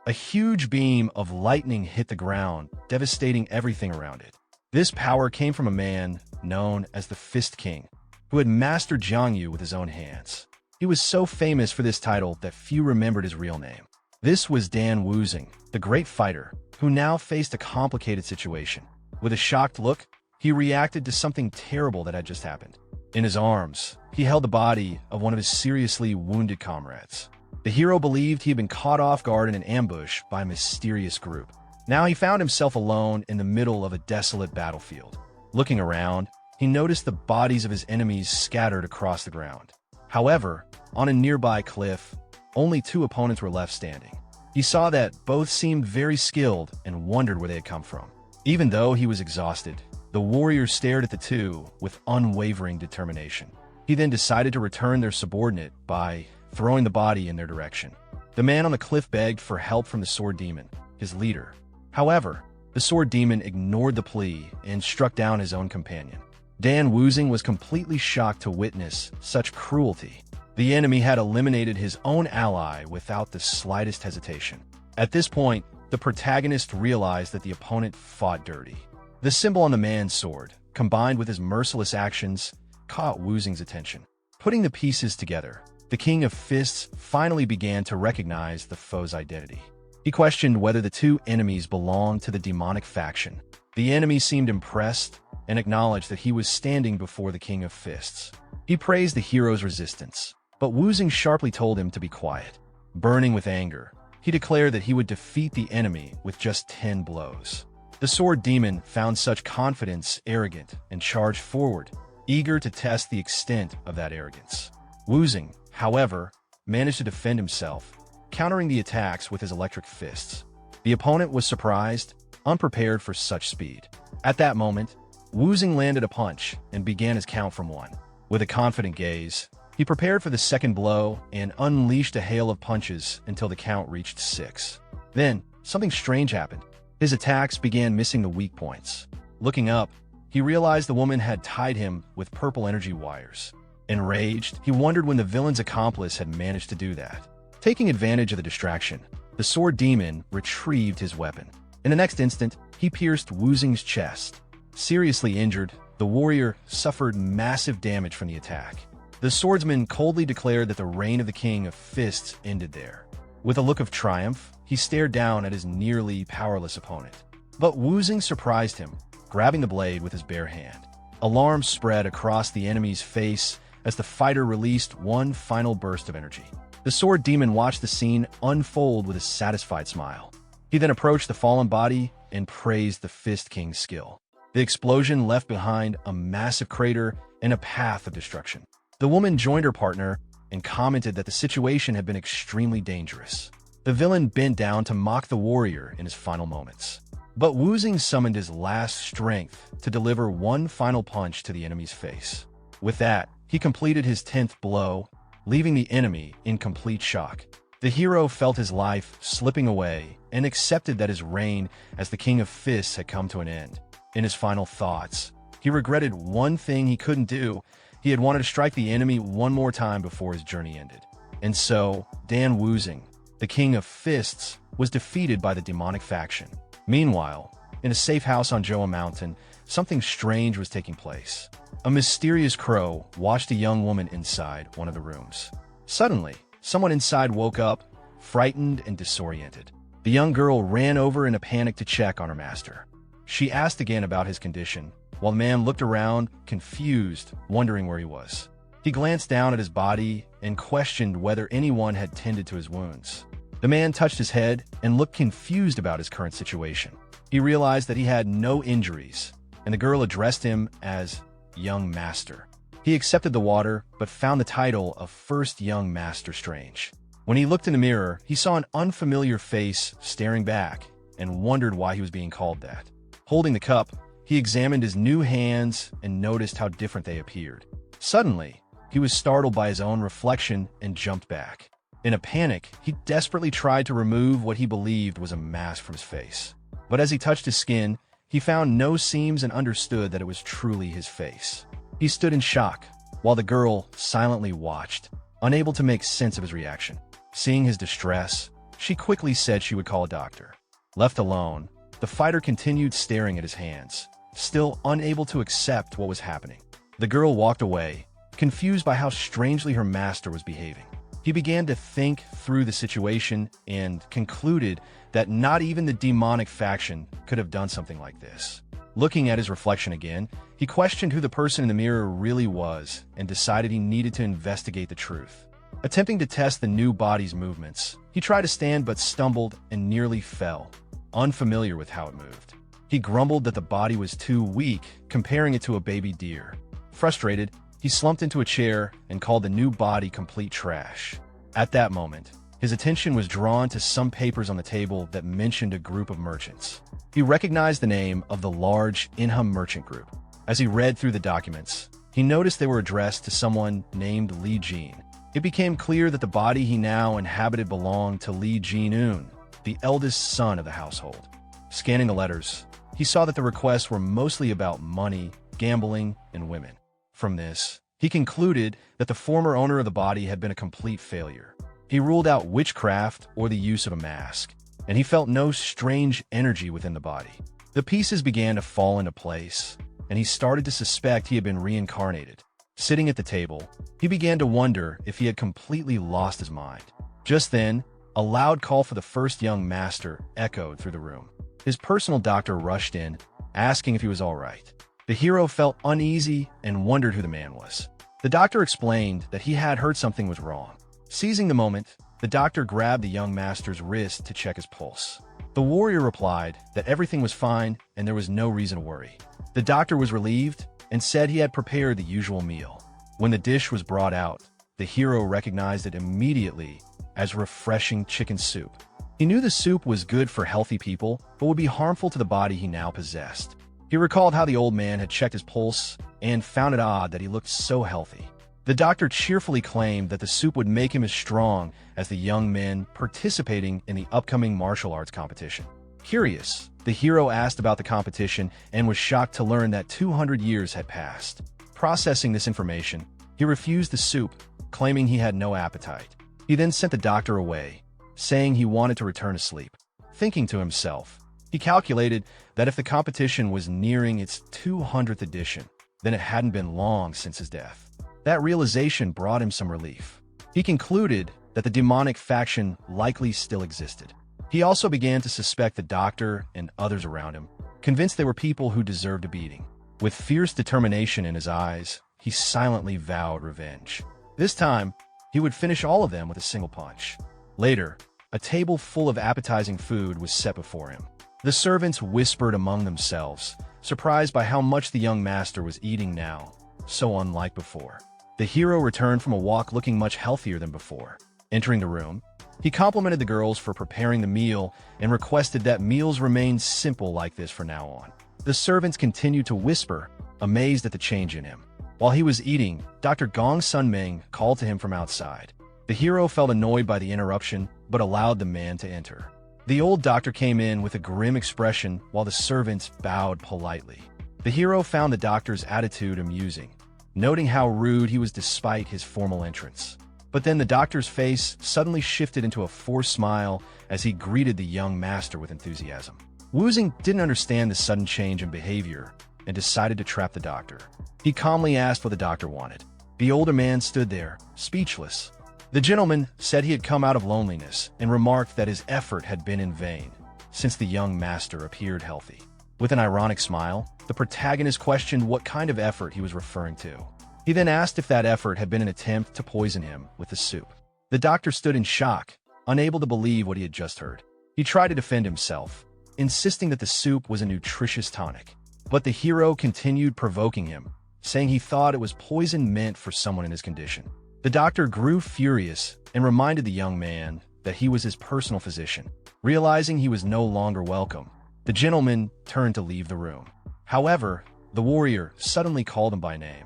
A huge beam of lightning hit the ground, devastating everything around it. This power came from a man known as the Fist King, who had mastered Jiangyu with his own hands. He was so famous for this title that few remembered his real name. This was Dan Wuzing, the great fighter, who now faced a complicated situation. With a shocked look, he reacted to something terrible that had just happened. In his arms, he held the body of one of his seriously wounded comrades. The hero believed he had been caught off guard in an ambush by a mysterious group. Now he found himself alone in the middle of a desolate battlefield. Looking around, he noticed the bodies of his enemies scattered across the ground. However, on a nearby cliff, only 2 opponents were left standing. He saw that both seemed very skilled and wondered where they had come from. Even though he was exhausted, the warrior stared at the 2 with unwavering determination. He then decided to return their subordinate by throwing the body in their direction. The man on the cliff begged for help from the Sword Demon, his leader. However, the Sword Demon ignored the plea and struck down his own companion. Dan Wuzing was completely shocked to witness such cruelty. The enemy had eliminated his own ally without the slightest hesitation. At this point, the protagonist realized that the opponent fought dirty. The symbol on the man's sword, combined with his merciless actions, caught Wuzing's attention. Putting the pieces together, the King of Fists finally began to recognize the foe's identity. He questioned whether the 2 enemies belonged to the demonic faction. The enemy seemed impressed and acknowledged that he was standing before the King of Fists. He praised the hero's resistance, but Wuzing sharply told him to be quiet. Burning with anger, he declared that he would defeat the enemy with just 10 blows. The Sword Demon found such confidence arrogant and charged forward, eager to test the extent of that arrogance. Wuzing, however, managed to defend himself, countering the attacks with his electric fists. The opponent was surprised, unprepared for such speed. At that moment, Wuzing landed a punch and began his count from 1. With a confident gaze, he prepared for the second blow and unleashed a hail of punches until the count reached 6. Then, something strange happened. His attacks began missing the weak points. Looking up, he realized the woman had tied him with purple energy wires. Enraged, he wondered when the villain's accomplice had managed to do that. Taking advantage of the distraction, the Sword Demon retrieved his weapon. In the next instant, he pierced Wuzing's chest. Seriously injured, the warrior suffered massive damage from the attack. The swordsman coldly declared that the reign of the King of Fists ended there. With a look of triumph, he stared down at his nearly powerless opponent. But Wuzing surprised him, grabbing the blade with his bare hand. Alarm spread across the enemy's face as the fighter released one final burst of energy. The Sword Demon watched the scene unfold with a satisfied smile. He then approached the fallen body and praised the Fist King's skill. The explosion left behind a massive crater and a path of destruction. The woman joined her partner and commented that the situation had been extremely dangerous. The villain bent down to mock the warrior in his final moments. But Wuzing summoned his last strength to deliver one final punch to the enemy's face. With that, he completed his 10th blow, leaving the enemy in complete shock. The hero felt his life slipping away and accepted that his reign as the King of Fists had come to an end. In his final thoughts, he regretted one thing he couldn't do. He had wanted to strike the enemy one more time before his journey ended. And so, Dan Wuzing, the King of Fists, was defeated by the demonic faction. Meanwhile, in a safe house on Joa Mountain, something strange was taking place. A mysterious crow watched a young woman inside one of the rooms. Suddenly, someone inside woke up, frightened and disoriented. The young girl ran over in a panic to check on her master. She asked again about his condition, while the man looked around, confused, wondering where he was. He glanced down at his body and questioned whether anyone had tended to his wounds. The man touched his head and looked confused about his current situation. He realized that he had no injuries, and the girl addressed him as Young Master. He accepted the water, but found the title of First Young Master strange. When he looked in the mirror, he saw an unfamiliar face staring back and wondered why he was being called that. Holding the cup, he examined his new hands and noticed how different they appeared. Suddenly, he was startled by his own reflection and jumped back. In a panic, he desperately tried to remove what he believed was a mask from his face. But as he touched his skin, he found no seams and understood that it was truly his face. He stood in shock, while the girl silently watched, unable to make sense of his reaction. Seeing his distress, She quickly said she would call a doctor. Left alone, the fighter continued staring at his hands, still unable to accept what was happening. The girl walked away, confused by how strangely her master was behaving. He began to think through the situation and concluded that not even the demonic faction could have done something like this. Looking at his reflection again, he questioned who the person in the mirror really was and decided he needed to investigate the truth. Attempting to test the new body's movements, he tried to stand but stumbled and nearly fell, unfamiliar with how it moved. He grumbled that the body was too weak, comparing it to a baby deer. Frustrated, he slumped into a chair and called the new body complete trash. At that moment, his attention was drawn to some papers on the table that mentioned a group of merchants. He recognized the name of the large Inhum merchant group. As he read through the documents, he noticed they were addressed to someone named Li Jin. It became clear that the body he now inhabited belonged to Li Jin-un, the eldest son of the household. Scanning the letters, he saw that the requests were mostly about money, gambling, and women. From this, he concluded that the former owner of the body had been a complete failure. He ruled out witchcraft or the use of a mask, and he felt no strange energy within the body. The pieces began to fall into place, and he started to suspect he had been reincarnated. Sitting at the table, he began to wonder if he had completely lost his mind. Just then, a loud call for the first young master echoed through the room. His personal doctor rushed in, asking if he was all right. The hero felt uneasy and wondered who the man was. The doctor explained that he had heard something was wrong. Seizing the moment, the doctor grabbed the young master's wrist to check his pulse. The warrior replied that everything was fine and there was no reason to worry. The doctor was relieved and said he had prepared the usual meal. When the dish was brought out, the hero recognized it immediately as refreshing chicken soup. He knew the soup was good for healthy people, but would be harmful to the body he now possessed. He recalled how the old man had checked his pulse and found it odd that he looked so healthy. The doctor cheerfully claimed that the soup would make him as strong as the young men participating in the upcoming martial arts competition. Curious, the hero asked about the competition and was shocked to learn that 200 years had passed. Processing this information, he refused the soup, claiming he had no appetite. He then sent the doctor away, saying he wanted to return to sleep. Thinking to himself, he calculated that if the competition was nearing its 200th edition, then it hadn't been long since his death. That realization brought him some relief. He concluded that the demonic faction likely still existed. He also began to suspect the doctor and others around him, convinced they were people who deserved a beating. With fierce determination in his eyes, he silently vowed revenge. This time, he would finish all of them with a single punch. Later, a table full of appetizing food was set before him. The servants whispered among themselves, surprised by how much the young master was eating now, so unlike before. The hero returned from a walk looking much healthier than before. Entering the room, he complimented the girls for preparing the meal and requested that meals remain simple like this from now on. The servants continued to whisper, amazed at the change in him. While he was eating, Dr. Gong Sunming called to him from outside. The hero felt annoyed by the interruption, but allowed the man to enter. The old doctor came in with a grim expression while the servants bowed politely. The hero found the doctor's attitude amusing, noting how rude he was despite his formal entrance. But then the doctor's face suddenly shifted into a forced smile as he greeted the young master with enthusiasm. Wuzing didn't understand the sudden change in behavior and decided to trap the doctor. He calmly asked what the doctor wanted. The older man stood there, speechless. The gentleman said he had come out of loneliness and remarked that his effort had been in vain, since the young master appeared healthy. With an ironic smile, the protagonist questioned what kind of effort he was referring to. He then asked if that effort had been an attempt to poison him with the soup. The doctor stood in shock, unable to believe what he had just heard. He tried to defend himself, insisting that the soup was a nutritious tonic. But the hero continued provoking him, saying he thought it was poison meant for someone in his condition. The doctor grew furious and reminded the young man that he was his personal physician. Realizing he was no longer welcome, the gentleman turned to leave the room. However, the warrior suddenly called him by name,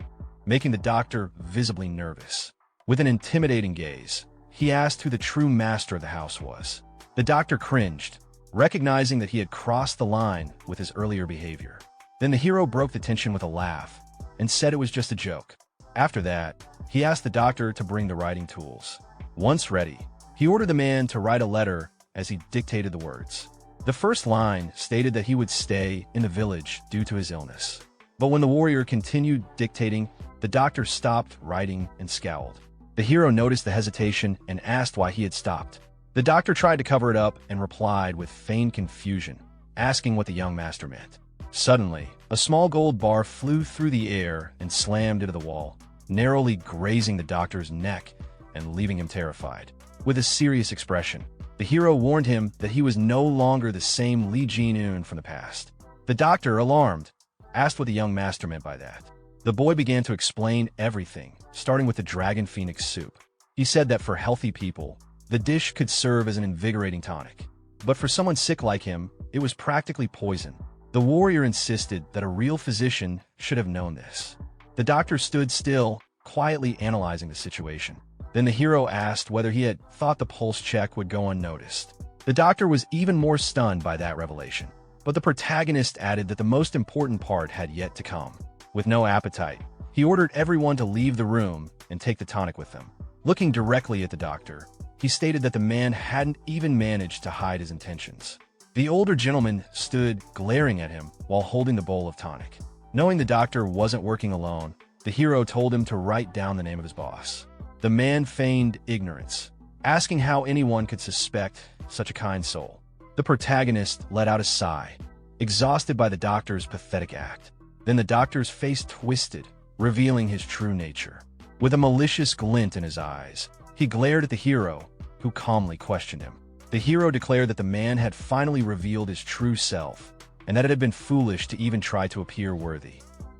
making the doctor visibly nervous. With an intimidating gaze, he asked who the true master of the house was. The doctor cringed, recognizing that he had crossed the line with his earlier behavior. Then the hero broke the tension with a laugh and said it was just a joke. After that, he asked the doctor to bring the writing tools. Once ready, he ordered the man to write a letter as he dictated the words. The first line stated that he would stay in the village due to his illness. But when the warrior continued dictating, the doctor stopped writing and scowled. The hero noticed the hesitation and asked why he had stopped. The doctor tried to cover it up and replied with feigned confusion, asking what the young master meant. Suddenly, a small gold bar flew through the air and slammed into the wall, narrowly grazing the doctor's neck and leaving him terrified. With a serious expression, the hero warned him that he was no longer the same Lee Jin-un from the past. The doctor, alarmed, asked what the young master meant by that. The boy began to explain everything, starting with the dragon phoenix soup. He said that for healthy people, the dish could serve as an invigorating tonic. But for someone sick like him, it was practically poison. The warrior insisted that a real physician should have known this. The doctor stood still, quietly analyzing the situation. Then the hero asked whether he had thought the pulse check would go unnoticed. The doctor was even more stunned by that revelation. But the protagonist added that the most important part had yet to come. With no appetite, he ordered everyone to leave the room and take the tonic with them. Looking directly at the doctor, he stated that the man hadn't even managed to hide his intentions. The older gentleman stood glaring at him while holding the bowl of tonic. Knowing the doctor wasn't working alone, the hero told him to write down the name of his boss. The man feigned ignorance, asking how anyone could suspect such a kind soul. The protagonist let out a sigh, exhausted by the doctor's pathetic act. Then the doctor's face twisted, revealing his true nature. With a malicious glint in his eyes, he glared at the hero, who calmly questioned him. The hero declared that the man had finally revealed his true self, and that it had been foolish to even try to appear worthy.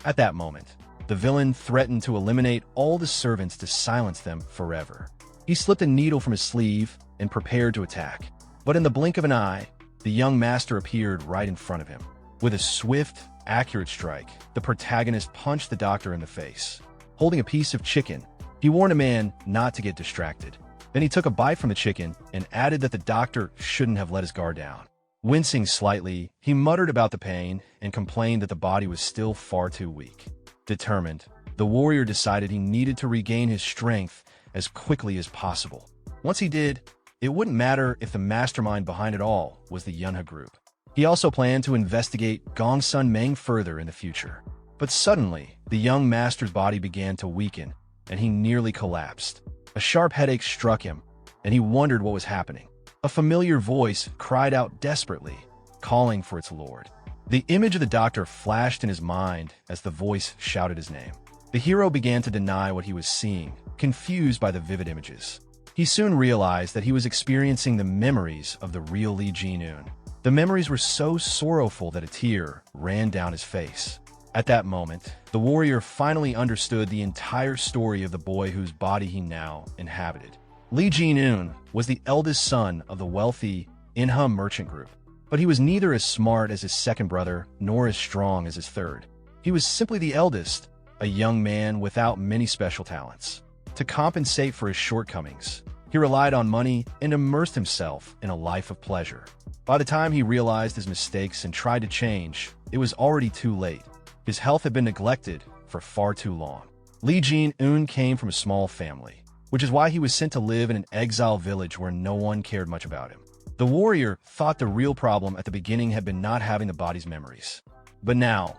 At that moment, the villain threatened to eliminate all the servants to silence them forever. He slipped a needle from his sleeve and prepared to attack. But in the blink of an eye, the young master appeared right in front of him. With a swift, accurate strike, the protagonist punched the doctor in the face. Holding a piece of chicken, he warned a man not to get distracted. Then he took a bite from the chicken and added that the doctor shouldn't have let his guard down. Wincing slightly, he muttered about the pain and complained that the body was still far too weak. Determined, the warrior decided he needed to regain his strength as quickly as possible. Once he did, it wouldn't matter if the mastermind behind it all was the Yunha group. He also planned to investigate Gongsun Meng further in the future. But suddenly, the young master's body began to weaken, and he nearly collapsed. A sharp headache struck him, and he wondered what was happening. A familiar voice cried out desperately, calling for its lord. The image of the doctor flashed in his mind as the voice shouted his name. The hero began to deny what he was seeing, confused by the vivid images. He soon realized that he was experiencing the memories of the real Lee Jin-un. The memories were so sorrowful that a tear ran down his face. At that moment, the warrior finally understood the entire story of the boy whose body he now inhabited. Lee Jin-un was the eldest son of the wealthy Inha merchant group, but he was neither as smart as his second brother nor as strong as his third. He was simply the eldest, a young man without many special talents. To compensate for his shortcomings, he relied on money and immersed himself in a life of pleasure. By the time he realized his mistakes and tried to change, it was already too late. His health had been neglected for far too long. Lee Jin-un came from a small family, which is why he was sent to live in an exile village where no one cared much about him. The warrior thought the real problem at the beginning had been not having the body's memories. But now,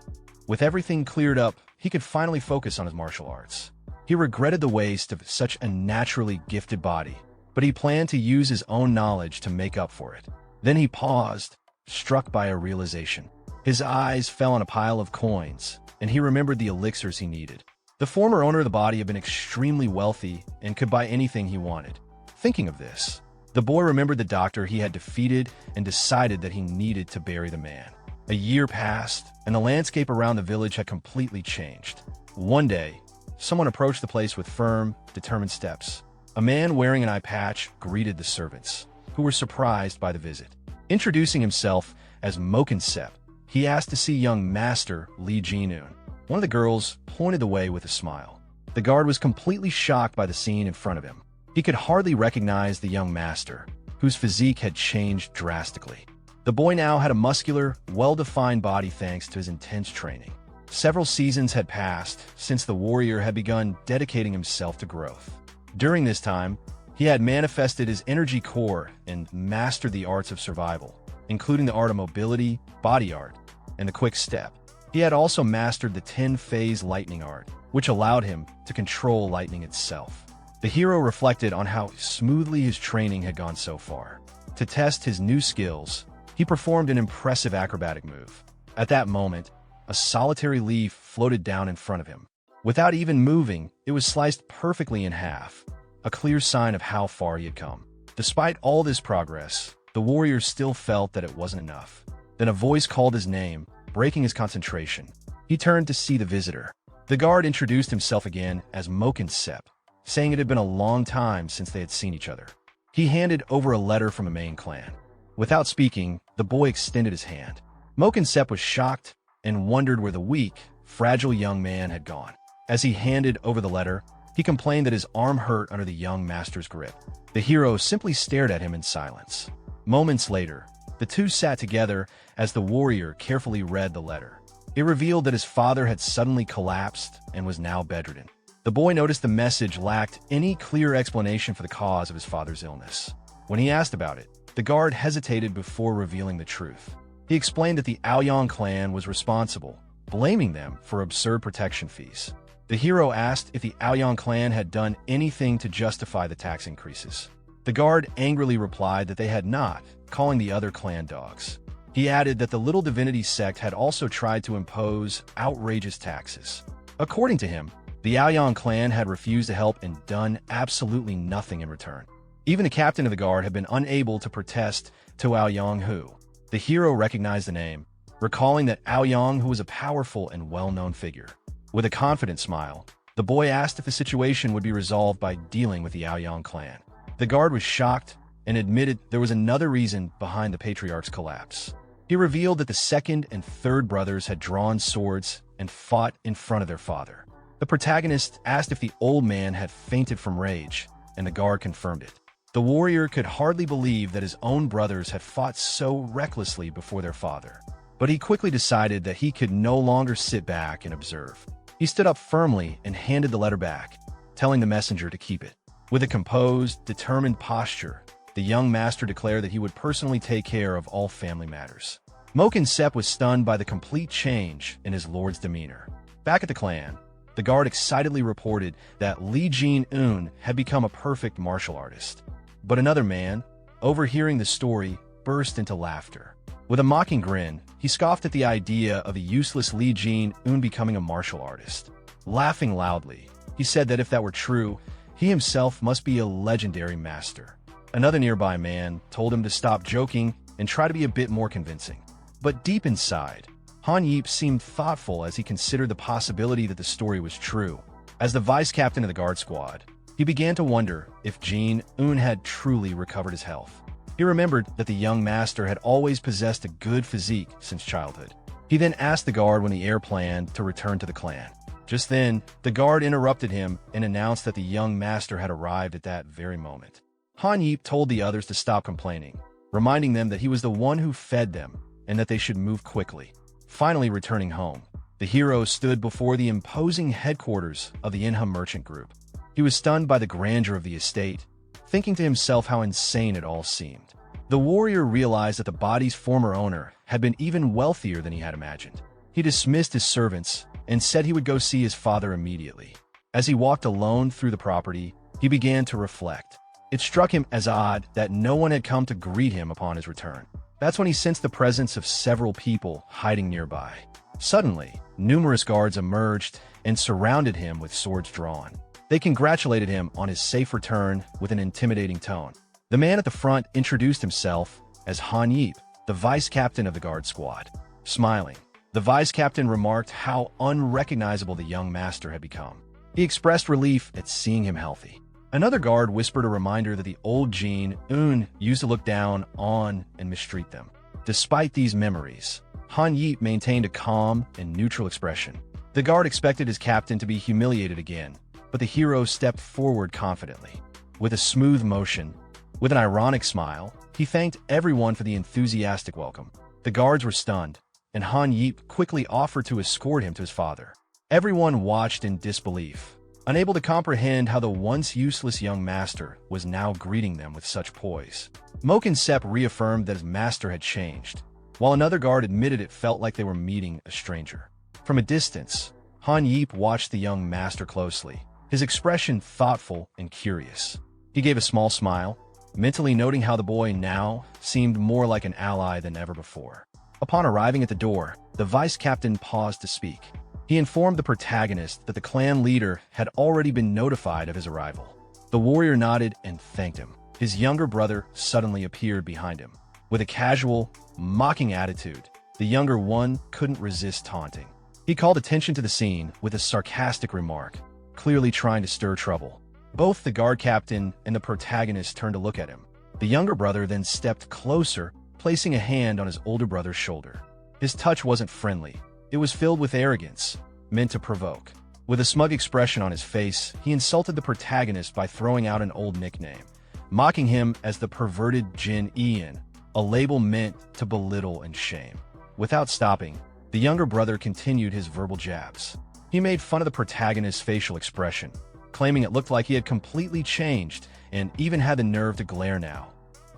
with everything cleared up, he could finally focus on his martial arts. He regretted the waste of such a naturally gifted body, but he planned to use his own knowledge to make up for it. Then he paused, struck by a realization. His eyes fell on a pile of coins, and he remembered the elixirs he needed. The former owner of the body had been extremely wealthy and could buy anything he wanted. Thinking of this, the boy remembered the doctor he had defeated and decided that he needed to bury the man. A year passed, and the landscape around the village had completely changed. One day, someone approached the place with firm, determined steps. A man wearing an eye patch greeted the servants, who were surprised by the visit. Introducing himself as Mokinsep, he asked to see young master Lee Jin-un. One of the girls pointed the way with a smile. The guard was completely shocked by the scene in front of him. He could hardly recognize the young master, whose physique had changed drastically. The boy now had a muscular, well-defined body thanks to his intense training. Several seasons had passed since the warrior had begun dedicating himself to growth. During this time, He had manifested his energy core and mastered the arts of survival, including the art of mobility, body art, and the quick step. He had also mastered the 10-phase lightning art, which allowed him to control lightning itself. The hero reflected on how smoothly his training had gone so far. To test his new skills, he performed an impressive acrobatic move. At that moment, a solitary leaf floated down in front of him. Without even moving, it was sliced perfectly in half, a clear sign of how far he had come. Despite all this progress, the warrior still felt that it wasn't enough. Then a voice called his name, breaking his concentration. He turned to see the visitor. The guard introduced himself again as ManhwaCapped, saying it had been a long time since they had seen each other. He handed over a letter from the main clan. Without speaking, the boy extended his hand. ManhwaCapped was shocked and wondered where the weak, fragile young man had gone. As he handed over the letter, he complained that his arm hurt under the young master's grip. The hero simply stared at him in silence. Moments later, the two sat together as the warrior carefully read the letter. It revealed that his father had suddenly collapsed and was now bedridden. The boy noticed the message lacked any clear explanation for the cause of his father's illness. When he asked about it, the guard hesitated before revealing the truth. He explained that the Aoyang clan was responsible, blaming them for absurd protection fees. The hero asked if the Aoyang clan had done anything to justify the tax increases. The guard angrily replied that they had not, calling the other clan dogs. He added that the Little Divinity sect had also tried to impose outrageous taxes. According to him, the Aoyang clan had refused to help and done absolutely nothing in return. Even the captain of the guard had been unable to protest to Aoyang Hu. The hero recognized the name, recalling that Aoyang Hu was a powerful and well-known figure. With a confident smile, the boy asked if the situation would be resolved by dealing with the Aoyang clan. The guard was shocked and admitted there was another reason behind the patriarch's collapse. He revealed that the second and third brothers had drawn swords and fought in front of their father. The protagonist asked if the old man had fainted from rage, and the guard confirmed it. The warrior could hardly believe that his own brothers had fought so recklessly before their father. But he quickly decided that he could no longer sit back and observe. He stood up firmly and handed the letter back, telling the messenger to keep it. With a composed, determined posture, the young master declared that he would personally take care of all family matters. ManhwaCapped was stunned by the complete change in his lord's demeanor. Back at the clan, the guard excitedly reported that Li Jin-un had become a perfect martial artist. But another man, overhearing the story, burst into laughter. With a mocking grin, he scoffed at the idea of a useless Li Jin-un becoming a martial artist. Laughing loudly, he said that if that were true, he himself must be a legendary master. Another nearby man told him to stop joking and try to be a bit more convincing. But deep inside, Han Yip seemed thoughtful as he considered the possibility that the story was true. As the vice captain of the guard squad, he began to wonder if Jin-un had truly recovered his health. He remembered that the young master had always possessed a good physique since childhood. He then asked the guard when the heir planned to return to the clan. Just then, the guard interrupted him and announced that the young master had arrived at that very moment. Han Yip told the others to stop complaining, reminding them that he was the one who fed them and that they should move quickly. Finally returning home, the hero stood before the imposing headquarters of the Inham merchant group. He was stunned by the grandeur of the estate, thinking to himself how insane it all seemed. The warrior realized that the body's former owner had been even wealthier than he had imagined. He dismissed his servants and said he would go see his father immediately. As he walked alone through the property, he began to reflect. It struck him as odd that no one had come to greet him upon his return. That's when he sensed the presence of several people hiding nearby. Suddenly, numerous guards emerged and surrounded him with swords drawn. They congratulated him on his safe return with an intimidating tone. The man at the front introduced himself as Han Yip, the vice captain of the guard squad. Smiling, the vice captain remarked how unrecognizable the young master had become. He expressed relief at seeing him healthy. Another guard whispered a reminder that the old Jin-un used to look down on and mistreat them. Despite these memories, Han Yip maintained a calm and neutral expression. The guard expected his captain to be humiliated again, but the hero stepped forward confidently. With a smooth motion, with an ironic smile, he thanked everyone for the enthusiastic welcome. The guards were stunned, and Han Yip quickly offered to escort him to his father. Everyone watched in disbelief. unable to comprehend how the once useless young master was now greeting them with such poise. Moke and Sep reaffirmed that his master had changed, while another guard admitted it felt like they were meeting a stranger. From a distance, Han Yeep watched the young master closely, his expression thoughtful and curious. He gave a small smile, mentally noting how the boy now seemed more like an ally than ever before. Upon arriving at the door, the vice captain paused to speak. He informed the protagonist that the clan leader had already been notified of his arrival. The warrior nodded and thanked him. His younger brother suddenly appeared behind him. With a casual, mocking attitude, the younger one couldn't resist taunting. He called attention to the scene with a sarcastic remark, clearly trying to stir trouble. Both the guard captain and the protagonist turned to look at him. The younger brother then stepped closer, placing a hand on his older brother's shoulder. His touch wasn't friendly. It was filled with arrogance, meant to provoke. With a smug expression on his face, he insulted the protagonist by throwing out an old nickname, mocking him as the perverted Jin Ian, a label meant to belittle and shame. Without stopping, the younger brother continued his verbal jabs. He made fun of the protagonist's facial expression, claiming it looked like he had completely changed and even had the nerve to glare now,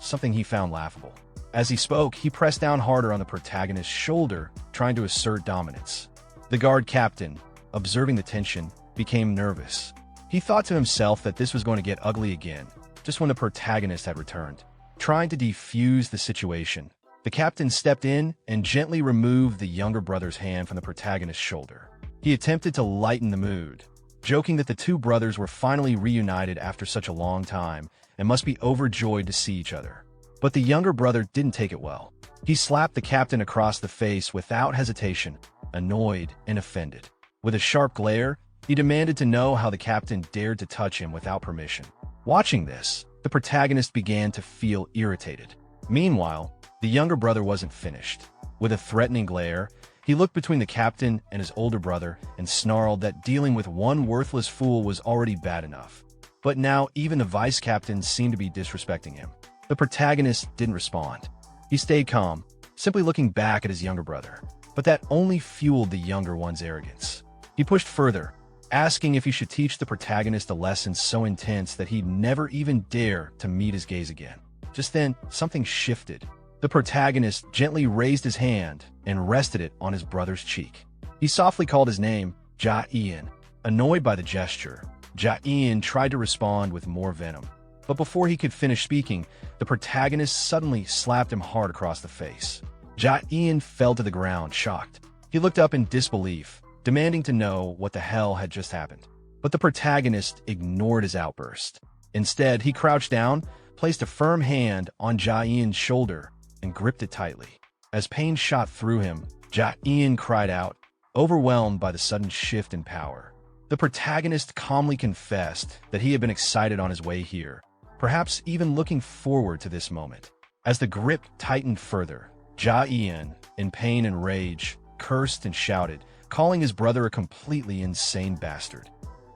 something he found laughable. As he spoke, he pressed down harder on the protagonist's shoulder, trying to assert dominance. The guard captain, observing the tension, became nervous. He thought to himself that this was going to get ugly again, just when the protagonist had returned. Trying to defuse the situation, the captain stepped in and gently removed the younger brother's hand from the protagonist's shoulder. He attempted to lighten the mood, joking that the two brothers were finally reunited after such a long time and must be overjoyed to see each other. But the younger brother didn't take it well. He slapped the captain across the face without hesitation, annoyed and offended. With a sharp glare, he demanded to know how the captain dared to touch him without permission. Watching this, the protagonist began to feel irritated. Meanwhile, the younger brother wasn't finished. With a threatening glare, he looked between the captain and his older brother and snarled that dealing with one worthless fool was already bad enough. But now even the vice captain seemed to be disrespecting him. The protagonist didn't respond. He stayed calm, simply looking back at his younger brother. But that only fueled the younger one's arrogance. He pushed further, asking if he should teach the protagonist a lesson so intense that he'd never even dare to meet his gaze again. Just then, something shifted. The protagonist gently raised his hand and rested it on his brother's cheek. He softly called his name, Ja Ian. Annoyed by the gesture, Ja Ian tried to respond with more venom. But before he could finish speaking, the protagonist suddenly slapped him hard across the face. Ja Ian fell to the ground, shocked. He looked up in disbelief, demanding to know what the hell had just happened. But the protagonist ignored his outburst. Instead, he crouched down, placed a firm hand on Ja Ian's shoulder, and gripped it tightly. As pain shot through him, Ja Ian cried out, overwhelmed by the sudden shift in power. The protagonist calmly confessed that he had been excited on his way here, perhaps even looking forward to this moment. As the grip tightened further, Ja Ian, in pain and rage, cursed and shouted, calling his brother a completely insane bastard.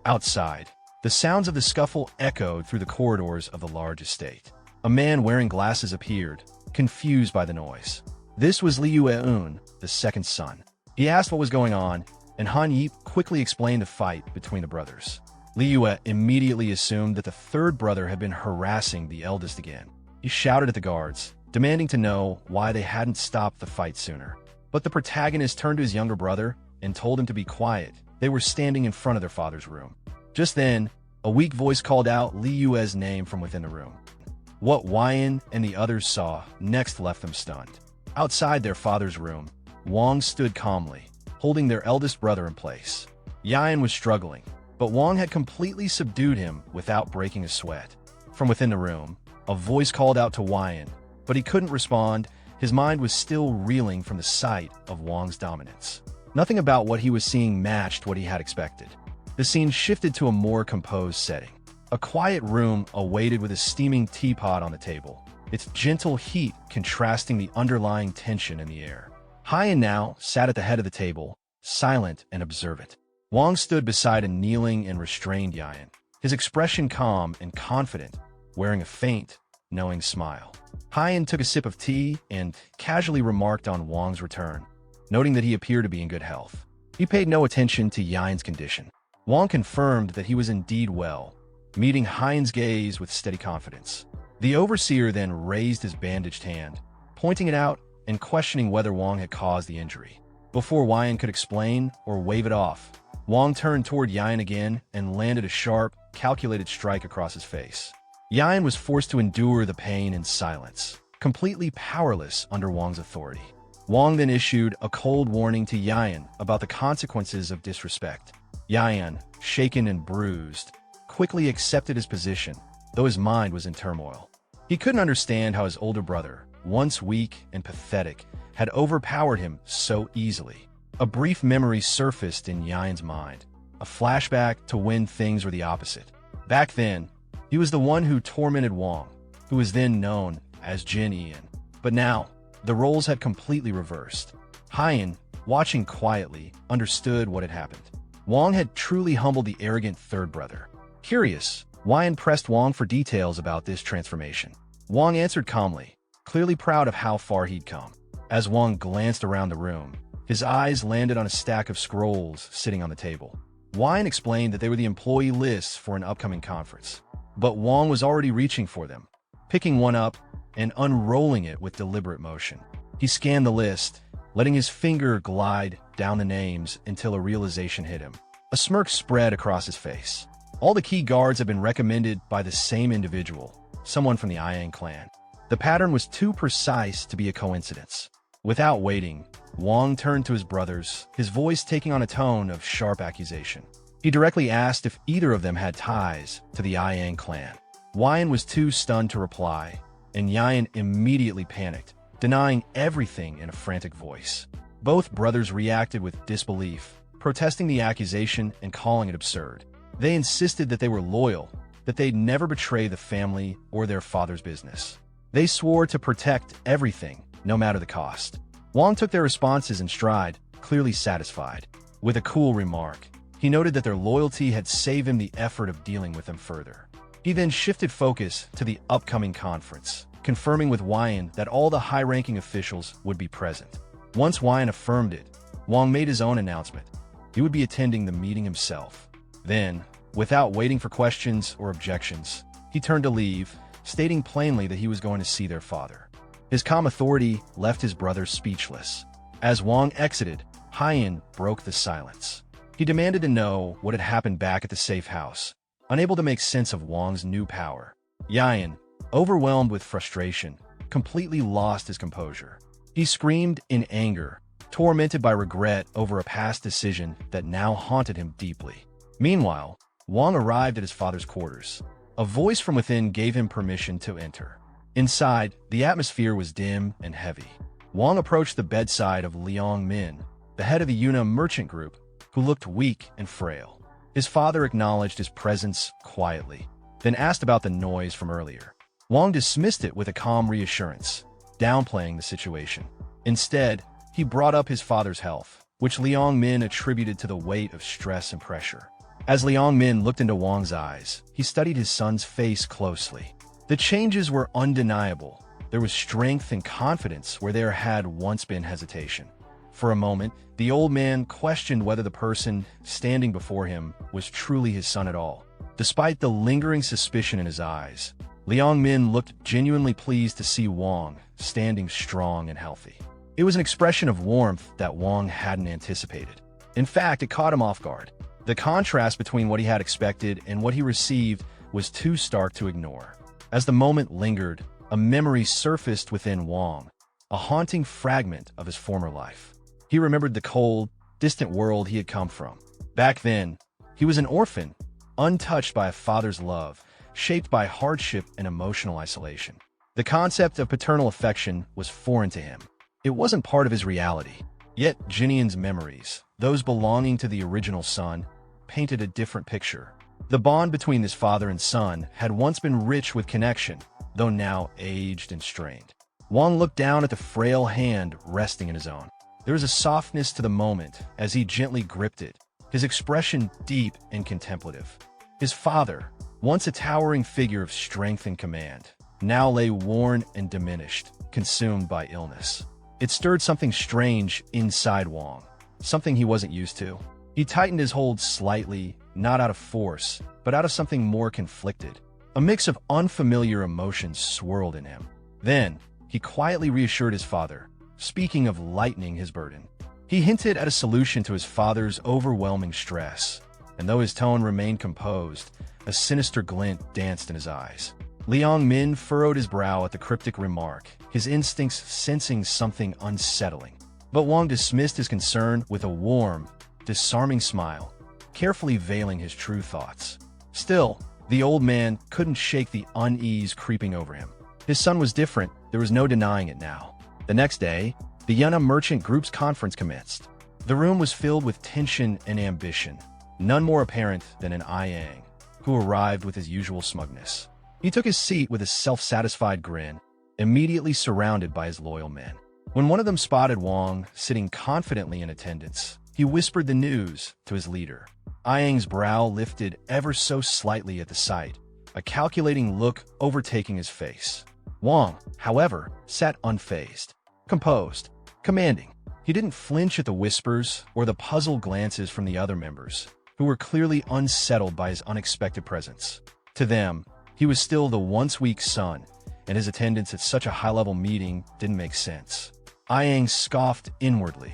Outside, the sounds of the scuffle echoed through the corridors of the large estate. A man wearing glasses appeared, confused by the noise. This was Liu Eun, the second son. He asked what was going on, and Han Yeep quickly explained the fight between the brothers. Liu immediately assumed that the third brother had been harassing the eldest again. He shouted at the guards, demanding to know why they hadn't stopped the fight sooner. But the protagonist turned to his younger brother and told him to be quiet. They were standing in front of their father's room. Just then, a weak voice called out Liu's name from within the room. What Wyan and the others saw next left them stunned. Outside their father's room, Wang stood calmly, holding their eldest brother in place. Yan was struggling, but Wang had completely subdued him without breaking a sweat. From within the room, a voice called out to Wyan, but he couldn't respond. His mind was still reeling from the sight of Wang's dominance. Nothing about what he was seeing matched what he had expected. The scene shifted to a more composed setting. A quiet room awaited with a steaming teapot on the table, its gentle heat contrasting the underlying tension in the air. Hyan now sat at the head of the table, silent and observant. Wang stood beside a kneeling and restrained Yan, his expression calm and confident, wearing a faint, knowing smile. Hyan took a sip of tea and casually remarked on Wang's return, noting that he appeared to be in good health. He paid no attention to Yan's condition. Wang confirmed that he was indeed well, meeting Hyan's gaze with steady confidence. The overseer then raised his bandaged hand, pointing it out and questioning whether Wang had caused the injury. Before Hyan could explain or wave it off, Wang turned toward Hyan again and landed a sharp, calculated strike across his face. Hyan was forced to endure the pain in silence, completely powerless under Wang's authority. Wang then issued a cold warning to Hyan about the consequences of disrespect. Hyan, shaken and bruised, quickly accepted his position, though his mind was in turmoil. He couldn't understand how his older brother, once weak and pathetic, had overpowered him so easily. A brief memory surfaced in Hyan's mind, a flashback to when things were the opposite. Back then, he was the one who tormented Wang, who was then known as Jin Ian. But now, the roles had completely reversed. Hyan, watching quietly, understood what had happened. Wang had truly humbled the arrogant third brother. Curious, Hyan pressed Wang for details about this transformation. Wang answered calmly, clearly proud of how far he'd come. As Wang glanced around the room, his eyes landed on a stack of scrolls sitting on the table. Hyan explained that they were the employee lists for an upcoming conference. But Wang was already reaching for them, picking one up and unrolling it with deliberate motion. He scanned the list, letting his finger glide down the names until a realization hit him. A smirk spread across his face. All the key guards had been recommended by the same individual, someone from the Iang clan. The pattern was too precise to be a coincidence. Without waiting, Wang turned to his brothers, his voice taking on a tone of sharp accusation. He directly asked if either of them had ties to the Iang clan. Hyan was too stunned to reply, and Hyan immediately panicked, denying everything in a frantic voice. Both brothers reacted with disbelief, protesting the accusation and calling it absurd. They insisted that they were loyal, that they'd never betray the family or their father's business. They swore to protect everything, no matter the cost. Wang took their responses in stride, clearly satisfied. With a cool remark, he noted that their loyalty had saved him the effort of dealing with them further. He then shifted focus to the upcoming conference, confirming with Hyan that all the high-ranking officials would be present. Once Hyan affirmed it, Wang made his own announcement. He would be attending the meeting himself. Then, without waiting for questions or objections, he turned to leave, stating plainly that he was going to see their father. His calm authority left his brothers speechless. As Wang exited, Hyan broke the silence. He demanded to know what had happened back at the safe house, unable to make sense of Wang's new power. Hyan, overwhelmed with frustration, completely lost his composure. He screamed in anger, tormented by regret over a past decision that now haunted him deeply. Meanwhile, Wang arrived at his father's quarters. A voice from within gave him permission to enter. Inside, the atmosphere was dim and heavy. Wang approached the bedside of Liang Min, the head of the Yuna merchant group, who looked weak and frail. His father acknowledged his presence quietly, then asked about the noise from earlier. Wang dismissed it with a calm reassurance, downplaying the situation. Instead, he brought up his father's health, which Liang Min attributed to the weight of stress and pressure. As Liang Min looked into Wang's eyes, he studied his son's face closely. The changes were undeniable. There was strength and confidence where there had once been hesitation. For a moment, the old man questioned whether the person standing before him was truly his son at all. Despite the lingering suspicion in his eyes, Liang Min looked genuinely pleased to see Wang standing strong and healthy. It was an expression of warmth that Wang hadn't anticipated. In fact, it caught him off guard. The contrast between what he had expected and what he received was too stark to ignore. As the moment lingered, a memory surfaced within Wang, a haunting fragment of his former life. He remembered the cold, distant world he had come from. Back then, he was an orphan, untouched by a father's love, shaped by hardship and emotional isolation. The concept of paternal affection was foreign to him. It wasn't part of his reality. Yet Jinian's memories, those belonging to the original son, painted a different picture. The bond between his father and son had once been rich with connection, though now aged and strained. Wang looked down at the frail hand resting in his own. There was a softness to the moment as he gently gripped it, his expression deep and contemplative. His father, once a towering figure of strength and command, now lay worn and diminished, consumed by illness. It stirred something strange inside Wang, something he wasn't used to. He tightened his hold slightly, not out of force, but out of something more conflicted. A mix of unfamiliar emotions swirled in him. Then, he quietly reassured his father, speaking of lightening his burden. He hinted at a solution to his father's overwhelming stress, and though his tone remained composed, a sinister glint danced in his eyes. Liang Min furrowed his brow at the cryptic remark, his instincts sensing something unsettling. But Wang dismissed his concern with a warm, disarming smile, carefully veiling his true thoughts. Still, the old man couldn't shake the unease creeping over him. His son was different, there was no denying it now. The next day, the Manhwa Merchant Group's conference commenced. The room was filled with tension and ambition, none more apparent than an Yang, who arrived with his usual smugness. He took his seat with a self-satisfied grin, immediately surrounded by his loyal men. When one of them spotted Wang sitting confidently in attendance, he whispered the news to his leader. Yang's brow lifted ever so slightly at the sight, a calculating look overtaking his face. Wang, however, sat unfazed, composed, commanding. He didn't flinch at the whispers or the puzzled glances from the other members, who were clearly unsettled by his unexpected presence. To them, he was still the once weak son, and his attendance at such a high-level meeting didn't make sense. Yang scoffed inwardly,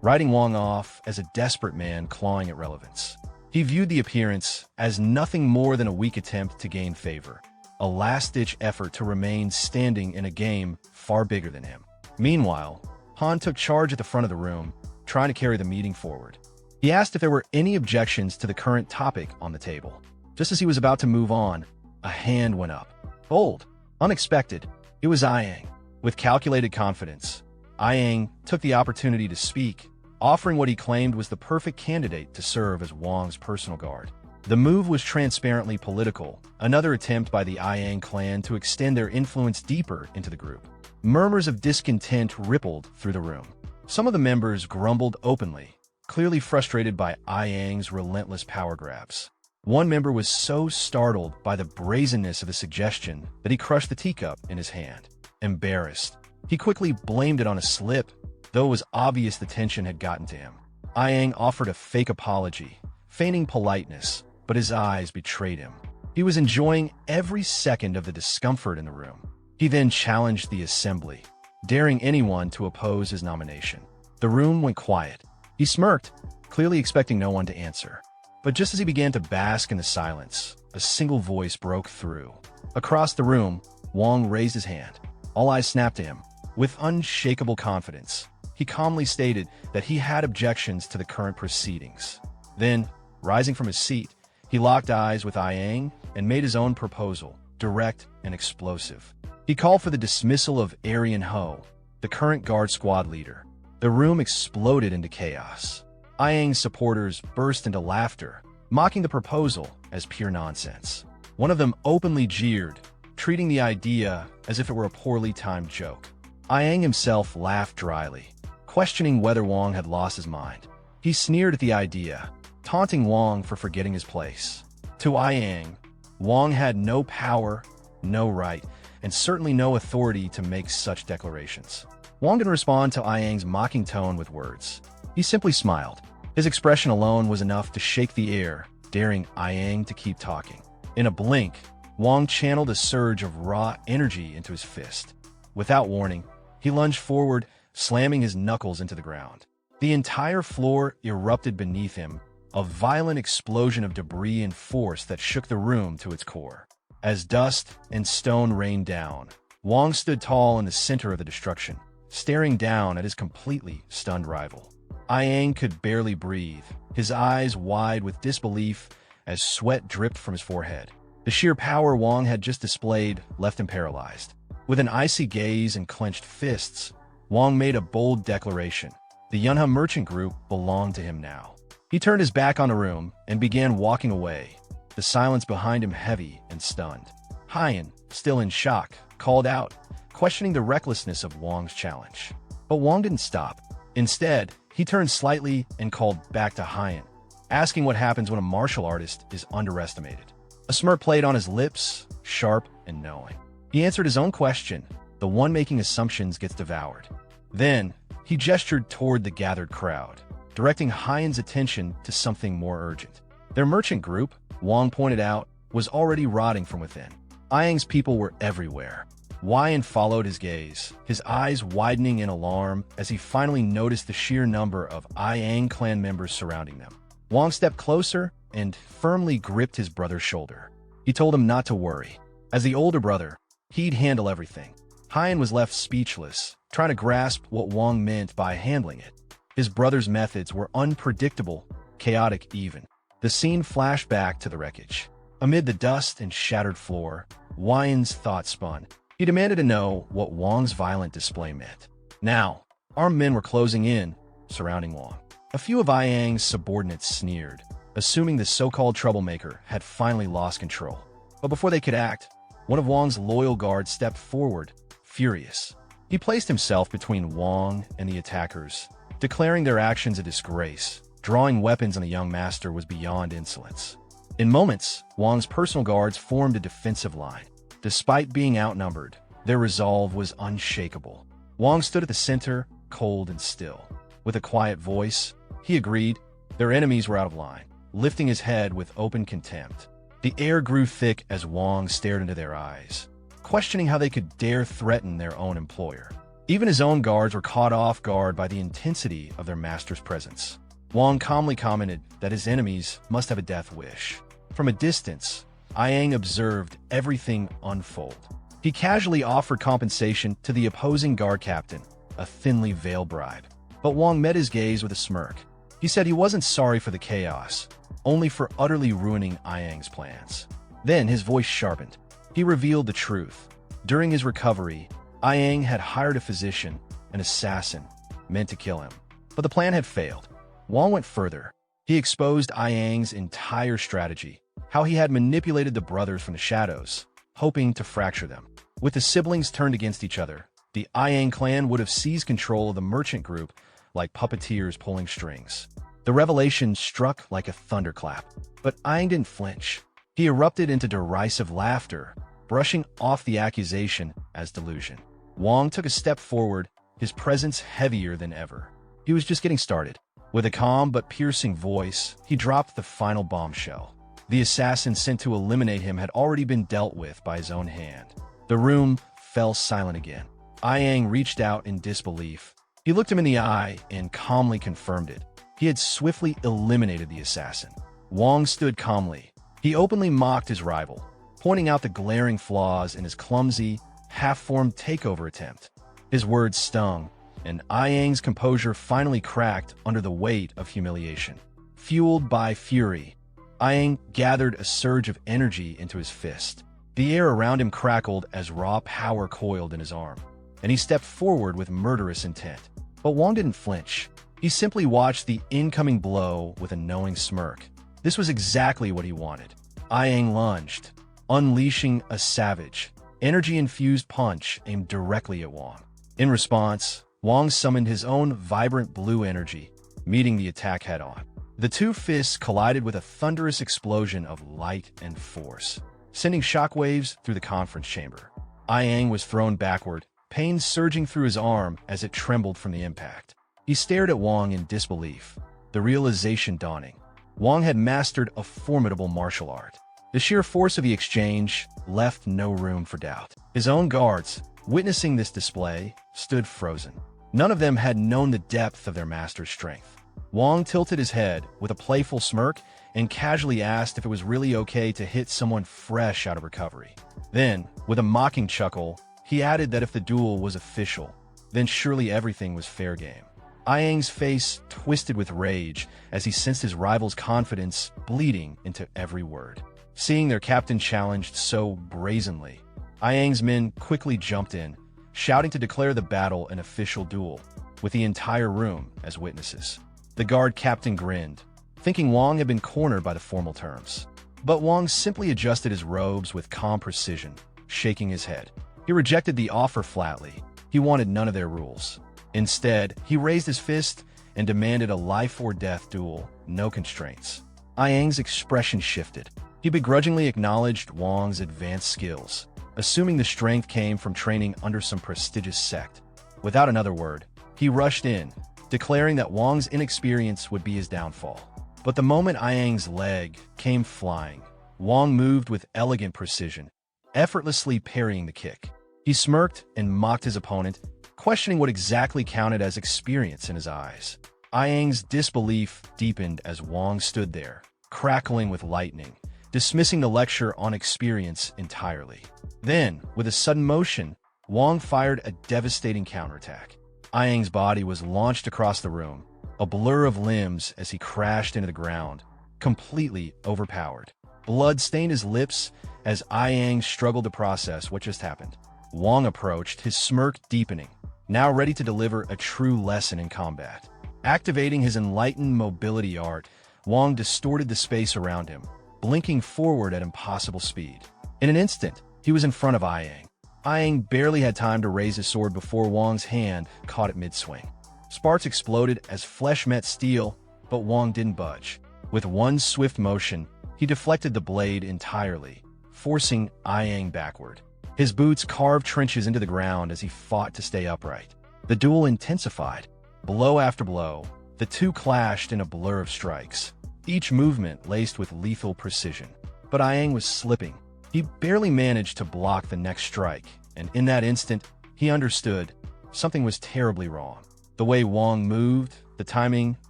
writing Wang off as a desperate man clawing at relevance. He viewed the appearance as nothing more than a weak attempt to gain favor, a last-ditch effort to remain standing in a game far bigger than him. Meanwhile, Han took charge at the front of the room, trying to carry the meeting forward. He asked if there were any objections to the current topic on the table. Just as he was about to move on, a hand went up. Bold, unexpected, it was Yang. With calculated confidence, Yang took the opportunity to speak, offering what he claimed was the perfect candidate to serve as Wang's personal guard. The move was transparently political, another attempt by the Yang clan to extend their influence deeper into the group. Murmurs of discontent rippled through the room. Some of the members grumbled openly, clearly frustrated by Yang's relentless power grabs. One member was so startled by the brazenness of the suggestion that he crushed the teacup in his hand. Embarrassed, he quickly blamed it on a slip, though it was obvious the tension had gotten to him. Yang offered a fake apology, feigning politeness, but his eyes betrayed him. He was enjoying every second of the discomfort in the room. He then challenged the assembly, daring anyone to oppose his nomination. The room went quiet. He smirked, clearly expecting no one to answer. But just as he began to bask in the silence, a single voice broke through. Across the room, Wang raised his hand. All eyes snapped to him. With unshakable confidence, he calmly stated that he had objections to the current proceedings. Then, rising from his seat, he locked eyes with Yang and made his own proposal, direct and explosive. He called for the dismissal of Aryan Ho, the current guard squad leader. The room exploded into chaos. Yang's supporters burst into laughter, mocking the proposal as pure nonsense. One of them openly jeered, treating the idea as if it were a poorly timed joke. Yang himself laughed dryly, questioning whether Wang had lost his mind. He sneered at the idea, taunting Wang for forgetting his place. To Yang, Wang had no power, no right, and certainly no authority to make such declarations. Wang didn't respond to Yang's mocking tone with words. He simply smiled. His expression alone was enough to shake the air, daring Yang to keep talking. In a blink, Wang channeled a surge of raw energy into his fist. Without warning, he lunged forward, slamming his knuckles into the ground. The entire floor erupted beneath him, a violent explosion of debris and force that shook the room to its core. As dust and stone rained down, Wang stood tall in the center of the destruction, staring down at his completely stunned rival. Yang could barely breathe, his eyes wide with disbelief as sweat dripped from his forehead. The sheer power Wang had just displayed left him paralyzed. With an icy gaze and clenched fists, Wang made a bold declaration. The Manhwa Merchant Group belonged to him now. He turned his back on the room and began walking away, the silence behind him heavy and stunned. Hyan, still in shock, called out, questioning the recklessness of Wang's challenge. But Wang didn't stop. Instead, he turned slightly and called back to Hyan, asking what happens when a martial artist is underestimated. A smirk played on his lips, sharp and knowing. He answered his own question, the one making assumptions gets devoured. Then, he gestured toward the gathered crowd, directing Hyan's attention to something more urgent. Their merchant group, Wang pointed out, was already rotting from within. Ayang's people were everywhere. Yan followed his gaze, his eyes widening in alarm as he finally noticed the sheer number of Ayang clan members surrounding them. Wang stepped closer and firmly gripped his brother's shoulder. He told him not to worry. As the older brother, he'd handle everything. Yan was left speechless, trying to grasp what Wang meant by handling it. His brother's methods were unpredictable, chaotic even. The scene flashed back to the wreckage. Amid the dust and shattered floor, Yan's thoughts spun. He demanded to know what Wang's violent display meant. Now, armed men were closing in, surrounding Wang. A few of Ayang's subordinates sneered, assuming the so-called troublemaker had finally lost control. But before they could act, one of Wang's loyal guards stepped forward, furious. He placed himself between Wang and the attackers, declaring their actions a disgrace. Drawing weapons on the young master was beyond insolence. In moments, Wang's personal guards formed a defensive line. Despite being outnumbered, their resolve was unshakable. Wang stood at the center, cold and still. With a quiet voice, he agreed their enemies were out of line, lifting his head with open contempt. The air grew thick as Wang stared into their eyes, questioning how they could dare threaten their own employer. Even his own guards were caught off guard by the intensity of their master's presence. Wang calmly commented that his enemies must have a death wish. From a distance, Ayang observed everything unfold. He casually offered compensation to the opposing guard captain, a thinly veiled bribe. But Wang met his gaze with a smirk. He said he wasn't sorry for the chaos, only for utterly ruining Ayang's plans. Then his voice sharpened. He revealed the truth. During his recovery, Ayang had hired a physician, an assassin, meant to kill him. But the plan had failed. Wang went further. He exposed Ayang's entire strategy, how he had manipulated the brothers from the shadows, hoping to fracture them. With the siblings turned against each other, the Ayang clan would have seized control of the merchant group like puppeteers pulling strings. The revelation struck like a thunderclap, but Ayang didn't flinch. He erupted into derisive laughter, brushing off the accusation as delusion. Wang took a step forward, his presence heavier than ever. He was just getting started. With a calm but piercing voice, he dropped the final bombshell. The assassin sent to eliminate him had already been dealt with by his own hand. The room fell silent again. Ayang reached out in disbelief. He looked him in the eye and calmly confirmed it. He had swiftly eliminated the assassin. Wang stood calmly. He openly mocked his rival, pointing out the glaring flaws in his clumsy, half-formed takeover attempt. His words stung, and Ayang's composure finally cracked under the weight of humiliation. Fueled by fury, Ayang gathered a surge of energy into his fist. The air around him crackled as raw power coiled in his arm, and he stepped forward with murderous intent. But Wang didn't flinch. He simply watched the incoming blow with a knowing smirk. This was exactly what he wanted. Ayang lunged, unleashing a savage, energy-infused punch aimed directly at Wang. In response, Wang summoned his own vibrant blue energy, meeting the attack head-on. The two fists collided with a thunderous explosion of light and force, sending shockwaves through the conference chamber. Ayang was thrown backward, pain surging through his arm as it trembled from the impact. He stared at Wang in disbelief, the realization dawning. Wang had mastered a formidable martial art. The sheer force of the exchange left no room for doubt. His own guards, witnessing this display, stood frozen. None of them had known the depth of their master's strength. Wang tilted his head with a playful smirk and casually asked if it was really okay to hit someone fresh out of recovery. Then, with a mocking chuckle, he added that if the duel was official, then surely everything was fair game. Ayang's face twisted with rage as he sensed his rival's confidence bleeding into every word. Seeing their captain challenged so brazenly, Ayang's men quickly jumped in, shouting to declare the battle an official duel, with the entire room as witnesses. The guard captain grinned, thinking Wang had been cornered by the formal terms. But Wang simply adjusted his robes with calm precision, shaking his head. He rejected the offer flatly. He wanted none of their rules. Instead, he raised his fist and demanded a life-or-death duel, no constraints. Ayang's expression shifted. He begrudgingly acknowledged Wang's advanced skills, assuming the strength came from training under some prestigious sect. Without another word, he rushed in, declaring that Wang's inexperience would be his downfall. But the moment Ayang's leg came flying, Wong moved with elegant precision, effortlessly parrying the kick. He smirked and mocked his opponent, questioning what exactly counted as experience in his eyes. Ayang's disbelief deepened as Wong stood there, crackling with lightning, dismissing the lecture on experience entirely. Then, with a sudden motion, Wong fired a devastating counterattack. Ayang's body was launched across the room, a blur of limbs as he crashed into the ground, completely overpowered. Blood stained his lips as Ayang struggled to process what just happened. Wong approached, his smirk deepening, now ready to deliver a true lesson in combat. Activating his enlightened mobility art, Wong distorted the space around him, blinking forward at impossible speed. In an instant, he was in front of Ayang. Ayang barely had time to raise his sword before Wong's hand caught it mid-swing. Sparks exploded as flesh met steel, but Wong didn't budge. With one swift motion, he deflected the blade entirely, forcing Ayang backward. His boots carved trenches into the ground as he fought to stay upright. The duel intensified. Blow after blow, the two clashed in a blur of strikes, each movement laced with lethal precision. But Ayang was slipping. He barely managed to block the next strike, and in that instant, he understood something was terribly wrong. The way Wong moved, the timing,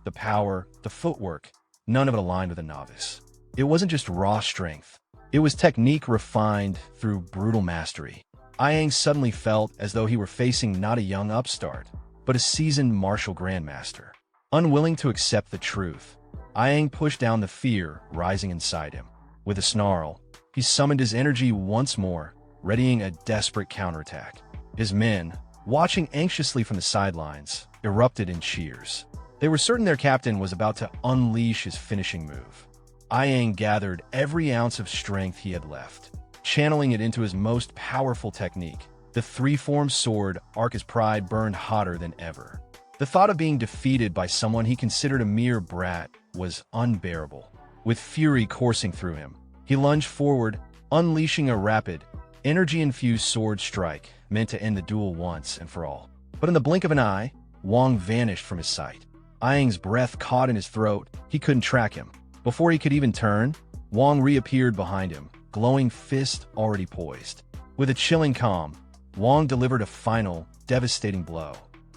the power, the footwork, none of it aligned with a novice. It wasn't just raw strength. It was technique refined through brutal mastery. Ayang suddenly felt as though he were facing not a young upstart, but a seasoned martial grandmaster. Unwilling to accept the truth, Ayang pushed down the fear rising inside him. With a snarl, he summoned his energy once more, readying a desperate counterattack. His men, watching anxiously from the sidelines, erupted in cheers. They were certain their captain was about to unleash his finishing move. Ayang gathered every ounce of strength he had left, channeling it into his most powerful technique. The three-form sword arc his pride burned hotter than ever. The thought of being defeated by someone he considered a mere brat was unbearable. With fury coursing through him, he lunged forward, unleashing a rapid, energy-infused sword strike meant to end the duel once and for all. But in the blink of an eye, Wong vanished from his sight. Ayang's breath caught in his throat. He couldn't track him. Before he could even turn, Wong reappeared behind him, glowing fist already poised. With a chilling calm, Wong delivered a final, devastating blow.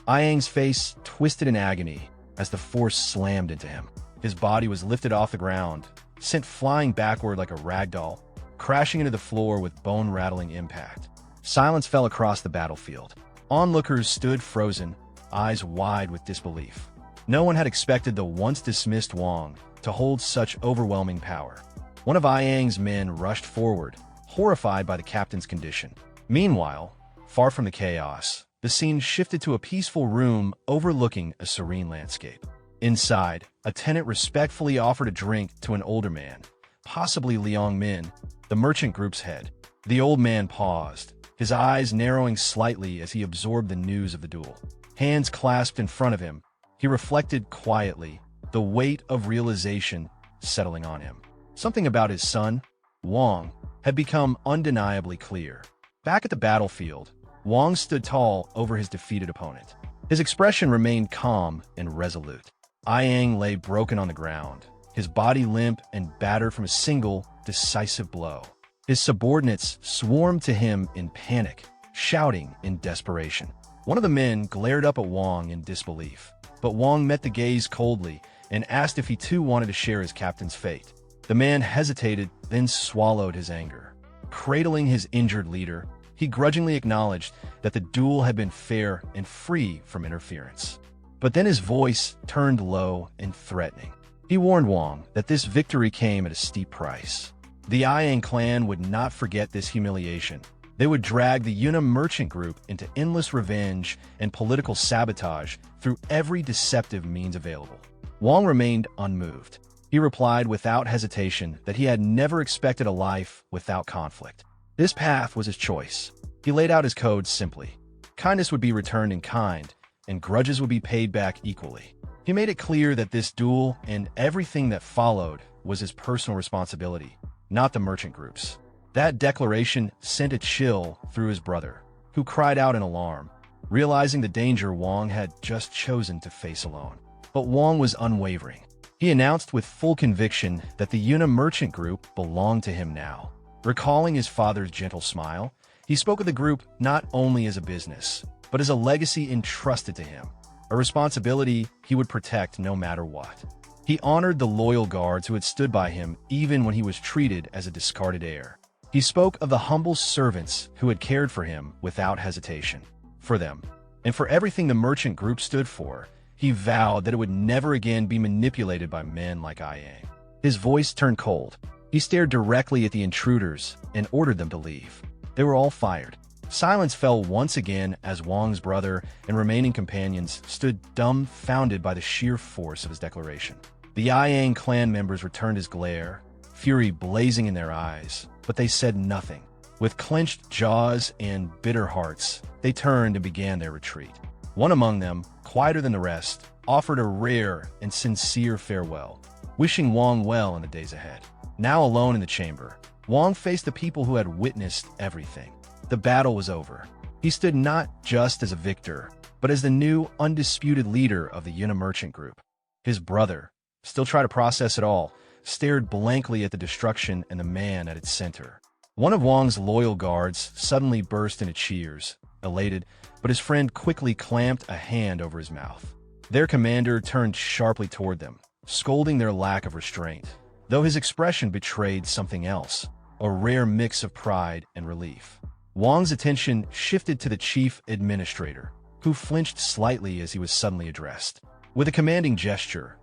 Ayang's face twisted in agony as the force slammed into him. His body was lifted off the ground, sent flying backward like a ragdoll, crashing into the floor with bone-rattling impact. Silence fell across the battlefield. Onlookers stood frozen, eyes wide with disbelief. No one had expected the once-dismissed Wong to hold such overwhelming power. One of Ayang's men rushed forward, horrified by the captain's condition. Meanwhile, far from the chaos, the scene shifted to a peaceful room overlooking a serene landscape. Inside, a tenant respectfully offered a drink to an older man, possibly Liang Min, the merchant group's head. The old man paused, his eyes narrowing slightly as he absorbed the news of the duel. Hands clasped in front of him, he reflected quietly, the weight of realization settling on him. Something about his son, Wong, had become undeniably clear. Back at the battlefield, Wong stood tall over his defeated opponent. His expression remained calm and resolute. Ayang lay broken on the ground, his body limp and battered from a single, decisive blow. His subordinates swarmed to him in panic, shouting in desperation. One of the men glared up at Wong in disbelief, but Wong met the gaze coldly and asked if he too wanted to share his captain's fate. The man hesitated, then swallowed his anger. Cradling his injured leader, he grudgingly acknowledged that the duel had been fair and free from interference. But then his voice turned low and threatening. He warned Wong that this victory came at a steep price. The Ayang clan would not forget this humiliation. They would drag the Yuna merchant group into endless revenge and political sabotage through every deceptive means available. Wong remained unmoved. He replied without hesitation that he had never expected a life without conflict. This path was his choice. He laid out his codes simply. Kindness would be returned in kind, and grudges would be paid back equally. He made it clear that this duel and everything that followed was his personal responsibility, not the merchant group's. That declaration sent a chill through his brother, who cried out in alarm, realizing the danger Wong had just chosen to face alone. But Wong was unwavering. He He announced with full conviction that the Yuna merchant group belonged to him now. Recalling his father's gentle smile, he spoke of the group not only as a business, but as a legacy entrusted to him, a responsibility he would protect no matter what. He honored the loyal guards who had stood by him even when he was treated as a discarded heir. He spoke of the humble servants who had cared for him without hesitation. For them, and for everything the merchant group stood for, he vowed that it would never again be manipulated by men like Yang. His voice turned cold. He stared directly at the intruders and ordered them to leave. They were all fired. Silence fell once again as Wang's brother and remaining companions stood dumbfounded by the sheer force of his declaration. The Yang clan members returned his glare, fury blazing in their eyes, but they said nothing. With clenched jaws and bitter hearts, they turned and began their retreat. One among them, quieter than the rest, offered a rare and sincere farewell, wishing Wang well in the days ahead. Now alone in the chamber, Wang faced the people who had witnessed everything. The battle was over. He stood not just as a victor, but as the new, undisputed leader of the Yuna merchant group. His brother, still trying to process it all, stared blankly at the destruction and the man at its center. One of Wang's loyal guards suddenly burst into cheers, elated, but his friend quickly clamped a hand over his mouth. Their commander turned sharply toward them, scolding their lack of restraint, though his expression betrayed something else, a rare mix of pride and relief. Wang's attention shifted to the chief administrator, who flinched slightly as he was suddenly addressed. With a commanding gesture,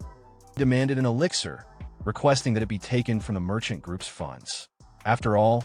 he demanded an elixir, requesting that it be taken from the merchant group's funds. After all,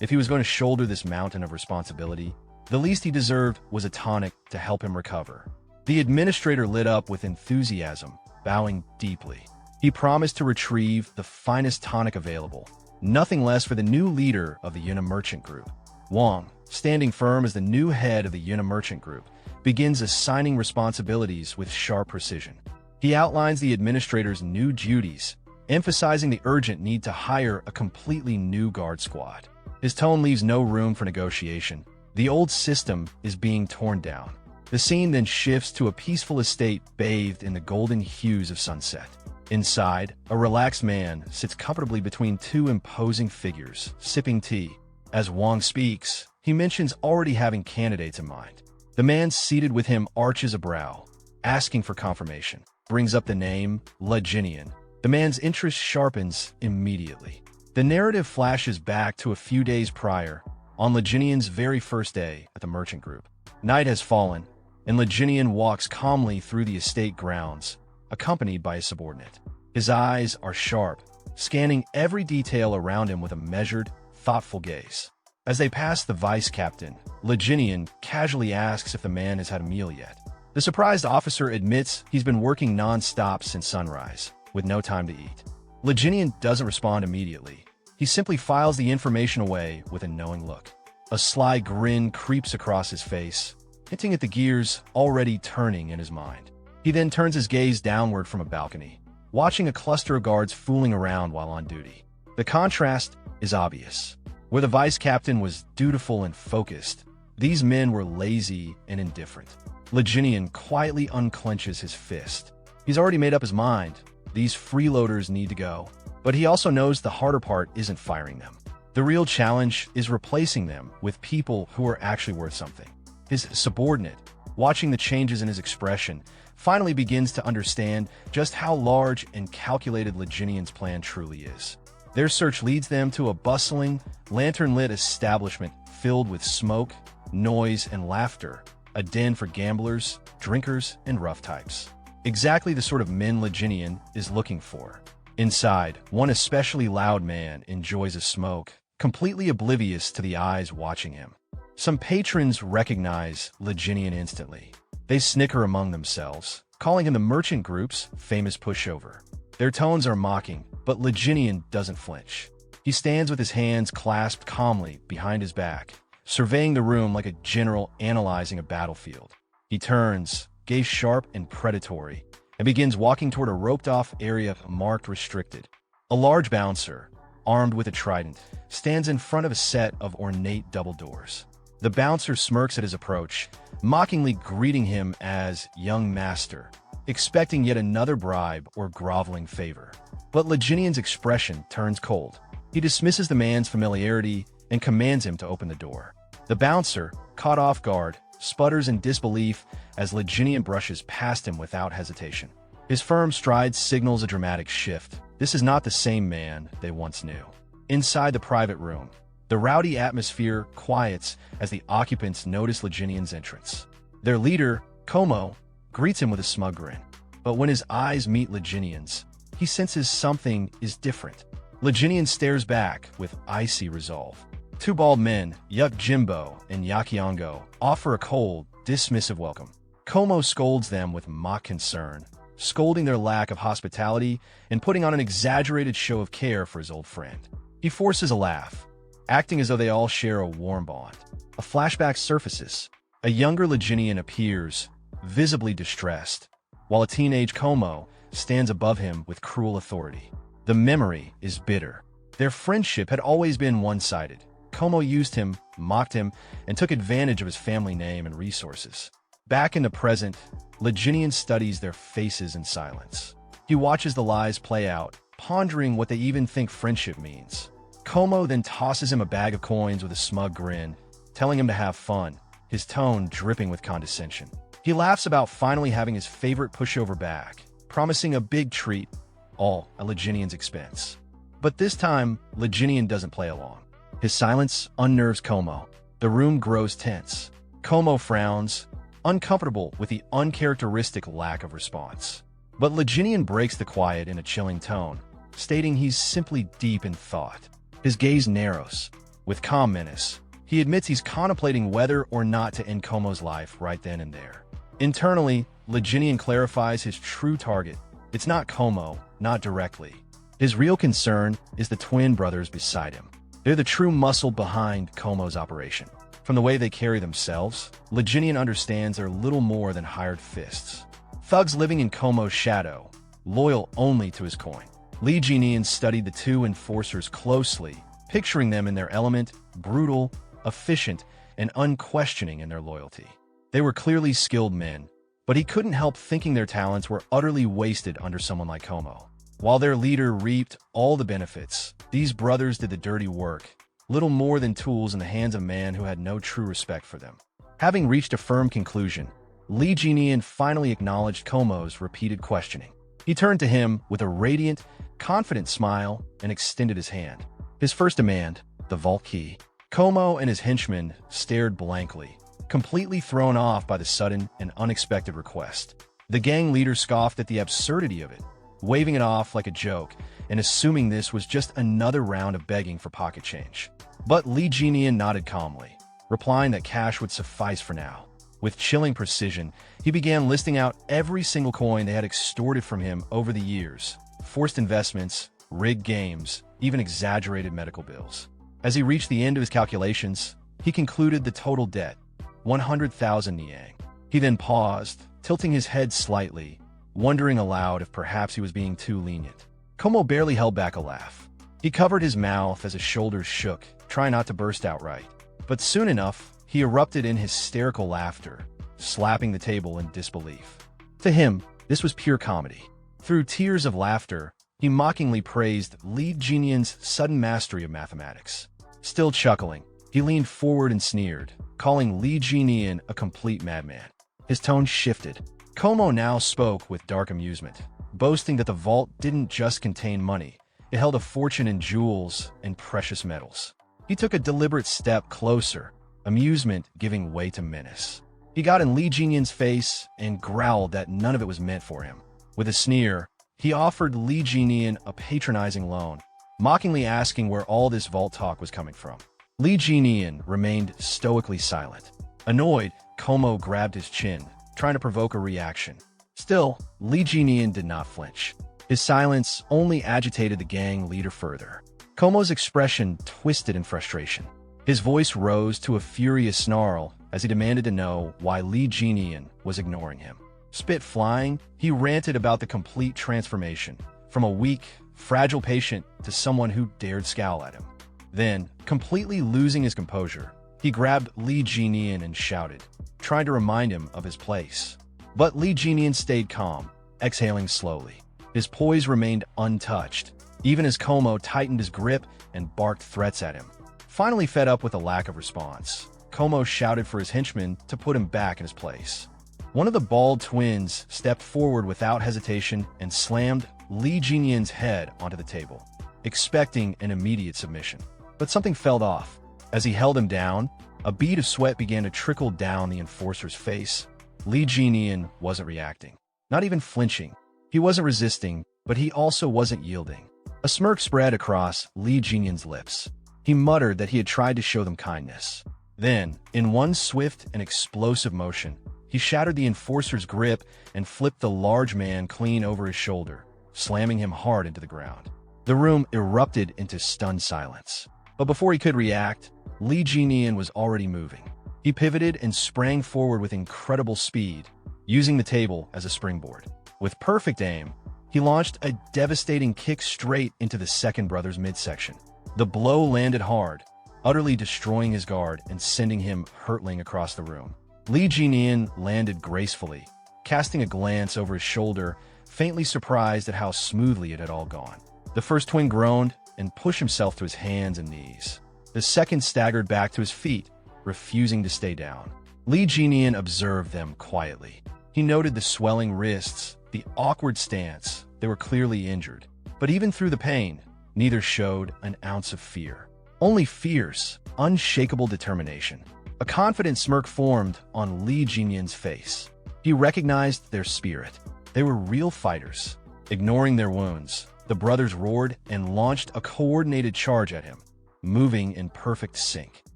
if he was going to shoulder this mountain of responsibility, the least he deserved was a tonic to help him recover. The administrator lit up with enthusiasm, bowing deeply. He promised to retrieve the finest tonic available, nothing less for the new leader of the Yuna merchant group. Wang, standing firm as the new head of the Yuna merchant group, begins assigning responsibilities with sharp precision. He outlines the administrator's new duties, emphasizing the urgent need to hire a completely new guard squad. His tone leaves no room for negotiation. The old system is being torn down. The scene then shifts to a peaceful estate bathed in the golden hues of sunset. Inside, a relaxed man sits comfortably between two imposing figures, sipping tea. As Wang speaks, he mentions already having candidates in mind. The man seated with him arches a brow, asking for confirmation, brings up the name Leginian. The man's interest sharpens immediately. The narrative flashes back to a few days prior, on Leginian's very first day at the merchant group. Night has fallen, and Leginian walks calmly through the estate grounds, accompanied by his subordinate. His eyes are sharp, scanning every detail around him with a measured, thoughtful gaze. As they pass the vice captain, Leginian casually asks if the man has had a meal yet. The surprised officer admits he's been working non-stop since sunrise, with no time to eat. Leginian doesn't respond immediately. He simply files the information away with a knowing look. A sly grin creeps across his face, hinting at the gears already turning in his mind. He then turns his gaze downward from a balcony, watching a cluster of guards fooling around while on duty. The contrast is obvious. Where the vice captain was dutiful and focused, these men were lazy and indifferent. Leginian quietly unclenches his fist. He's already made up his mind. These freeloaders need to go. But he also knows the harder part isn't firing them. The real challenge is replacing them with people who are actually worth something. His subordinate, watching the changes in his expression, finally begins to understand just how large and calculated Leginian's plan truly is. Their search leads them to a bustling, lantern-lit establishment filled with smoke, noise, and laughter, a den for gamblers, drinkers, and rough types. Exactly the sort of men Leginian is looking for. Inside, one especially loud man enjoys a smoke, completely oblivious to the eyes watching him. Some patrons recognize Leginian instantly. They snicker among themselves, calling him the merchant group's famous pushover. Their tones are mocking, but Leginian doesn't flinch. He stands with his hands clasped calmly behind his back, surveying the room like a general analyzing a battlefield. He turns, gaze sharp and predatory, and begins walking toward a roped-off area marked restricted. A large bouncer, armed with a trident, stands in front of a set of ornate double doors. The bouncer smirks at his approach, mockingly greeting him as young master. expecting yet another bribe or groveling favor. But Li Jinian's expression turns cold. He dismisses the man's familiarity and commands him to open the door. The bouncer, caught off guard, sputters in disbelief as Li Jinian brushes past him without hesitation. His firm stride signals a dramatic shift. This is not the same man they once knew. Inside the private room, the rowdy atmosphere quiets as the occupants notice Li Jinian's entrance. Their leader, Como, greets him with a smug grin. But when his eyes meet Li Jinian's, he senses something is different. Li Jinian stares back with icy resolve. Two bald men, Yuk Jimbo and Yakiongo, offer a cold, dismissive welcome. Como scolds them with mock concern, scolding their lack of hospitality and putting on an exaggerated show of care for his old friend. He forces a laugh, acting as though they all share a warm bond. A flashback surfaces. A younger Li Jinian appears, visibly distressed, while a teenage Como stands above him with cruel authority. The memory is bitter. Their friendship had always been one-sided. Como used him, mocked him, and took advantage of his family name and resources. Back in the present, Li Jinian studies their faces in silence. He watches the lies play out, pondering what they even think friendship means. Como then tosses him a bag of coins with a smug grin, telling him to have fun, his tone dripping with condescension. He laughs about finally having his favorite pushover back, promising a big treat, all at Li Jinian's expense. But this time, Li Jinian doesn't play along. His silence unnerves Como. The room grows tense. Como frowns, uncomfortable with the uncharacteristic lack of response. But Li Jinian breaks the quiet in a chilling tone, stating he's simply deep in thought. His gaze narrows. With calm menace, he admits he's contemplating whether or not to end Como's life right then and there. Internally, Li Jinian clarifies his true target. It's not Como, not directly. His real concern is the twin brothers beside him. They're the true muscle behind Como's operation. From the way they carry themselves, Li Jinian understands they're little more than hired fists. Thugs living in Como's shadow, loyal only to his coin. Li Jinian studied the two enforcers closely, picturing them in their element, brutal, efficient, and unquestioning in their loyalty. They were clearly skilled men, but he couldn't help thinking their talents were utterly wasted under someone like Como. While their leader reaped all the benefits, these brothers did the dirty work, little more than tools in the hands of a man who had no true respect for them. Having reached a firm conclusion, Li Jinian finally acknowledged Como's repeated questioning. He turned to him with a radiant, confident smile and extended his hand. His first demand, the vault key. Como and his henchmen stared blankly, completely thrown off by the sudden and unexpected request. The gang leader scoffed at the absurdity of it, waving it off like a joke and assuming this was just another round of begging for pocket change. But Li Jinian nodded calmly, replying that cash would suffice for now. With chilling precision, he began listing out every single coin they had extorted from him over the years: forced investments, rigged games, even exaggerated medical bills. As he reached the end of his calculations, he concluded the total debt, 100,000 niang. He then paused, tilting his head slightly, wondering aloud if perhaps he was being too lenient. Como barely held back a laugh. He covered his mouth as his shoulders shook, trying not to burst outright. But soon enough, he erupted in hysterical laughter, slapping the table in disbelief. To him, this was pure comedy. Through tears of laughter, he mockingly praised Li Jinian's sudden mastery of mathematics. Still chuckling, he leaned forward and sneered, calling Li Jinian a complete madman. His tone shifted. Como now spoke with dark amusement, boasting that the vault didn't just contain money, it held a fortune in jewels and precious metals. He took a deliberate step closer, amusement giving way to menace. He got in Li Jinian's face and growled that none of it was meant for him. With a sneer, he offered Li Jinian a patronizing loan, mockingly asking where all this vault talk was coming from. Li Jinian remained stoically silent. Annoyed, Como grabbed his chin, trying to provoke a reaction. Still, Li Jinian did not flinch. His silence only agitated the gang leader further. Como's expression twisted in frustration. His voice rose to a furious snarl as he demanded to know why Li Jinian was ignoring him. Spit flying, he ranted about the complete transformation, from a weak, fragile patient to someone who dared scowl at him. Then, completely losing his composure, he grabbed Li Jinian and shouted, trying to remind him of his place. But Li Jinian stayed calm, exhaling slowly. His poise remained untouched, even as Como tightened his grip and barked threats at him. Finally fed up with the lack of response, Como shouted for his henchmen to put him back in his place. One of the bald twins stepped forward without hesitation and slammed Li Jinyan's head onto the table, expecting an immediate submission. But something fell off. As he held him down, a bead of sweat began to trickle down the enforcer's face. Li Jinyan wasn't reacting, not even flinching. He wasn't resisting, but he also wasn't yielding. A smirk spread across Li Jinyan's lips. He muttered that he had tried to show them kindness. Then, in one swift and explosive motion, he shattered the enforcer's grip and flipped the large man clean over his shoulder, slamming him hard into the ground. The room erupted into stunned silence. But before he could react, Li Jinyan was already moving. He pivoted and sprang forward with incredible speed, using the table as a springboard. With perfect aim, he launched a devastating kick straight into the second brother's midsection. The blow landed hard, utterly destroying his guard and sending him hurtling across the room. Li Jinyan landed gracefully, casting a glance over his shoulder, faintly surprised at how smoothly it had all gone. The first twin groaned and pushed himself to his hands and knees. The second staggered back to his feet, refusing to stay down. Li Jinyan observed them quietly. He noted the swelling wrists, the awkward stance. They were clearly injured. But even through the pain, neither showed an ounce of fear. Only fierce, unshakable determination. A confident smirk formed on Li Jinyan's face. He recognized their spirit. They were real fighters. Ignoring their wounds, the brothers roared and launched a coordinated charge at him, moving in perfect sync.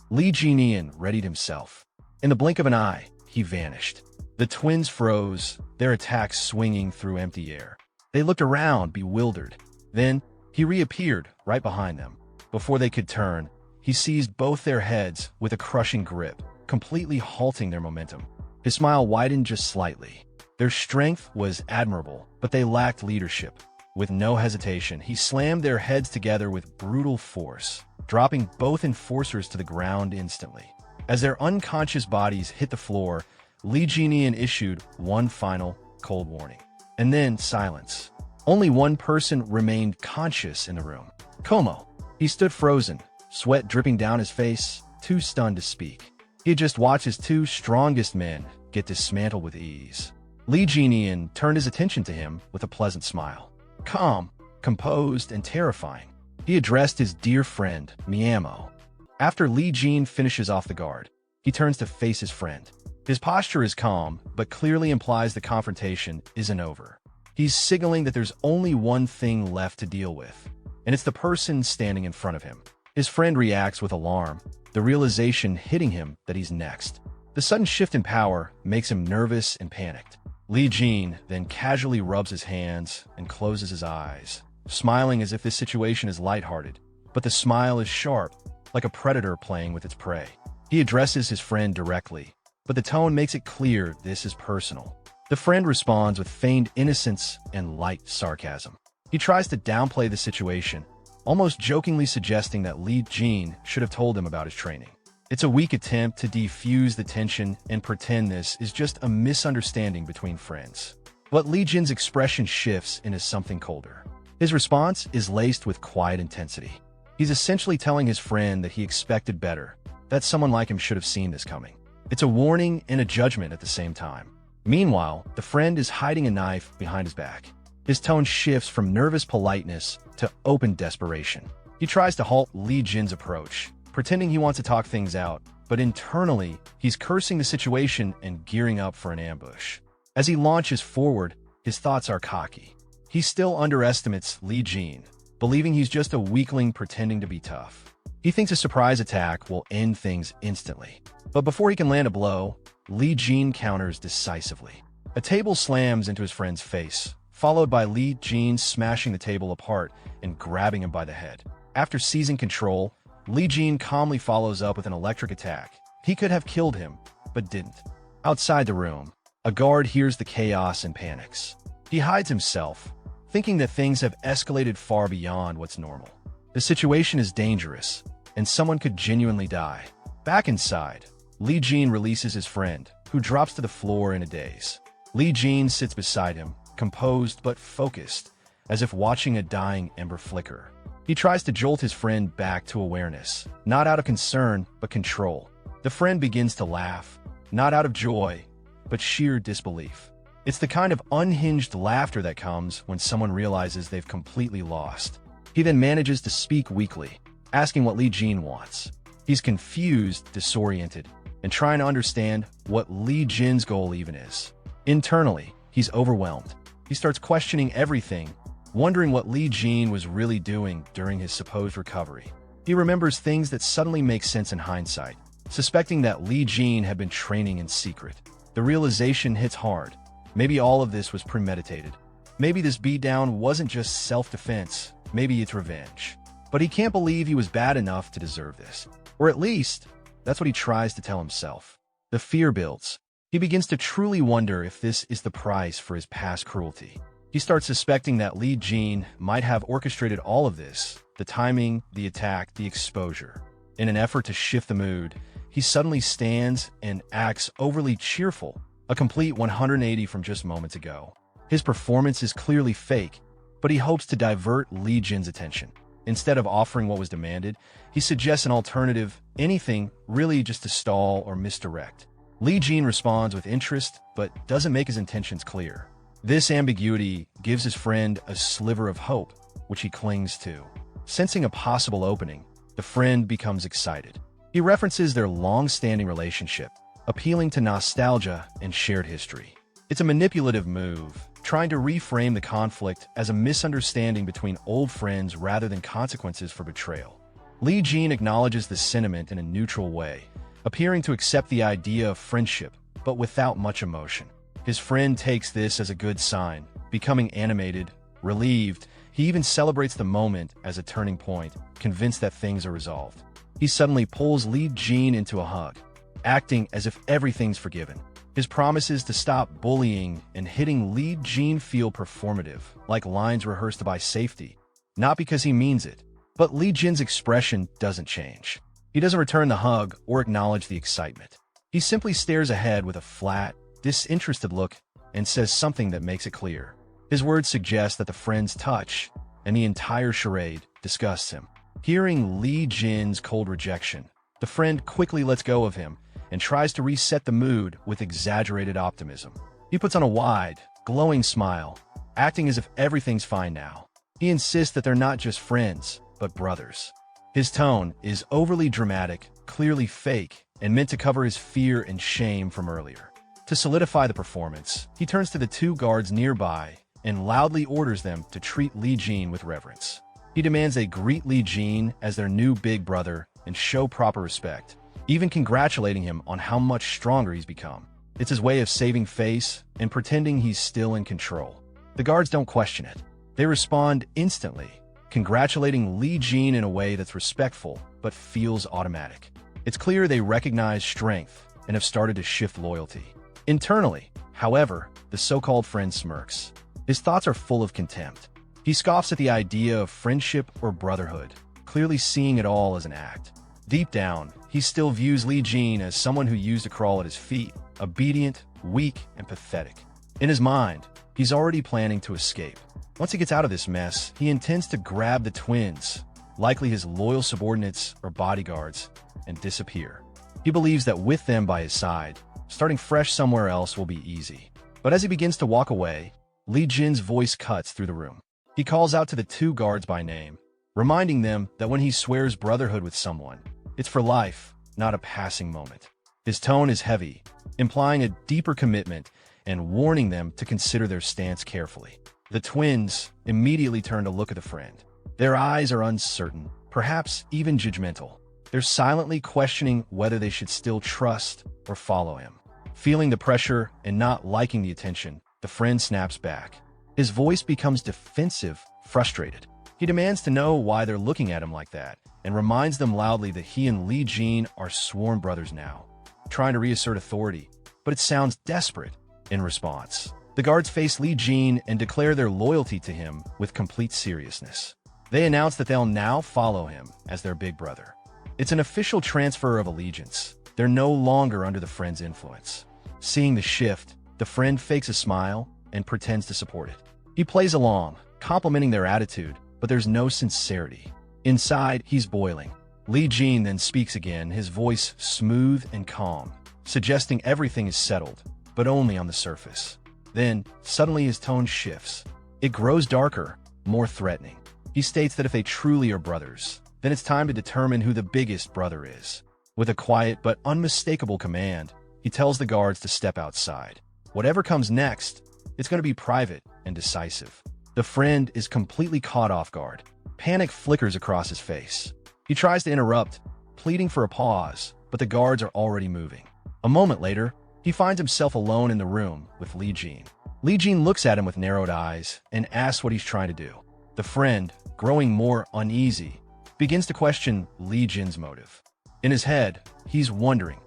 Li Jinyan readied himself. In the blink of an eye, he vanished. The twins froze, their attacks swinging through empty air. They looked around, bewildered. Then, he reappeared right behind them. Before they could turn, he seized both their heads with a crushing grip, completely halting their momentum. His smile widened just slightly. Their strength was admirable, but they lacked leadership. With no hesitation, he slammed their heads together with brutal force, dropping both enforcers to the ground instantly. As their unconscious bodies hit the floor, Li Jinyan issued one final, cold warning. And then silence. Only one person remained conscious in the room. Como. He stood frozen, sweat dripping down his face, too stunned to speak. He had just watched his two strongest men get dismantled with ease. Li Jinyan turned his attention to him with a pleasant smile. Calm, composed, and terrifying, he addressed his dear friend, Miamo. After Li Jin finishes off the guard, he turns to face his friend. His posture is calm, but clearly implies the confrontation isn't over. He's signaling that there's only one thing left to deal with, and it's the person standing in front of him. His friend reacts with alarm, the realization hitting him that he's next. The sudden shift in power makes him nervous and panicked. Li Jin then casually rubs his hands and closes his eyes, smiling as if this situation is lighthearted, but the smile is sharp, like a predator playing with its prey. He addresses his friend directly, but the tone makes it clear this is personal. The friend responds with feigned innocence and light sarcasm. He tries to downplay the situation, almost jokingly suggesting that Li Jin should have told him about his training. It's a weak attempt to defuse the tension and pretend this is just a misunderstanding between friends. But Li Jin's expression shifts into something colder. His response is laced with quiet intensity. He's essentially telling his friend that he expected better, that someone like him should have seen this coming. It's a warning and a judgment at the same time. Meanwhile, the friend is hiding a knife behind his back. His tone shifts from nervous politeness to open desperation. He tries to halt Li Jin's approach, pretending he wants to talk things out, but internally, he's cursing the situation and gearing up for an ambush. As he launches forward, his thoughts are cocky. He still underestimates Li Jin, believing he's just a weakling pretending to be tough. He thinks a surprise attack will end things instantly. But before he can land a blow, Li Jin counters decisively. A table slams into his friend's face, followed by Li Jin smashing the table apart and grabbing him by the head. After seizing control, Li Jin calmly follows up with an electric attack. He could have killed him, but didn't. Outside the room, a guard hears the chaos and panics. He hides himself, thinking that things have escalated far beyond what's normal. The situation is dangerous, and someone could genuinely die. Back inside, Li Jin releases his friend, who drops to the floor in a daze. Li Jin sits beside him, composed but focused, as if watching a dying ember flicker. He tries to jolt his friend back to awareness, not out of concern, but control. The friend begins to laugh, not out of joy, but sheer disbelief. It's the kind of unhinged laughter that comes when someone realizes they've completely lost. He then manages to speak weakly, asking what Li Jin wants. He's confused, disoriented, and trying to understand what Li Jin's goal even is. Internally, he's overwhelmed. He starts questioning everything, wondering what Li Jin was really doing during his supposed recovery. He remembers things that suddenly make sense in hindsight, suspecting that Li Jin had been training in secret. The realization hits hard. Maybe all of this was premeditated. Maybe this beatdown wasn't just self-defense, maybe it's revenge. But he can't believe he was bad enough to deserve this. Or at least, that's what he tries to tell himself. The fear builds. He begins to truly wonder if this is the price for his past cruelty. He starts suspecting that Li Jin might have orchestrated all of this, the timing, the attack, the exposure. In an effort to shift the mood, he suddenly stands and acts overly cheerful, a complete 180 from just moments ago. His performance is clearly fake, but he hopes to divert Li Jin's attention. Instead of offering what was demanded, he suggests an alternative, anything really just to stall or misdirect. Li Jin responds with interest, but doesn't make his intentions clear. This ambiguity gives his friend a sliver of hope, which he clings to. Sensing a possible opening, the friend becomes excited. He references their long-standing relationship, appealing to nostalgia and shared history. It's a manipulative move, trying to reframe the conflict as a misunderstanding between old friends rather than consequences for betrayal. Li Jin acknowledges the sentiment in a neutral way, appearing to accept the idea of friendship, but without much emotion. His friend takes this as a good sign, becoming animated, relieved. He even celebrates the moment as a turning point, convinced that things are resolved. He suddenly pulls Li Jin into a hug, acting as if everything's forgiven. His promises to stop bullying and hitting Li Jin feel performative, like lines rehearsed by safety. Not because he means it, but Li Jin's expression doesn't change. He doesn't return the hug or acknowledge the excitement. He simply stares ahead with a flat, disinterested look and says something that makes it clear. His words suggest that the friend's touch and the entire charade disgusts him. Hearing Li Jin's cold rejection, the friend quickly lets go of him and tries to reset the mood with exaggerated optimism. He puts on a wide, glowing smile, acting as if everything's fine now. He insists that they're not just friends, but brothers. His tone is overly dramatic, clearly fake, and meant to cover his fear and shame from earlier. To solidify the performance, he turns to the two guards nearby and loudly orders them to treat Li Jin with reverence. He demands they greet Li Jin as their new big brother and show proper respect, even congratulating him on how much stronger he's become. It's his way of saving face and pretending he's still in control. The guards don't question it. They respond instantly, congratulating Li Jin in a way that's respectful but feels automatic. It's clear they recognize strength and have started to shift loyalty. Internally, however, the so-called friend smirks. His thoughts are full of contempt. He scoffs at the idea of friendship or brotherhood, clearly seeing it all as an act. Deep down, he still views Li Jin as someone who used to crawl at his feet, obedient, weak, and pathetic. In his mind, he's already planning to escape. Once he gets out of this mess, he intends to grab the twins, likely his loyal subordinates or bodyguards, and disappear. He believes that with them by his side, starting fresh somewhere else will be easy. But as he begins to walk away, Li Jin's voice cuts through the room. He calls out to the two guards by name, reminding them that when he swears brotherhood with someone, it's for life, not a passing moment. His tone is heavy, implying a deeper commitment and warning them to consider their stance carefully. The twins immediately turn to look at the friend. Their eyes are uncertain, perhaps even judgmental. They're silently questioning whether they should still trust or follow him. Feeling the pressure and not liking the attention, the friend snaps back. His voice becomes defensive, frustrated. He demands to know why they're looking at him like that, and reminds them loudly that he and Li Jin are sworn brothers now, trying to reassert authority, but it sounds desperate in response. The guards face Li Jin and declare their loyalty to him with complete seriousness. They announce that they'll now follow him as their big brother. It's an official transfer of allegiance. They're no longer under the friend's influence. Seeing the shift, the friend fakes a smile, and pretends to support it. He plays along, complimenting their attitude, but there's no sincerity. Inside, he's boiling. Lee Jin then speaks again, his voice smooth and calm, suggesting everything is settled, but only on the surface. Then, suddenly his tone shifts. It grows darker, more threatening. He states that if they truly are brothers, then it's time to determine who the biggest brother is. With a quiet but unmistakable command, he tells the guards to step outside. Whatever comes next, it's going to be private and decisive. The friend is completely caught off guard. Panic flickers across his face. He tries to interrupt, pleading for a pause, but the guards are already moving. A moment later, he finds himself alone in the room with Lee Jin. Lee Jin looks at him with narrowed eyes and asks what he's trying to do. The friend, growing more uneasy, begins to question Lee Jin's motive. In his head, he's wondering,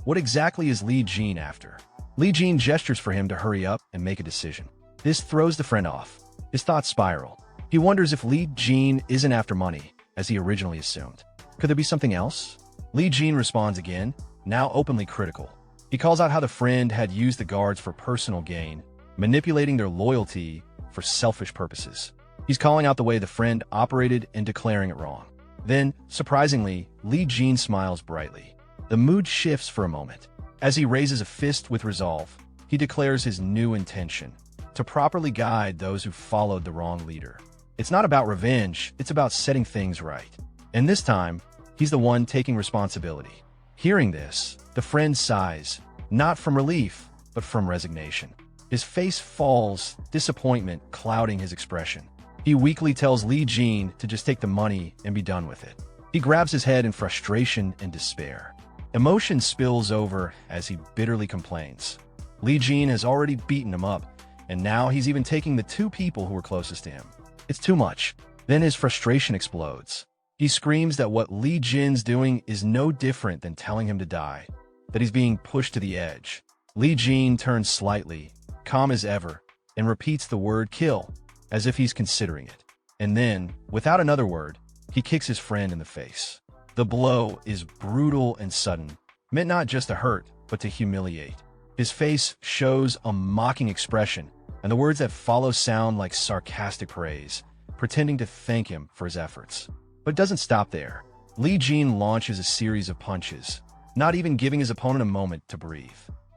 what exactly is Lee Jin after? Lee Jin gestures for him to hurry up and make a decision. This throws the friend off. His thoughts spiral. He wonders if Lee Jin isn't after money, as he originally assumed. Could there be something else? Lee Jin responds again, now openly critical. He calls out how the friend had used the guards for personal gain, manipulating their loyalty for selfish purposes. He's calling out the way the friend operated and declaring it wrong. Then, surprisingly, Lee Jin smiles brightly. The mood shifts for a moment. As he raises a fist with resolve, he declares his new intention: to properly guide those who followed the wrong leader. It's not about revenge, it's about setting things right. And this time, he's the one taking responsibility. Hearing this, the friend sighs, not from relief, but from resignation. His face falls, disappointment clouding his expression. He weakly tells Lee Jin to just take the money and be done with it. He grabs his head in frustration and despair. Emotion spills over as he bitterly complains. Lee Jin has already beaten him up, and now he's even taking the two people who were closest to him. It's too much. Then his frustration explodes. He screams that what Lee Jin's doing is no different than telling him to die, that he's being pushed to the edge. Lee Jin turns slightly, calm as ever, and repeats the word kill, as if he's considering it. And then, without another word, he kicks his friend in the face. The blow is brutal and sudden, meant not just to hurt, but to humiliate. His face shows a mocking expression, and the words that follow sound like sarcastic praise, pretending to thank him for his efforts. But it doesn't stop there. Lee Jin launches a series of punches, not even giving his opponent a moment to breathe.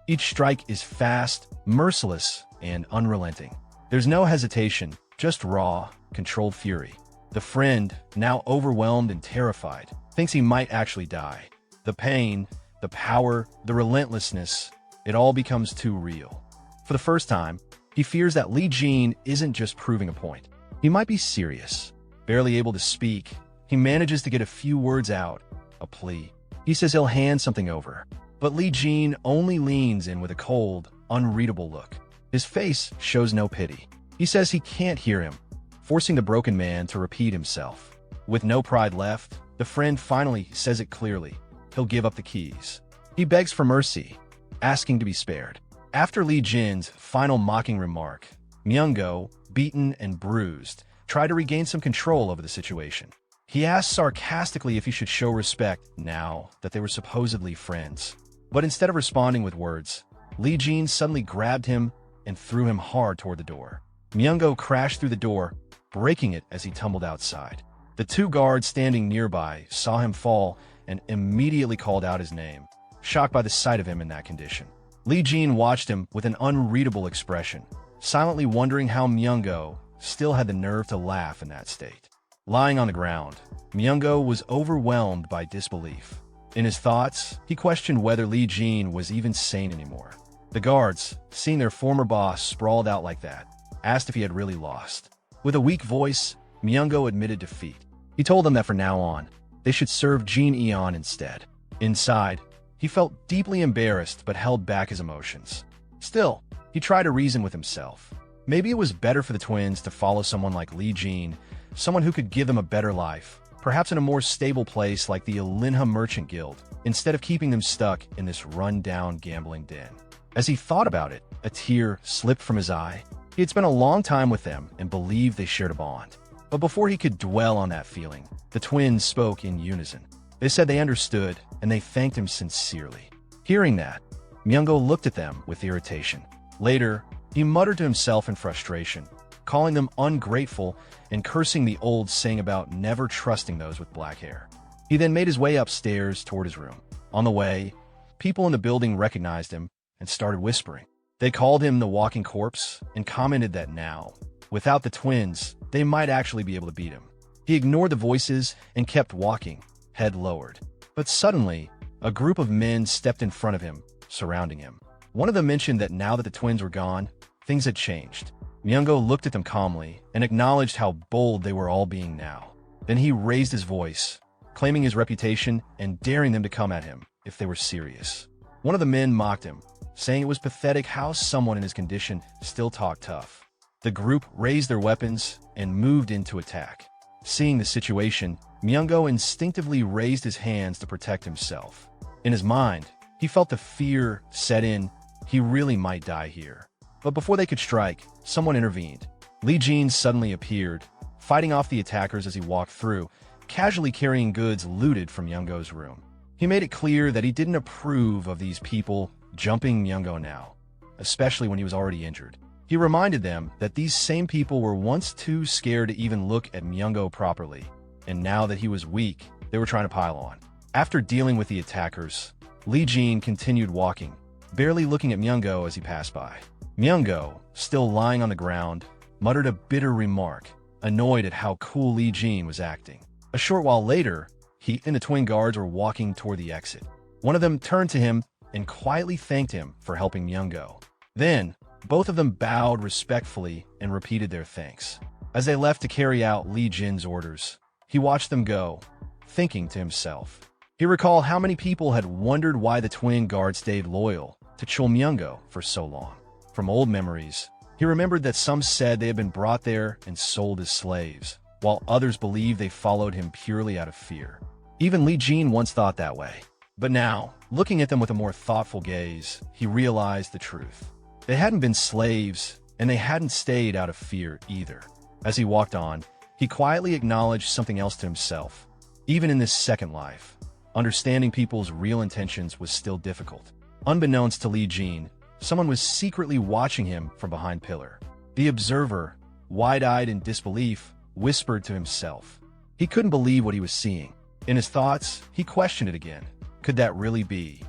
Each strike is fast, merciless, and unrelenting. There's no hesitation, just raw, controlled fury. The friend, now overwhelmed and terrified, thinks he might actually die. The pain, the power, the relentlessness, it all becomes too real. For the first time, he fears that Lee Jin isn't just proving a point. He might be serious. Barely able to speak, he manages to get a few words out, a plea. He says he'll hand something over, but Lee Jin only leans in with a cold, unreadable look. His face shows no pity. He says he can't hear him, forcing the broken man to repeat himself. With no pride left, the friend finally says it clearly. He'll give up the keys. He begs for mercy, asking to be spared. After Lee Jin's final mocking remark, Myung-go, beaten and bruised, tried to regain some control over the situation. He asked sarcastically if he should show respect now that they were supposedly friends. But instead of responding with words, Lee Jin suddenly grabbed him and threw him hard toward the door. Myung-go crashed through the door, breaking it as he tumbled outside. The two guards standing nearby saw him fall and immediately called out his name, shocked by the sight of him in that condition. Lee Jin watched him with an unreadable expression, silently wondering how Myung-go still had the nerve to laugh in that state. Lying on the ground, Myung-go was overwhelmed by disbelief. In his thoughts, he questioned whether Lee Jin was even sane anymore. The guards, seeing their former boss sprawled out like that, asked if he had really lost. With a weak voice, Myung-go admitted defeat. He told them that from now on, they should serve Jin Eon instead. Inside, he felt deeply embarrassed but held back his emotions. Still, he tried to reason with himself. Maybe it was better for the twins to follow someone like Lee Jin, someone who could give them a better life, perhaps in a more stable place like the Alinha Merchant Guild, instead of keeping them stuck in this run-down gambling den. As he thought about it, a tear slipped from his eye. He had spent a long time with them and believed they shared a bond. But before he could dwell on that feeling, the twins spoke in unison. They said they understood, and they thanked him sincerely. Hearing that, Myung-go looked at them with irritation. Later, He muttered to himself in frustration, calling them ungrateful and cursing the old saying about never trusting those with black hair. He then made his way upstairs toward his room. On the way, people in the building recognized him and started whispering. They called him the walking corpse and commented that now, without the twins, they might actually be able to beat him. He ignored the voices and kept walking, head lowered. But suddenly, a group of men stepped in front of him, surrounding him. One of them mentioned that now that the twins were gone, things had changed. Myungo looked at them calmly and acknowledged how bold they were all being now. Then he raised his voice, claiming his reputation and daring them to come at him if they were serious. One of the men mocked him, saying it was pathetic how someone in his condition still talked tough. The group raised their weapons and moved in to attack. Seeing the situation, Myungo instinctively raised his hands to protect himself. In his mind, he felt the fear set in. He really might die here. But before they could strike, someone intervened. Lee Jin suddenly appeared, fighting off the attackers as he walked through, casually carrying goods looted from Myungo's room. He made it clear that he didn't approve of these people jumping Myungo now, especially when he was already injured. He reminded them that these same people were once too scared to even look at Myungo properly, and now that he was weak, they were trying to pile on. After dealing with the attackers, Lee Jin continued walking, barely looking at Myungo as he passed by. Myungo, still lying on the ground, muttered a bitter remark, annoyed at how cool Lee Jin was acting. A short while later, he and the twin guards were walking toward the exit. One of them turned to him and quietly thanked him for helping Myungo. Then, both of them bowed respectfully and repeated their thanks. As they left to carry out Lee Jin's orders, he watched them go, thinking to himself. He recalled how many people had wondered why the twin guards stayed loyal to Chul Myungo for so long. From old memories, he remembered that some said they had been brought there and sold as slaves, while others believed they followed him purely out of fear. Even Lee Jin once thought that way. But now, looking at them with a more thoughtful gaze, he realized the truth. They hadn't been slaves, and they hadn't stayed out of fear either. As he walked on, he quietly acknowledged something else to himself. Even in this second life, understanding people's real intentions was still difficult. Unbeknownst to Lee Jin, someone was secretly watching him from behind pillar. The observer, wide-eyed in disbelief, whispered to himself. He couldn't believe what he was seeing. In his thoughts, he questioned it again. Could that really be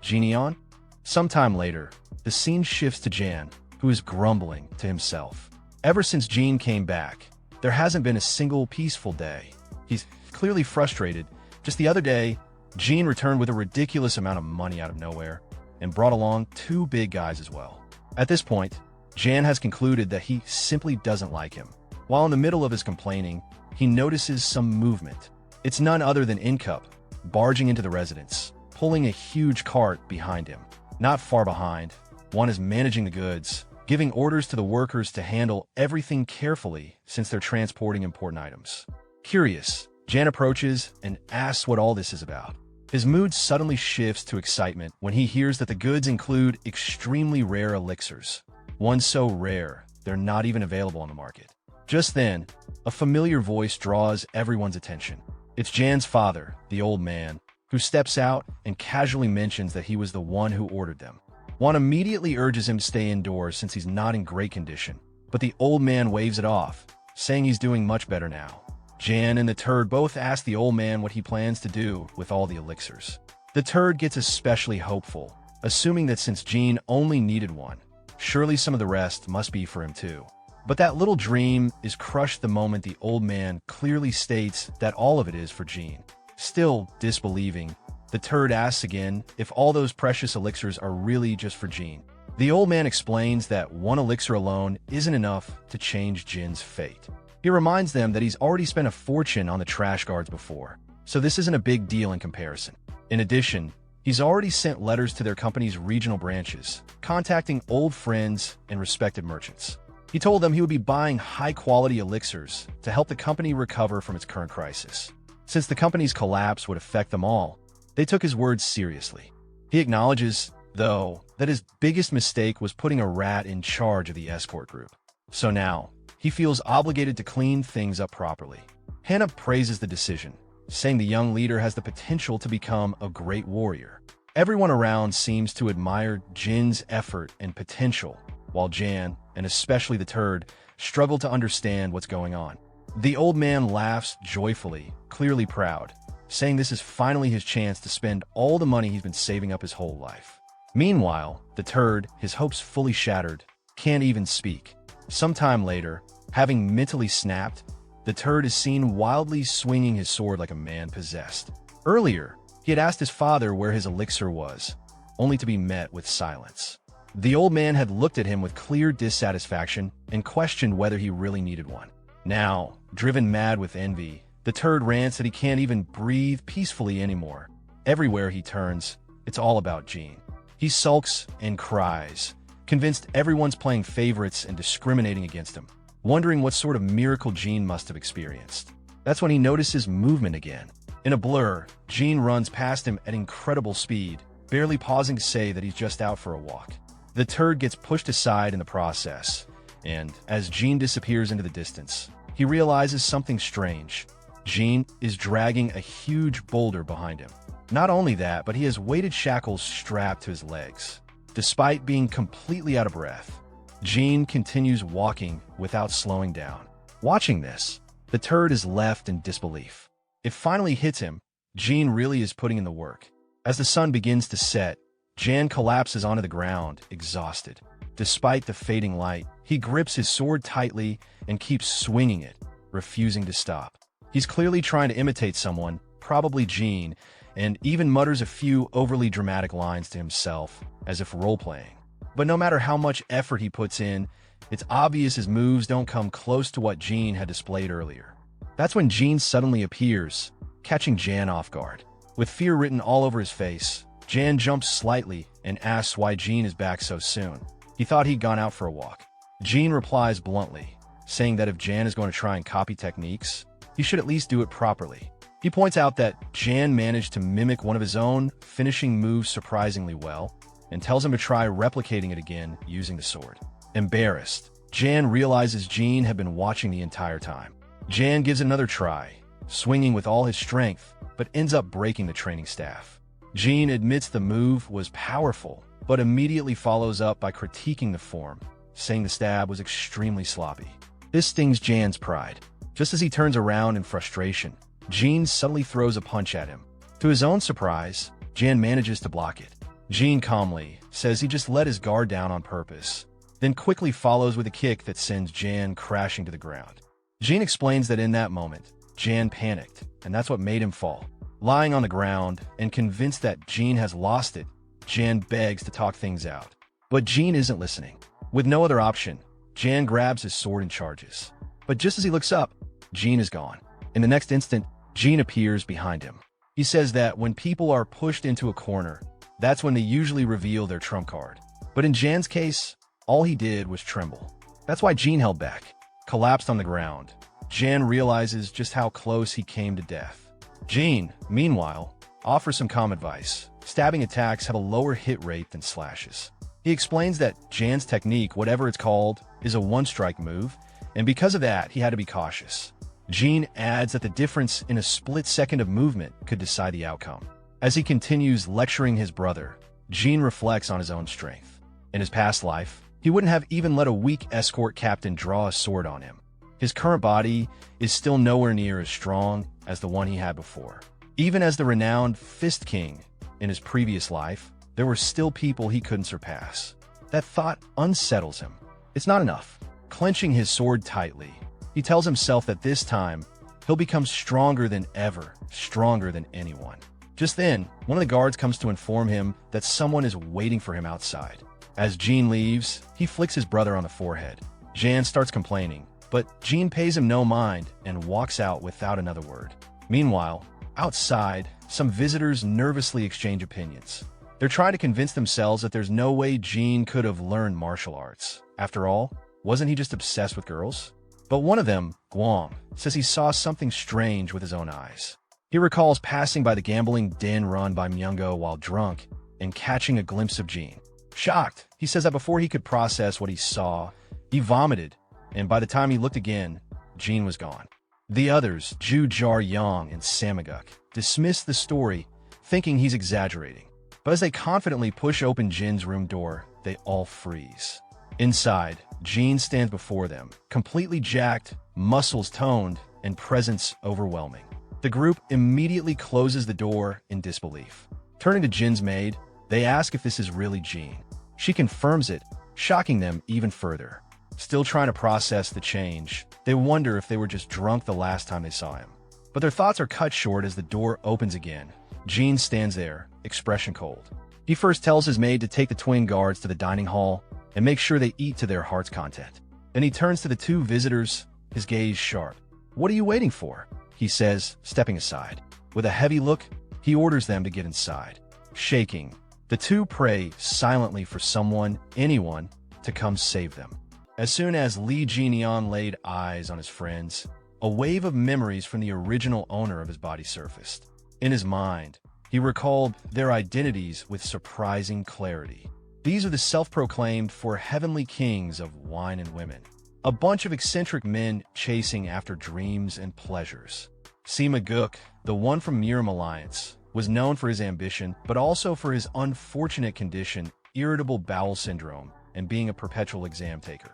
Jineon? Sometime later, the scene shifts to Jan, who is grumbling to himself. Ever since Jean came back, there hasn't been a single peaceful day. He's clearly frustrated. Just the other day, Jean returned with a ridiculous amount of money out of nowhere and brought along 2 big guys as well. At this point, Jan has concluded that he simply doesn't like him. While in the middle of his complaining, he notices some movement. It's none other than Incup, barging into the residence, pulling a huge cart behind him. Not far behind, one is managing the goods, giving orders to the workers to handle everything carefully since they're transporting important items. Curious, Jan approaches and asks what all this is about. His mood suddenly shifts to excitement when he hears that the goods include extremely rare elixirs. One so rare, they're not even available on the market. Just then, a familiar voice draws everyone's attention. It's Jan's father, the old man, who steps out and casually mentions that he was the one who ordered them. Juan immediately urges him to stay indoors since he's not in great condition, but the old man waves it off, saying he's doing much better now. Jan and the turd both ask the old man what he plans to do with all the elixirs. The turd gets especially hopeful, assuming that since Jean only needed one, surely some of the rest must be for him too. But that little dream is crushed the moment the old man clearly states that all of it is for Jean. Still disbelieving, the turd asks again if all those precious elixirs are really just for Jean. The old man explains that one elixir alone isn't enough to change Jin's fate. He reminds them that he's already spent a fortune on the trash guards before, so this isn't a big deal in comparison. In addition, he's already sent letters to their company's regional branches, contacting old friends and respected merchants. He told them he would be buying high-quality elixirs to help the company recover from its current crisis. Since the company's collapse would affect them all, they took his words seriously. He acknowledges, though, that his biggest mistake was putting a rat in charge of the escort group. So now, he feels obligated to clean things up properly. Hannah praises the decision, saying the young leader has the potential to become a great warrior. Everyone around seems to admire Jin's effort and potential, while Jan, and especially the turd, struggle to understand what's going on. The old man laughs joyfully, clearly proud, saying this is finally his chance to spend all the money he's been saving up his whole life. Meanwhile, the turd, his hopes fully shattered, can't even speak. Sometime later, having mentally snapped, the turd is seen wildly swinging his sword like a man possessed. Earlier, he had asked his father where his elixir was, only to be met with silence. The old man had looked at him with clear dissatisfaction and questioned whether he really needed one. Now, driven mad with envy, the turd rants that he can't even breathe peacefully anymore. Everywhere he turns, it's all about Jean. He sulks and cries, convinced everyone's playing favorites and discriminating against him, wondering what sort of miracle Jean must have experienced. That's when he notices movement again. In a blur, Jean runs past him at incredible speed, barely pausing to say that he's just out for a walk. The turd gets pushed aside in the process, and as Jean disappears into the distance, he realizes something strange. Jean is dragging a huge boulder behind him. Not only that, but he has weighted shackles strapped to his legs. Despite being completely out of breath, Jean continues walking without slowing down. Watching this, the turd is left in disbelief. It finally hits him. Jean really is putting in the work. As the sun begins to set, Jan collapses onto the ground, exhausted. Despite the fading light, he grips his sword tightly and keeps swinging it, refusing to stop. He's clearly trying to imitate someone, probably Jean, and even mutters a few overly dramatic lines to himself, as if role-playing. But no matter how much effort he puts in, it's obvious his moves don't come close to what Jean had displayed earlier. That's when Jean suddenly appears, catching Jan off guard. With fear written all over his face, Jan jumps slightly and asks why Jean is back so soon. He thought he'd gone out for a walk. Jean replies bluntly, saying that if Jan is going to try and copy techniques, he should at least do it properly. He points out that Jan managed to mimic one of his own finishing moves surprisingly well, and tells him to try replicating it again using the sword. Embarrassed, Jan realizes Jean had been watching the entire time. Jan gives it another try, swinging with all his strength, but ends up breaking the training staff. Jean admits the move was powerful, but immediately follows up by critiquing the form, saying the stab was extremely sloppy. This stings Jan's pride. Just as he turns around in frustration, Jean suddenly throws a punch at him. To his own surprise, Jan manages to block it. Jean calmly says he just let his guard down on purpose, then quickly follows with a kick that sends Jan crashing to the ground. Jean explains that in that moment, Jan panicked, and that's what made him fall. Lying on the ground and convinced that Jean has lost it, Jan begs to talk things out. But Jean isn't listening. With no other option, Jan grabs his sword and charges. But just as he looks up, Jean is gone. In the next instant, Jean appears behind him. He says that when people are pushed into a corner, that's when they usually reveal their trump card. But in Jan's case, all he did was tremble. That's why Jean held back, collapsed on the ground. Jan realizes just how close he came to death. Jean, meanwhile, offers some calm advice. Stabbing attacks have a lower hit rate than slashes. He explains that Jan's technique, whatever it's called, is a one-strike move, and because of that, he had to be cautious. Jean adds that the difference in a split second of movement could decide the outcome. As he continues lecturing his brother, Jean reflects on his own strength. In his past life, he wouldn't have even let a weak escort captain draw a sword on him. His current body is still nowhere near as strong as the one he had before. Even as the renowned Fist King in his previous life, there were still people he couldn't surpass. That thought unsettles him. It's not enough. Clenching his sword tightly, he tells himself that this time, he'll become stronger than ever, stronger than anyone. Just then, one of the guards comes to inform him that someone is waiting for him outside. As Jean leaves, he flicks his brother on the forehead. Jan starts complaining, but Jean pays him no mind and walks out without another word. Meanwhile, outside, some visitors nervously exchange opinions. They're trying to convince themselves that there's no way Jean could have learned martial arts. After all, wasn't he just obsessed with girls? But one of them, Guang, says he saw something strange with his own eyes. He recalls passing by the gambling den run by Manga while drunk and catching a glimpse of Jean. Shocked, he says that before he could process what he saw, he vomited, and by the time he looked again, Jean was gone. The others, Ju Jar Yang and Samaguk, dismiss the story, thinking he's exaggerating. But as they confidently push open Jin's room door, they all freeze. Inside, Jean stands before them, completely jacked, muscles toned, and presence overwhelming. The group immediately closes the door in disbelief. Turning to Jin's maid, they ask if this is really Jean. She confirms it, shocking them even further. Still trying to process the change, they wonder if they were just drunk the last time they saw him. But their thoughts are cut short as the door opens again. Jean stands there, expression cold. He first tells his maid to take the twin guards to the dining hall and make sure they eat to their heart's content. Then he turns to the two visitors, his gaze sharp. "What are you waiting for?" he says, stepping aside. With a heavy look, he orders them to get inside. Shaking, the two pray silently for someone, anyone, to come save them. As soon as Lee Jian laid eyes on his friends, a wave of memories from the original owner of his body surfaced. In his mind, he recalled their identities with surprising clarity. These are the self-proclaimed four heavenly kings of wine and women. A bunch of eccentric men chasing after dreams and pleasures. Sima Guk, the one from Miram Alliance, was known for his ambition, but also for his unfortunate condition, irritable bowel syndrome, and being a perpetual exam taker.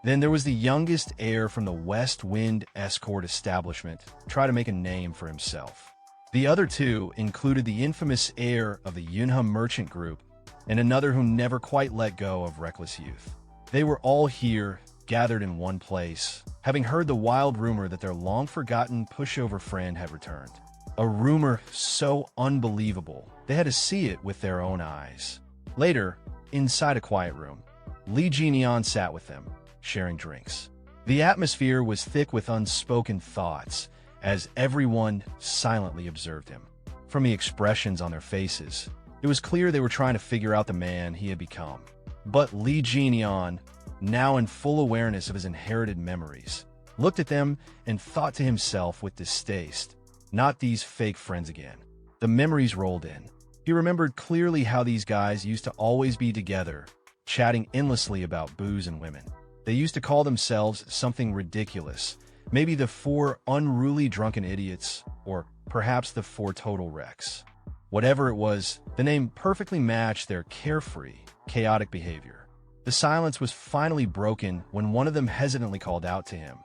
Then there was the youngest heir from the West Wind escort establishment, try to make a name for himself. The other two included the infamous heir of the Yunha merchant group and another who never quite let go of reckless youth. They were all here, gathered in one place, having heard the wild rumor that their long-forgotten pushover friend had returned. A rumor so unbelievable, they had to see it with their own eyes. Later, inside a quiet room, Lee Jian sat with them, sharing drinks. The atmosphere was thick with unspoken thoughts, as everyone silently observed him. From the expressions on their faces, it was clear they were trying to figure out the man he had become. But Lee Jian, now in full awareness of his inherited memories, looked at them and thought to himself with distaste, not these fake friends again. The memories rolled in. He remembered clearly how these guys used to always be together, chatting endlessly about booze and women. They used to call themselves something ridiculous, maybe the four unruly drunken idiots, or perhaps the four total wrecks. Whatever it was, the name perfectly matched their carefree, chaotic behavior. The silence was finally broken when one of them hesitantly called out to him,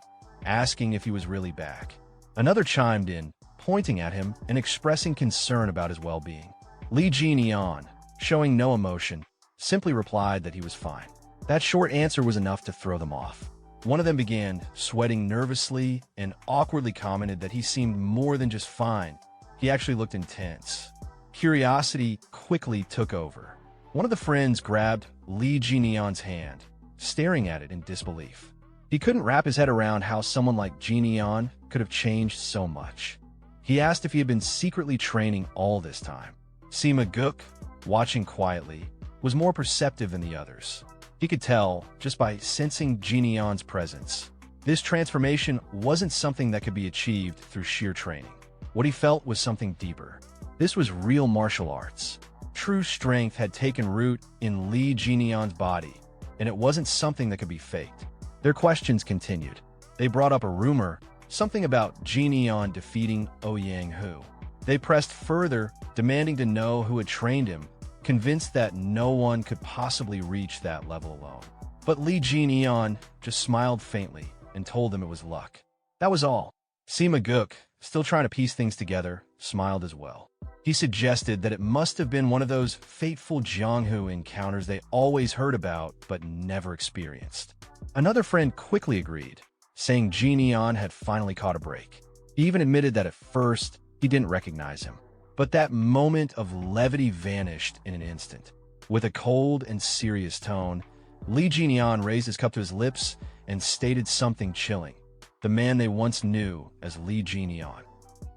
asking if he was really back. Another chimed in, pointing at him and expressing concern about his well-being. Lee Jian, showing no emotion, simply replied that he was fine. That short answer was enough to throw them off. One of them began sweating nervously and awkwardly commented that he seemed more than just fine. He actually looked intense. Curiosity quickly took over. One of the friends grabbed Lee Jian's hand, staring at it in disbelief. He couldn't wrap his head around how someone like Jian could have changed so much. He asked if he had been secretly training all this time. Sima Guk, watching quietly, was more perceptive than the others. He could tell, just by sensing Jian's presence, this transformation wasn't something that could be achieved through sheer training. What he felt was something deeper. This was real martial arts. True strength had taken root in Lee Jian's body, and it wasn't something that could be faked. Their questions continued. They brought up a rumor, something about Jian defeating Ouyang Hu. They pressed further, demanding to know who had trained him, convinced that no one could possibly reach that level alone. But Lee Jian just smiled faintly and told them it was luck. That was all. Sima Guk, still trying to piece things together, smiled as well. He suggested that it must have been one of those fateful Jianghu encounters they always heard about but never experienced. Another friend quickly agreed, saying Jian had finally caught a break. He even admitted that at first he didn't recognize him. But that moment of levity vanished in an instant. With a cold and serious tone, Lee Jian raised his cup to his lips and stated something chilling. The man they once knew as Lee Jian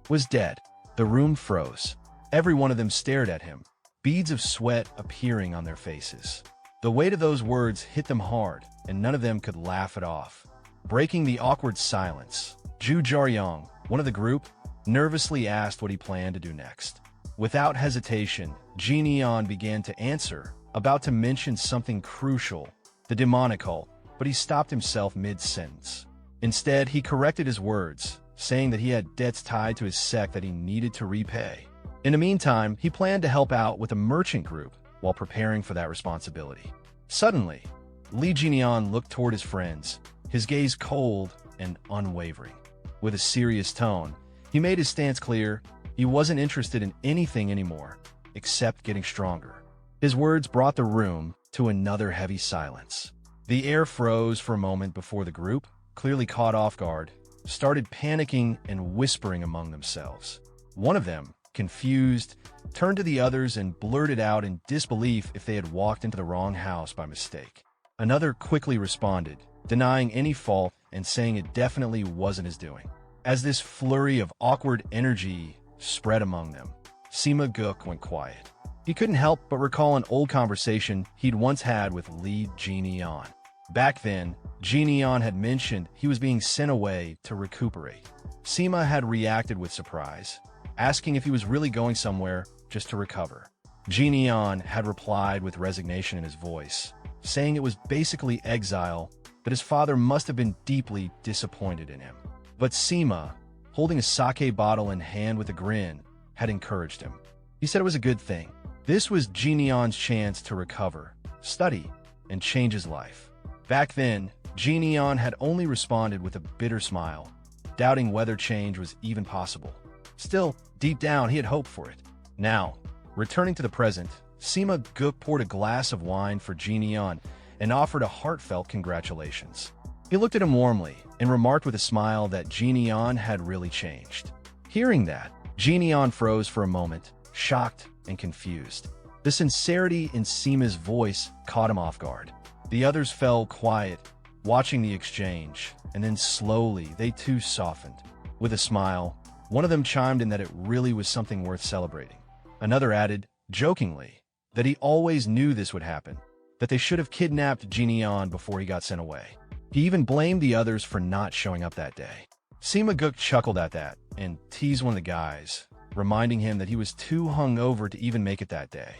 was dead. The room froze. Every one of them stared at him, beads of sweat appearing on their faces. The weight of those words hit them hard, and none of them could laugh it off. Breaking the awkward silence, Zhu Jiaoyang, one of the group, nervously asked what he planned to do next. Without hesitation, Jian began to answer, about to mention something crucial, the demonical, but he stopped himself mid-sentence. Instead, he corrected his words, saying that he had debts tied to his sect that he needed to repay. In the meantime, he planned to help out with a merchant group while preparing for that responsibility. Suddenly, Lee Jineon looked toward his friends, his gaze cold and unwavering. With a serious tone, he made his stance clear. He wasn't interested in anything anymore, except getting stronger. His words brought the room to another heavy silence. The air froze for a moment before the group, clearly caught off guard, started panicking and whispering among themselves. One of them, confused, turned to the others and blurted out in disbelief if they had walked into the wrong house by mistake. Another quickly responded, denying any fault and saying it definitely wasn't his doing. As this flurry of awkward energy spread among them, Sima Guk went quiet. He couldn't help but recall an old conversation he'd once had with Lee Jineon. Back then, Jineon had mentioned he was being sent away to recuperate. Sima had reacted with surprise, asking if he was really going somewhere just to recover. Jineon had replied with resignation in his voice, saying it was basically exile, that his father must have been deeply disappointed in him. But Sima, holding a sake bottle in hand with a grin, had encouraged him. He said it was a good thing. This was Jineon's chance to recover, study, and change his life. Back then, Jineon had only responded with a bitter smile, doubting whether change was even possible. Still, deep down, he had hoped for it. Now, returning to the present, Sima Guk poured a glass of wine for Jineon and offered a heartfelt congratulations. He looked at him warmly and remarked with a smile that Jineon had really changed. Hearing that, Jineon froze for a moment, shocked and confused. The sincerity in Sima's voice caught him off guard. The others fell quiet, watching the exchange, and then slowly they too softened. With a smile, one of them chimed in that it really was something worth celebrating. Another added, jokingly, that he always knew this would happen, that they should have kidnapped Jineon before he got sent away. He even blamed the others for not showing up that day. Sima Guk chuckled at that and teased one of the guys, reminding him that he was too hungover to even make it that day.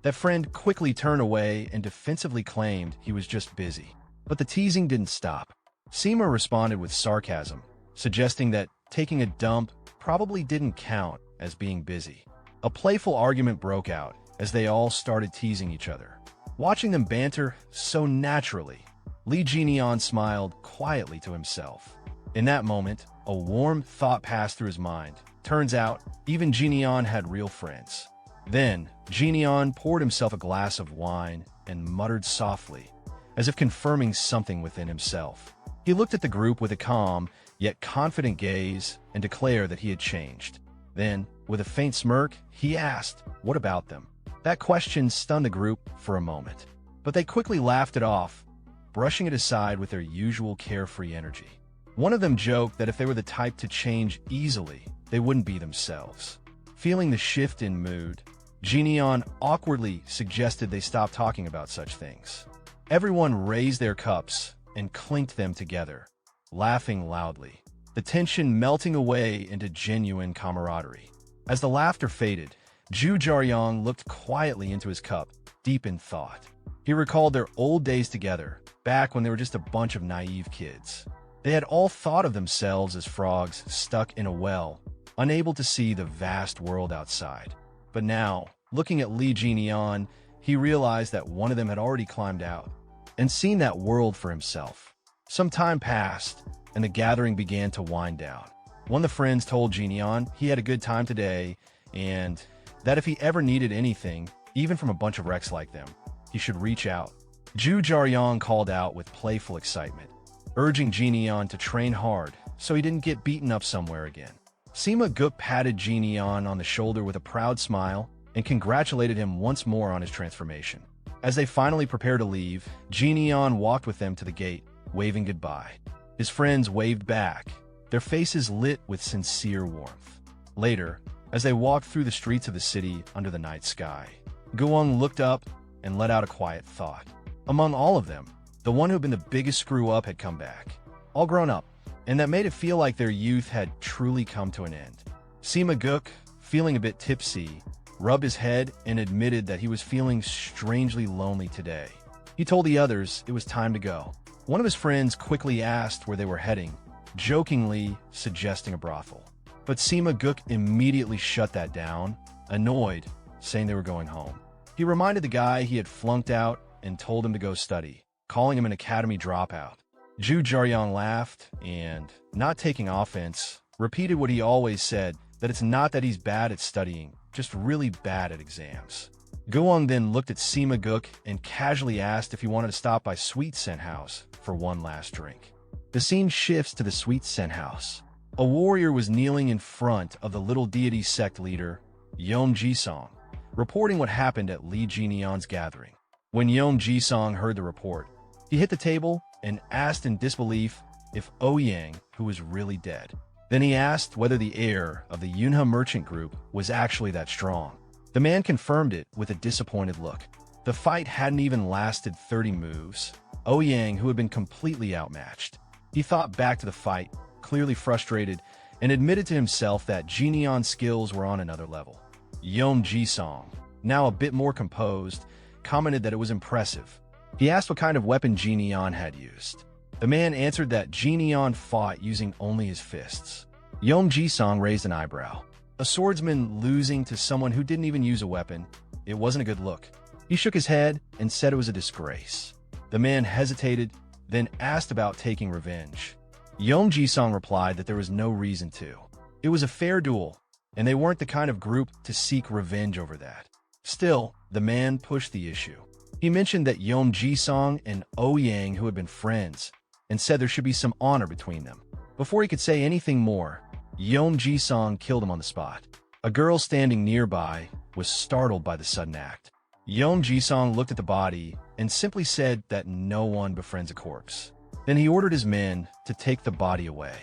That friend quickly turned away and defensively claimed he was just busy. But the teasing didn't stop. Sima responded with sarcasm, suggesting that taking a dump probably didn't count as being busy. A playful argument broke out as they all started teasing each other. Watching them banter so naturally, Lee Jineon smiled quietly to himself. In that moment, a warm thought passed through his mind. Turns out, even Jineon had real friends. Then, Jineon poured himself a glass of wine and muttered softly, as if confirming something within himself. He looked at the group with a calm, yet confident gaze and declared that he had changed. Then, with a faint smirk, he asked, "What about them?" That question stunned the group for a moment, but they quickly laughed it off, brushing it aside with their usual carefree energy. One of them joked that if they were the type to change easily, they wouldn't be themselves. Feeling the shift in mood, Jineon awkwardly suggested they stop talking about such things. Everyone raised their cups and clinked them together, laughing loudly, the tension melting away into genuine camaraderie. As the laughter faded, Ju Jaryong looked quietly into his cup, deep in thought. He recalled their old days together, back when they were just a bunch of naive kids. They had all thought of themselves as frogs stuck in a well, unable to see the vast world outside. But now, looking at Lee Jineon, he realized that one of them had already climbed out and seen that world for himself. Some time passed, and the gathering began to wind down. One of the friends told Jineon he had a good time today, and that if he ever needed anything, even from a bunch of wrecks like them, he should reach out. Ju Jaryong called out with playful excitement, urging Jineon to train hard so he didn't get beaten up somewhere again. Sima Guk patted Jineon on the shoulder with a proud smile and congratulated him once more on his transformation. As they finally prepared to leave, Jineon walked with them to the gate, waving goodbye. His friends waved back, their faces lit with sincere warmth. Later, as they walked through the streets of the city under the night sky, Guang looked up and let out a quiet thought. Among all of them, the one who had been the biggest screw-up had come back, all grown up, and that made it feel like their youth had truly come to an end. Sima Guk, feeling a bit tipsy, rubbed his head and admitted that he was feeling strangely lonely today. He told the others it was time to go. One of his friends quickly asked where they were heading, jokingly suggesting a brothel. But Sima Guk immediately shut that down, annoyed, saying they were going home. He reminded the guy he had flunked out and told him to go study. calling him an academy dropout. Zhu Jiaoyang laughed and, not taking offense, repeated what he always said, that it's not that he's bad at studying, just really bad at exams. Guang then looked at Sima Guk and casually asked if he wanted to stop by Sweet Scent House for one last drink. The scene shifts to the Sweet Scent House. A warrior was kneeling in front of the little deity sect leader, Yom Jisong, reporting what happened at Li Jinian's gathering. When Yom Jisong heard the report, he hit the table and asked in disbelief if Ouyang, who was really dead. Then he asked whether the heir of the Yunhe merchant group was actually that strong. The man confirmed it with a disappointed look. The fight hadn't even lasted 30 moves. Ouyang, who had been completely outmatched. He thought back to the fight, clearly frustrated, and admitted to himself that Jinian's skills were on another level. Yom Jisong, now a bit more composed, commented that it was impressive. He asked what kind of weapon Jinian had used. The man answered that Jinian fought using only his fists. Yom Jisong raised an eyebrow. A swordsman losing to someone who didn't even use a weapon, it wasn't a good look. He shook his head and said it was a disgrace. The man hesitated, then asked about taking revenge. Yom Jisong replied that there was no reason to. It was a fair duel, and they weren't the kind of group to seek revenge over that. Still, the man pushed the issue. He mentioned that Yom Jisong and Ouyang, who had been friends, and said there should be some honor between them. Before he could say anything more, Yom Jisong killed him on the spot. A girl standing nearby was startled by the sudden act. Yom Jisong looked at the body and simply said that no one befriends a corpse. Then he ordered his men to take the body away.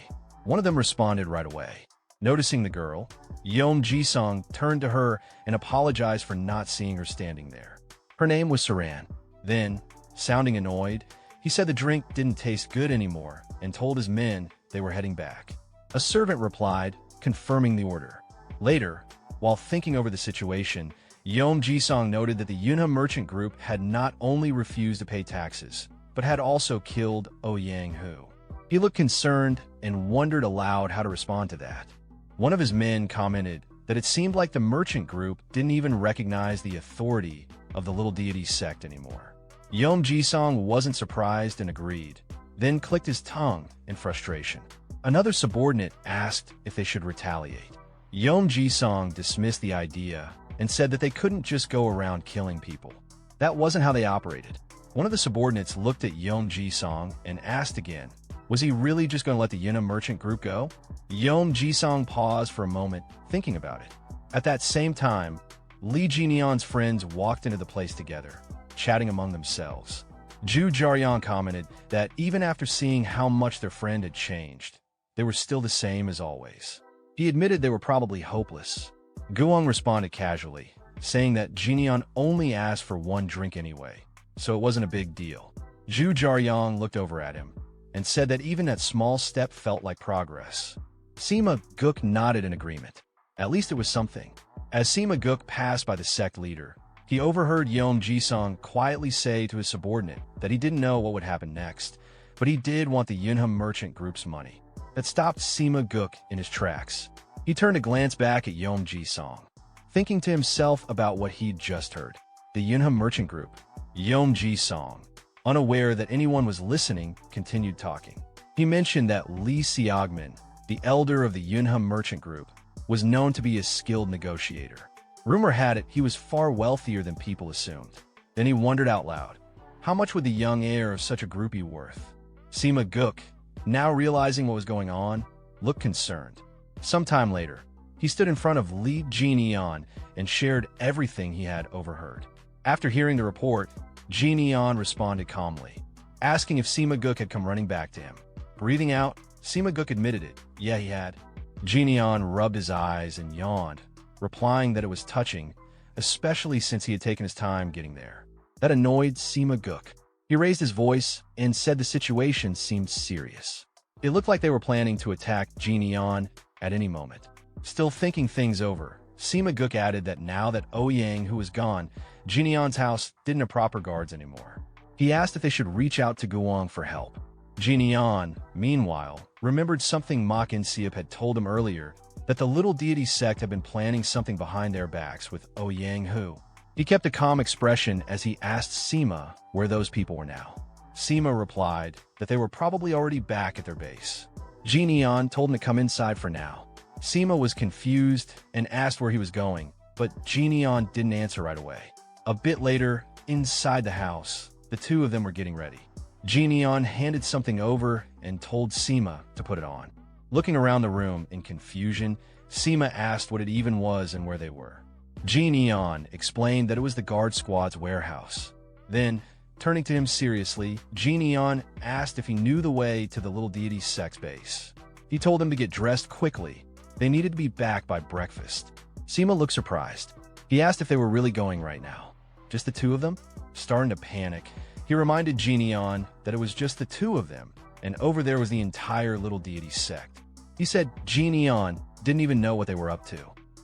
One of them responded right away. Noticing the girl, Yom Jisong turned to her and apologized for not seeing her standing there. Her name was Saran. Then, sounding annoyed, he said the drink didn't taste good anymore and told his men they were heading back. A servant replied, confirming the order. Later, while thinking over the situation, Yom Jisong noted that the Yunhe merchant group had not only refused to pay taxes, but had also killed Ouyang Hu. He looked concerned and wondered aloud how to respond to that. One of his men commented that it seemed like the merchant group didn't even recognize the authority of the little deity sect anymore. Yom Jisong wasn't surprised and agreed, then clicked his tongue in frustration. Another subordinate asked if they should retaliate. Yom Jisong dismissed the idea and said that they couldn't just go around killing people. That wasn't how they operated. One of the subordinates looked at Yom Jisong and asked again, was he really just going to let the Yunhe merchant group go? Yom Jisong paused for a moment, thinking about it. At that same time, Li Jinian's friends walked into the place together, chatting among themselves. Zhu Jiaoyang commented that even after seeing how much their friend had changed, they were still the same as always. He admitted they were probably hopeless. Guang responded casually, saying that Jinian only asked for one drink anyway, so it wasn't a big deal. Zhu Jiaoyang looked over at him and said that even that small step felt like progress. Sima Guk nodded in agreement. At least it was something. As Sima Guk passed by the sect leader, he overheard Yom Jisong quietly say to his subordinate that he didn't know what would happen next, but he did want the Yunhe merchant group's money. That stopped Sima Guk in his tracks. He turned to glance back at Yom Jisong, thinking to himself about what he'd just heard. The Yunhe merchant group. Yom Jisong, unaware that anyone was listening, continued talking. He mentioned that Li Xiaogman, the elder of the Yunhe merchant group, was known to be a skilled negotiator. Rumor had it he was far wealthier than people assumed. Then he wondered out loud, how much would the young heir of such a group be worth? Sima Guk, now realizing what was going on, looked concerned. Sometime later, he stood in front of Li Jinian and shared everything he had overheard. After hearing the report, Jinian responded calmly, asking if Sima Guk had come running back to him. Breathing out, Sima Guk admitted it. Yeah, he had. Jinian rubbed his eyes and yawned, replying that it was touching, especially since he had taken his time getting there. That annoyed Sima Guk. He raised his voice and said the situation seemed serious. It looked like they were planning to attack Jinian at any moment. Still thinking things over, Sima Guk added that now that Ouyang, who was gone, Jinian's house didn't have proper guards anymore. He asked if they should reach out to Guang for help. Jinian, meanwhile, remembered something Makin Siep had told him earlier, that the little deity sect had been planning something behind their backs with Ouyang Hu. He kept a calm expression as he asked Sima where those people were now. Sima replied that they were probably already back at their base. Jineon told him to come inside for now. Sima was confused and asked where he was going, but Jineon didn't answer right away. A bit later, inside the house, the two of them were getting ready. Jineon handed something over and told Sima to put it on. Looking around the room in confusion, Sima asked what it even was and where they were. Jineon explained that it was the guard squad's warehouse. Then, turning to him seriously, Jineon asked if he knew the way to the little deity's sex base. He told them to get dressed quickly. They needed to be back by breakfast. Sima looked surprised. He asked if they were really going right now. Just the two of them? Starting to panic, he reminded Jineon that it was just the two of them, and over there was the entire little deity sect. He said Jineon didn't even know what they were up to.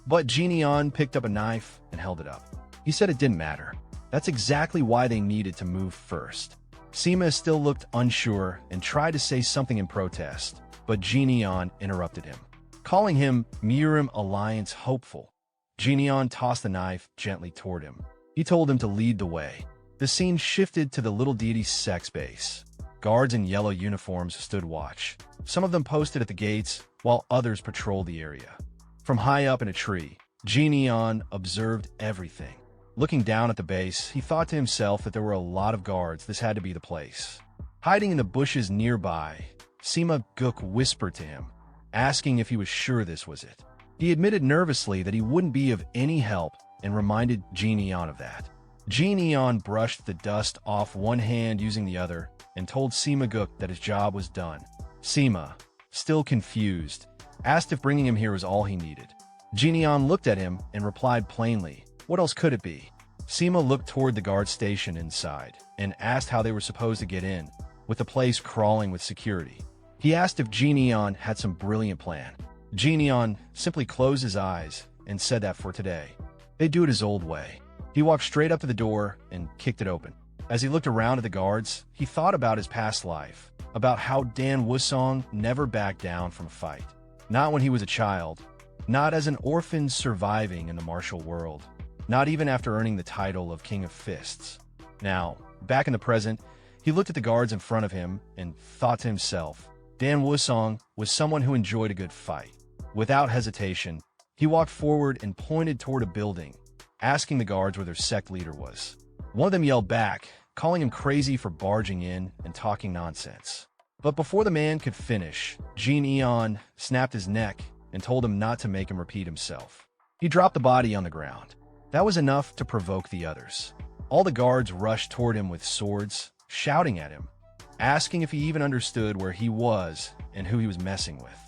But Jineon picked up a knife and held it up. He said it didn't matter. That's exactly why they needed to move first. Sima still looked unsure and tried to say something in protest, but Jineon interrupted him, calling him Mirim Alliance hopeful. Jineon tossed the knife gently toward him. He told him to lead the way. The scene shifted to the little deity's sex base. Guards in yellow uniforms stood watch. Some of them posted at the gates, while others patrolled the area. From high up in a tree, Jineon observed everything. Looking down at the base, he thought to himself that there were a lot of guards. This had to be the place. Hiding in the bushes nearby, Sima Guk whispered to him, asking if he was sure this was it. He admitted nervously that he wouldn't be of any help and reminded Jineon of that. Jineon brushed the dust off one hand using the other and told Sima Guk that his job was done. Sima, still confused, asked if bringing him here was all he needed. Jineon looked at him and replied plainly, "What else could it be?" Sima looked toward the guard station inside and asked how they were supposed to get in, with the place crawling with security. He asked if Jineon had some brilliant plan. Jineon simply closed his eyes and said that for today, they'd do it his old way. He walked straight up to the door and kicked it open. As he looked around at the guards, he thought about his past life, about how Dan Wusong never backed down from a fight. Not when he was a child, not as an orphan surviving in the martial world, not even after earning the title of King of Fists. Now, back in the present, he looked at the guards in front of him and thought to himself, Dan Wusong was someone who enjoyed a good fight. Without hesitation, he walked forward and pointed toward a building, asking the guards where their sect leader was. One of them yelled back, calling him crazy for barging in and talking nonsense. But before the man could finish, Jineon snapped his neck and told him not to make him repeat himself. He dropped the body on the ground. That was enough to provoke the others. All the guards rushed toward him with swords, shouting at him, asking if he even understood where he was and who he was messing with.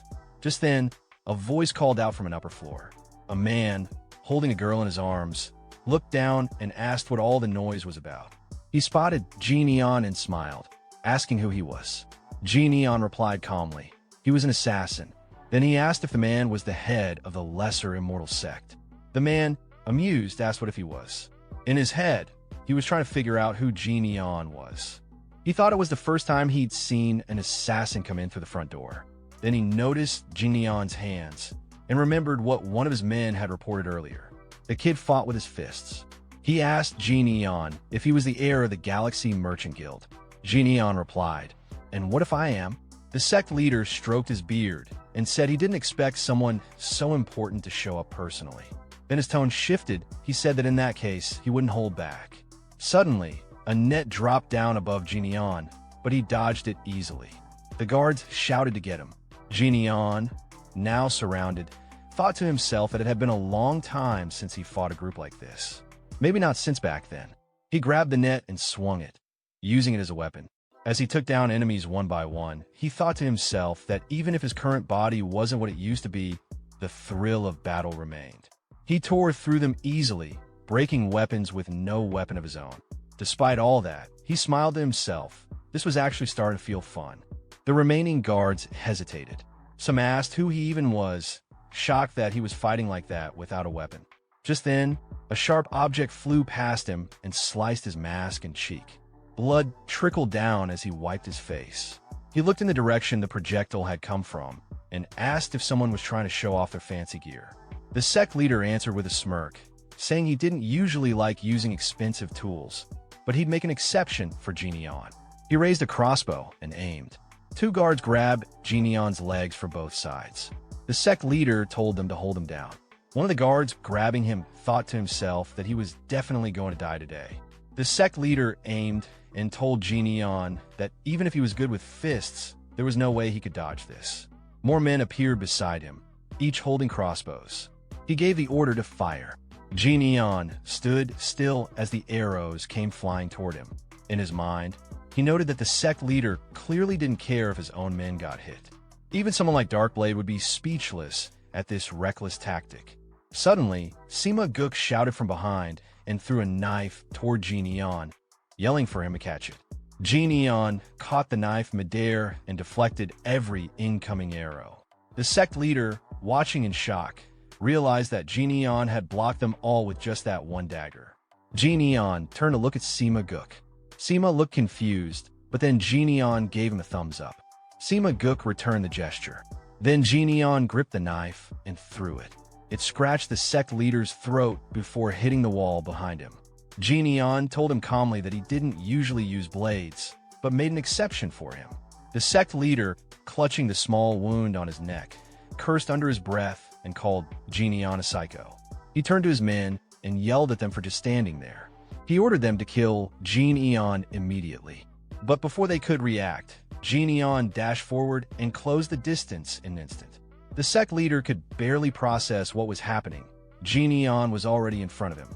Just then, a voice called out from an upper floor. A man, holding a girl in his arms, looked down and asked what all the noise was about. He spotted Jineon and smiled, asking who he was. Jineon replied calmly, he was an assassin. Then he asked if the man was the head of the lesser immortal sect. The man, amused, asked what if he was. In his head, he was trying to figure out who Jineon was. He thought it was the first time he'd seen an assassin come in through the front door. Then he noticed Jineon's hands and remembered what one of his men had reported earlier. The kid fought with his fists. He asked Jineon if he was the heir of the Galaxy Merchant Guild. Jineon replied, "And what if I am?" The sect leader stroked his beard and said he didn't expect someone so important to show up personally. Then his tone shifted. He said that in that case, he wouldn't hold back. Suddenly, a net dropped down above Jineon, but he dodged it easily. The guards shouted to get him. Jineon, now surrounded, thought to himself that it had been a long time since he fought a group like this. Maybe not since back then. He grabbed the net and swung it, using it as a weapon. As he took down enemies one by one, he thought to himself that even if his current body wasn't what it used to be, the thrill of battle remained. He tore through them easily, breaking weapons with no weapon of his own. Despite all that, he smiled to himself. This was actually starting to feel fun. The remaining guards hesitated. Some asked who he even was, shocked that he was fighting like that without a weapon. Just then, a sharp object flew past him and sliced his mask and cheek. Blood trickled down as he wiped his face. He looked in the direction the projectile had come from and asked if someone was trying to show off their fancy gear. The sect leader answered with a smirk, saying he didn't usually like using expensive tools, but he'd make an exception for Jineon. He raised a crossbow and aimed. Two guards grabbed Jinion's legs for both sides. The sect leader told them to hold him down. One of the guards grabbing him thought to himself that he was definitely going to die today. The sect leader aimed and told Jinion that even if he was good with fists, there was no way he could dodge this. More men appeared beside him, each holding crossbows. He gave the order to fire. Jinion stood still as the arrows came flying toward him. In his mind, he noted that the sect leader clearly didn't care if his own men got hit. Even someone like Darkblade would be speechless at this reckless tactic. Suddenly, Sima Guk shouted from behind and threw a knife toward Jinion, yelling for him to catch it. Jinion caught the knife midair and deflected every incoming arrow. The sect leader, watching in shock, realized that Jinion had blocked them all with just that one dagger. Jinion turned to look at Sima Guk. Sima looked confused, but then Jinion gave him a thumbs up. Sima Guk returned the gesture. Then Jinion gripped the knife and threw it. It scratched the sect leader's throat before hitting the wall behind him. Jinion told him calmly that he didn't usually use blades, but made an exception for him. The sect leader, clutching the small wound on his neck, cursed under his breath and called Jinion a psycho. He turned to his men and yelled at them for just standing there. He ordered them to kill Jinion immediately. But before they could react, Jinion dashed forward and closed the distance in an instant. The sect leader could barely process what was happening. Jinion was already in front of him.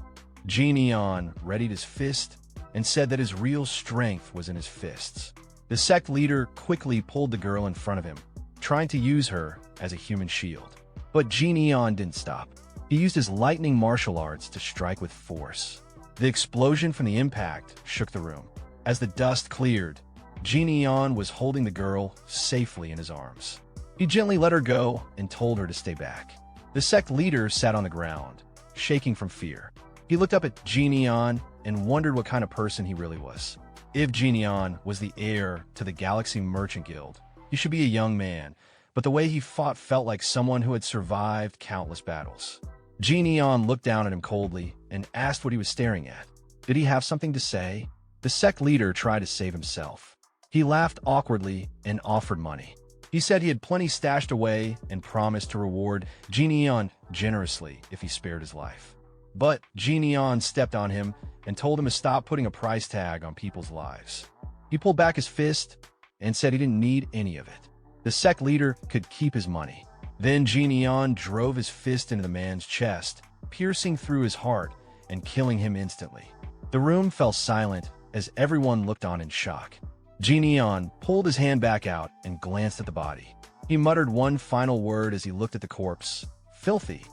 Jinion readied his fist and said that his real strength was in his fists. The sect leader quickly pulled the girl in front of him, trying to use her as a human shield. But Jinion didn't stop. He used his lightning martial arts to strike with force. The explosion from the impact shook the room. As the dust cleared, Jinion was holding the girl safely in his arms. He gently let her go and told her to stay back. The sect leader sat on the ground, shaking from fear. He looked up at Jinion and wondered what kind of person he really was. If Jinion was the heir to the Galaxy Merchant Guild, he should be a young man, but the way he fought felt like someone who had survived countless battles. Jinion looked down at him coldly and asked what he was staring at. Did he have something to say? The sect leader tried to save himself. He laughed awkwardly and offered money. He said he had plenty stashed away and promised to reward Jinion generously if he spared his life. But Jinion stepped on him and told him to stop putting a price tag on people's lives. He pulled back his fist and said he didn't need any of it. The sect leader could keep his money. Then Jinion drove his fist into the man's chest, piercing through his heart and killing him instantly. The room fell silent as everyone looked on in shock. Jinion pulled his hand back out and glanced at the body. He muttered one final word as he looked at the corpse. Filthy.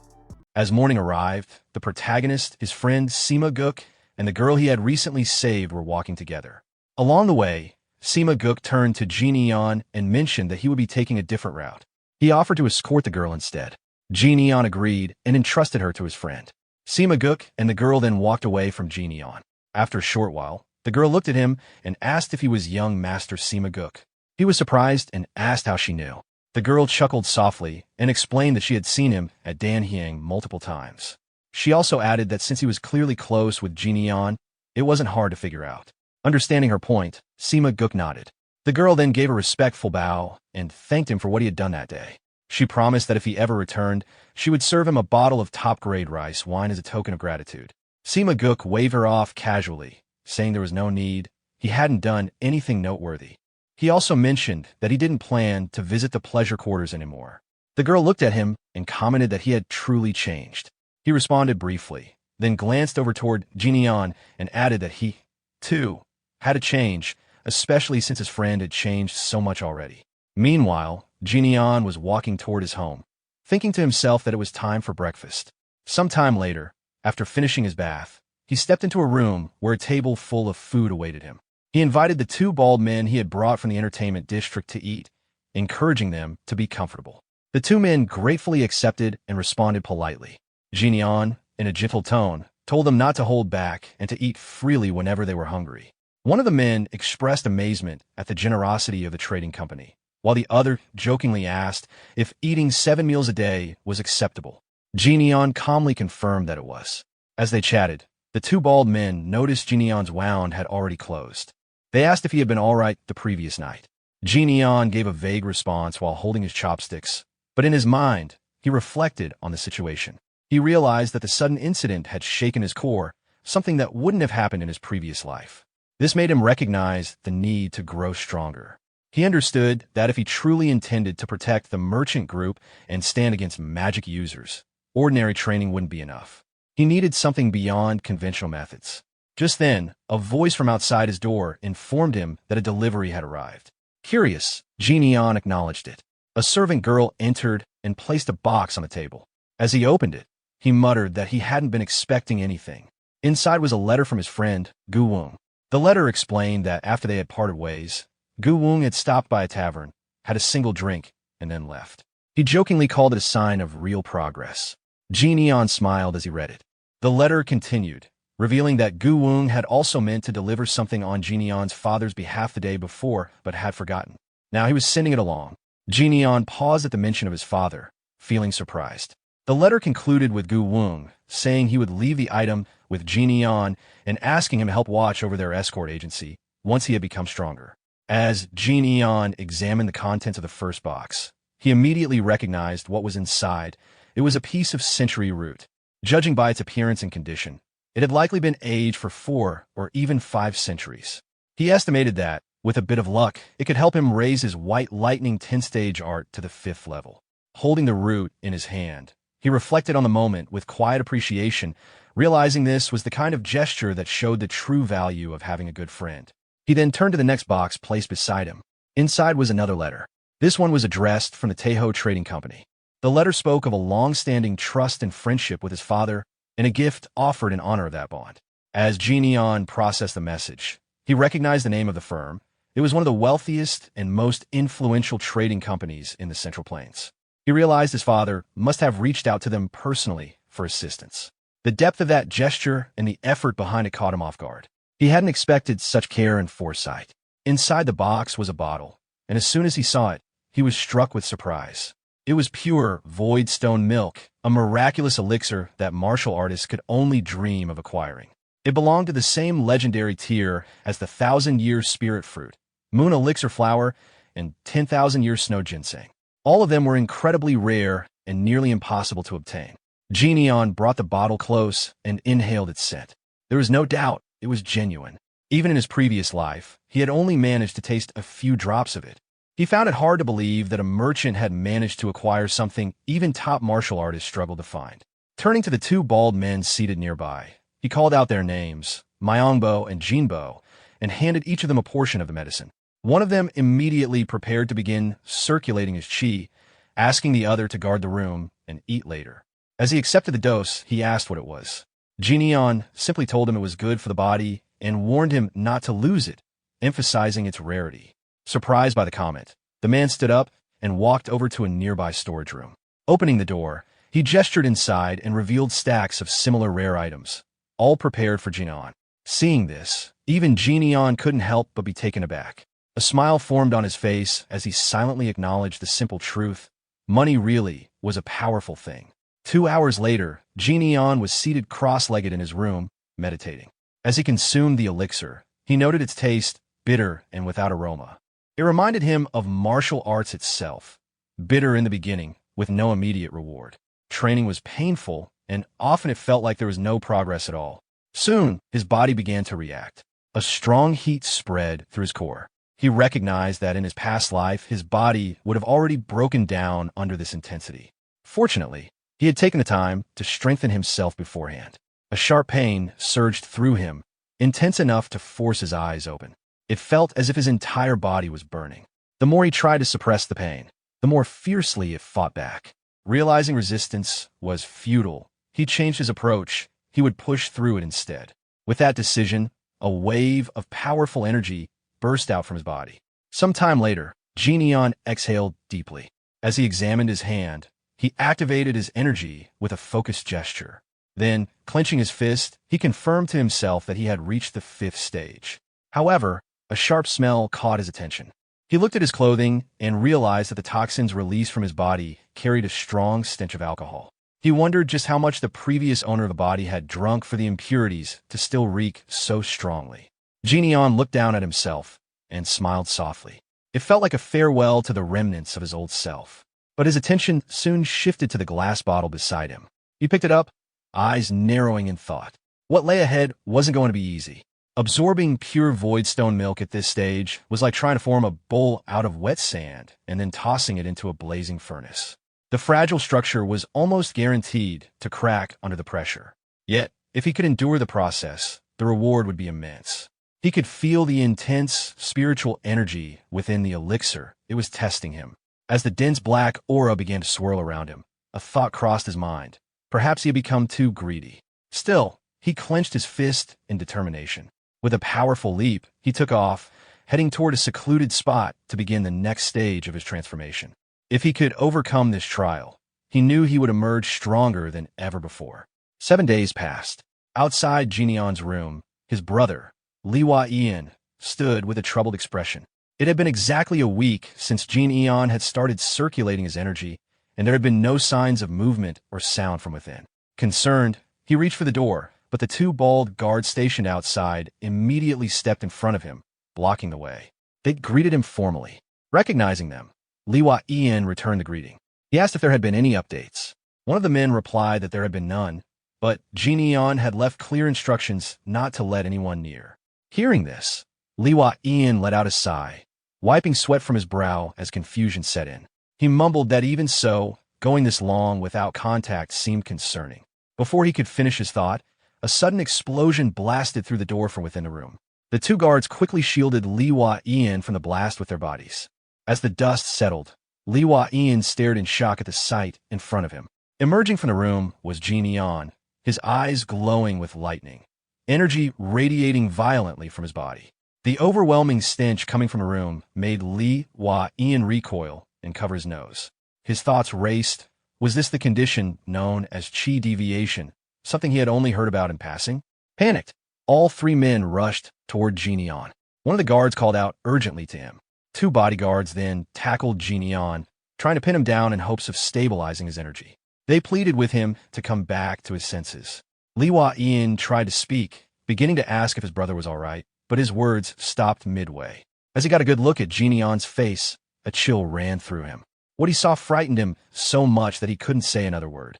As morning arrived, the protagonist, his friend Sima Guk, and the girl he had recently saved were walking together. Along the way, Sima Guk turned to Jinion and mentioned that he would be taking a different route. He offered to escort the girl instead. Jinion agreed and entrusted her to his friend. Sima Guk and the girl then walked away from Jinion. After a short while, the girl looked at him and asked if he was young Master Sima Guk. He was surprised and asked how she knew. The girl chuckled softly and explained that she had seen him at Danhyang multiple times. She also added that since he was clearly close with Jinion, it wasn't hard to figure out. Understanding her point, Sima Guk nodded. The girl then gave a respectful bow and thanked him for what he had done that day. She promised that if he ever returned, she would serve him a bottle of top-grade rice wine as a token of gratitude. Sima Guk waved her off casually, saying there was no need. He hadn't done anything noteworthy. He also mentioned that he didn't plan to visit the pleasure quarters anymore. The girl looked at him and commented that he had truly changed. He responded briefly, then glanced over toward Jinion and added that he, too, had to change, especially since his friend had changed so much already. Meanwhile, Jinion was walking toward his home, thinking to himself that it was time for breakfast. Some time later, after finishing his bath, he stepped into a room where a table full of food awaited him. He invited the two bald men he had brought from the entertainment district to eat, encouraging them to be comfortable. The two men gratefully accepted and responded politely. Jinion, in a gentle tone, told them not to hold back and to eat freely whenever they were hungry. One of the men expressed amazement at the generosity of the trading company, while the other jokingly asked if eating 7 meals a day was acceptable. Jinion calmly confirmed that it was. As they chatted, the two bald men noticed Jinion's wound had already closed. They asked if he had been all right the previous night. Neon gave a vague response while holding his chopsticks, but in his mind, he reflected on the situation. He realized that the sudden incident had shaken his core, something that wouldn't have happened in his previous life. This made him recognize the need to grow stronger. He understood that if he truly intended to protect the merchant group and stand against magic users, ordinary training wouldn't be enough. He needed something beyond conventional methods. Just then, a voice from outside his door informed him that a delivery had arrived. Curious, Neon acknowledged it. A servant girl entered and placed a box on the table. As he opened it, he muttered that he hadn't been expecting anything. Inside was a letter from his friend, Gu Wong. The letter explained that after they had parted ways, Gu Wong had stopped by a tavern, had a single drink, and then left. He jokingly called it a sign of real progress. Neon smiled as he read it. The letter continued, revealing that Gu Wong had also meant to deliver something on Neon's father's behalf the day before, but had forgotten. Now he was sending it along. Neon paused at the mention of his father, feeling surprised. The letter concluded with Gu Wong saying he would leave the item with Neon and asking him to help watch over their escort agency once he had become stronger. As Neon examined the contents of the first box, he immediately recognized what was inside. It was a piece of century root. Judging by its appearance and condition, it had likely been aged for 4 or even 5 centuries. He estimated that, with a bit of luck, it could help him raise his White Lightning 10-stage art to the 5th level. Holding the root in his hand, he reflected on the moment with quiet appreciation, realizing this was the kind of gesture that showed the true value of having a good friend. He then turned to the next box placed beside him. Inside was another letter. This one was addressed from the Tejo Trading Company. The letter spoke of a long-standing trust and friendship with his father and a gift offered in honor of that bond. As Neon processed the message, he recognized the name of the firm. It was one of the wealthiest and most influential trading companies in the Central Plains. He realized his father must have reached out to them personally for assistance. The depth of that gesture and the effort behind it caught him off guard. He hadn't expected such care and foresight. Inside the box was a bottle, and as soon as he saw it, he was struck with surprise. It was pure, void stone milk, a miraculous elixir that martial artists could only dream of acquiring. It belonged to the same legendary tier as the 1,000-year spirit fruit, moon elixir flower, and 10,000-year snow ginseng. All of them were incredibly rare and nearly impossible to obtain. Neon brought the bottle close and inhaled its scent. There was no doubt it was genuine. Even in his previous life, he had only managed to taste a few drops of it. He found it hard to believe that a merchant had managed to acquire something even top martial artists struggled to find. Turning to the 2 bald men seated nearby, he called out their names, Myongbo and Jinbo, and handed each of them a portion of the medicine. One of them immediately prepared to begin circulating his chi, asking the other to guard the room and eat later. As he accepted the dose, he asked what it was. Neon simply told him it was good for the body and warned him not to lose it, emphasizing its rarity. Surprised by the comment, the man stood up and walked over to a nearby storage room. Opening the door, he gestured inside and revealed stacks of similar rare items, all prepared for Neon. Seeing this, even Neon couldn't help but be taken aback. A smile formed on his face as he silently acknowledged the simple truth: money really was a powerful thing. 2 hours later, Neon was seated cross-legged in his room, meditating. As he consumed the elixir, he noted its taste, bitter and without aroma. It reminded him of martial arts itself, bitter in the beginning, with no immediate reward. Training was painful, and often it felt like there was no progress at all. Soon, his body began to react. A strong heat spread through his core. He recognized that in his past life, his body would have already broken down under this intensity. Fortunately, he had taken the time to strengthen himself beforehand. A sharp pain surged through him, intense enough to force his eyes open. It felt as if his entire body was burning. The more he tried to suppress the pain, the more fiercely it fought back. Realizing resistance was futile, he changed his approach. He would push through it instead. With that decision, a wave of powerful energy burst out from his body. Some time later, Neon exhaled deeply. As he examined his hand, he activated his energy with a focused gesture. Then, clenching his fist, he confirmed to himself that he had reached the 5th stage. However, a sharp smell caught his attention. He looked at his clothing and realized that the toxins released from his body carried a strong stench of alcohol. He wondered just how much the previous owner of the body had drunk for the impurities to still reek so strongly. Genion looked down at himself and smiled softly. It felt like a farewell to the remnants of his old self. But his attention soon shifted to the glass bottle beside him. He picked it up, eyes narrowing in thought. What lay ahead wasn't going to be easy. Absorbing pure voidstone milk at this stage was like trying to form a bowl out of wet sand and then tossing it into a blazing furnace. The fragile structure was almost guaranteed to crack under the pressure. Yet, if he could endure the process, the reward would be immense. He could feel the intense spiritual energy within the elixir. It was testing him. As the dense black aura began to swirl around him, a thought crossed his mind. Perhaps he had become too greedy. Still, he clenched his fist in determination. With a powerful leap, he took off, heading toward a secluded spot to begin the next stage of his transformation. If he could overcome this trial, he knew he would emerge stronger than ever before. 7 days passed. Outside Genion's room, his brother, Liwa Ian, stood with a troubled expression. It had been exactly a week since Genion had started circulating his energy, and there had been no signs of movement or sound from within. Concerned, he reached for the door, but the two bald guards stationed outside immediately stepped in front of him, blocking the way. They greeted him formally. Recognizing them, Liwa Ian returned the greeting. He asked if there had been any updates. One of the men replied that there had been none, but Genion had left clear instructions not to let anyone near. Hearing this, Liwa Ian let out a sigh, wiping sweat from his brow as confusion set in. He mumbled that even so, going this long without contact seemed concerning. Before he could finish his thought, a sudden explosion blasted through the door from within the room. The two guards quickly shielded Liwa Ian from the blast with their bodies. As the dust settled, Liwa Ian stared in shock at the sight in front of him. Emerging from the room was Genion, his eyes glowing with lightning, energy radiating violently from his body. The overwhelming stench coming from the room made Liwa Ian recoil and cover his nose. His thoughts raced. Was this the condition known as chi deviation, something he had only heard about in passing? Panicked, all three men rushed toward Genion. One of the guards called out urgently to him. Two bodyguards then tackled Genion, trying to pin him down in hopes of stabilizing his energy. They pleaded with him to come back to his senses. Liwa Ian tried to speak, beginning to ask if his brother was all right, but his words stopped midway. As he got a good look at Genion's face, a chill ran through him. What he saw frightened him so much that he couldn't say another word.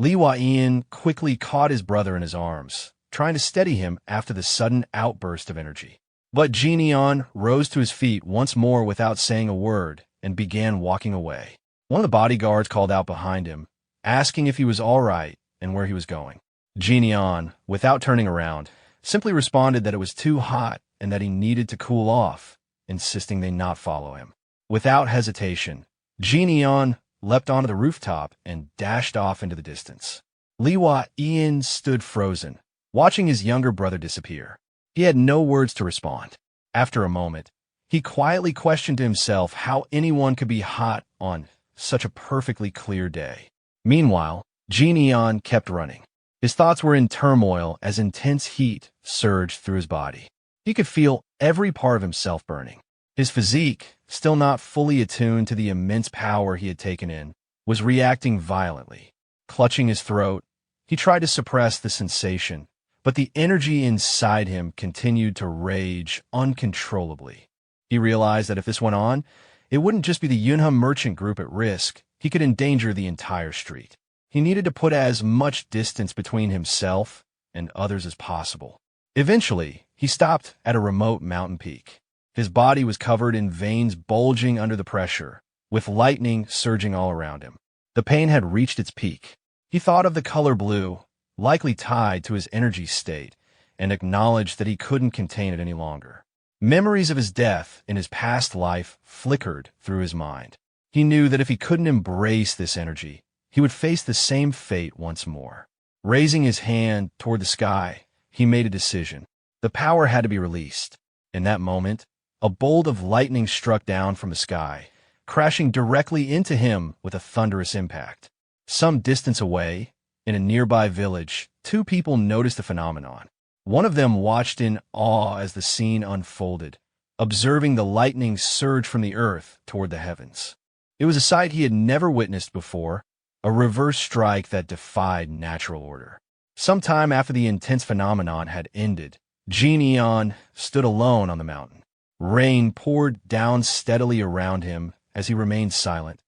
Liwa Ian quickly caught his brother in his arms, trying to steady him after the sudden outburst of energy. But Genion rose to his feet once more without saying a word and began walking away. One of the bodyguards called out behind him, asking if he was all right and where he was going. Genion, without turning around, simply responded that it was too hot and that he needed to cool off, insisting they not follow him. Without hesitation, Genion leapt onto the rooftop and dashed off into the distance. Liwa Ian stood frozen, watching his younger brother disappear. He had no words to respond. After a moment, he quietly questioned himself how anyone could be hot on such a perfectly clear day. Meanwhile, Genion kept running. His thoughts were in turmoil as intense heat surged through his body. He could feel every part of himself burning. His physique, still not fully attuned to the immense power he had taken in, was reacting violently. Clutching his throat, he tried to suppress the sensation, but the energy inside him continued to rage uncontrollably. He realized that if this went on, it wouldn't just be the Yunham merchant group at risk, he could endanger the entire street. He needed to put as much distance between himself and others as possible. Eventually, he stopped at a remote mountain peak. His body was covered in veins bulging under the pressure, with lightning surging all around him. The pain had reached its peak. He thought of the color blue, likely tied to his energy state, and acknowledged that he couldn't contain it any longer. Memories of his death in his past life flickered through his mind. He knew that if he couldn't embrace this energy, he would face the same fate once more. Raising his hand toward the sky, he made a decision. The power had to be released. In that moment, a bolt of lightning struck down from the sky, crashing directly into him with a thunderous impact. Some distance away, in a nearby village, two people noticed the phenomenon. One of them watched in awe as the scene unfolded, observing the lightning surge from the earth toward the heavens. It was a sight he had never witnessed before, a reverse strike that defied natural order. Sometime after the intense phenomenon had ended, Neon stood alone on the mountain. Rain poured down steadily around him as he remained silent,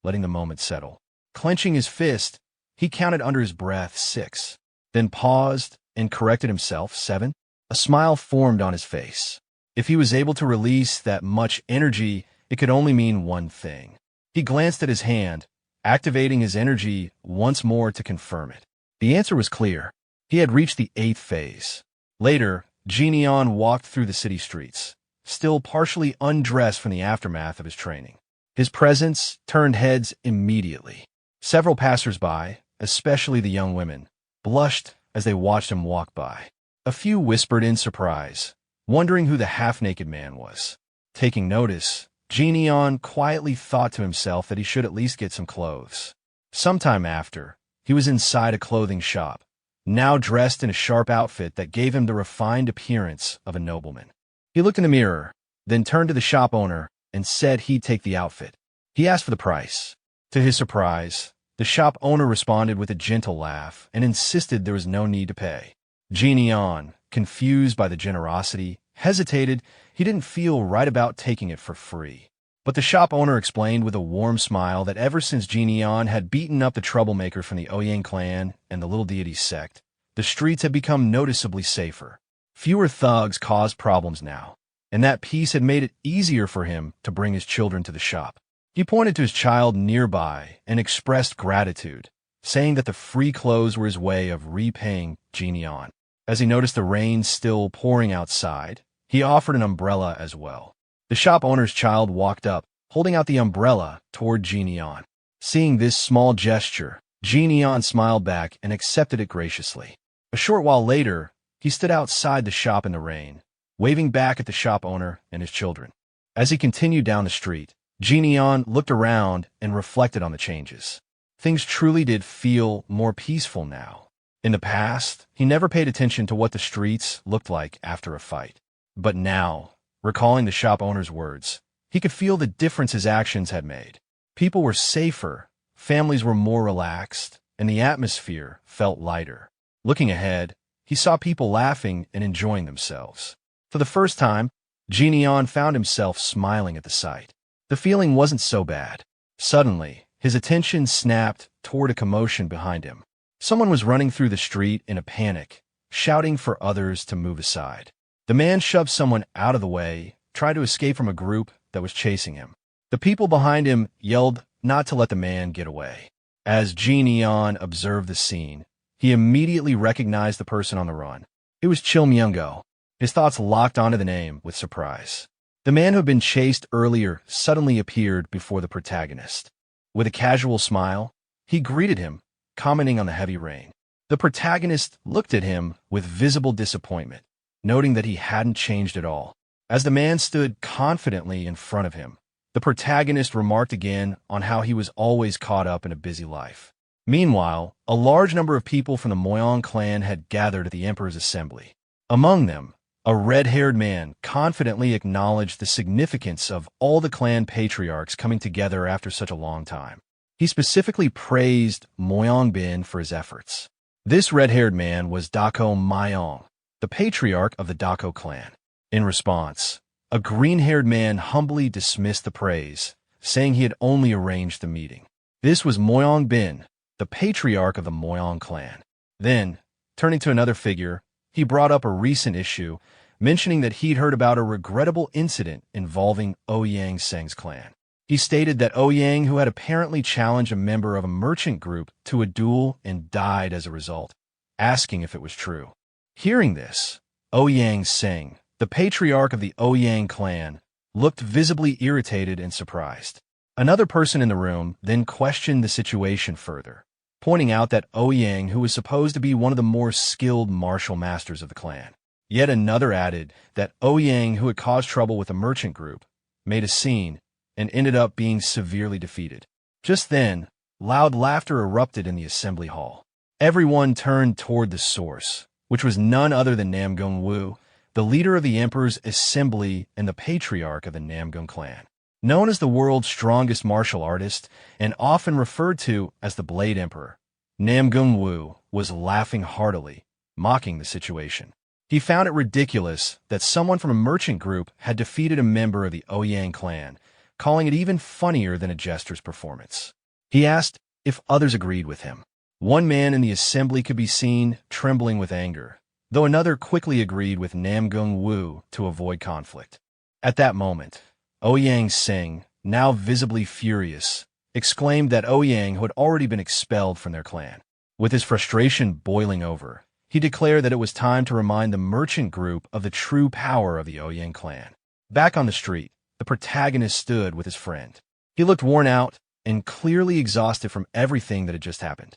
letting the moment settle. Clenching his fist, he counted under his breath 6, then paused and corrected himself 7. A smile formed on his face. If he was able to release that much energy, it could only mean one thing. He glanced at his hand, activating his energy once more to confirm it. The answer was clear. He had reached the 8th phase. Later, Neon walked through the city streets, still partially undressed from the aftermath of his training. His presence turned heads immediately. Several passers-by, especially the young women, blushed as they watched him walk by. A few whispered in surprise, wondering who the half-naked man was. Taking notice, Neon quietly thought to himself that he should at least get some clothes. Sometime after, he was inside a clothing shop, now dressed in a sharp outfit that gave him the refined appearance of a nobleman. He looked in the mirror, then turned to the shop owner and said he'd take the outfit. He asked for the price. To his surprise, the shop owner responded with a gentle laugh and insisted there was no need to pay. Neon, confused by the generosity, hesitated. He didn't feel right about taking it for free. But the shop owner explained with a warm smile that ever since Neon had beaten up the troublemaker from the Ouyang clan and the Little Deity sect, the streets had become noticeably safer. Fewer thugs caused problems now, and that peace had made it easier for him to bring his children to the shop. He pointed to his child nearby and expressed gratitude, saying that the free clothes were his way of repaying Neon. As he noticed the rain still pouring outside, he offered an umbrella as well. The shop owner's child walked up, holding out the umbrella toward Neon. Seeing this small gesture, Neon smiled back and accepted it graciously. A short while later, he stood outside the shop in the rain, waving back at the shop owner and his children. As he continued down the street, Neon looked around and reflected on the changes. Things truly did feel more peaceful now. In the past, he never paid attention to what the streets looked like after a fight. But now, recalling the shop owner's words, he could feel the difference his actions had made. People were safer, families were more relaxed, and the atmosphere felt lighter. Looking ahead, he saw people laughing and enjoying themselves. For the first time, Neon found himself smiling at the sight. The feeling wasn't so bad. Suddenly, his attention snapped toward a commotion behind him. Someone was running through the street in a panic, shouting for others to move aside. The man shoved someone out of the way, tried to escape from a group that was chasing him. The people behind him yelled not to let the man get away. As Neon observed the scene, he immediately recognized the person on the run. It was Chil Myung-go. His thoughts locked onto the name with surprise. The man who had been chased earlier suddenly appeared before the protagonist. With a casual smile, he greeted him, commenting on the heavy rain. The protagonist looked at him with visible disappointment, noting that he hadn't changed at all. As the man stood confidently in front of him, the protagonist remarked again on how he was always caught up in a busy life. Meanwhile, a large number of people from the Moyang clan had gathered at the Emperor's assembly. Among them, a red-haired man confidently acknowledged the significance of all the clan patriarchs coming together after such a long time. He specifically praised Moyang Bin for his efforts. This red-haired man was Dako Mayong, the patriarch of the Dako clan. In response, a green-haired man humbly dismissed the praise, saying he had only arranged the meeting. This was Moyang Bin, the patriarch of the Moyang clan. Then, turning to another figure, he brought up a recent issue, mentioning that he'd heard about a regrettable incident involving Ouyang Seng's clan. He stated that Ouyang, who had apparently challenged a member of a merchant group to a duel and died as a result, asking if it was true. Hearing this, Ouyang Seng, the patriarch of the Ouyang clan, looked visibly irritated and surprised. Another person in the room then questioned the situation further, pointing out that Ouyang, who was supposed to be one of the more skilled martial masters of the clan. Yet another added that Ouyang, who had caused trouble with a merchant group, made a scene and ended up being severely defeated. Just then, loud laughter erupted in the assembly hall. Everyone turned toward the source, which was none other than Namgung Wu, the leader of the Emperor's assembly and the patriarch of the Namgung clan. Known as the world's strongest martial artist and often referred to as the Blade Emperor, Namgung Wu was laughing heartily, mocking the situation. He found it ridiculous that someone from a merchant group had defeated a member of the Ouyang clan, calling it even funnier than a jester's performance. He asked if others agreed with him. One man in the assembly could be seen trembling with anger, though another quickly agreed with Namgung Wu to avoid conflict. At that moment, Ouyang Sing, now visibly furious, exclaimed that Ouyang had already been expelled from their clan. With his frustration boiling over, he declared that it was time to remind the merchant group of the true power of the Ouyang clan. Back on the street, the protagonist stood with his friend. He looked worn out and clearly exhausted from everything that had just happened.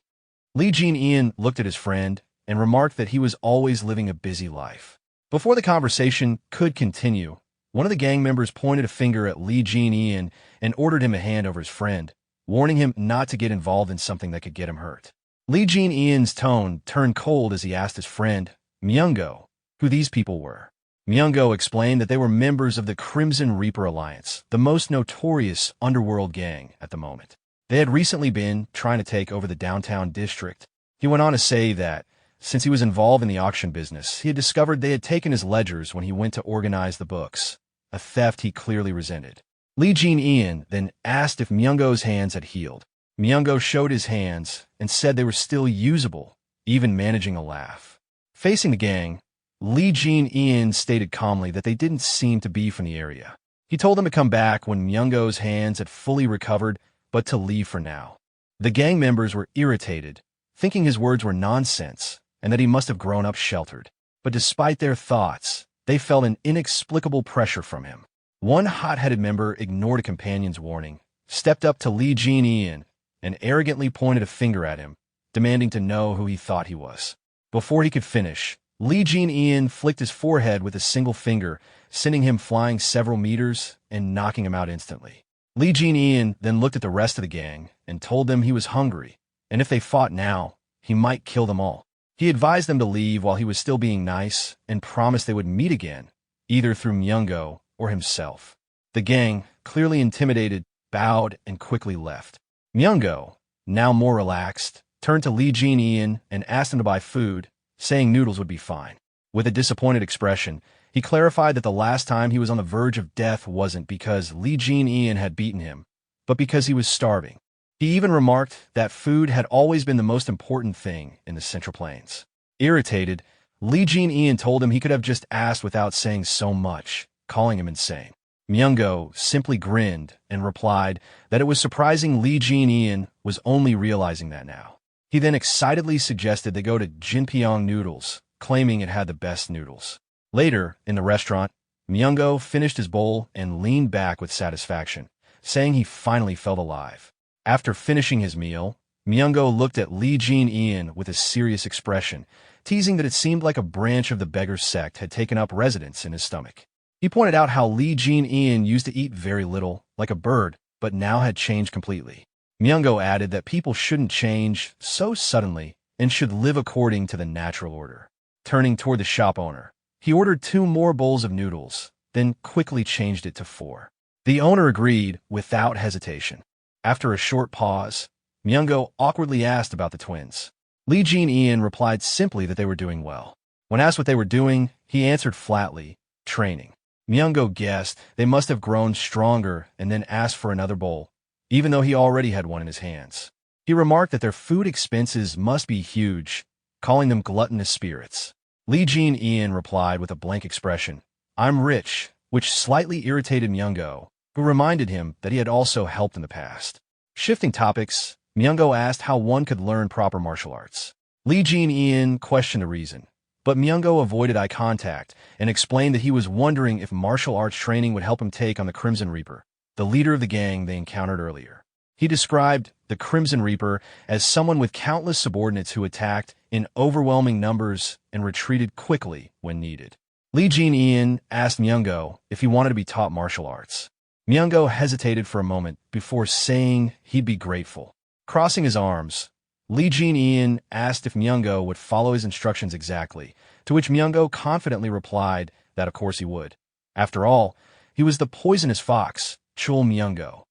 Lee Jin-ian looked at his friend and remarked that he was always living a busy life. Before the conversation could continue, one of the gang members pointed a finger at Lee Jin-ian and ordered him a hand over his friend, warning him not to get involved in something that could get him hurt. Lee Jin-ian's tone turned cold as he asked his friend, Myungo, who these people were. Myungo explained that they were members of the Crimson Reaper Alliance, the most notorious underworld gang at the moment. They had recently been trying to take over the downtown district. He went on to say that, since he was involved in the auction business, he had discovered they had taken his ledgers when he went to organize the books, a theft he clearly resented. Lee Jin-ian then asked if Myungo's hands had healed. Myungo showed his hands and said they were still usable, even managing a laugh. Facing the gang, Lee Jin-ian stated calmly that they didn't seem to be from the area. He told them to come back when Myungo's hands had fully recovered, but to leave for now. The gang members were irritated, thinking his words were nonsense and that he must have grown up sheltered. But despite their thoughts, they felt an inexplicable pressure from him. One hot-headed member ignored a companion's warning, stepped up to Lee Jin-ian, and arrogantly pointed a finger at him, demanding to know who he thought he was. Before he could finish, Lee Jin-ian flicked his forehead with a single finger, sending him flying several meters and knocking him out instantly. Lee Jin-ian then looked at the rest of the gang and told them he was hungry, and if they fought now, he might kill them all. He advised them to leave while he was still being nice and promised they would meet again, either through Myungo or himself. The gang, clearly intimidated, bowed and quickly left. Myungo, now more relaxed, turned to Lee Jin-ian and asked him to buy food, saying noodles would be fine. With a disappointed expression, he clarified that the last time he was on the verge of death wasn't because Lee Jin-ian had beaten him, but because he was starving. He even remarked that food had always been the most important thing in the Central Plains. Irritated, Lee Jin-ian told him he could have just asked without saying so much, calling him insane. Myungo simply grinned and replied that it was surprising Lee Jin-ian was only realizing that now. He then excitedly suggested they go to Jinpyeong Noodles, claiming it had the best noodles. Later, in the restaurant, Myungo finished his bowl and leaned back with satisfaction, saying he finally felt alive. After finishing his meal, Myungo looked at Lee Jin-ian with a serious expression, teasing that it seemed like a branch of the beggar sect had taken up residence in his stomach. He pointed out how Lee Jin-ian used to eat very little, like a bird, but now had changed completely. Myungo added that people shouldn't change so suddenly and should live according to the natural order. Turning toward the shop owner, he ordered 2 more bowls of noodles, then quickly changed it to 4. The owner agreed without hesitation. After a short pause, Myungo awkwardly asked about the twins. Lee Jin-ian replied simply that they were doing well. When asked what they were doing, he answered flatly, training. Myungo guessed they must have grown stronger and then asked for another bowl, even though he already had one in his hands. He remarked that their food expenses must be huge, calling them gluttonous spirits. Lee Jin-ian replied with a blank expression, I'm rich, which slightly irritated Myungo, who reminded him that he had also helped in the past. Shifting topics, Myungo asked how one could learn proper martial arts. Lee Jin-ian questioned the reason, but Myungo avoided eye contact and explained that he was wondering if martial arts training would help him take on the Crimson Reaper, the leader of the gang they encountered earlier. He described the Crimson Reaper as someone with countless subordinates who attacked in overwhelming numbers and retreated quickly when needed. Lee Jin-ian asked Myungo if he wanted to be taught martial arts. Myungo hesitated for a moment before saying he'd be grateful. Crossing his arms, Lee Jin-ian asked if Myungo would follow his instructions exactly, to which Myungo confidently replied that of course he would. After all, he was the poisonous fox, Chul Myungo.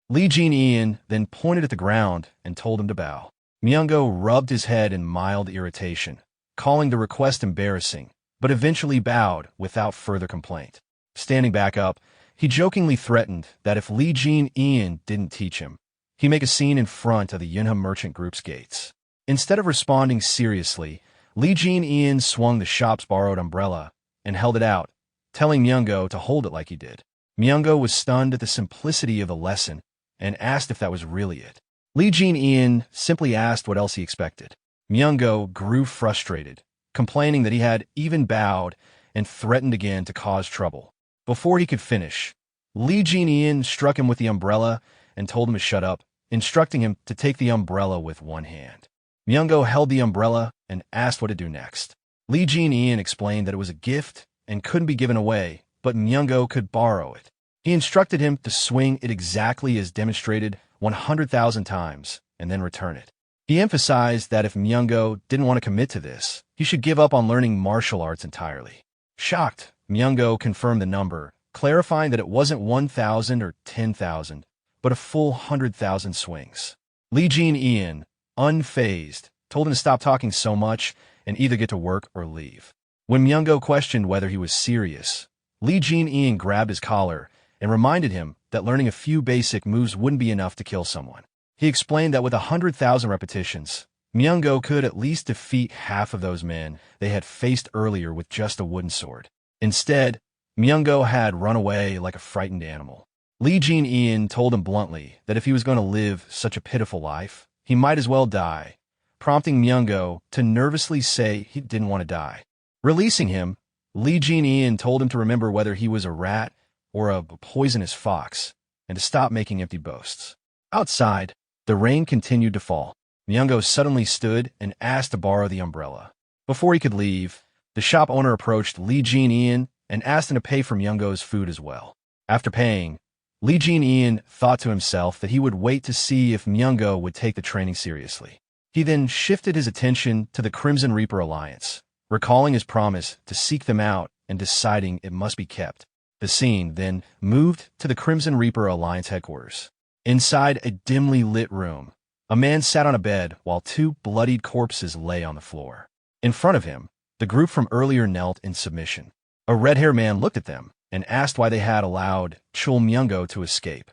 Lee Jin-ian then pointed at the ground and told him to bow. Myungo rubbed his head in mild irritation, calling the request embarrassing, but eventually bowed without further complaint. Standing back up, he jokingly threatened that if Lee Jin-ian didn't teach him, he'd make a scene in front of the Yunhe Merchant Group's gates. Instead of responding seriously, Lee Jin-ian swung the shop's borrowed umbrella and held it out, telling Myungo to hold it like he did. Myungo was stunned at the simplicity of the lesson and asked if that was really it. Lee Jin-ian simply asked what else he expected. Myungo grew frustrated, complaining that he had even bowed and threatened again to cause trouble. Before he could finish, Lee Jin-ian struck him with the umbrella and told him to shut up, instructing him to take the umbrella with one hand. Myungo held the umbrella and asked what to do next. Lee Jin-ian explained that it was a gift and couldn't be given away, but Myungo could borrow it. He instructed him to swing it exactly as demonstrated 100,000 times and then return it. He emphasized that if Myungo didn't want to commit to this, he should give up on learning martial arts entirely. Shocked, Myungo confirmed the number, clarifying that it wasn't 1,000 or 10,000, but a full 100,000 swings. Lee Jin-ian, unfazed, told him to stop talking so much and either get to work or leave. When Myungo questioned whether he was serious, Lee Jin-ian grabbed his collar and reminded him that learning a few basic moves wouldn't be enough to kill someone. He explained that with 100,000 repetitions, Myungo could at least defeat half of those men they had faced earlier with just a wooden sword. Instead, Myungo had run away like a frightened animal. Lee Jin-ian told him bluntly that if he was going to live such a pitiful life, he might as well die, prompting Myungo to nervously say he didn't want to die. Releasing him, Lee Jin-ian told him to remember whether he was a rat or a poisonous fox, and to stop making empty boasts. Outside, the rain continued to fall. Myungo suddenly stood and asked to borrow the umbrella. Before he could leave, the shop owner approached Lee Jin-ian and asked him to pay for Myungo's food as well. After paying, Lee Jin-ian thought to himself that he would wait to see if Myungo would take the training seriously. He then shifted his attention to the Crimson Reaper Alliance, recalling his promise to seek them out and deciding it must be kept. The scene then moved to the Crimson Reaper Alliance headquarters. Inside a dimly lit room, a man sat on a bed while two bloodied corpses lay on the floor. In front of him, the group from earlier knelt in submission. A red-haired man looked at them and asked why they had allowed Chul Myungo to escape.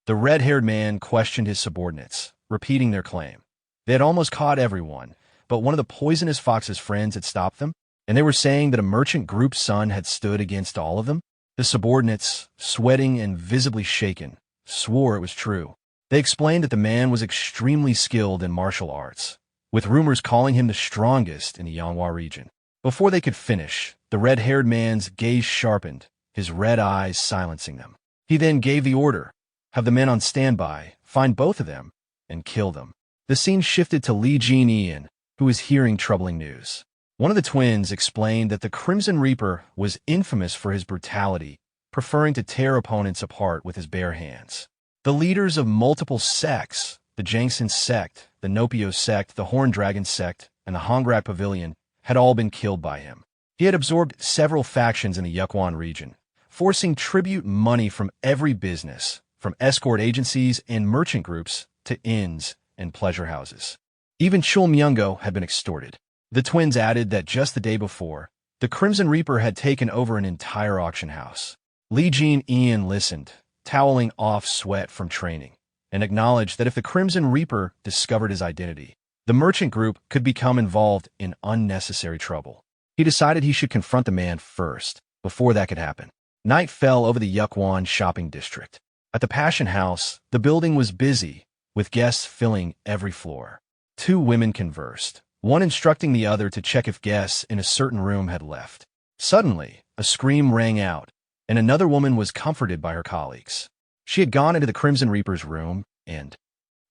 The red-haired man questioned his subordinates, repeating their claim. They had almost caught everyone, but one of the poisonous fox's friends had stopped them, and they were saying that a merchant group's son had stood against all of them. The subordinates, sweating and visibly shaken, swore it was true. They explained that the man was extremely skilled in martial arts, with rumors calling him the strongest in the Yanhua region. Before they could finish, the red-haired man's gaze sharpened, his red eyes silencing them. He then gave the order, have the men on standby, find both of them, and kill them. The scene shifted to Lee Jin-ian, who was hearing troubling news. One of the twins explained that the Crimson Reaper was infamous for his brutality, preferring to tear opponents apart with his bare hands. The leaders of multiple sects, the Jangsen sect, the Nopio sect, the Horn Dragon sect, and the Hongrak Pavilion, had all been killed by him. He had absorbed several factions in the Yukwan region, forcing tribute money from every business, from escort agencies and merchant groups to inns and pleasure houses. Even Chul Myungo had been extorted. The twins added that just the day before, the Crimson Reaper had taken over an entire auction house. Lee Jin-ian listened, toweling off sweat from training, and acknowledged that if the Crimson Reaper discovered his identity, the merchant group could become involved in unnecessary trouble. He decided he should confront the man first, before that could happen. Night fell over the Yukwan shopping district. At the Passion House, the building was busy, with guests filling every floor. Two women conversed, one instructing the other to check if guests in a certain room had left. Suddenly, a scream rang out, and another woman was comforted by her colleagues. She had gone into the Crimson Reaper's room, and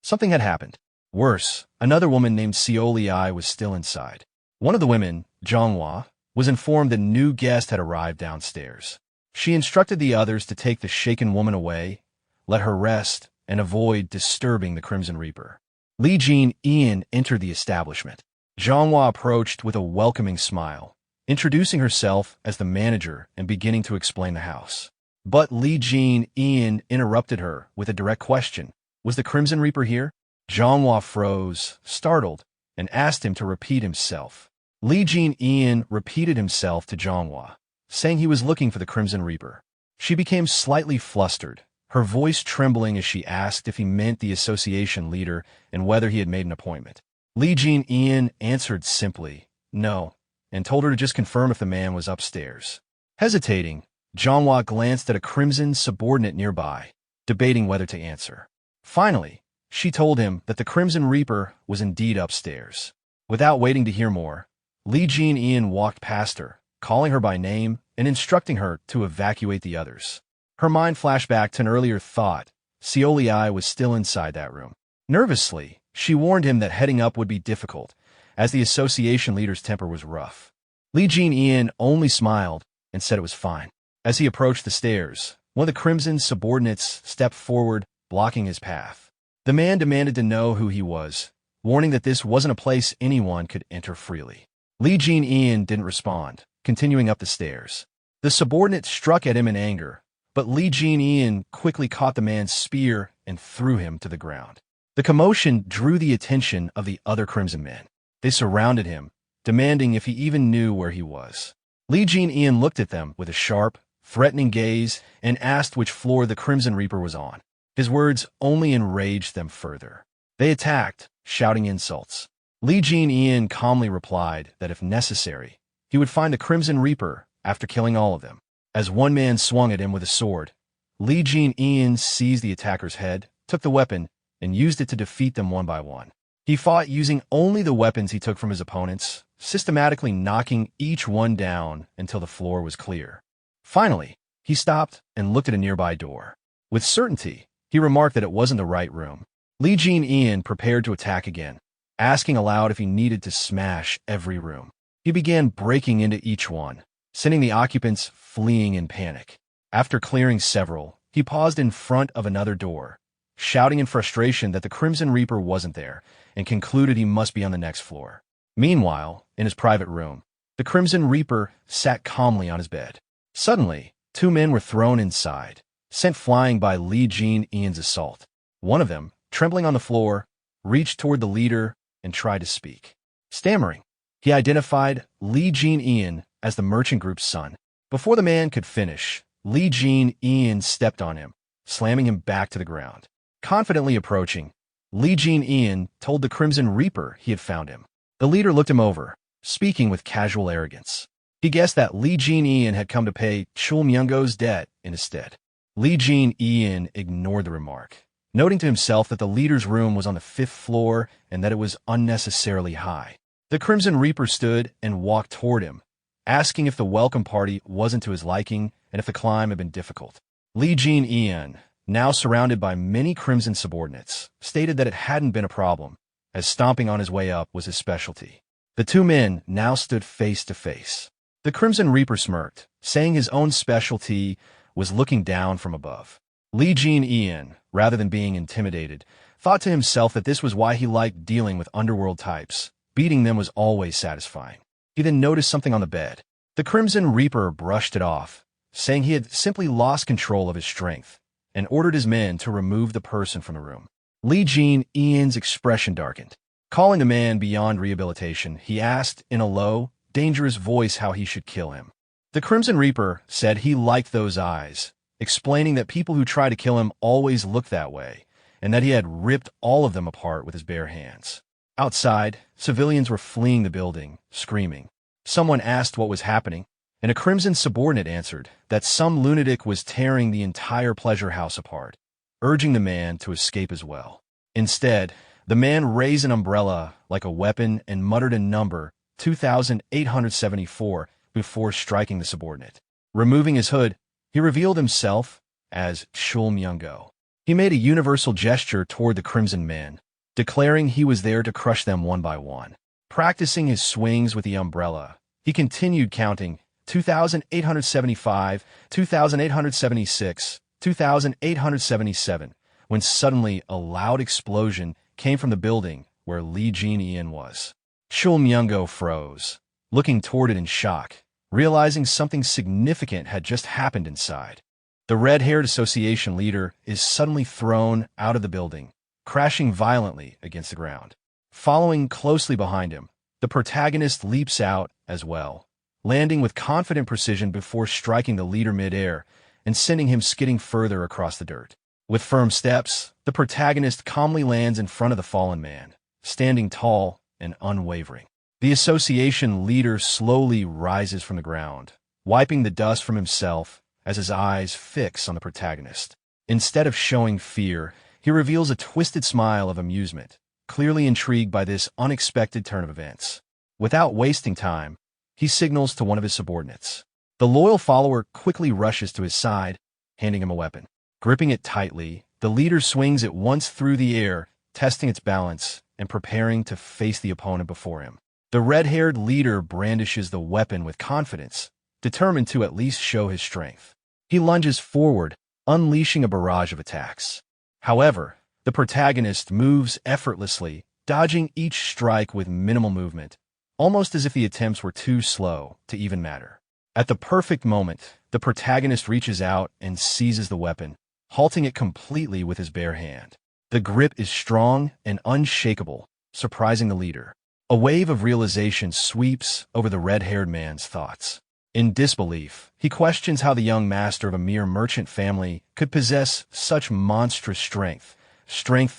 something had happened. Worse, another woman named Seoli was still inside. One of the women, Zhonghua, was informed that a new guest had arrived downstairs. She instructed the others to take the shaken woman away, let her rest, and avoid disturbing the Crimson Reaper. Lee Jin-ian entered the establishment. Zhonghua approached with a welcoming smile, introducing herself as the manager and beginning to explain the house. But Lee Jin-ian interrupted her with a direct question. Was the Crimson Reaper here? Zhonghua froze, startled, and asked him to repeat himself. Lee Jin-ian repeated himself to Zhonghua, saying he was looking for the Crimson Reaper. She became slightly flustered, her voice trembling as she asked if he meant the association leader and whether he had made an appointment. Lee Jin-ian answered simply, no, and told her to just confirm if the man was upstairs. Hesitating, Zhonghua glanced at a crimson subordinate nearby, debating whether to answer. Finally, she told him that the Crimson Reaper was indeed upstairs. Without waiting to hear more, Lee Jin-ian walked past her, calling her by name and instructing her to evacuate the others. Her mind flashed back to an earlier thought. Seoliai was still inside that room. Nervously, she warned him that heading up would be difficult, as the association leader's temper was rough. Lee Jin-ian only smiled and said it was fine. As he approached the stairs, one of the Crimson subordinates stepped forward, blocking his path. The man demanded to know who he was, warning that this wasn't a place anyone could enter freely. Lee Jin-ian didn't respond, continuing up the stairs. The subordinate struck at him in anger, but Lee Jin-ian quickly caught the man's spear and threw him to the ground. The commotion drew the attention of the other Crimson men. They surrounded him, demanding if he even knew where he was. Lee Jin-ian looked at them with a sharp, threatening gaze and asked which floor the Crimson Reaper was on. His words only enraged them further. They attacked, shouting insults. Lee Jin-ian calmly replied that if necessary, he would find the Crimson Reaper after killing all of them. As one man swung at him with a sword, Lee Jin-ian seized the attacker's head, took the weapon, and used it to defeat them one by one. He fought using only the weapons he took from his opponents, systematically knocking each one down until the floor was clear. Finally, he stopped and looked at a nearby door. With certainty, he remarked that it wasn't the right room. Lee Jin-ian prepared to attack again, asking aloud if he needed to smash every room. He began breaking into each one, sending the occupants fleeing in panic. After clearing several, he paused in front of another door, shouting in frustration that the Crimson Reaper wasn't there, and concluded he must be on the next floor. Meanwhile, in his private room, the Crimson Reaper sat calmly on his bed. Suddenly, two men were thrown inside, sent flying by Lee Jin-ian's assault. One of them, trembling on the floor, reached toward the leader and tried to speak. Stammering, he identified Lee Jin-ian as the merchant group's son. Before the man could finish, Lee Jin-ian stepped on him, slamming him back to the ground. Confidently approaching, Lee Jin-ian told the Crimson Reaper he had found him. The leader looked him over, speaking with casual arrogance. He guessed that Lee Jin-ian had come to pay Chul Myung-go's debt in his stead. Lee Jin-ian ignored the remark, noting to himself that the leader's room was on the 5th floor and that it was unnecessarily high. The Crimson Reaper stood and walked toward him, asking if the welcome party wasn't to his liking and if the climb had been difficult. Lee Jin-ian, now surrounded by many Crimson subordinates, stated that it hadn't been a problem, as stomping on his way up was his specialty. The two men now stood face to face. The Crimson Reaper smirked, saying his own specialty was looking down from above. Lee Jin-ian, rather than being intimidated, thought to himself that this was why he liked dealing with underworld types. Beating them was always satisfying. He then noticed something on the bed. The Crimson Reaper brushed it off, saying he had simply lost control of his strength, and ordered his men to remove the person from the room. Lee Jin-ian's expression darkened. Calling the man beyond rehabilitation, he asked in a low, dangerous voice how he should kill him. The Crimson Reaper said he liked those eyes, explaining that people who try to kill him always look that way, and that he had ripped all of them apart with his bare hands. Outside, civilians were fleeing the building, screaming. Someone asked what was happening, and a Crimson subordinate answered that some lunatic was tearing the entire pleasure house apart, urging the man to escape as well. Instead, the man raised an umbrella like a weapon and muttered a number, 2874, before striking the subordinate. Removing his hood, he revealed himself as Chul Myung-go. He made a universal gesture toward the Crimson men, declaring he was there to crush them one by one. Practicing his swings with the umbrella, he continued counting 2875, 2876, 2877, when suddenly a loud explosion came from the building where Lee Jin-ian was. Chul Myung-go froze, looking toward it in shock, realizing something significant had just happened inside. The red-haired association leader is suddenly thrown out of the building, crashing violently against the ground. Following closely behind him, the protagonist leaps out as well, landing with confident precision before striking the leader mid-air and sending him skidding further across the dirt. With firm steps, the protagonist calmly lands in front of the fallen man, standing tall and unwavering. The association leader slowly rises from the ground, wiping the dust from himself as his eyes fix on the protagonist. Instead of showing fear, he reveals a twisted smile of amusement, clearly intrigued by this unexpected turn of events. Without wasting time, he signals to one of his subordinates. The loyal follower quickly rushes to his side, handing him a weapon. Gripping it tightly, the leader swings it once through the air, testing its balance and preparing to face the opponent before him. The red-haired leader brandishes the weapon with confidence, determined to at least show his strength. He lunges forward, unleashing a barrage of attacks. However, the protagonist moves effortlessly, dodging each strike with minimal movement, almost as if the attempts were too slow to even matter. At the perfect moment, the protagonist reaches out and seizes the weapon, halting it completely with his bare hand. The grip is strong and unshakable, surprising the leader. A wave of realization sweeps over the red-haired man's thoughts. In disbelief, he questions how the young master of a mere merchant family could possess such monstrous strength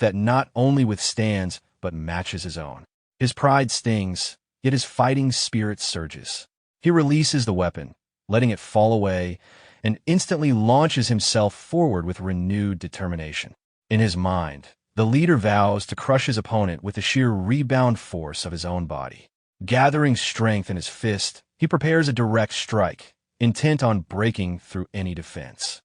that not only withstands but matches his own. His pride stings, yet his fighting spirit surges. He releases the weapon, letting it fall away, and instantly launches himself forward with renewed determination. In his mind, the leader vows to crush his opponent with the sheer rebound force of his own body. Gathering strength in his fist, he prepares a direct strike, intent on breaking through any defense,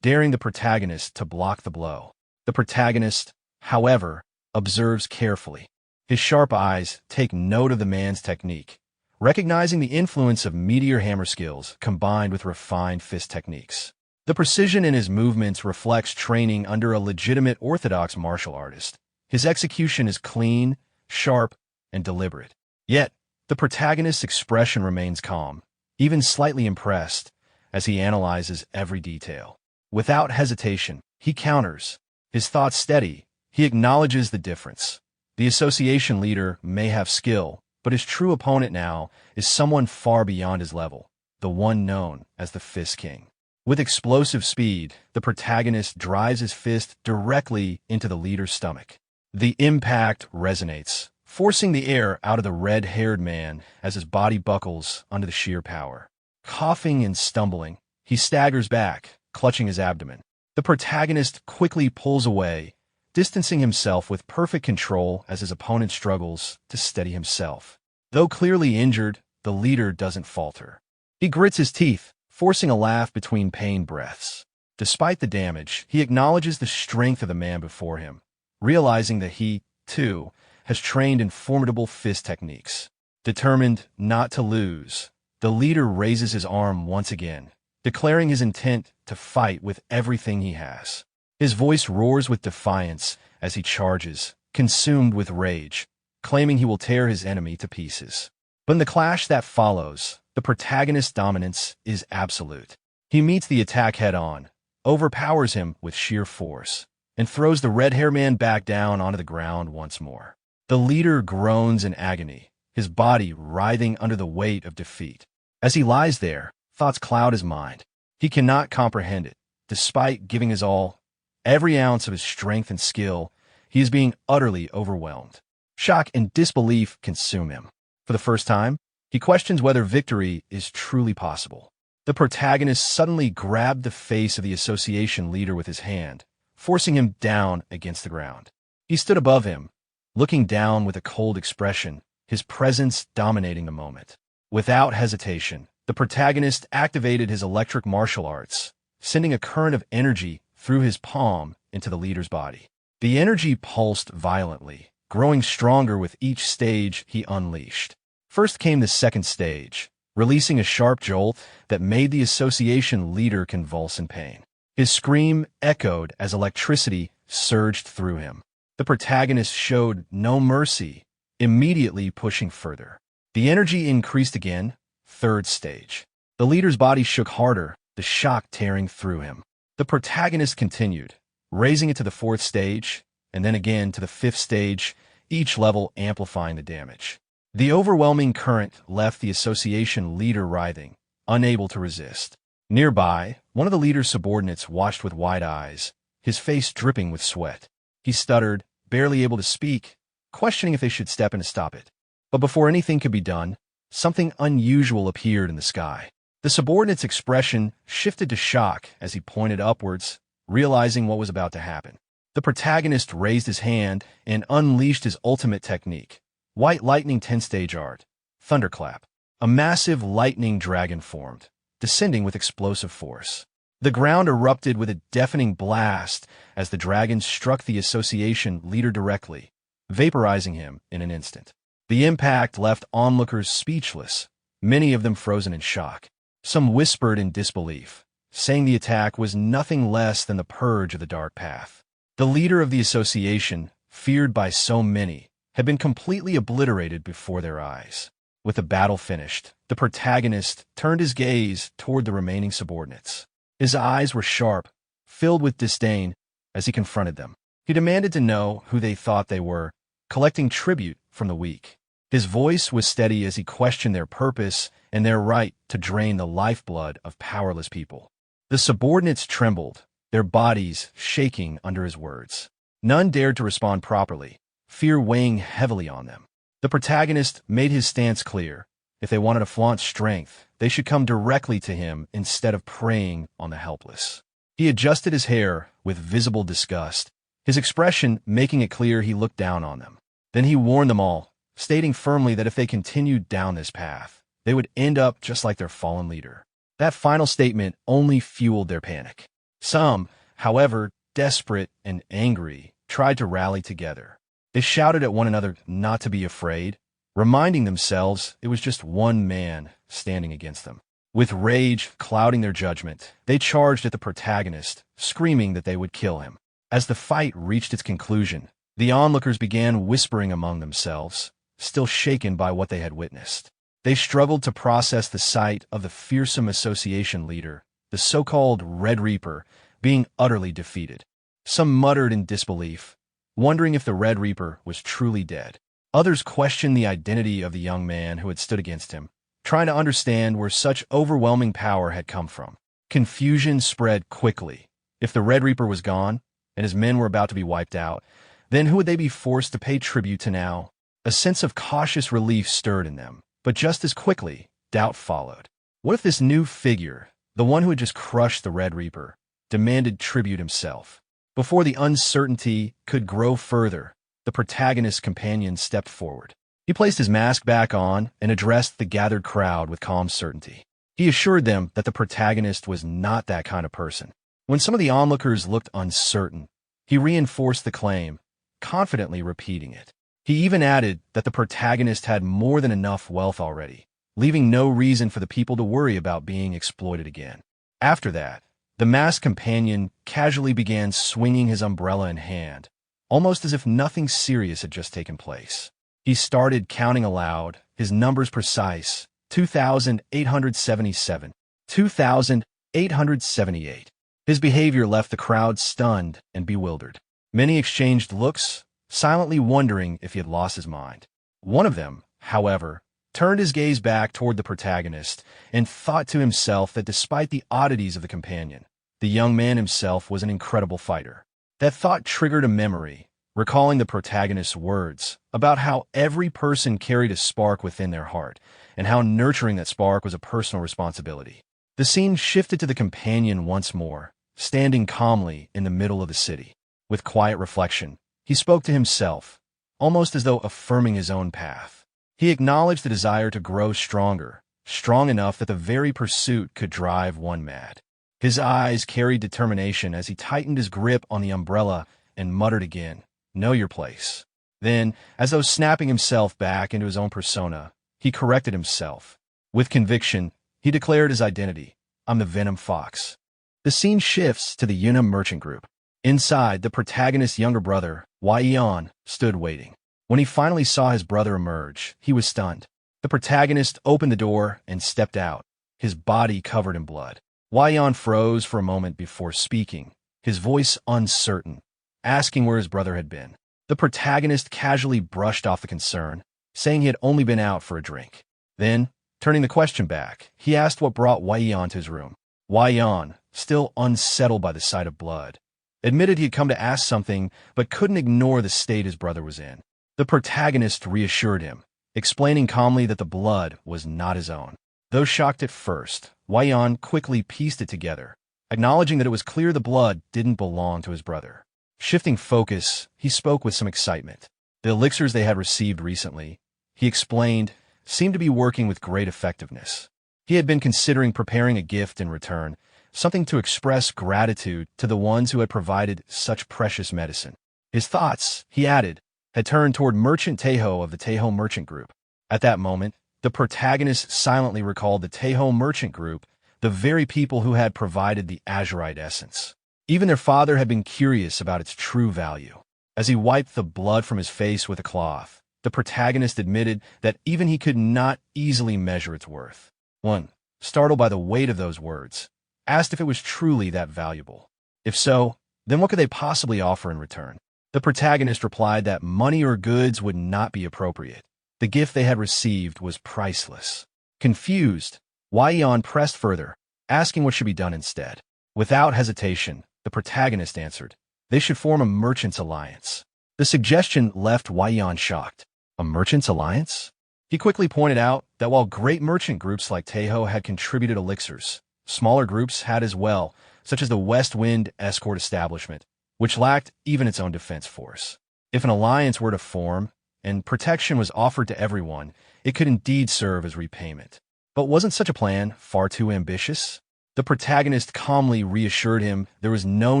daring the protagonist to block the blow. The protagonist, however, observes carefully. His sharp eyes take note of the man's technique, recognizing the influence of meteor hammer skills combined with refined fist techniques. The precision in his movements reflects training under a legitimate orthodox martial artist. His execution is clean, sharp, and deliberate. Yet, the protagonist's expression remains calm, even slightly impressed, as he analyzes every detail. Without hesitation, he counters. His thoughts steady, he acknowledges the difference. The association leader may have skill, but his true opponent now is someone far beyond his level, the one known as the Fist King. With explosive speed, the protagonist drives his fist directly into the leader's stomach. The impact resonates, forcing the air out of the red-haired man as his body buckles under the sheer power. Coughing and stumbling, he staggers back, clutching his abdomen. The protagonist quickly pulls away, distancing himself with perfect control as his opponent struggles to steady himself. Though clearly injured, the leader doesn't falter. He grits his teeth, forcing a laugh between pain breaths. Despite the damage, he acknowledges the strength of the man before him, realizing that he, too, has trained in formidable fist techniques. Determined not to lose, the leader raises his arm once again, declaring his intent to fight with everything he has. His voice roars with defiance as he charges, consumed with rage, claiming he will tear his enemy to pieces. But in the clash that follows, the protagonist's dominance is absolute. He meets the attack head-on, overpowers him with sheer force, and throws the red-haired man back down onto the ground once more. The leader groans in agony, his body writhing under the weight of defeat. As he lies there, thoughts cloud his mind. He cannot comprehend it. Despite giving his all, every ounce of his strength and skill, he is being utterly overwhelmed. Shock and disbelief consume him. For the first time, he questions whether victory is truly possible. The protagonist suddenly grabbed the face of the association leader with his hand, forcing him down against the ground. He stood above him, looking down with a cold expression, his presence dominating the moment. Without hesitation, the protagonist activated his electric martial arts, sending a current of energy through his palm into the leader's body. The energy pulsed violently, growing stronger with each stage he unleashed. First came the second stage, releasing a sharp jolt that made the association leader convulse in pain. His scream echoed as electricity surged through him. The protagonist showed no mercy, immediately pushing further. The energy increased again, third stage. The leader's body shook harder, the shock tearing through him. The protagonist continued, raising it to the fourth stage, and then again to the fifth stage, each level amplifying the damage. The overwhelming current left the association leader writhing, unable to resist. Nearby, one of the leader's subordinates watched with wide eyes, his face dripping with sweat. He stuttered, barely able to speak, questioning if they should step in to stop it. But before anything could be done, something unusual appeared in the sky. The subordinate's expression shifted to shock as he pointed upwards, realizing what was about to happen. The protagonist raised his hand and unleashed his ultimate technique. White lightning 10-stage art. Thunderclap. A massive lightning dragon formed, descending with explosive force. The ground erupted with a deafening blast as the dragon struck the association leader directly, vaporizing him in an instant. The impact left onlookers speechless, many of them frozen in shock. Some whispered in disbelief, saying the attack was nothing less than the purge of the dark path. The leader of the association, feared by so many, had been completely obliterated before their eyes. With the battle finished, the protagonist turned his gaze toward the remaining subordinates. His eyes were sharp, filled with disdain, as he confronted them. He demanded to know who they thought they were, collecting tribute from the weak. His voice was steady as he questioned their purpose and their right to drain the lifeblood of powerless people. The subordinates trembled, their bodies shaking under his words. None dared to respond properly, fear weighing heavily on them. The protagonist made his stance clear. If they wanted to flaunt strength, they should come directly to him instead of preying on the helpless. He adjusted his hair with visible disgust, his expression making it clear he looked down on them. Then he warned them all, stating firmly that if they continued down this path, they would end up just like their fallen leader. That final statement only fueled their panic. Some, however, desperate and angry, tried to rally together. They shouted at one another not to be afraid, reminding themselves it was just one man standing against them. With rage clouding their judgment, they charged at the protagonist, screaming that they would kill him. As the fight reached its conclusion, the onlookers began whispering among themselves, still shaken by what they had witnessed. They struggled to process the sight of the fearsome association leader, the so-called Red Reaper, being utterly defeated. Some muttered in disbelief, wondering if the Red Reaper was truly dead. Others questioned the identity of the young man who had stood against him, trying to understand where such overwhelming power had come from. Confusion spread quickly. If the Red Reaper was gone, and his men were about to be wiped out, then who would they be forced to pay tribute to now? A sense of cautious relief stirred in them, but just as quickly, doubt followed. What if this new figure, the one who had just crushed the Red Reaper, demanded tribute himself? Before the uncertainty could grow further, the protagonist's companion stepped forward. He placed his mask back on and addressed the gathered crowd with calm certainty. He assured them that the protagonist was not that kind of person. When some of the onlookers looked uncertain, he reinforced the claim, confidently repeating it. He even added that the protagonist had more than enough wealth already, leaving no reason for the people to worry about being exploited again. After that, the masked companion casually began swinging his umbrella in hand, almost as if nothing serious had just taken place. He started counting aloud, his numbers precise: 2,877, 2,878. His behavior left the crowd stunned and bewildered. Many exchanged looks, silently wondering if he had lost his mind. One of them, however, turned his gaze back toward the protagonist and thought to himself that despite the oddities of the companion, the young man himself was an incredible fighter. That thought triggered a memory, recalling the protagonist's words about how every person carried a spark within their heart and how nurturing that spark was a personal responsibility. The scene shifted to the companion once more, standing calmly in the middle of the city. With quiet reflection, he spoke to himself, almost as though affirming his own path. He acknowledged the desire to grow stronger, strong enough that the very pursuit could drive one mad. His eyes carried determination as he tightened his grip on the umbrella and muttered again, "Know your place." Then, as though snapping himself back into his own persona, he corrected himself. With conviction, he declared his identity: "I'm the Venom Fox." The scene shifts to the Yunam merchant group. Inside, the protagonist's younger brother, Waiyan, stood waiting. When he finally saw his brother emerge, he was stunned. The protagonist opened the door and stepped out, his body covered in blood. Waiyan froze for a moment before speaking, his voice uncertain, asking where his brother had been. The protagonist casually brushed off the concern, saying he had only been out for a drink. Then, turning the question back, he asked what brought Wei Yan to his room. Wei Yan, still unsettled by the sight of blood, admitted he had come to ask something but couldn't ignore the state his brother was in. The protagonist reassured him, explaining calmly that the blood was not his own. Though shocked at first, Wei Yan quickly pieced it together, acknowledging that it was clear the blood didn't belong to his brother. Shifting focus, he spoke with some excitement. The elixirs they had received recently, he explained, seemed to be working with great effectiveness. He had been considering preparing a gift in return, something to express gratitude to the ones who had provided such precious medicine. His thoughts, he added, had turned toward Merchant Taeho of the Taeho Merchant Group. At that moment, the protagonist silently recalled the Taeho Merchant Group, the very people who had provided the azurite essence. Even their father had been curious about its true value. As he wiped the blood from his face with a cloth, the protagonist admitted that even he could not easily measure its worth. One, startled by the weight of those words, asked if it was truly that valuable. If so, then what could they possibly offer in return? The protagonist replied that money or goods would not be appropriate. The gift they had received was priceless. Confused, Wei Yan pressed further, asking what should be done instead. Without hesitation, the protagonist answered, they should form a merchant's alliance. The suggestion left Wei Yan shocked. A merchant's alliance? He quickly pointed out that while great merchant groups like Taeho had contributed elixirs, smaller groups had as well, such as the West Wind Escort Establishment, which lacked even its own defense force. If an alliance were to form, and protection was offered to everyone, it could indeed serve as repayment. But wasn't such a plan far too ambitious? The protagonist calmly reassured him there was no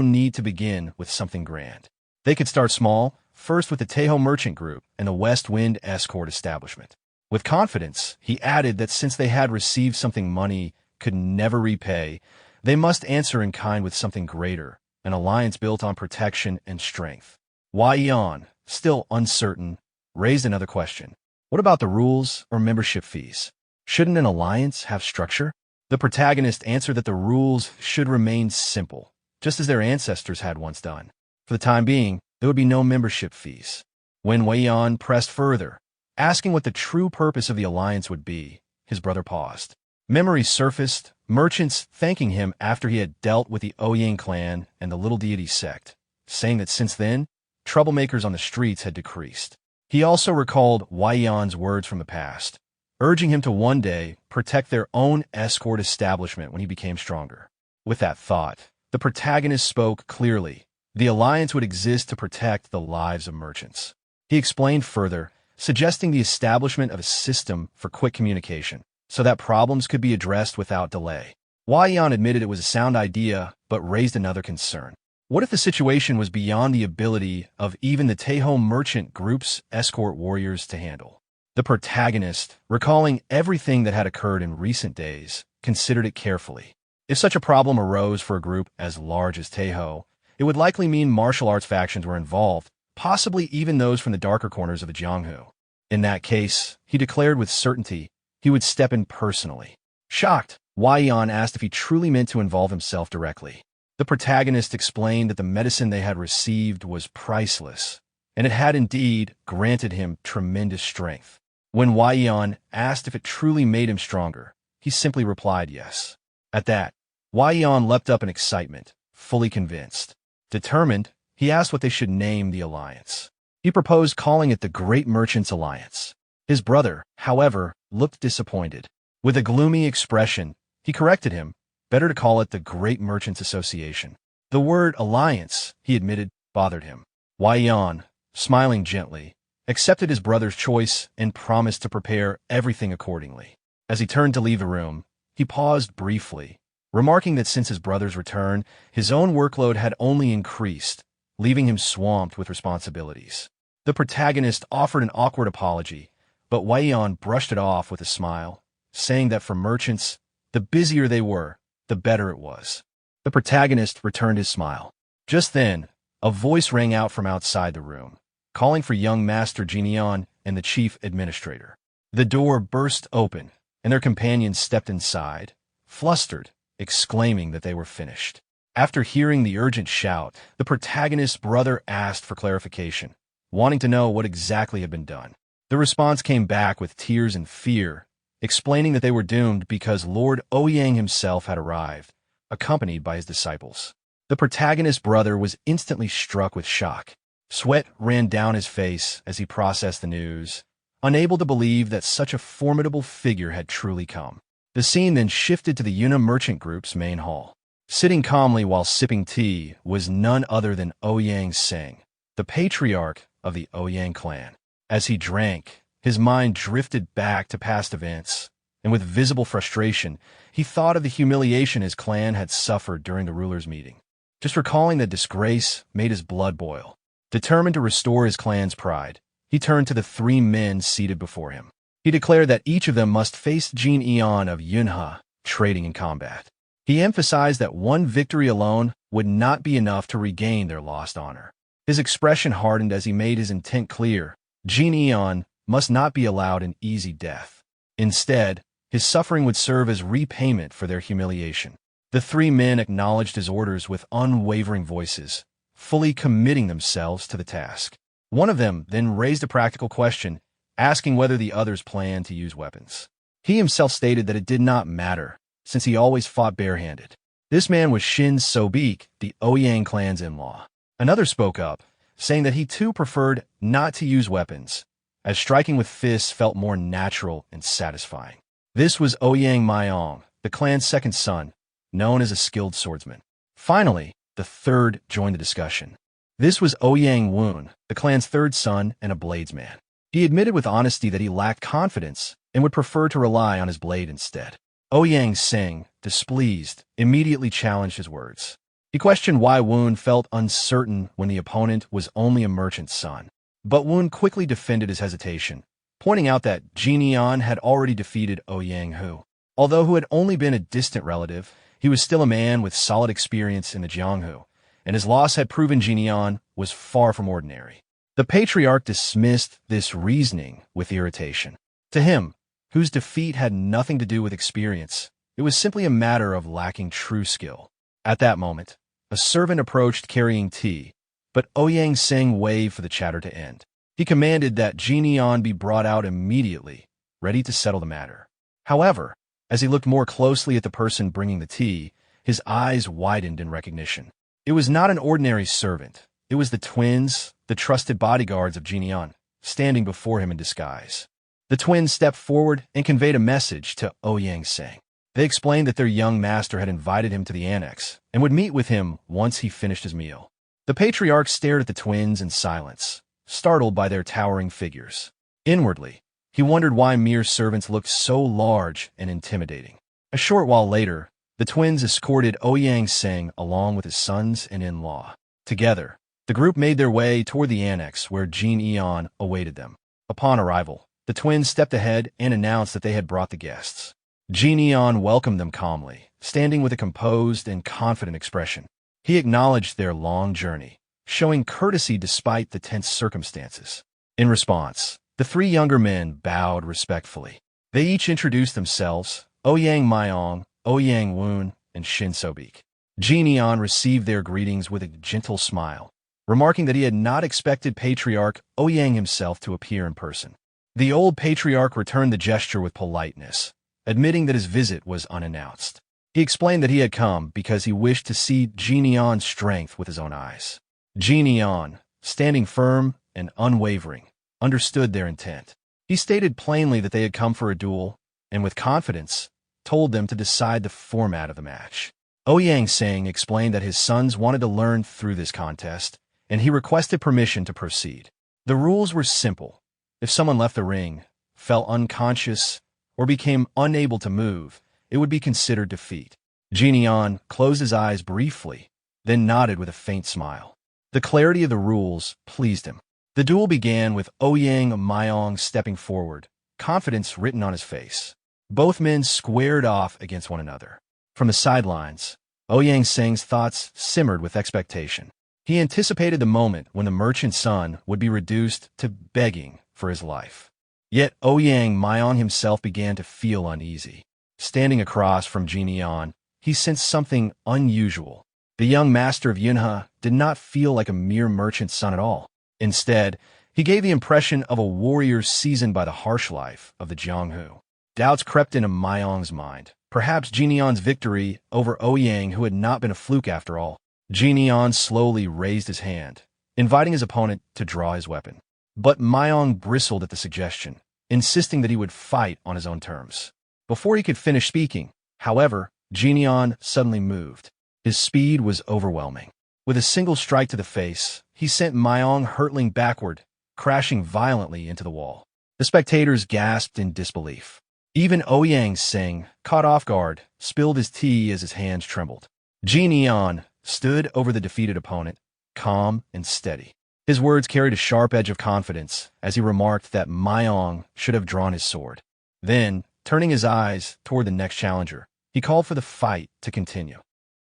need to begin with something grand. They could start small, first with the Taeho Merchant Group and the West Wind Escort Establishment. With confidence, he added that since they had received something money could never repay, they must answer in kind with something greater, an alliance built on protection and strength. Wei Yan, still uncertain, raised another question. What about the rules or membership fees? Shouldn't an alliance have structure? The protagonist answered that the rules should remain simple, just as their ancestors had once done. For the time being, there would be no membership fees. When Wei Yan pressed further, asking what the true purpose of the alliance would be, his brother paused. Memories surfaced, merchants thanking him after he had dealt with the Ouyang clan and the Little Deity sect, saying that since then, troublemakers on the streets had decreased. He also recalled Wei Yan's words from the past, urging him to one day protect their own escort establishment when he became stronger. With that thought, the protagonist spoke clearly. The alliance would exist to protect the lives of merchants. He explained further, suggesting the establishment of a system for quick communication, so that problems could be addressed without delay. Wei Yan admitted it was a sound idea, but raised another concern. What if the situation was beyond the ability of even the Taeho Merchant Group's escort warriors to handle? The protagonist, recalling everything that had occurred in recent days, considered it carefully. If such a problem arose for a group as large as Taeho, it would likely mean martial arts factions were involved, possibly even those from the darker corners of the Jianghu. In that case, he declared with certainty, he would step in personally. Shocked, Wei Yan asked if he truly meant to involve himself directly. The protagonist explained that the medicine they had received was priceless, and it had indeed granted him tremendous strength. When Wei Yan asked if it truly made him stronger, he simply replied yes. At that, Wei Yan leapt up in excitement, fully convinced. Determined, he asked what they should name the alliance. He proposed calling it the Great Merchants Alliance. His brother, however, looked disappointed. With a gloomy expression, he corrected him, better to call it the Great Merchants Association. The word alliance, he admitted, bothered him. Wei Yan, smiling gently, accepted his brother's choice and promised to prepare everything accordingly. As he turned to leave the room, he paused briefly, remarking that since his brother's return, his own workload had only increased, leaving him swamped with responsibilities. The protagonist offered an awkward apology, but Wei Yan brushed it off with a smile, saying that for merchants, the busier they were, the better it was. The protagonist returned his smile. Just then, a voice rang out from outside the room, calling for young Master Jinian and the chief administrator. The door burst open, and their companions stepped inside, flustered, exclaiming that they were finished. After hearing the urgent shout, the protagonist's brother asked for clarification, wanting to know what exactly had been done. The The response came back with tears and fear, explaining that they were doomed because Lord Ouyang himself had arrived, accompanied by his disciples. The protagonist's brother was instantly struck with shock. Sweat ran down his face as he processed the news, unable to believe that such a formidable figure had truly come. The scene then shifted to the Yuna merchant group's main hall. Sitting calmly while sipping tea was none other than Ouyang Seng, the patriarch of the Ouyang clan. As he drank, his mind drifted back to past events, and with visible frustration, he thought of the humiliation his clan had suffered during the ruler's meeting. Just recalling the disgrace made his blood boil. Determined to restore his clan's pride, he turned to the three men seated before him. He declared that each of them must face Jin Eon of Yunha, trading in combat. He emphasized that one victory alone would not be enough to regain their lost honor. His expression hardened as he made his intent clear. Jin Eon must not be allowed an easy death. Instead, his suffering would serve as repayment for their humiliation. The three men acknowledged his orders with unwavering voices, fully committing themselves to the task. One of them then raised a practical question, asking whether the others planned to use weapons. He himself stated that it did not matter, since he always fought barehanded. This man was Shin Sobik, the Ouyang clan's in-law. Another spoke up, saying that he too preferred not to use weapons, as striking with fists felt more natural and satisfying. This was Ouyang Mayong, the clan's second son, known as a skilled swordsman. Finally, the third joined the discussion. This was Ouyang Woon, the clan's third son and a bladesman. He admitted with honesty that he lacked confidence and would prefer to rely on his blade instead. Ouyang Seng, displeased, immediately challenged his words. He questioned why Woon felt uncertain when the opponent was only a merchant's son. But Woon quickly defended his hesitation, pointing out that Jin Eon had already defeated Ouyang Hu. Although who had only been a distant relative, he was still a man with solid experience in the Jianghu, and his loss had proven Jin Eon was far from ordinary. The patriarch dismissed this reasoning with irritation. To him, whose defeat had nothing to do with experience, it was simply a matter of lacking true skill. At that moment, a servant approached carrying tea, but Ouyang Seng waved for the chatter to end. He commanded that Jin Eon be brought out immediately, ready to settle the matter. However, as he looked more closely at the person bringing the tea, his eyes widened in recognition. It was not an ordinary servant. It was the twins, the trusted bodyguards of Jin Eon, standing before him in disguise. The twins stepped forward and conveyed a message to Ouyang Seng. They explained that their young master had invited him to the annex and would meet with him once he finished his meal. The patriarch stared at the twins in silence, startled by their towering figures. Inwardly, he wondered why mere servants looked so large and intimidating. A short while later, the twins escorted Ouyang Seng along with his sons and in-law. Together, the group made their way toward the annex where Jin Eon awaited them. Upon arrival, the twins stepped ahead and announced that they had brought the guests. Jin Eon welcomed them calmly, standing with a composed and confident expression. He acknowledged their long journey, showing courtesy despite the tense circumstances. In response, the three younger men bowed respectfully. They each introduced themselves, Ouyang Mayong, Ouyang Woon, and Shin Sobik. Jin Eon received their greetings with a gentle smile, remarking that he had not expected Patriarch Ouyang himself to appear in person. The old patriarch returned the gesture with politeness, admitting that his visit was unannounced. He explained that he had come because he wished to see Jin Eon's strength with his own eyes. Jin Eon, standing firm and unwavering, understood their intent. He stated plainly that they had come for a duel, and with confidence, told them to decide the format of the match. Ouyang Seng explained that his sons wanted to learn through this contest, and he requested permission to proceed. The rules were simple. If someone left the ring, fell unconscious, or became unable to move, it would be considered defeat. Jin Eon closed his eyes briefly, then nodded with a faint smile. The clarity of the rules pleased him. The duel began with Ouyang Mayong stepping forward, confidence written on his face. Both men squared off against one another. From the sidelines, Ouyang Seng's thoughts simmered with expectation. He anticipated the moment when the merchant's son would be reduced to begging for his life. Yet Ouyang Mayong himself began to feel uneasy. Standing across from Jin Eon, he sensed something unusual. The young master of Yunha did not feel like a mere merchant's son at all. Instead, He gave the impression of a warrior seasoned by the harsh life of the Jianghu. Doubts crept into Mayong's mind. Perhaps Jinion's victory over Ouyang, who had not been a fluke after all. Jinion slowly raised his hand, inviting his opponent to draw his weapon. But Mayong bristled at the suggestion, insisting that he would fight on his own terms. Before he could finish speaking, however, Jinion suddenly moved. His speed was overwhelming. With a single strike to the face, he sent Mayong hurtling backward, crashing violently into the wall. The spectators gasped in disbelief. Even Ouyang Sing, caught off guard, spilled his tea as his hands trembled. Jinion stood over the defeated opponent, calm and steady. His words carried a sharp edge of confidence as he remarked that Mayong should have drawn his sword. Then, turning his eyes toward the next challenger, he called for the fight to continue.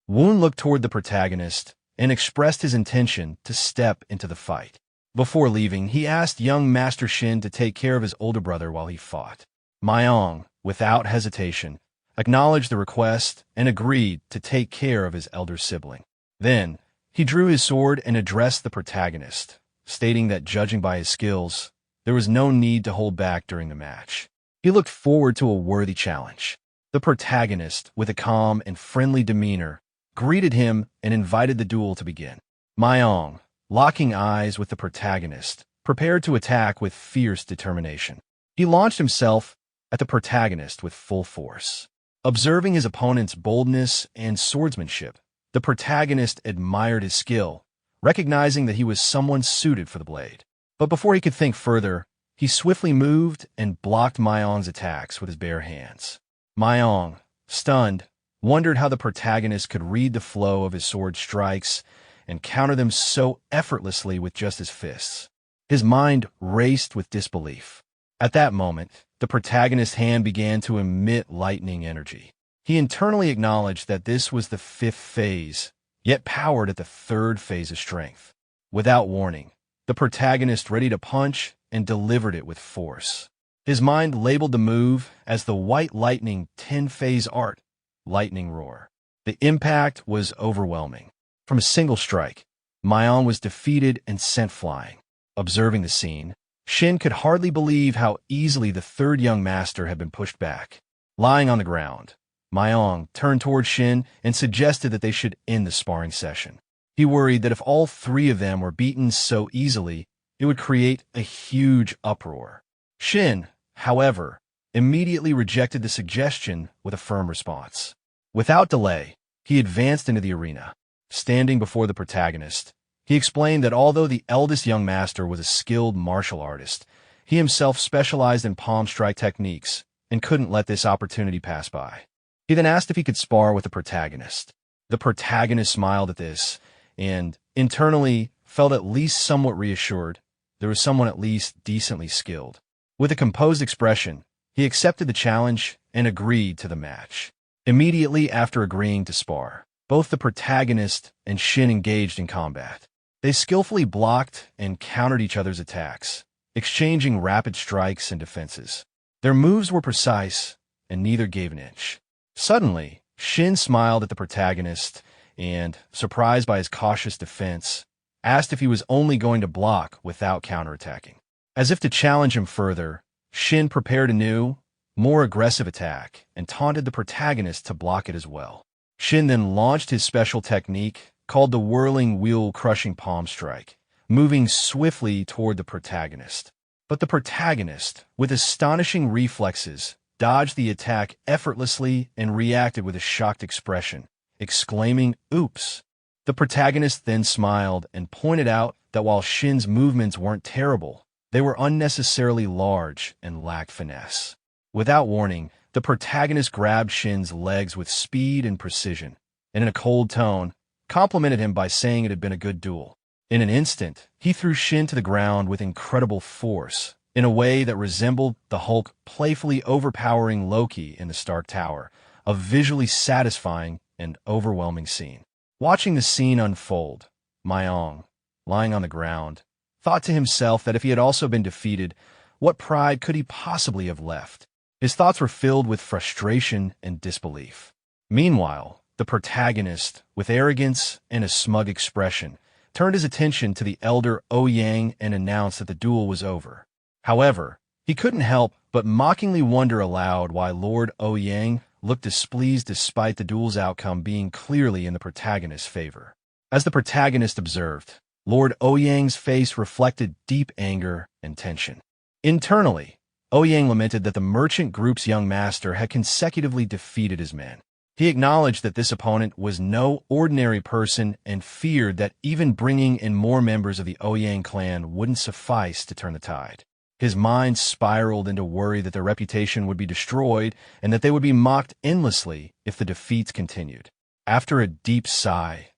Woon looked toward the protagonist and expressed his intention to step into the fight. Before leaving, he asked young Master Shin to take care of his older brother while he fought. Mayong, without hesitation, acknowledged the request and agreed to take care of his elder sibling. Then, he drew his sword and addressed the protagonist, stating that judging by his skills, there was no need to hold back during the match. He looked forward to a worthy challenge. The protagonist, with a calm and friendly demeanor, greeted him and invited the duel to begin. Mayong, locking eyes with the protagonist, prepared to attack with fierce determination. He launched himself at the protagonist with full force. Observing his opponent's boldness and swordsmanship, the protagonist admired his skill, recognizing that he was someone suited for the blade. But before he could think further, he swiftly moved and blocked Mayong's attacks with his bare hands. Mayong, stunned, wondered how the protagonist could read the flow of his sword strikes and counter them so effortlessly with just his fists. His mind raced with disbelief. At that moment, the protagonist's hand began to emit lightning energy. He internally acknowledged that this was the 5th phase, yet powered at the 3rd phase of strength. Without warning, the protagonist ready to punch and delivered it with force. His mind labeled the move as the White Lightning 10-phase art, Lightning Roar. The impact was overwhelming. From a single strike, Mayong was defeated and sent flying. Observing the scene, Shin could hardly believe how easily the 3rd young master had been pushed back. Lying on the ground, Mayong turned toward Shin and suggested that they should end the sparring session. He worried that if all 3 of them were beaten so easily, it would create a huge uproar. Shin, however, immediately rejected the suggestion with a firm response. Without delay, he advanced into the arena. Standing before the protagonist, he explained that although the eldest young master was a skilled martial artist, he himself specialized in palm strike techniques and couldn't let this opportunity pass by. He then asked if he could spar with the protagonist. The protagonist smiled at this and, internally, felt at least somewhat reassured there was someone at least decently skilled. With a composed expression, he accepted the challenge and agreed to the match. Immediately after agreeing to spar, both the protagonist and Shin engaged in combat. They skillfully blocked and countered each other's attacks, exchanging rapid strikes and defenses. Their moves were precise, and neither gave an inch. Suddenly, Shin smiled at the protagonist and, surprised by his cautious defense, asked if he was only going to block without counterattacking. As if to challenge him further, Shin prepared a new, more aggressive attack and taunted the protagonist to block it as well. Shin then launched his special technique called the whirling wheel-crushing palm strike, moving swiftly toward the protagonist. But the protagonist, with astonishing reflexes, dodged the attack effortlessly and reacted with a shocked expression, exclaiming, "Oops!" The protagonist then smiled and pointed out that while Shin's movements weren't terrible, they were unnecessarily large and lacked finesse. Without warning, the protagonist grabbed Shin's legs with speed and precision, and in a cold tone, complimented him by saying it had been a good duel. In an instant, he threw Shin to the ground with incredible force, in a way that resembled the Hulk playfully overpowering Loki in the Stark Tower, a visually satisfying and overwhelming scene. Watching the scene unfold, Mayong, lying on the ground, thought to himself that if he had also been defeated, what pride could he possibly have left? His thoughts were filled with frustration and disbelief. Meanwhile, the protagonist, with arrogance and a smug expression, turned his attention to the elder Ouyang and announced that the duel was over. However, he couldn't help but mockingly wonder aloud why Lord Ouyang looked displeased despite the duel's outcome being clearly in the protagonist's favor. As the protagonist observed, Lord Ouyang's face reflected deep anger and tension. Internally, Ouyang lamented that the merchant group's young master had consecutively defeated his men. He acknowledged that this opponent was no ordinary person and feared that even bringing in more members of the Ouyang clan wouldn't suffice to turn the tide. His mind spiraled into worry that their reputation would be destroyed and that they would be mocked endlessly if the defeats continued. After a deep sigh,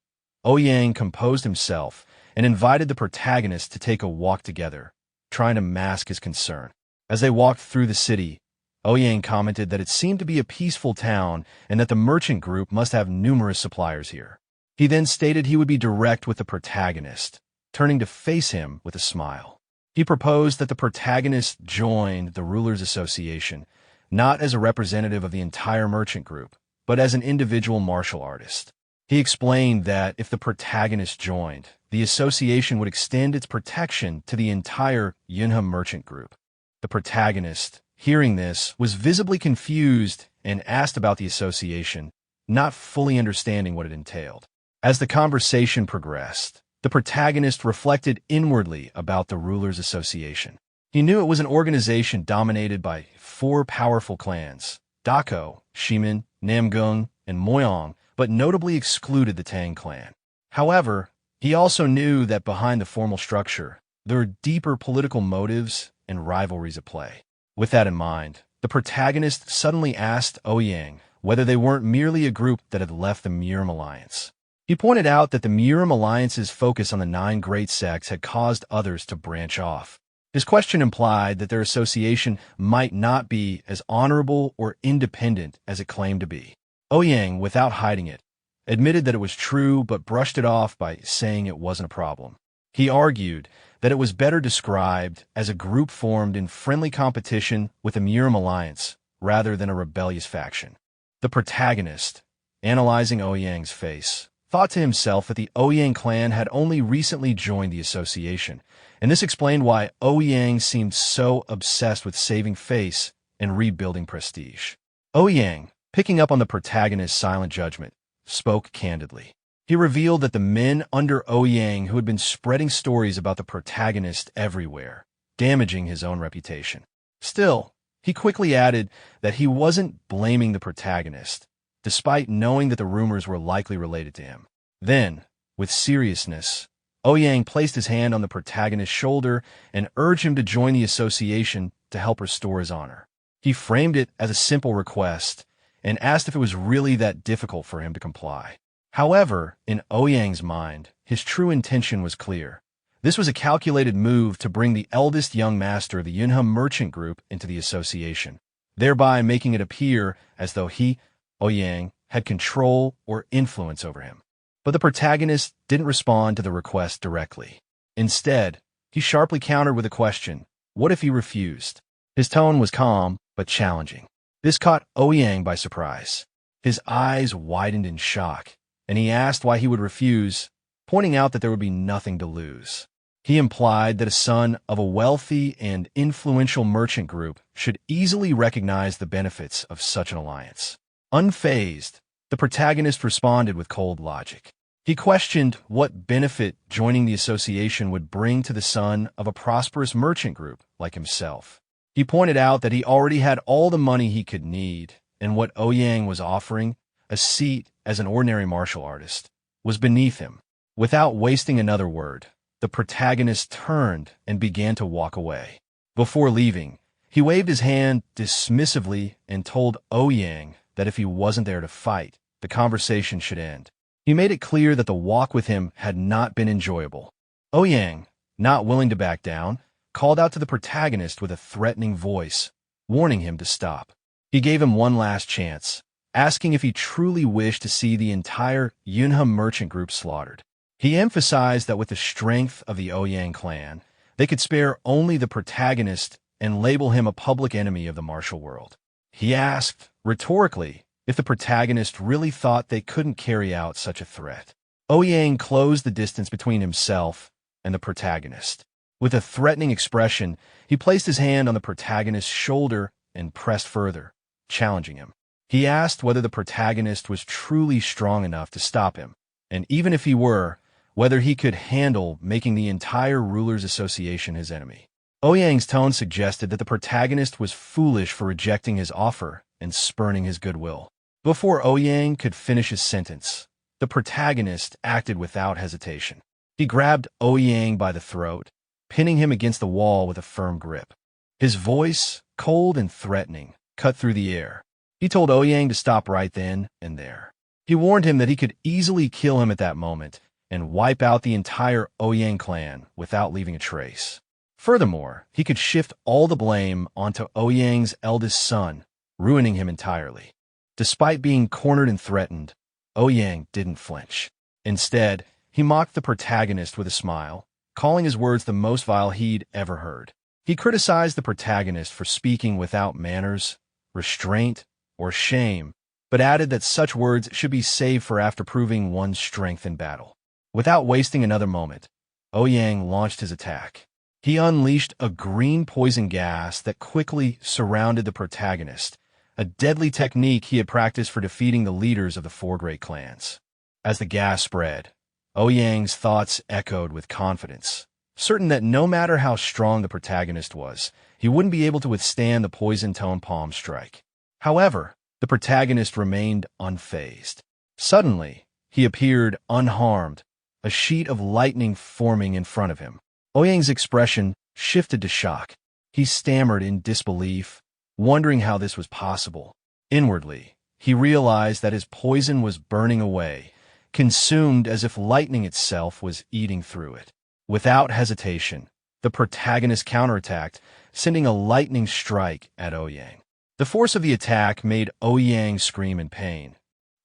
Ouyang composed himself and invited the protagonist to take a walk together, trying to mask his concern. As they walked through the city, Ouyang commented that it seemed to be a peaceful town and that the merchant group must have numerous suppliers here. He then stated he would be direct with the protagonist, turning to face him with a smile. He proposed that the protagonist join the Rulers Association, not as a representative of the entire merchant group, but as an individual martial artist. He explained that if the protagonist joined, the association would extend its protection to the entire Yunhe merchant group. The protagonist, hearing this, was visibly confused and asked about the association, not fully understanding what it entailed. As the conversation progressed, the protagonist reflected inwardly about the Rulers Association. He knew it was an organization dominated by 4 powerful clans, Dako, Shimin, Namgung, and Moyong, but notably excluded the Tang clan. However, he also knew that behind the formal structure, there are deeper political motives and rivalries at play. With that in mind, the protagonist suddenly asked Ouyang whether they weren't merely a group that had left the Miram Alliance. He pointed out that the Miram Alliance's focus on the 9 great sects had caused others to branch off. His question implied that their association might not be as honorable or independent as it claimed to be. Ouyang, without hiding it, admitted that it was true but brushed it off by saying it wasn't a problem. He argued that it was better described as a group formed in friendly competition with the Miram Alliance rather than a rebellious faction. The protagonist, analyzing Ouyang's face, thought to himself that the Ouyang clan had only recently joined the association, and this explained why Ouyang seemed so obsessed with saving face and rebuilding prestige. Ouyang, picking up on the protagonist's silent judgment, spoke candidly. He revealed that the men under Ouyang who had been spreading stories about the protagonist everywhere, damaging his own reputation. Still, he quickly added that he wasn't blaming the protagonist, despite knowing that the rumors were likely related to him. Then, with seriousness, Ouyang placed his hand on the protagonist's shoulder and urged him to join the association to help restore his honor. He framed it as a simple request and asked if it was really that difficult for him to comply. However, in Ouyang's mind, his true intention was clear. This was a calculated move to bring the eldest young master of the Yunhe merchant group into the association, thereby making it appear as though he, Ouyang, had control or influence over him. But the protagonist didn't respond to the request directly. Instead, he sharply countered with a question: what if he refused? His tone was calm, but challenging. This caught Ouyang by surprise. His eyes widened in shock, and he asked why he would refuse, pointing out that there would be nothing to lose. He implied that a son of a wealthy and influential merchant group should easily recognize the benefits of such an alliance. Unfazed, the protagonist responded with cold logic. He questioned what benefit joining the association would bring to the son of a prosperous merchant group like himself. He pointed out that he already had all the money he could need, and what Ouyang was offering, a seat as an ordinary martial artist, was beneath him. Without wasting another word, the protagonist turned and began to walk away. Before leaving, he waved his hand dismissively and told Ouyang that if he wasn't there to fight, the conversation should end. He made it clear that the walk with him had not been enjoyable. Ouyang, not willing to back down, called out to the protagonist with a threatening voice, warning him to stop. He gave him one last chance, asking if he truly wished to see the entire Yunhe merchant group slaughtered. He emphasized that with the strength of the Ouyang clan, they could spare only the protagonist and label him a public enemy of the martial world. He asked, rhetorically, if the protagonist really thought they couldn't carry out such a threat. Ouyang closed the distance between himself and the protagonist. With a threatening expression, he placed his hand on the protagonist's shoulder and pressed further, challenging him. He asked whether the protagonist was truly strong enough to stop him, and even if he were, whether he could handle making the entire Rulers Association his enemy. Ouyang's tone suggested that the protagonist was foolish for rejecting his offer and spurning his goodwill. Before Ouyang could finish his sentence, the protagonist acted without hesitation. He grabbed Ouyang by the throat, pinning him against the wall with a firm grip. His voice, cold and threatening, cut through the air. He told Ouyang to stop right then and there. He warned him that he could easily kill him at that moment and wipe out the entire Ouyang clan without leaving a trace. Furthermore, he could shift all the blame onto Ouyang's eldest son, ruining him entirely. Despite being cornered and threatened, Ouyang didn't flinch. Instead, he mocked the protagonist with a smile, calling his words the most vile he'd ever heard. He criticized the protagonist for speaking without manners, restraint, or shame, but added that such words should be saved for after proving one's strength in battle. Without wasting another moment, Ouyang launched his attack. He unleashed a green poison gas that quickly surrounded the protagonist, a deadly technique he had practiced for defeating the leaders of the four great clans. As the gas spread, Ouyang's thoughts echoed with confidence, certain that no matter how strong the protagonist was, he wouldn't be able to withstand the poison-toned palm strike. However, the protagonist remained unfazed. Suddenly, he appeared unharmed, a sheet of lightning forming in front of him. Ouyang's expression shifted to shock. He stammered in disbelief, wondering how this was possible. Inwardly, he realized that his poison was burning away, consumed as if lightning itself was eating through it. Without hesitation, the protagonist counterattacked, sending a lightning strike at Ouyang. The force of the attack made Ouyang scream in pain.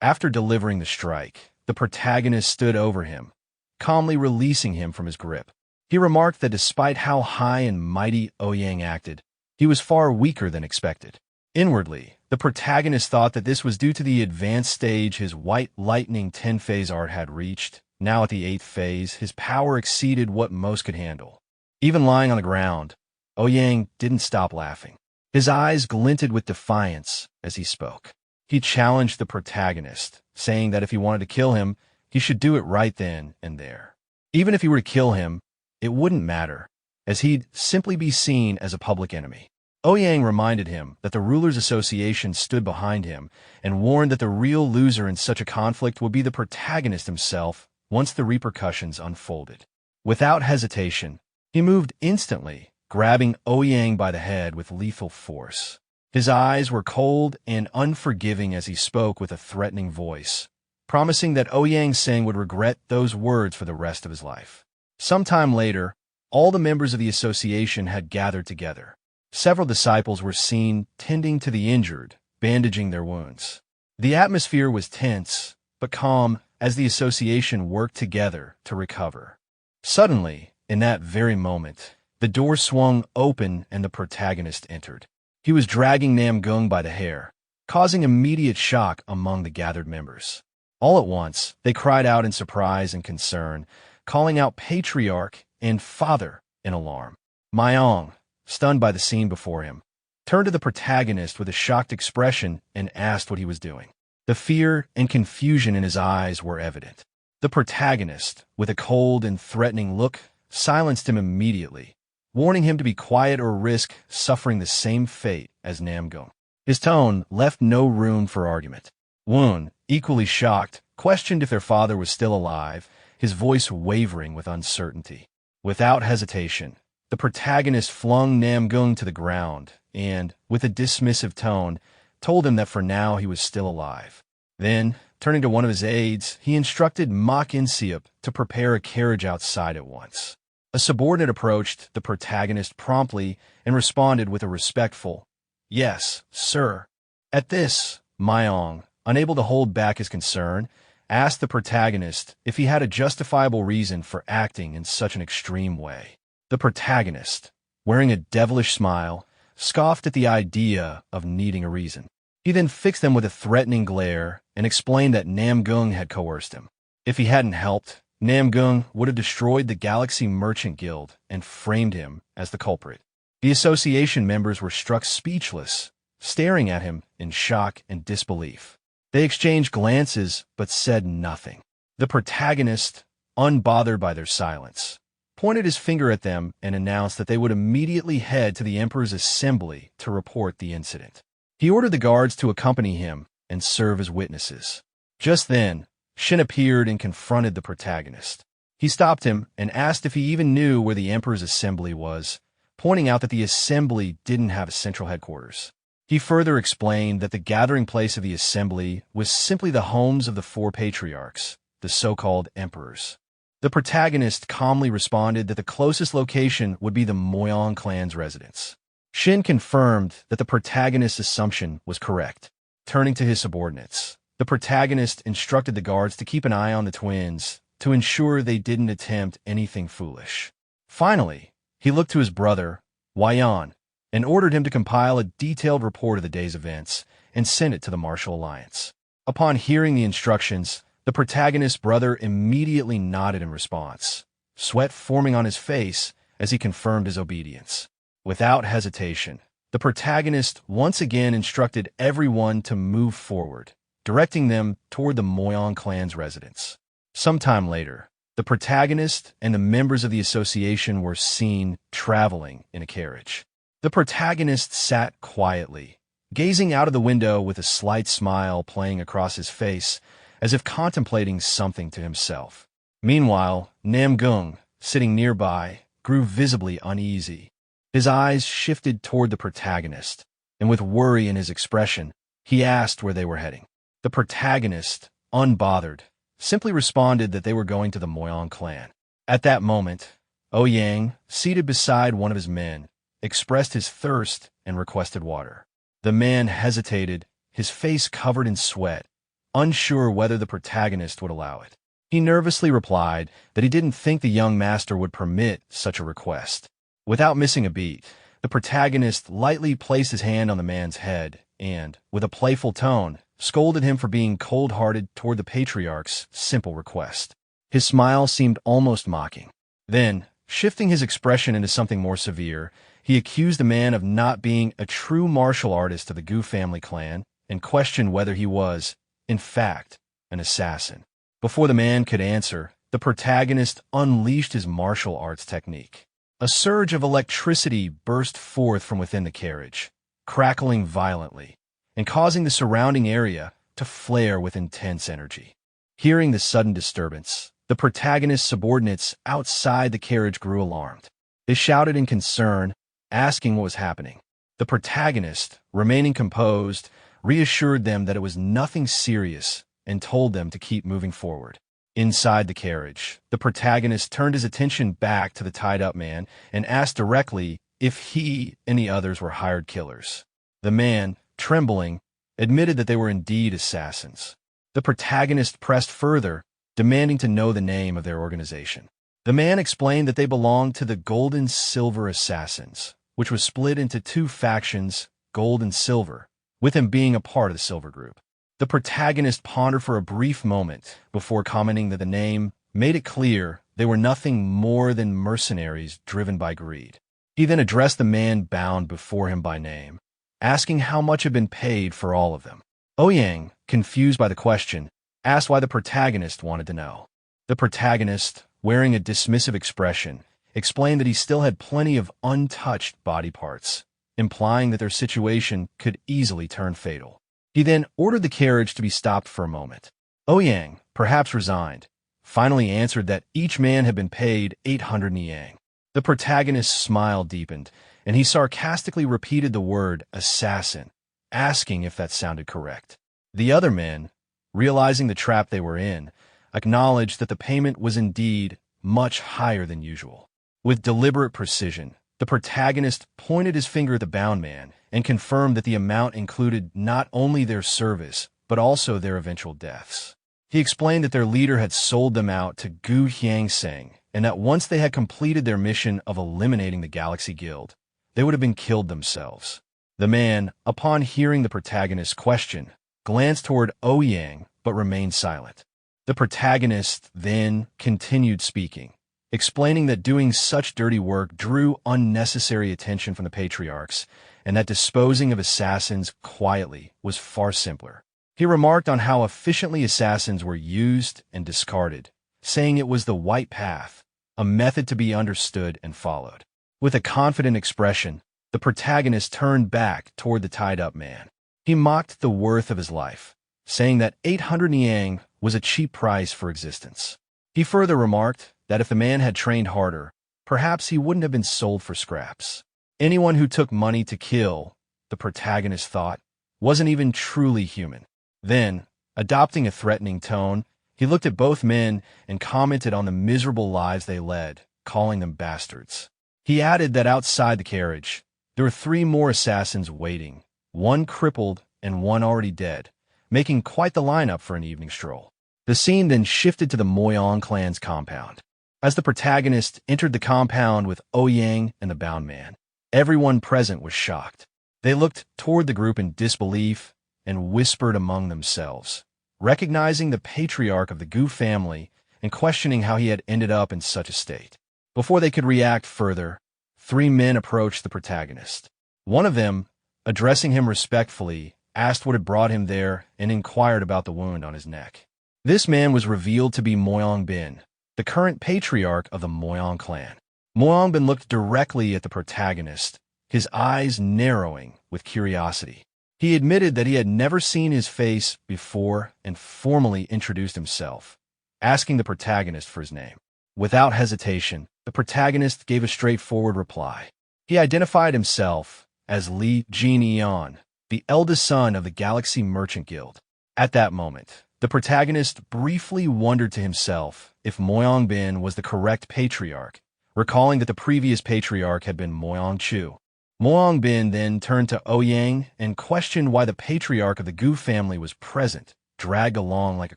After delivering the strike, the protagonist stood over him, calmly releasing him from his grip. He remarked that despite how high and mighty Ouyang acted, he was far weaker than expected. Inwardly, the protagonist thought that this was due to the advanced stage his White Lightning 10-phase art had reached. Now at the 8th phase, his power exceeded what most could handle. Even lying on the ground, Ouyang didn't stop laughing. His eyes glinted with defiance as he spoke. He challenged the protagonist, saying that if he wanted to kill him, he should do it right then and there. Even if he were to kill him, it wouldn't matter, as he'd simply be seen as a public enemy. Ouyang reminded him that the Rulers Association stood behind him and warned that the real loser in such a conflict would be the protagonist himself once the repercussions unfolded. Without hesitation, he moved instantly, grabbing Ouyang by the head with lethal force. His eyes were cold and unforgiving as he spoke with a threatening voice, promising that Ouyang Singh would regret those words for the rest of his life. Sometime later, all the members of the association had gathered together. Several disciples were seen tending to the injured, bandaging their wounds. The atmosphere was tense, but calm as the association worked together to recover. Suddenly, in that very moment, the door swung open and the protagonist entered. He was dragging Namgung by the hair, causing immediate shock among the gathered members. All at once, they cried out in surprise and concern, calling out Patriarch and Father in alarm. Myong, stunned by the scene before him, turned to the protagonist with a shocked expression and asked what he was doing. The fear and confusion in his eyes were evident. The protagonist, with a cold and threatening look, silenced him immediately, warning him to be quiet or risk suffering the same fate as Namgung. His tone left no room for argument. Woon, equally shocked, questioned if their father was still alive, his voice wavering with uncertainty. Without hesitation, the protagonist flung Namgung to the ground and, with a dismissive tone, told him that for now he was still alive. Then, turning to one of his aides, he instructed Mok Inseop to prepare a carriage outside at once. A subordinate approached the protagonist promptly and responded with a respectful, "Yes, sir." At this, Myong, unable to hold back his concern, asked the protagonist if he had a justifiable reason for acting in such an extreme way. The protagonist, wearing a devilish smile, scoffed at the idea of needing a reason. He then fixed them with a threatening glare and explained that Namgung had coerced him. If he hadn't helped, Namgung would have destroyed the Galaxy Merchant Guild and framed him as the culprit. The association members were struck speechless, staring at him in shock and disbelief. They exchanged glances but said nothing. The protagonist, unbothered by their silence, pointed his finger at them and announced that they would immediately head to the Emperor's assembly to report the incident. He ordered the guards to accompany him and serve as witnesses. Just then, Shin appeared and confronted the protagonist. He stopped him and asked if he even knew where the Emperor's assembly was, pointing out that the assembly didn't have a central headquarters. He further explained that the gathering place of the assembly was simply the homes of the 4 patriarchs, the so-called emperors. The protagonist calmly responded that the closest location would be the Moyong clan's residence. Shin confirmed that the protagonist's assumption was correct. Turning to his subordinates, the protagonist instructed the guards to keep an eye on the twins to ensure they didn't attempt anything foolish. Finally, he looked to his brother, Wyan, and ordered him to compile a detailed report of the day's events and send it to the Martial Alliance. Upon hearing the instructions, the protagonist's brother immediately nodded in response, sweat forming on his face as he confirmed his obedience. Without hesitation, the protagonist once again instructed everyone to move forward, directing them toward the Moyong clan's residence. Sometime later, the protagonist and the members of the association were seen traveling in a carriage. The protagonist sat quietly, gazing out of the window with a slight smile playing across his face, as if contemplating something to himself. Meanwhile, Namgung, sitting nearby, grew visibly uneasy. His eyes shifted toward the protagonist, and with worry in his expression, he asked where they were heading. The protagonist, unbothered, simply responded that they were going to the Moyong clan. At that moment, Ouyang, seated beside one of his men, expressed his thirst and requested water. The man hesitated, his face covered in sweat, unsure whether the protagonist would allow it. He nervously replied that he didn't think the young master would permit such a request. Without missing a beat, the protagonist lightly placed his hand on the man's head and, with a playful tone, scolded him for being cold-hearted toward the patriarch's simple request. His smile seemed almost mocking. Then, shifting his expression into something more severe, he accused the man of not being a true martial artist of the Gu family clan and questioned whether he was, in fact, an assassin. Before the man could answer, the protagonist unleashed his martial arts technique. A surge of electricity burst forth from within the carriage, crackling violently, and causing the surrounding area to flare with intense energy. Hearing the sudden disturbance, the protagonist's subordinates outside the carriage grew alarmed. They shouted in concern, asking what was happening. The protagonist, remaining composed, reassured them that it was nothing serious and told them to keep moving forward. Inside the carriage, the protagonist turned his attention back to the tied-up man and asked directly if he and the others were hired killers. The man, trembling, admitted that they were indeed assassins. The protagonist pressed further, demanding to know the name of their organization. The man explained that they belonged to the Gold and Silver Assassins, which was split into 2 factions, Gold and Silver, with him being a part of the Silver Group. The protagonist pondered for a brief moment before commenting that the name made it clear they were nothing more than mercenaries driven by greed. He then addressed the man bound before him by name, asking how much had been paid for all of them. Ouyang, confused by the question, asked why the protagonist wanted to know. The protagonist, wearing a dismissive expression, explained that he still had plenty of untouched body parts, implying that their situation could easily turn fatal. He then ordered the carriage to be stopped for a moment. Ouyang, perhaps resigned, finally answered that each man had been paid 800 niang. The protagonist's smile deepened, and he sarcastically repeated the word assassin, asking if that sounded correct. The other men, realizing the trap they were in, acknowledged that the payment was indeed much higher than usual. With deliberate precision, the protagonist pointed his finger at the bound man and confirmed that the amount included not only their service, but also their eventual deaths. He explained that their leader had sold them out to Gu Hyang-seng, and that once they had completed their mission of eliminating the Galaxy Guild, they would have been killed themselves. The man, upon hearing the protagonist's question, glanced toward Ouyang but remained silent. The protagonist then continued speaking, explaining that doing such dirty work drew unnecessary attention from the patriarchs, and that disposing of assassins quietly was far simpler. He remarked on how efficiently assassins were used and discarded, saying it was the white path, a method to be understood and followed. With a confident expression, the protagonist turned back toward the tied-up man. He mocked the worth of his life, saying that 800 yang was a cheap price for existence. He further remarked that if the man had trained harder, perhaps he wouldn't have been sold for scraps. Anyone who took money to kill, the protagonist thought, wasn't even truly human. Then, adopting a threatening tone, he looked at both men and commented on the miserable lives they led, calling them bastards. He added that outside the carriage, there were 3 more assassins waiting, one crippled and one already dead, making quite the lineup for an evening stroll. The scene then shifted to the Moyang clan's compound. As the protagonist entered the compound with Ouyang and the bound man, everyone present was shocked. They looked toward the group in disbelief and whispered among themselves, recognizing the patriarch of the Gu family and questioning how he had ended up in such a state. Before they could react further, 3 men approached the protagonist. One of them, addressing him respectfully, asked what had brought him there and inquired about the wound on his neck. This man was revealed to be Moyang Bin, the current patriarch of the Moyang clan. Moyang Bin looked directly at the protagonist, his eyes narrowing with curiosity. He admitted that he had never seen his face before and formally introduced himself, asking the protagonist for his name. Without hesitation, the protagonist gave a straightforward reply. He identified himself as Li Jin-Eon, the eldest son of the Galaxy Merchant Guild. At that moment, the protagonist briefly wondered to himself if Moyang Bin was the correct patriarch, recalling that the previous patriarch had been Moyang Chu. Moyang Bin then turned to Ouyang and questioned why the patriarch of the Gu family was present, dragged along like a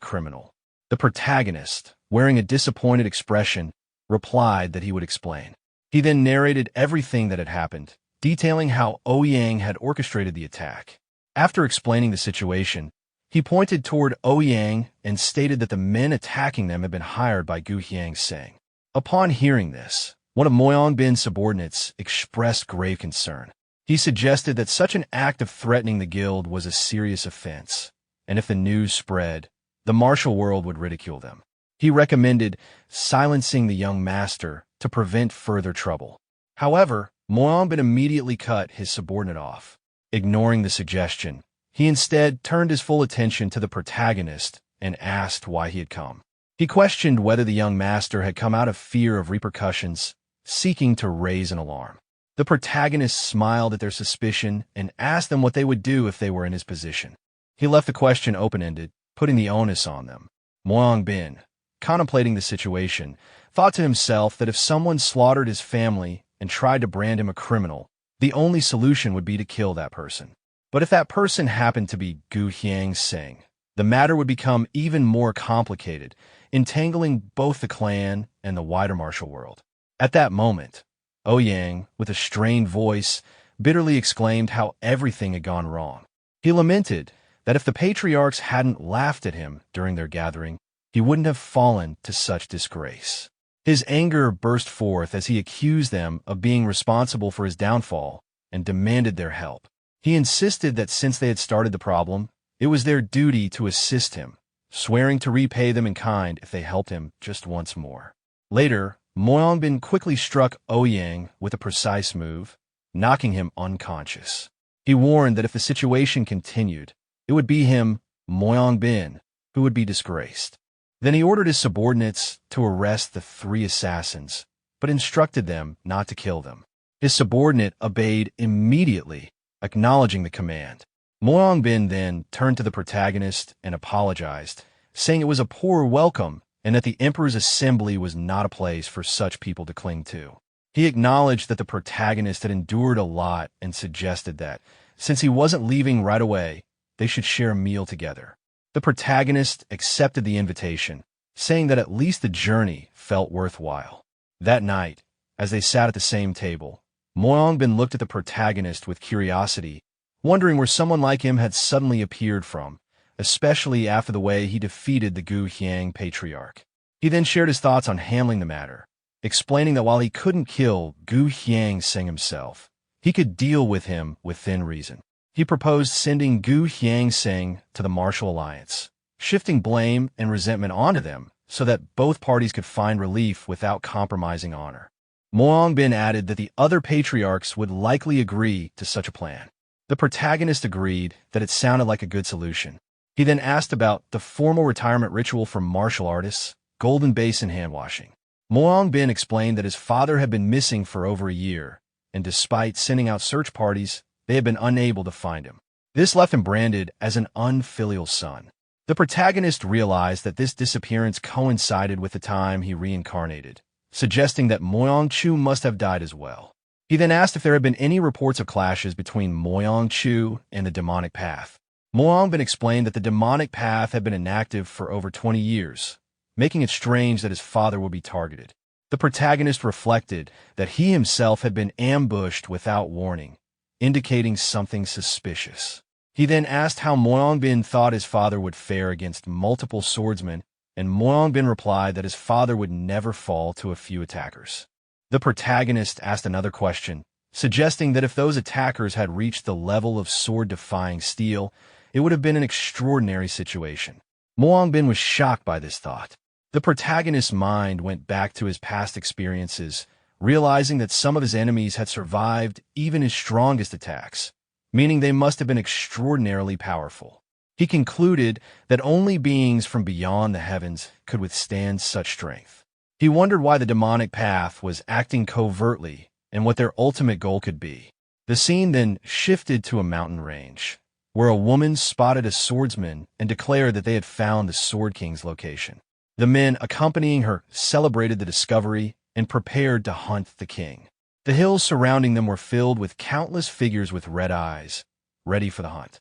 criminal. The protagonist, wearing a disappointed expression, replied that he would explain. He then narrated everything that had happened, detailing how Ouyang had orchestrated the attack. After explaining the situation, he pointed toward Ouyang and stated that the men attacking them had been hired by Gu Hyang-seng. Upon hearing this, one of Moyang Bin's subordinates expressed grave concern. He suggested that such an act of threatening the guild was a serious offense, and if the news spread, the martial world would ridicule them. He recommended silencing the young master to prevent further trouble. However, Moyang Bin immediately cut his subordinate off. Ignoring the suggestion, he instead turned his full attention to the protagonist and asked why he had come. He questioned whether the young master had come out of fear of repercussions, seeking to raise an alarm. The protagonist smiled at their suspicion and asked them what they would do if they were in his position. He left the question open-ended, putting the onus on them. Moyang Bin, contemplating the situation, thought to himself that if someone slaughtered his family and tried to brand him a criminal, the only solution would be to kill that person. But if that person happened to be Gu Hyang-seng, the matter would become even more complicated, entangling both the clan and the wider martial world. At that moment, Ouyang, with a strained voice, bitterly exclaimed how everything had gone wrong. He lamented that if the patriarchs hadn't laughed at him during their gathering, he wouldn't have fallen to such disgrace. His anger burst forth as he accused them of being responsible for his downfall and demanded their help. He insisted that since they had started the problem, it was their duty to assist him, swearing to repay them in kind if they helped him just once more. Later, Moyang Bin quickly struck Ouyang with a precise move, knocking him unconscious. He warned that if the situation continued, it would be him, Moyang Bin, who would be disgraced. Then he ordered his subordinates to arrest the 3 assassins, but instructed them not to kill them. His subordinate obeyed immediately, acknowledging the command. Moyang Bin then turned to the protagonist and apologized, saying it was a poor welcome and that the emperor's assembly was not a place for such people to cling to. He acknowledged that the protagonist had endured a lot and suggested that, since he wasn't leaving right away, they should share a meal together. The protagonist accepted the invitation, saying that at least the journey felt worthwhile. That night, as they sat at the same table, Moyang Bin looked at the protagonist with curiosity, wondering where someone like him had suddenly appeared from, especially after the way he defeated the Gu Hyang Patriarch. He then shared his thoughts on handling the matter, explaining that while he couldn't kill Gu Hyang Sing himself, he could deal with him within reason. He proposed sending Gu Hyang Sing to the Martial Alliance, shifting blame and resentment onto them so that both parties could find relief without compromising honor. Moang Bin added that the other patriarchs would likely agree to such a plan. The protagonist agreed that it sounded like a good solution. He then asked about the formal retirement ritual for martial artists, golden basin hand washing. Moang Bin explained that his father had been missing for over a year, and despite sending out search parties, they had been unable to find him. This left him branded as an unfilial son. The protagonist realized that this disappearance coincided with the time he reincarnated, suggesting that Moyang Chu must have died as well. He then asked if there had been any reports of clashes between Moyang Chu and the demonic path. Moyang Bin explained that the demonic path had been inactive for over 20 years, making it strange that his father would be targeted. The protagonist reflected that he himself had been ambushed without warning, indicating something suspicious. He then asked how Moyang Bin thought his father would fare against multiple swordsmen, and Moyang Bin replied that his father would never fall to a few attackers. The protagonist asked another question, suggesting that if those attackers had reached the level of sword-defying steel, it would have been an extraordinary situation. Moyang Bin was shocked by this thought. The protagonist's mind went back to his past experiences, realizing that some of his enemies had survived even his strongest attacks, meaning they must have been extraordinarily powerful. He concluded that only beings from beyond the heavens could withstand such strength. He wondered why the demonic path was acting covertly and what their ultimate goal could be. The scene then shifted to a mountain range, where a woman spotted a swordsman and declared that they had found the Sword King's location. The men accompanying her celebrated the discovery and prepared to hunt the king. The hills surrounding them were filled with countless figures with red eyes, ready for the hunt.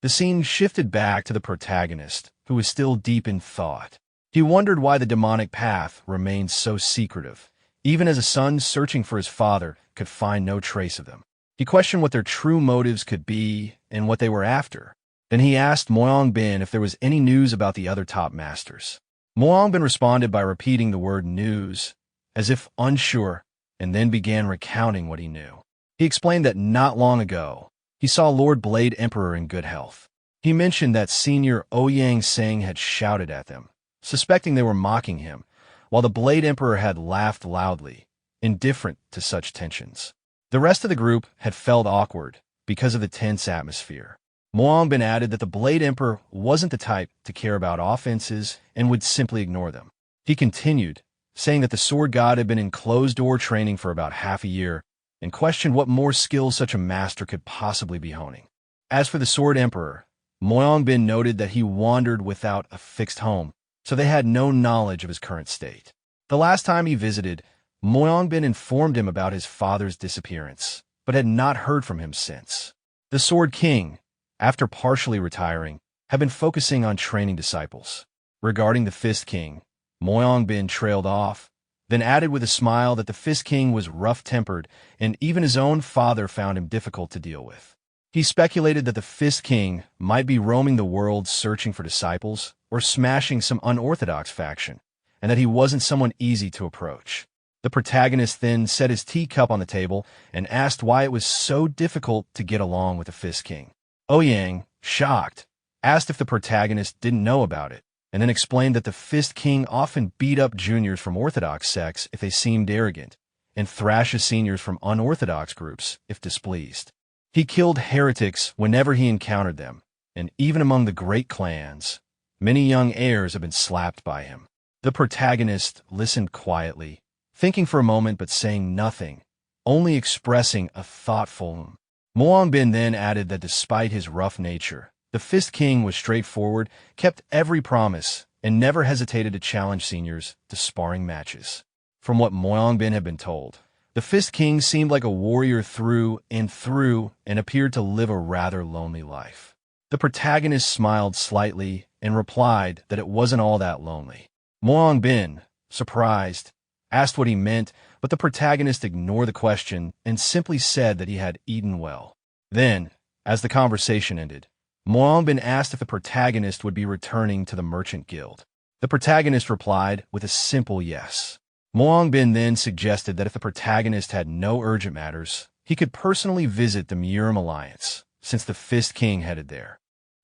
The scene shifted back to the protagonist, who was still deep in thought. He wondered why the demonic path remained so secretive, even as a son searching for his father could find no trace of them. He questioned what their true motives could be and what they were after. Then he asked Moyang Bin if there was any news about the other top masters. Moyang Bin responded by repeating the word news, as if unsure, and then began recounting what he knew. He explained that not long ago, he saw Lord Blade Emperor in good health. He mentioned that Senior Ouyang Seng had shouted at them, suspecting they were mocking him, while the Blade Emperor had laughed loudly, indifferent to such tensions. The rest of the group had felt awkward because of the tense atmosphere. Moang Bin added that the Blade Emperor wasn't the type to care about offenses and would simply ignore them. He continued, saying that the Sword God had been in closed-door training for about half a year, and questioned what more skills such a master could possibly be honing. As for the Sword Emperor, Moyang Bin noted that he wandered without a fixed home, so they had no knowledge of his current state. The last time he visited, Moyang Bin informed him about his father's disappearance, but had not heard from him since. The Sword King, after partially retiring, had been focusing on training disciples. Regarding the Fist King, Moyang Bin trailed off, then added with a smile that the Fist King was rough-tempered and even his own father found him difficult to deal with. He speculated that the Fist King might be roaming the world searching for disciples or smashing some unorthodox faction, and that he wasn't someone easy to approach. The protagonist then set his teacup on the table and asked why it was so difficult to get along with the Fist King. Ouyang, shocked, asked if the protagonist didn't know about it, and then explained that the Fist King often beat up juniors from orthodox sects if they seemed arrogant, and thrashes seniors from unorthodox groups if displeased. He killed heretics whenever he encountered them, and even among the great clans, many young heirs have been slapped by him. The protagonist listened quietly, thinking for a moment but saying nothing, only expressing a thoughtful. Moang Bin then added that despite his rough nature, the Fist King was straightforward, kept every promise, and never hesitated to challenge seniors to sparring matches. From what Moang Bin had been told, the Fist King seemed like a warrior through and appeared to live a rather lonely life. The protagonist smiled slightly and replied that it wasn't all that lonely. Moang Bin, surprised, asked what he meant, but the protagonist ignored the question and simply said that he had eaten well. Then, as the conversation ended, Moyang Bin asked if the protagonist would be returning to the Merchant Guild. The protagonist replied with a simple yes. Moyang Bin then suggested that if the protagonist had no urgent matters, he could personally visit the Murim Alliance, since the Fist King headed there.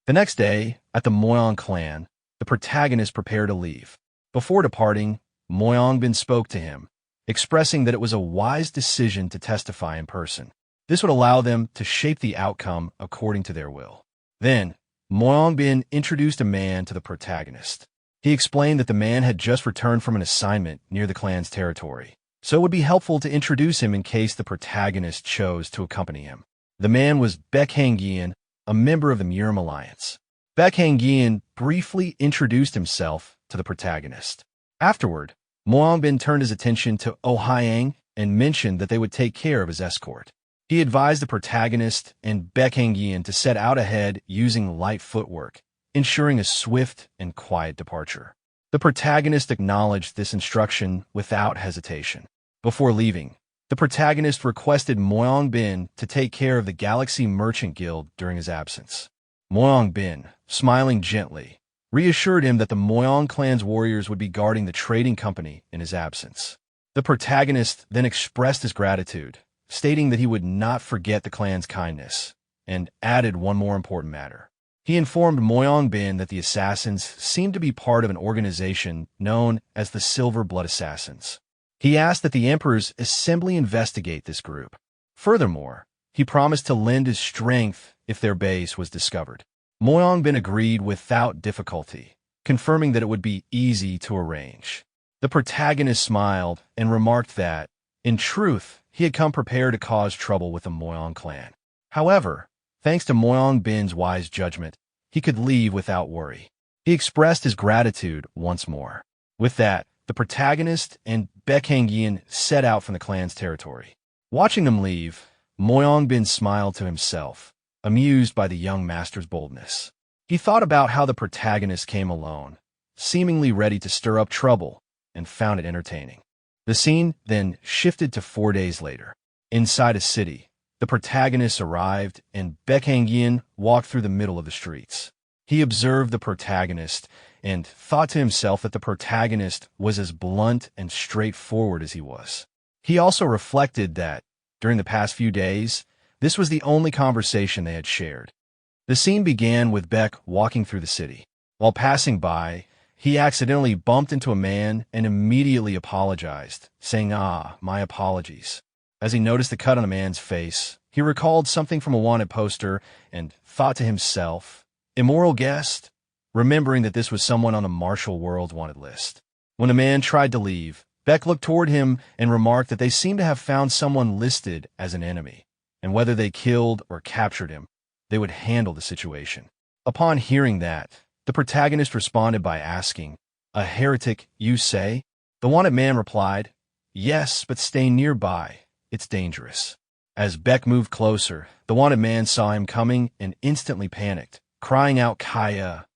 The next day, at the Moyang clan, the protagonist prepared to leave. Before departing, Moyang Bin spoke to him, expressing that it was a wise decision to testify in person. This would allow them to shape the outcome according to their will. Then, Moyang Bin introduced a man to the protagonist. He explained that the man had just returned from an assignment near the clan's territory, so it would be helpful to introduce him in case the protagonist chose to accompany him. The man was Baek Hangyeon, a member of the Murim Alliance. Baek Hangyeon briefly introduced himself to the protagonist. Afterward, Moyang Bin turned his attention to Oh Hyang and mentioned that they would take care of his escort. He advised the protagonist and Baek Hangyeon to set out ahead using light footwork, ensuring a swift and quiet departure. The protagonist acknowledged this instruction without hesitation. Before leaving, the protagonist requested Moyang Bin to take care of the Galaxy Merchant Guild during his absence. Moyang Bin, smiling gently, reassured him that the Moyang clan's warriors would be guarding the trading company in his absence. The protagonist then expressed his gratitude, stating that he would not forget the clan's kindness, and added one more important matter. He informed Moyang Bin that the assassins seemed to be part of an organization known as the Silver Blood Assassins. He asked that the Emperor's assembly investigate this group. Furthermore, he promised to lend his strength if their base was discovered. Moyang Bin agreed without difficulty, confirming that it would be easy to arrange. The protagonist smiled and remarked that, in truth, he had come prepared to cause trouble with the Moyang clan. However, thanks to Moyang Bin's wise judgment, he could leave without worry. He expressed his gratitude once more. With that, the protagonist and Baek Hangyeon set out from the clan's territory. Watching them leave, Moyang Bin smiled to himself, amused by the young master's boldness. He thought about how the protagonist came alone, seemingly ready to stir up trouble, and found it entertaining. The scene then shifted to 4 days later. Inside a city, the protagonist arrived and Baek Hangyeon walked through the middle of the streets. He observed the protagonist and thought to himself that the protagonist was as blunt and straightforward as he was. He also reflected that, during the past few days, this was the only conversation they had shared. The scene began with Baek walking through the city. While passing by, he accidentally bumped into a man and immediately apologized, saying, my apologies. As he noticed the cut on the man's face, he recalled something from a wanted poster and thought to himself, immoral guest, remembering that this was someone on the Martial World's wanted list. When the man tried to leave, Baek looked toward him and remarked that they seemed to have found someone listed as an enemy, and whether they killed or captured him, they would handle the situation. Upon hearing that, the protagonist responded by asking, a heretic, you say? The wanted man replied, yes, but stay nearby. It's dangerous. As Baek moved closer, the wanted man saw him coming and instantly panicked, crying out Kaya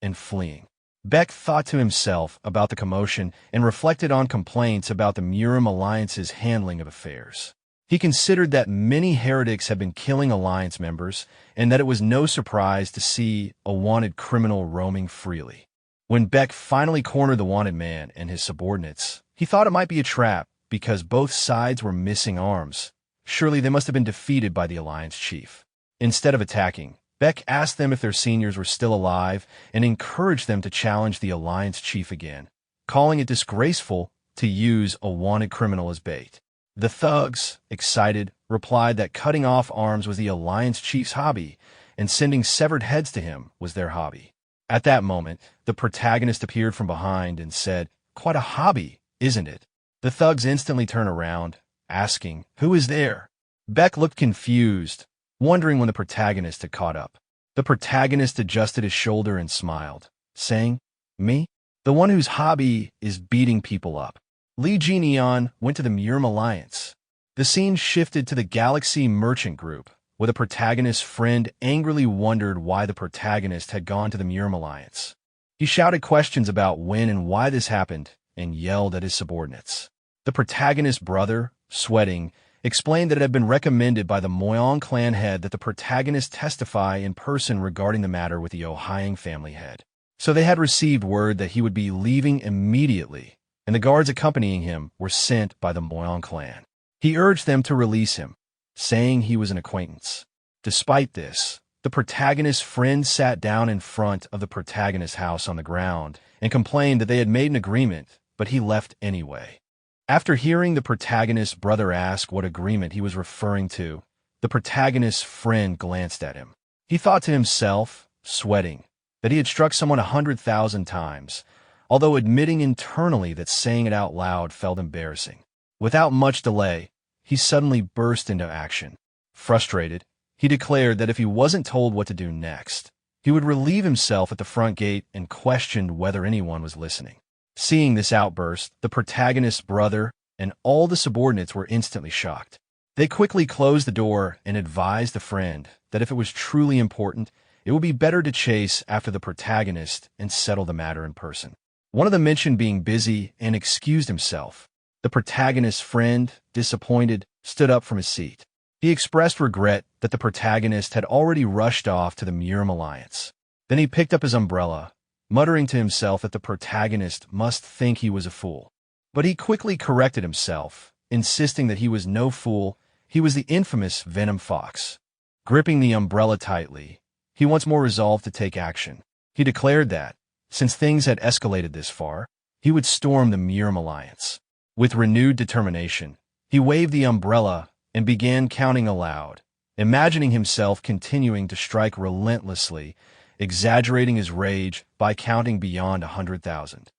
and fleeing. Baek thought to himself about the commotion and reflected on complaints about the Murim Alliance's handling of affairs. He considered that many heretics had been killing Alliance members and that it was no surprise to see a wanted criminal roaming freely. When Baek finally cornered the wanted man and his subordinates, he thought it might be a trap because both sides were missing arms. Surely they must have been defeated by the Alliance chief. Instead of attacking, Baek asked them if their seniors were still alive and encouraged them to challenge the Alliance chief again, calling it disgraceful to use a wanted criminal as bait. The thugs, excited, replied that cutting off arms was the Alliance chief's hobby and sending severed heads to him was their hobby. At that moment, the protagonist appeared from behind and said, quite a hobby, isn't it? The thugs instantly turned around, asking, who is there? Baek looked confused, wondering when the protagonist had caught up. The protagonist adjusted his shoulder and smiled, saying, me? The one whose hobby is beating people up. Lee Ji-neon went to the Murim Alliance. The scene shifted to the Galaxy Merchant Group, where the protagonist's friend angrily wondered why the protagonist had gone to the Murim Alliance. He shouted questions about when and why this happened and yelled at his subordinates. The protagonist's brother, sweating, explained that it had been recommended by the Moyong clan head that the protagonist testify in person regarding the matter with the Ohyang family head. So they had received word that he would be leaving immediately, and the guards accompanying him were sent by the Moyong clan. He urged them to release him, saying he was an acquaintance. Despite this, the protagonist's friend sat down in front of the protagonist's house on the ground and complained that they had made an agreement, but he left anyway. After hearing the protagonist's brother ask what agreement he was referring to, the protagonist's friend glanced at him. He thought to himself, sweating, that he had struck someone 100,000 times, although admitting internally that saying it out loud felt embarrassing. Without much delay, he suddenly burst into action. Frustrated, he declared that if he wasn't told what to do next, he would relieve himself at the front gate and questioned whether anyone was listening. Seeing this outburst, the protagonist's brother and all the subordinates were instantly shocked. They quickly closed the door and advised the friend that if it was truly important, it would be better to chase after the protagonist and settle the matter in person. One of them mentioned being busy and excused himself. The protagonist's friend, disappointed, stood up from his seat. He expressed regret that the protagonist had already rushed off to the Murim Alliance. Then he picked up his umbrella, muttering to himself that the protagonist must think he was a fool. But he quickly corrected himself, insisting that he was no fool, he was the infamous Venom Fox. Gripping the umbrella tightly, he once more resolved to take action. He declared that, since things had escalated this far, he would storm the Murim Alliance. With renewed determination, he waved the umbrella and began counting aloud, imagining himself continuing to strike relentlessly, exaggerating his rage by counting beyond 100,000.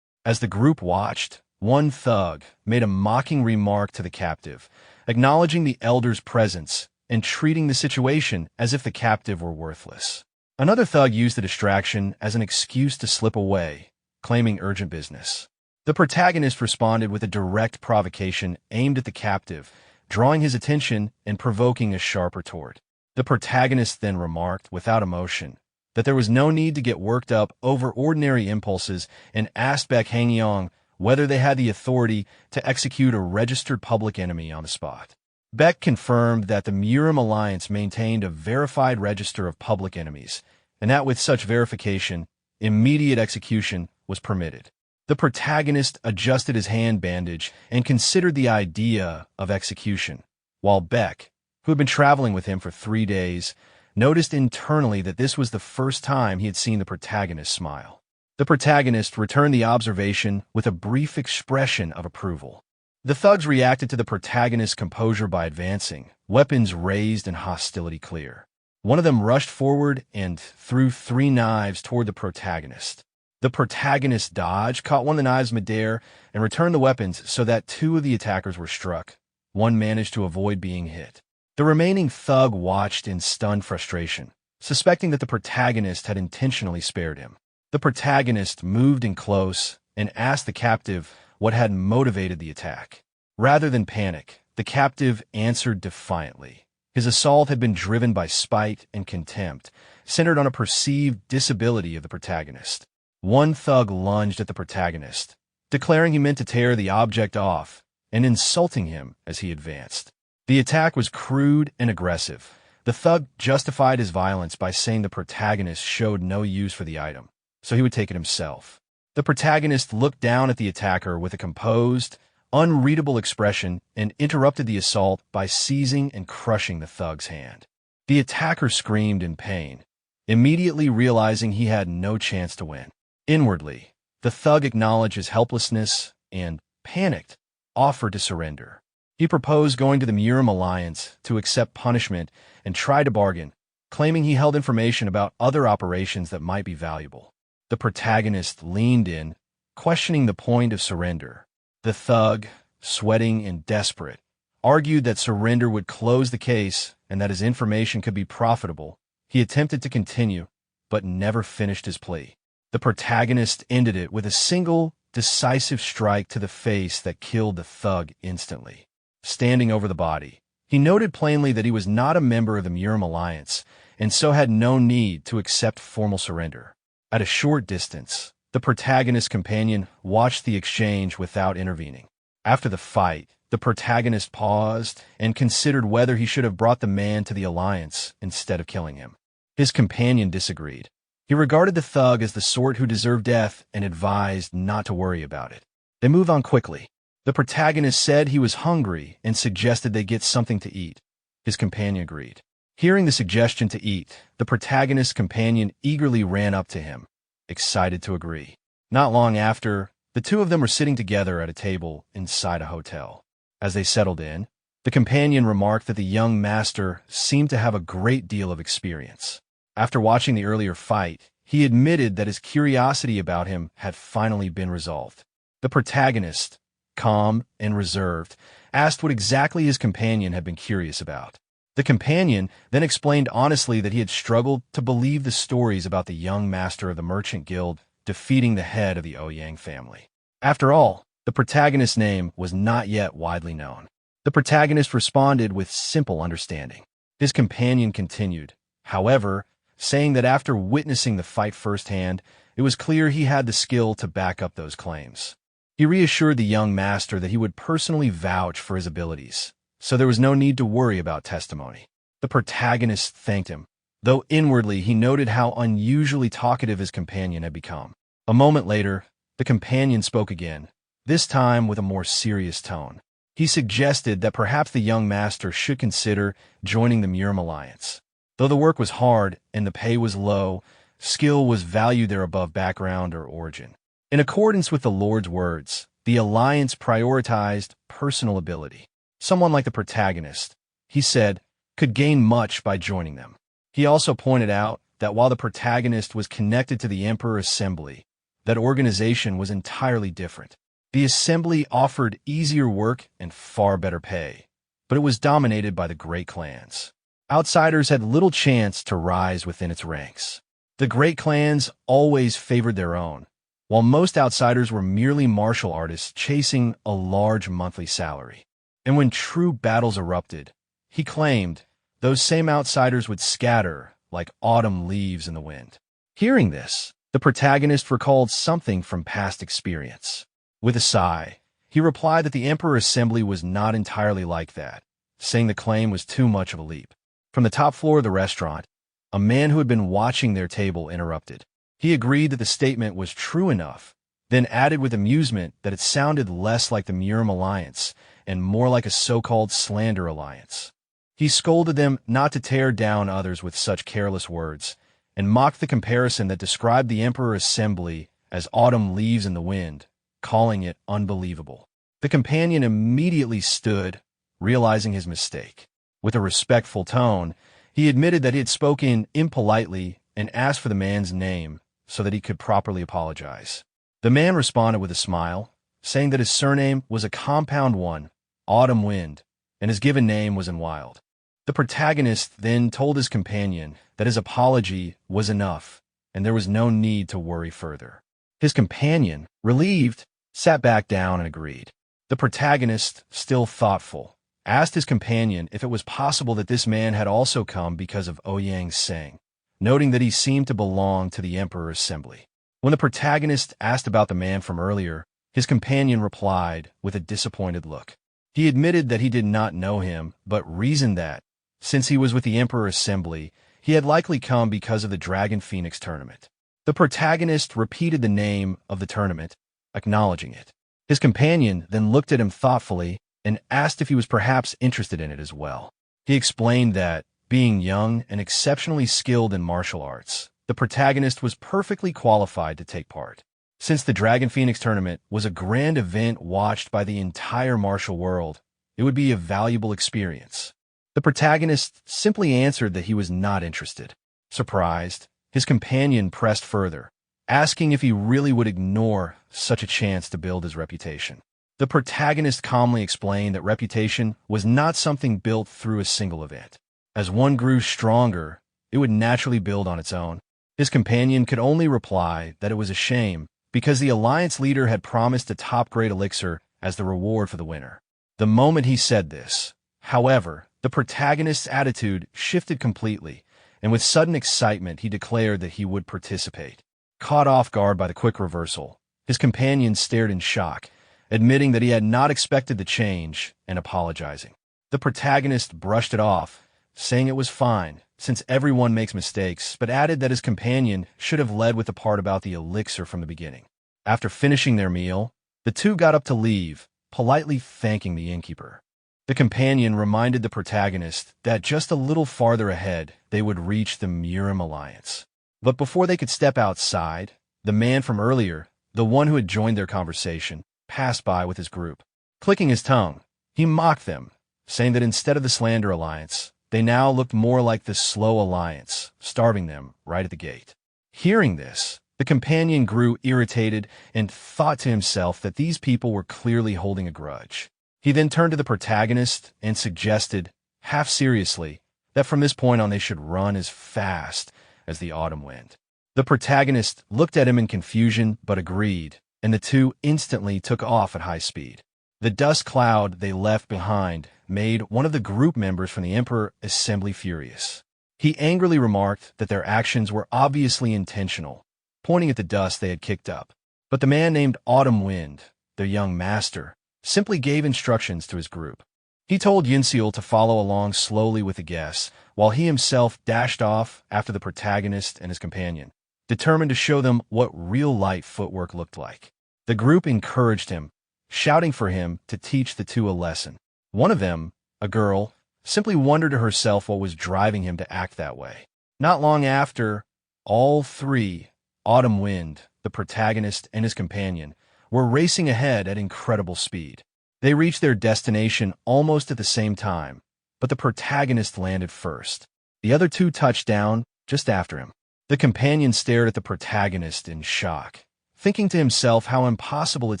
As the group watched, one thug made a mocking remark to the captive, acknowledging the elder's presence and treating the situation as if the captive were worthless. Another thug used the distraction as an excuse to slip away, claiming urgent business. The protagonist responded with a direct provocation aimed at the captive, drawing his attention and provoking a sharp retort. The protagonist then remarked, without emotion, that there was no need to get worked up over ordinary impulses and asked Baek Hangyeong whether they had the authority to execute a registered public enemy on the spot. Baek confirmed that the Murim Alliance maintained a verified register of public enemies, and that with such verification, immediate execution was permitted. The protagonist adjusted his hand bandage and considered the idea of execution, while Baek, who had been traveling with him for 3 days, noticed internally that this was the first time he had seen the protagonist smile. The protagonist returned the observation with a brief expression of approval. The thugs reacted to the protagonist's composure by advancing, weapons raised and hostility clear. One of them rushed forward and threw 3 knives toward the protagonist. The protagonist dodged, caught one of the knives midair, and returned the weapons so that 2 of the attackers were struck. One managed to avoid being hit. The remaining thug watched in stunned frustration, suspecting that the protagonist had intentionally spared him. The protagonist moved in close and asked the captive what had motivated the attack. Rather than panic, the captive answered defiantly. His assault had been driven by spite and contempt, centered on a perceived disability of the protagonist. One thug lunged at the protagonist, declaring he meant to tear the object off and insulting him as he advanced. The attack was crude and aggressive. The thug justified his violence by saying the protagonist showed no use for the item, so he would take it himself. The protagonist looked down at the attacker with a composed, unreadable expression and interrupted the assault by seizing and crushing the thug's hand. The attacker screamed in pain, immediately realizing he had no chance to win. Inwardly, the thug acknowledged his helplessness and, panicked, offered to surrender. He proposed going to the Murim Alliance to accept punishment and try to bargain, claiming he held information about other operations that might be valuable. The protagonist leaned in, questioning the point of surrender. The thug, sweating and desperate, argued that surrender would close the case and that his information could be profitable. He attempted to continue, but never finished his plea. The protagonist ended it with a single, decisive strike to the face that killed the thug instantly. Standing over the body, he noted plainly that he was not a member of the Murim Alliance, and so had no need to accept formal surrender. At a short distance, the protagonist's companion watched the exchange without intervening. After the fight, the protagonist paused and considered whether he should have brought the man to the alliance instead of killing him. His companion disagreed. He regarded the thug as the sort who deserved death and advised not to worry about it. They moved on quickly. The protagonist said he was hungry and suggested they get something to eat. His companion agreed. Hearing the suggestion to eat, the protagonist's companion eagerly ran up to him, excited to agree. Not long after, the two of them were sitting together at a table inside a hotel. As they settled in, the companion remarked that the young master seemed to have a great deal of experience. After watching the earlier fight, he admitted that his curiosity about him had finally been resolved. The protagonist, calm and reserved, asked what exactly his companion had been curious about. The companion then explained honestly that he had struggled to believe the stories about the young master of the Merchant Guild defeating the head of the Ouyang family. After all, the protagonist's name was not yet widely known. The protagonist responded with simple understanding. His companion continued, however, saying that after witnessing the fight firsthand, it was clear he had the skill to back up those claims. He reassured the young master that he would personally vouch for his abilities, so there was no need to worry about testimony. The protagonist thanked him, though inwardly he noted how unusually talkative his companion had become. A moment later, the companion spoke again, this time with a more serious tone. He suggested that perhaps the young master should consider joining the Murim Alliance. Though the work was hard and the pay was low, skill was valued there above background or origin. In accordance with the Lord's words, the alliance prioritized personal ability. Someone like the protagonist, he said, could gain much by joining them. He also pointed out that while the protagonist was connected to the Emperor Assembly, that organization was entirely different. The Assembly offered easier work and far better pay, but it was dominated by the great clans. Outsiders had little chance to rise within its ranks. The great clans always favored their own, while most outsiders were merely martial artists chasing a large monthly salary. And when true battles erupted, he claimed, those same outsiders would scatter like autumn leaves in the wind. Hearing this, the protagonist recalled something from past experience. With a sigh, he replied that the Emperor Assembly was not entirely like that, saying the claim was too much of a leap. From the top floor of the restaurant, a man who had been watching their table interrupted. He agreed that the statement was true enough, then added with amusement that it sounded less like the Murim Alliance and more like a so-called slander alliance. He scolded them not to tear down others with such careless words, and mocked the comparison that described the Emperor Assembly as autumn leaves in the wind, calling it unbelievable. The companion immediately stood, realizing his mistake. With a respectful tone, he admitted that he had spoken impolitely and asked for the man's name so that he could properly apologize. The man responded with a smile, saying that his surname was a compound one, Autumn Wind, and his given name was in Wild. The protagonist then told his companion that his apology was enough and there was no need to worry further. His companion, relieved, sat back down and agreed. The protagonist, still thoughtful, asked his companion if it was possible that this man had also come because of Ouyang Seng, noting that he seemed to belong to the Emperor Assembly. When the protagonist asked about the man from earlier, his companion replied with a disappointed look. He admitted that he did not know him, but reasoned that, since he was with the Emperor Assembly, he had likely come because of the Dragon Phoenix tournament. The protagonist repeated the name of the tournament, acknowledging it. His companion then looked at him thoughtfully and asked if he was perhaps interested in it as well. He explained that, being young and exceptionally skilled in martial arts, the protagonist was perfectly qualified to take part. Since the Dragon Phoenix tournament was a grand event watched by the entire martial world, it would be a valuable experience. The protagonist simply answered that he was not interested. Surprised, his companion pressed further, asking if he really would ignore such a chance to build his reputation. The protagonist calmly explained that reputation was not something built through a single event. As one grew stronger, it would naturally build on its own. His companion could only reply that it was a shame because the alliance leader had promised a top-grade elixir as the reward for the winner. The moment he said this, however, the protagonist's attitude shifted completely, and with sudden excitement he declared that he would participate. Caught off guard by the quick reversal, his companion stared in shock, admitting that he had not expected the change and apologizing. The protagonist brushed it off, saying it was fine, since everyone makes mistakes, but added that his companion should have led with the part about the elixir from the beginning. After finishing their meal, the two got up to leave, politely thanking the innkeeper. The companion reminded the protagonist that just a little farther ahead they would reach the Murim Alliance. But before they could step outside, the man from earlier, the one who had joined their conversation, passed by with his group. Clicking his tongue, he mocked them, saying that instead of the Slander Alliance, they now looked more like the Slow Alliance, starving them right at the gate. Hearing this, the companion grew irritated and thought to himself that these people were clearly holding a grudge. He then turned to the protagonist and suggested, half seriously, that from this point on they should run as fast as the autumn wind. The protagonist looked at him in confusion but agreed, and the two instantly took off at high speed. The dust cloud they left behind made one of the group members from the Emperor Assembly furious. He angrily remarked that their actions were obviously intentional, pointing at the dust they had kicked up. But the man named Autumn Wind, their young master, simply gave instructions to his group. He told Yinseal to follow along slowly with the guests, while he himself dashed off after the protagonist and his companion, determined to show them what real light footwork looked like. The group encouraged him, shouting for him to teach the two a lesson. One of them, a girl, simply wondered to herself what was driving him to act that way. Not long after, all three, Autumn Wind, the protagonist, and his companion, were racing ahead at incredible speed. They reached their destination almost at the same time, but the protagonist landed first. The other two touched down just after him. The companion stared at the protagonist in shock, thinking to himself how impossible it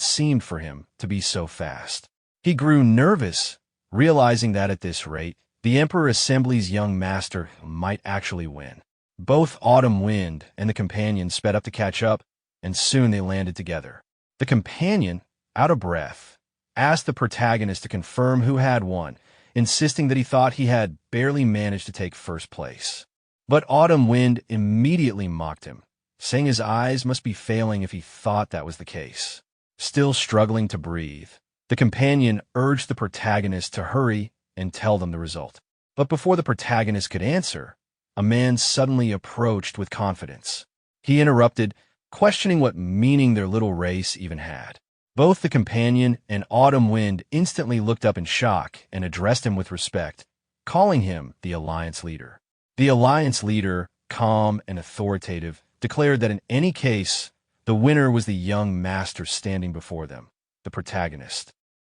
seemed for him to be so fast. He grew nervous, realizing that at this rate, the Emperor Assembly's young master might actually win. Both Autumn Wind and the companion sped up to catch up, and soon they landed together. The companion, out of breath, asked the protagonist to confirm who had won, insisting that he thought he had barely managed to take first place. But Autumn Wind immediately mocked him, saying his eyes must be failing if he thought that was the case. Still struggling to breathe, the companion urged the protagonist to hurry and tell them the result. But before the protagonist could answer, a man suddenly approached with confidence. He interrupted, questioning what meaning their little race even had. Both the companion and Autumn Wind instantly looked up in shock and addressed him with respect, calling him the Alliance Leader. The Alliance Leader, calm and authoritative, declared that in any case, the winner was the young master standing before them, the protagonist.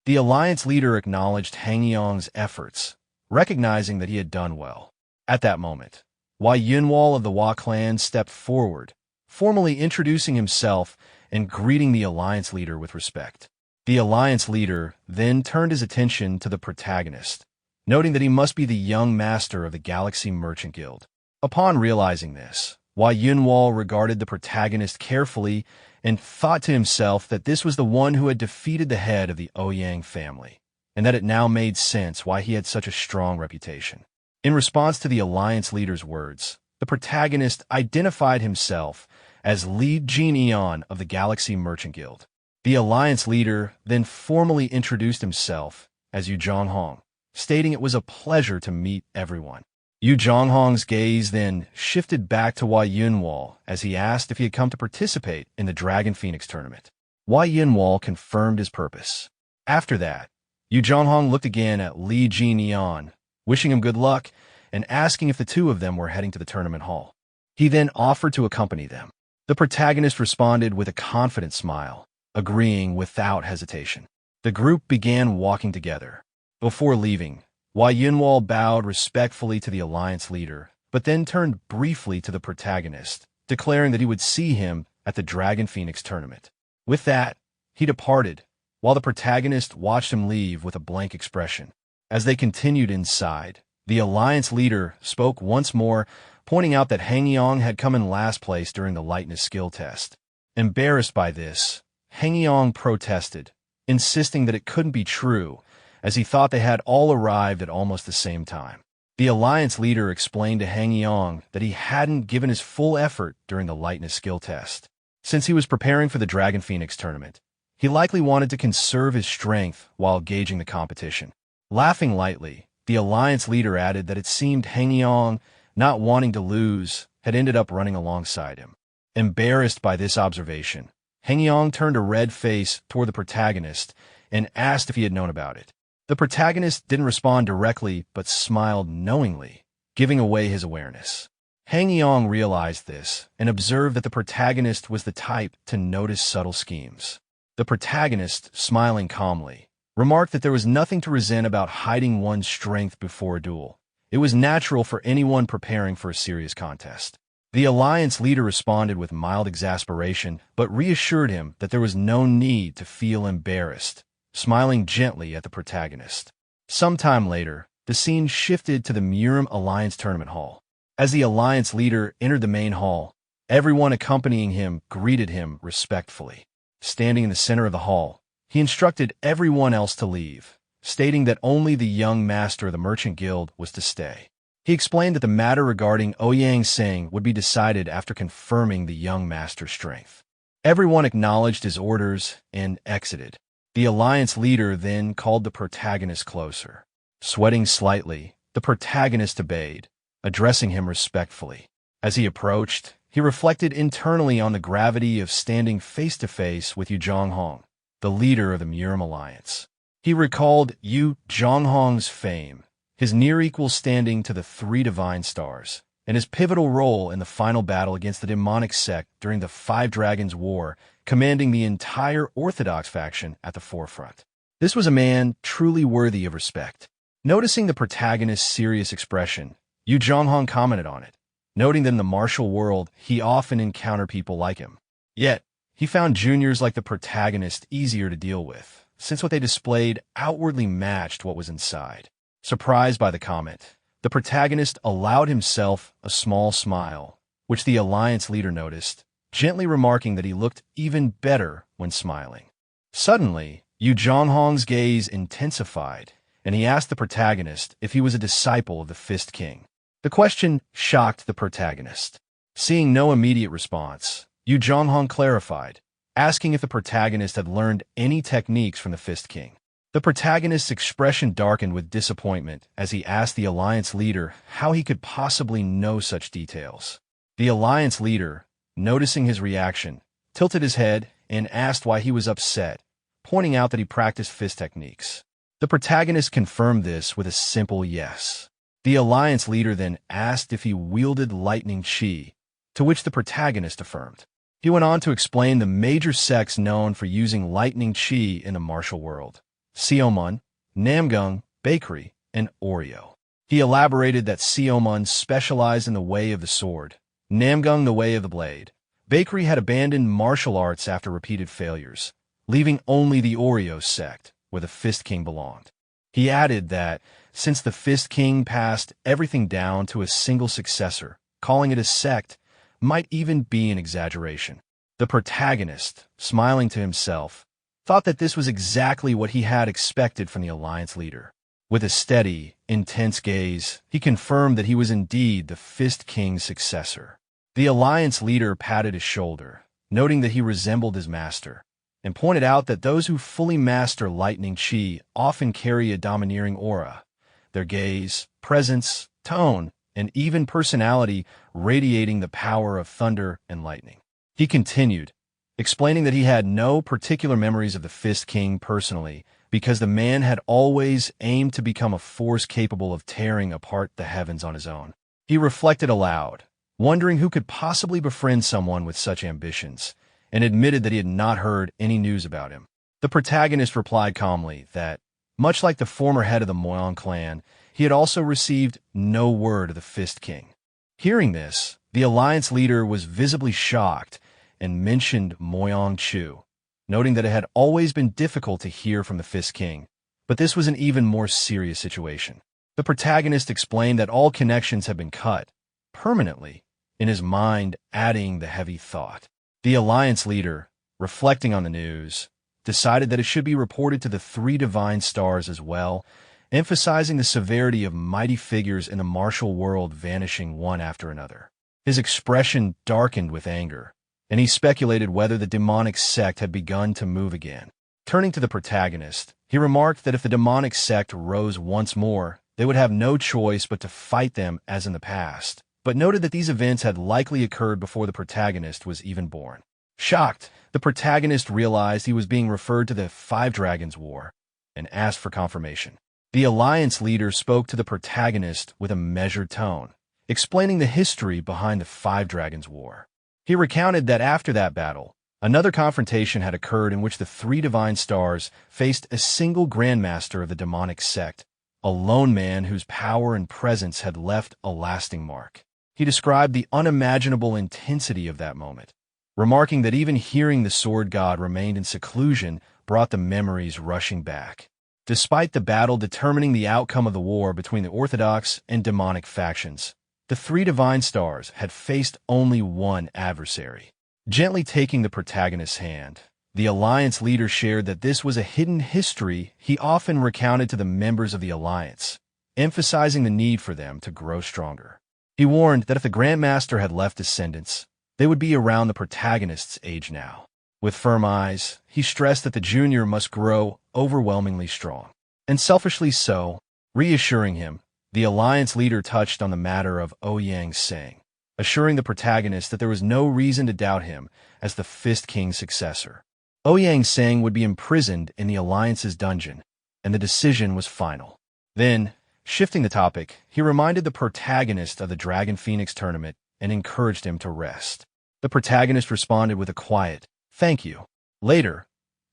The Alliance Leader acknowledged Hangyong's efforts, recognizing that he had done well. At that moment, Wai Yunwal of the Hua clan stepped forward, formally introducing himself and greeting the Alliance Leader with respect. The Alliance Leader then turned his attention to the protagonist, noting that he must be the young master of the Galaxy Merchant Guild. Upon realizing this, Wai Yunwal regarded the protagonist carefully and thought to himself that this was the one who had defeated the head of the Ouyang family, and that it now made sense why he had such a strong reputation. In response to the Alliance Leader's words, the protagonist identified himself as Li Jin Eon of the Galaxy Merchant Guild. The Alliance Leader then formally introduced himself as Yu Zhonghong, stating it was a pleasure to meet everyone. Yu Zhonghong's gaze then shifted back to Wai Yunwal as he asked if he had come to participate in the Dragon Phoenix tournament. Wai Yunwal confirmed his purpose. After that, Yu Zhonghong looked again at Li Jin Eon, wishing him good luck and asking if the two of them were heading to the tournament hall. He then offered to accompany them. The protagonist responded with a confident smile, agreeing without hesitation. The group began walking together. Before leaving, Wai Yunwal bowed respectfully to the Alliance Leader, but then turned briefly to the protagonist, declaring that he would see him at the Dragon Phoenix tournament. With that, he departed, while the protagonist watched him leave with a blank expression. As they continued inside, the Alliance Leader spoke once more, pointing out that Hangyong had come in last place during the lightness skill test. Embarrassed by this, Hangyong protested, insisting that it couldn't be true, as he thought they had all arrived at almost the same time. The Alliance Leader explained to Hangyong that he hadn't given his full effort during the lightness skill test. Since he was preparing for the Dragon Phoenix tournament, He likely wanted to conserve his strength while gauging the competition. Laughing lightly, the alliance leader added that it seemed Hangyong, not wanting to lose, had ended up running alongside him. Embarrassed by this observation, Hangyong turned a red face toward the protagonist and asked if he had known about it. The protagonist didn't respond directly but smiled knowingly, giving away his awareness. Hangyong realized this and observed that the protagonist was the type to notice subtle schemes. The protagonist, smiling calmly, remarked that there was nothing to resent about hiding one's strength before a duel. It was natural for anyone preparing for a serious contest. The alliance leader responded with mild exasperation, but reassured him that there was no need to feel embarrassed, smiling gently at the protagonist. Sometime later, the scene shifted to the Murim Alliance Tournament Hall. As the alliance leader entered the main hall, everyone accompanying him greeted him respectfully. Standing in the center of the hall, he instructed everyone else to leave, stating that only the young master of the Merchant Guild was to stay. He explained that the matter regarding Ouyang Seng would be decided after confirming the young master's strength. Everyone acknowledged his orders and exited. The alliance leader then called the protagonist closer. Sweating slightly, the protagonist obeyed, addressing him respectfully. As he approached, he reflected internally on the gravity of standing face-to-face with Yu Zhonghong, the leader of the Murim Alliance. He recalled Yu Zhonghong's fame, his near-equal standing to the three divine stars, and his pivotal role in the final battle against the demonic sect during the Five Dragons War, commanding the entire Orthodox faction at the forefront. This was a man truly worthy of respect. Noticing the protagonist's serious expression, Yu Zhonghong commented on it, noting that in the martial world he often encountered people like him. Yet, he found juniors like the protagonist easier to deal with, since what they displayed outwardly matched what was inside. Surprised by the comment, the protagonist allowed himself a small smile, which the alliance leader noticed, gently remarking that he looked even better when smiling. Suddenly, Yu Zhonghong's gaze intensified, and he asked the protagonist if he was a disciple of the Fist King. The question shocked the protagonist. Seeing no immediate response, Yu Zhonghong clarified, asking if the protagonist had learned any techniques from the Fist King. The protagonist's expression darkened with disappointment as he asked the alliance leader how he could possibly know such details. The alliance leader, noticing his reaction, tilted his head and asked why he was upset, pointing out that he practiced fist techniques. The protagonist confirmed this with a simple yes. The alliance leader then asked if he wielded lightning chi, to which the protagonist affirmed. He went on to explain the major sects known for using lightning chi in the martial world: Seomun, Namgung, Bakery, and Oreo. He elaborated that Seomun specialized in the way of the sword, Namgung the way of the blade. Bakery had abandoned martial arts after repeated failures, leaving only the Oreo sect, where the Fist King belonged. He added that, since the Fist King passed everything down to a single successor, calling it a sect might even be an exaggeration. The protagonist, smiling to himself, thought that this was exactly what he had expected from the alliance leader. With a steady, intense gaze, he confirmed that he was indeed the Fist King's successor. The alliance leader patted his shoulder, noting that he resembled his master, and pointed out that those who fully master lightning chi often carry a domineering aura, their gaze, presence, tone, and even personality radiating the power of thunder and lightning. He continued, explaining that he had no particular memories of the Fist King personally, because the man had always aimed to become a force capable of tearing apart the heavens on his own. He reflected aloud, wondering who could possibly befriend someone with such ambitions, and admitted that he had not heard any news about him. The protagonist replied calmly that, much like the former head of the Moyang clan, he had also received no word of the Fist King. Hearing this, the alliance leader was visibly shocked and mentioned Moyang Chu, noting that it had always been difficult to hear from the Fist King, but this was an even more serious situation. The protagonist explained that all connections had been cut, permanently, in his mind adding the heavy thought. The alliance leader, reflecting on the news, decided that it should be reported to the three divine stars as well, emphasizing the severity of mighty figures in the martial world vanishing one after another. His expression darkened with anger, and he speculated whether the demonic sect had begun to move again. Turning to the protagonist, he remarked that if the demonic sect rose once more, they would have no choice but to fight them as in the past, but noted that these events had likely occurred before the protagonist was even born. Shocked, the protagonist realized he was being referred to the Five Dragons War and asked for confirmation. The Alliance leader spoke to the protagonist with a measured tone, explaining the history behind the Five Dragons War. He recounted that after that battle, another confrontation had occurred in which the three divine stars faced a single grandmaster of the demonic sect, a lone man whose power and presence had left a lasting mark. He described the unimaginable intensity of that moment, remarking that even hearing the sword god remained in seclusion brought the memories rushing back. Despite the battle determining the outcome of the war between the orthodox and demonic factions, the three divine stars had faced only one adversary. Gently taking the protagonist's hand, the Alliance leader shared that this was a hidden history he often recounted to the members of the Alliance, emphasizing the need for them to grow stronger. He warned that if the Grandmaster had left descendants, they would be around the protagonist's age now. With firm eyes, he stressed that the junior must grow overwhelmingly strong. And selfishly so, reassuring him, the Alliance leader touched on the matter of Ouyang Sang, assuring the protagonist that there was no reason to doubt him as the Fist King's successor. Ouyang Sang would be imprisoned in the Alliance's dungeon, and the decision was final. Then, shifting the topic, he reminded the protagonist of the Dragon Phoenix tournament and encouraged him to rest. The protagonist responded with a quiet, "Thank you." Later,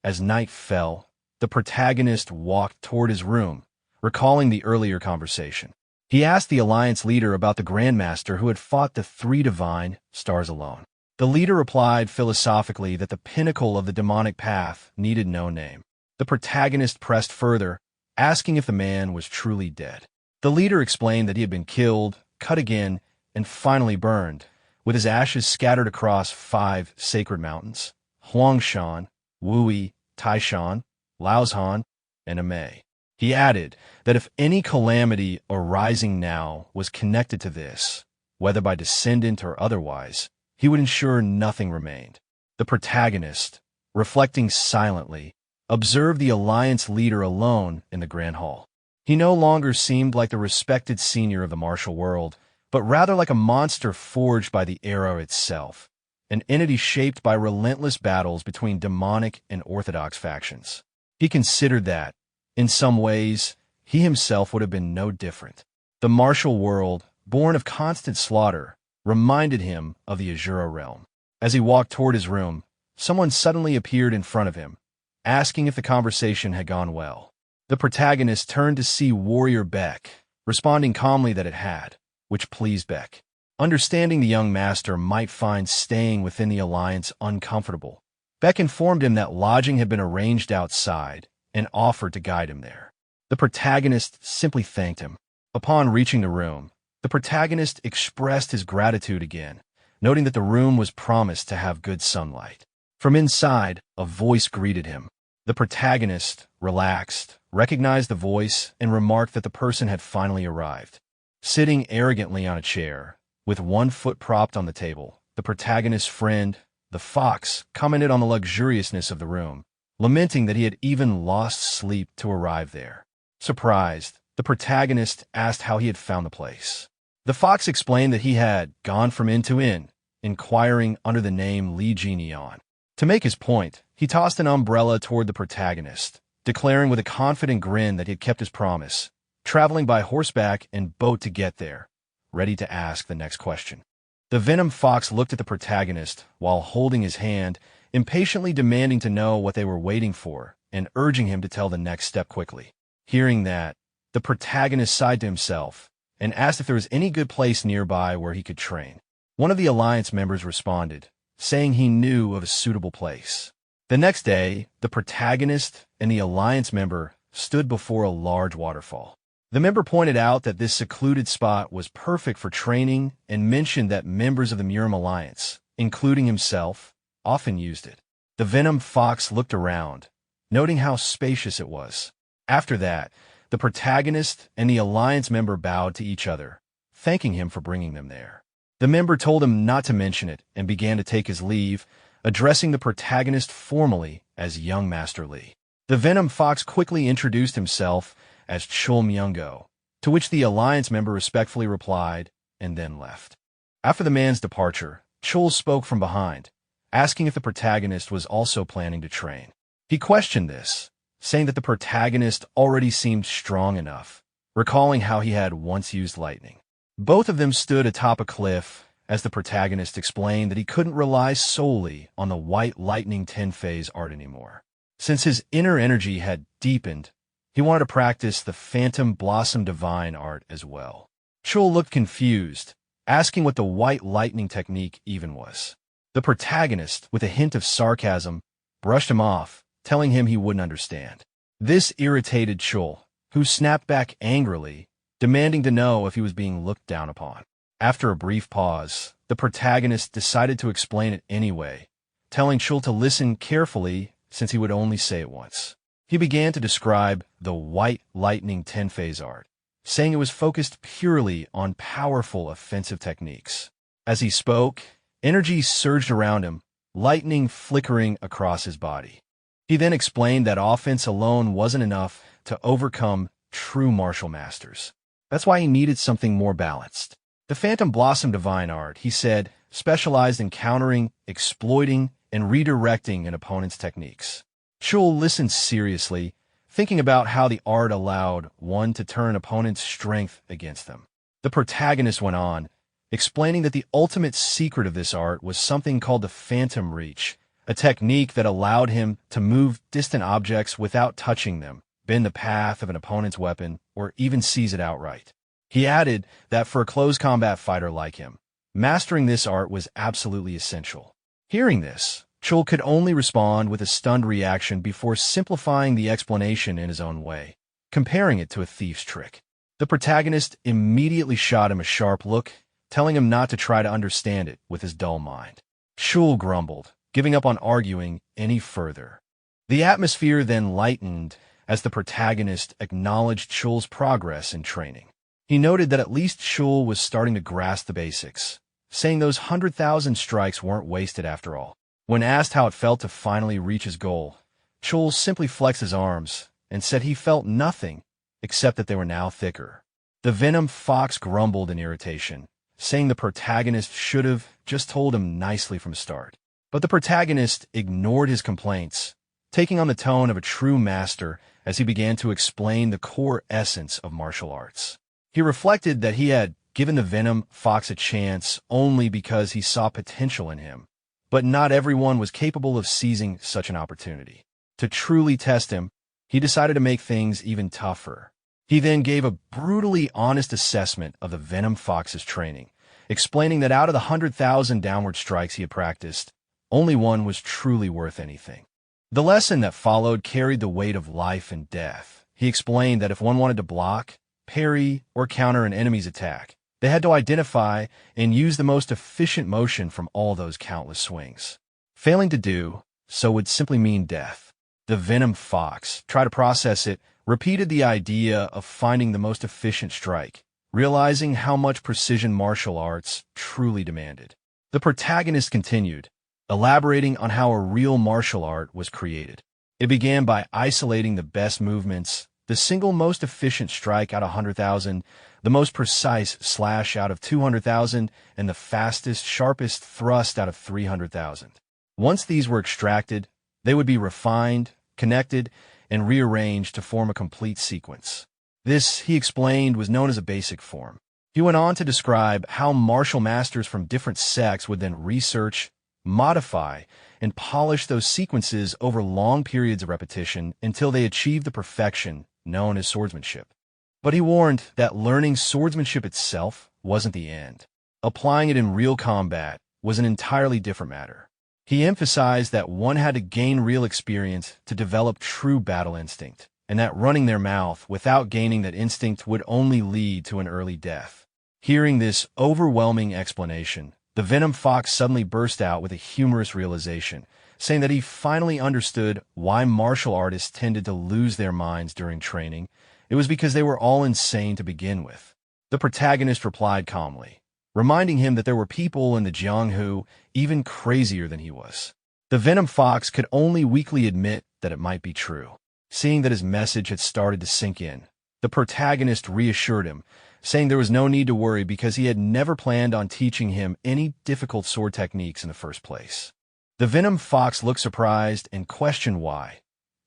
as night fell, the protagonist walked toward his room, recalling the earlier conversation. He asked the Alliance leader about the Grandmaster who had fought the three divine stars alone. The leader replied philosophically that the pinnacle of the demonic path needed no name. The protagonist pressed further, asking if the man was truly dead. The leader explained that he had been killed, cut again, and finally burned, with his ashes scattered across 5 sacred mountains: Huangshan, Wui, Taishan, Laoshan, and Amei. He added that if any calamity arising now was connected to this, whether by descendant or otherwise, he would ensure nothing remained. The protagonist, reflecting silently, observed the Alliance leader alone in the Grand Hall. He no longer seemed like the respected senior of the martial world, but rather like a monster forged by the era itself, an entity shaped by relentless battles between demonic and orthodox factions. He considered that, in some ways, he himself would have been no different. The martial world, born of constant slaughter, reminded him of the Asura realm. As he walked toward his room, someone suddenly appeared in front of him, asking if the conversation had gone well. The protagonist turned to see Warrior Beck, responding calmly that it had, which pleased Beck. Understanding the young master might find staying within the Alliance uncomfortable, Beck informed him that lodging had been arranged outside and offered to guide him there. The protagonist simply thanked him. Upon reaching the room, the protagonist expressed his gratitude again, noting that the room was promised to have good sunlight. From inside, a voice greeted him. The protagonist, relaxed, recognized the voice and remarked that the person had finally arrived. Sitting arrogantly on a chair, with one foot propped on the table, the protagonist's friend, the fox, commented on the luxuriousness of the room, lamenting that he had even lost sleep to arrive there. Surprised, the protagonist asked how he had found the place. The fox explained that he had gone from inn to inn, inquiring under the name Li Jinian. To make his point, he tossed an umbrella toward the protagonist, declaring with a confident grin that he had kept his promise, traveling by horseback and boat to get there, ready to ask the next question. The Venom Fox looked at the protagonist while holding his hand, impatiently demanding to know what they were waiting for and urging him to tell the next step quickly. Hearing that, the protagonist sighed to himself and asked if there was any good place nearby where he could train. One of the Alliance members responded, saying he knew of a suitable place. The next day, the protagonist and the Alliance member stood before a large waterfall. The member pointed out that this secluded spot was perfect for training and mentioned that members of the Murim Alliance, including himself, often used it. The Venom Fox looked around, noting how spacious it was. After that, the protagonist and the Alliance member bowed to each other, thanking him for bringing them there. The member told him not to mention it and began to take his leave, addressing the protagonist formally as Young Master Lee. The Venom Fox quickly introduced himself as Chul Myungo, to which the Alliance member respectfully replied and then left. After the man's departure, Chul spoke from behind, asking if the protagonist was also planning to train. He questioned this, saying that the protagonist already seemed strong enough, recalling how he had once used lightning. Both of them stood atop a cliff as the protagonist explained that he couldn't rely solely on the white lightning 10-phase art anymore. Since his inner energy had deepened, he wanted to practice the Phantom Blossom Divine art as well. Chul looked confused, asking what the white lightning technique even was. The protagonist, with a hint of sarcasm, brushed him off, telling him he wouldn't understand. This irritated Chul, who snapped back angrily, demanding to know if he was being looked down upon. After a brief pause, the protagonist decided to explain it anyway, telling Chul to listen carefully since he would only say it once. He began to describe the white lightning 10-phase art, saying it was focused purely on powerful offensive techniques. As he spoke, energy surged around him, lightning flickering across his body. He then explained that offense alone wasn't enough to overcome true martial masters. That's why he needed something more balanced. The Phantom Blossom Divine art, he said, specialized in countering, exploiting, and redirecting an opponent's techniques. Chul listened seriously, thinking about how the art allowed one to turn opponent's strength against them. The protagonist went on, explaining that the ultimate secret of this art was something called the Phantom Reach, a technique that allowed him to move distant objects without touching them, bend the path of an opponent's weapon, or even seize it outright. He added that for a close combat fighter like him, mastering this art was absolutely essential. Hearing this, Chul could only respond with a stunned reaction before simplifying the explanation in his own way, comparing it to a thief's trick. The protagonist immediately shot him a sharp look, telling him not to try to understand it with his dull mind. Chul grumbled, giving up on arguing any further. The atmosphere then lightened as the protagonist acknowledged Chul's progress in training. He noted that at least Chul was starting to grasp the basics, saying those 100,000 strikes weren't wasted after all. When asked how it felt to finally reach his goal, Chul simply flexed his arms and said he felt nothing except that they were now thicker. The Venom Fox grumbled in irritation, saying the protagonist should have just told him nicely from the start. But the protagonist ignored his complaints, taking on the tone of a true master as he began to explain the core essence of martial arts. He reflected that he had given the Venom Fox a chance only because he saw potential in him, but not everyone was capable of seizing such an opportunity. To truly test him, he decided to make things even tougher. He then gave a brutally honest assessment of the Venom Fox's training, explaining that out of the 100,000 downward strikes he had practiced, only one was truly worth anything. The lesson that followed carried the weight of life and death. He explained that if one wanted to block, parry, or counter an enemy's attack, they had to identify and use the most efficient motion from all those countless swings. Failing to do so would simply mean death. The Venom Fox tried to process it, repeated the idea of finding the most efficient strike, realizing how much precision martial arts truly demanded. The protagonist continued, elaborating on how a real martial art was created. It began by isolating the best movements, the single most efficient strike out of 100,000, the most precise slash out of 200,000, and the fastest, sharpest thrust out of 300,000. Once these were extracted, they would be refined, connected, and rearranged to form a complete sequence. This, he explained, was known as a basic form. He went on to describe how martial masters from different sects would then research, modify, and polish those sequences over long periods of repetition until they achieved the perfection known as swordsmanship. But he warned that learning swordsmanship itself wasn't the end. Applying it in real combat was an entirely different matter. He emphasized that one had to gain real experience to develop true battle instinct, and that running their mouth without gaining that instinct would only lead to an early death. Hearing this overwhelming explanation, the Venom Fox suddenly burst out with a humorous realization, saying that he finally understood why martial artists tended to lose their minds during training. It was because they were all insane to begin with. The protagonist replied calmly, reminding him that there were people in the Jianghu even crazier than he was. The Venom Fox could only weakly admit that it might be true. Seeing that his message had started to sink in, the protagonist reassured him, saying there was no need to worry because he had never planned on teaching him any difficult sword techniques in the first place. The Venom Fox looked surprised and questioned why,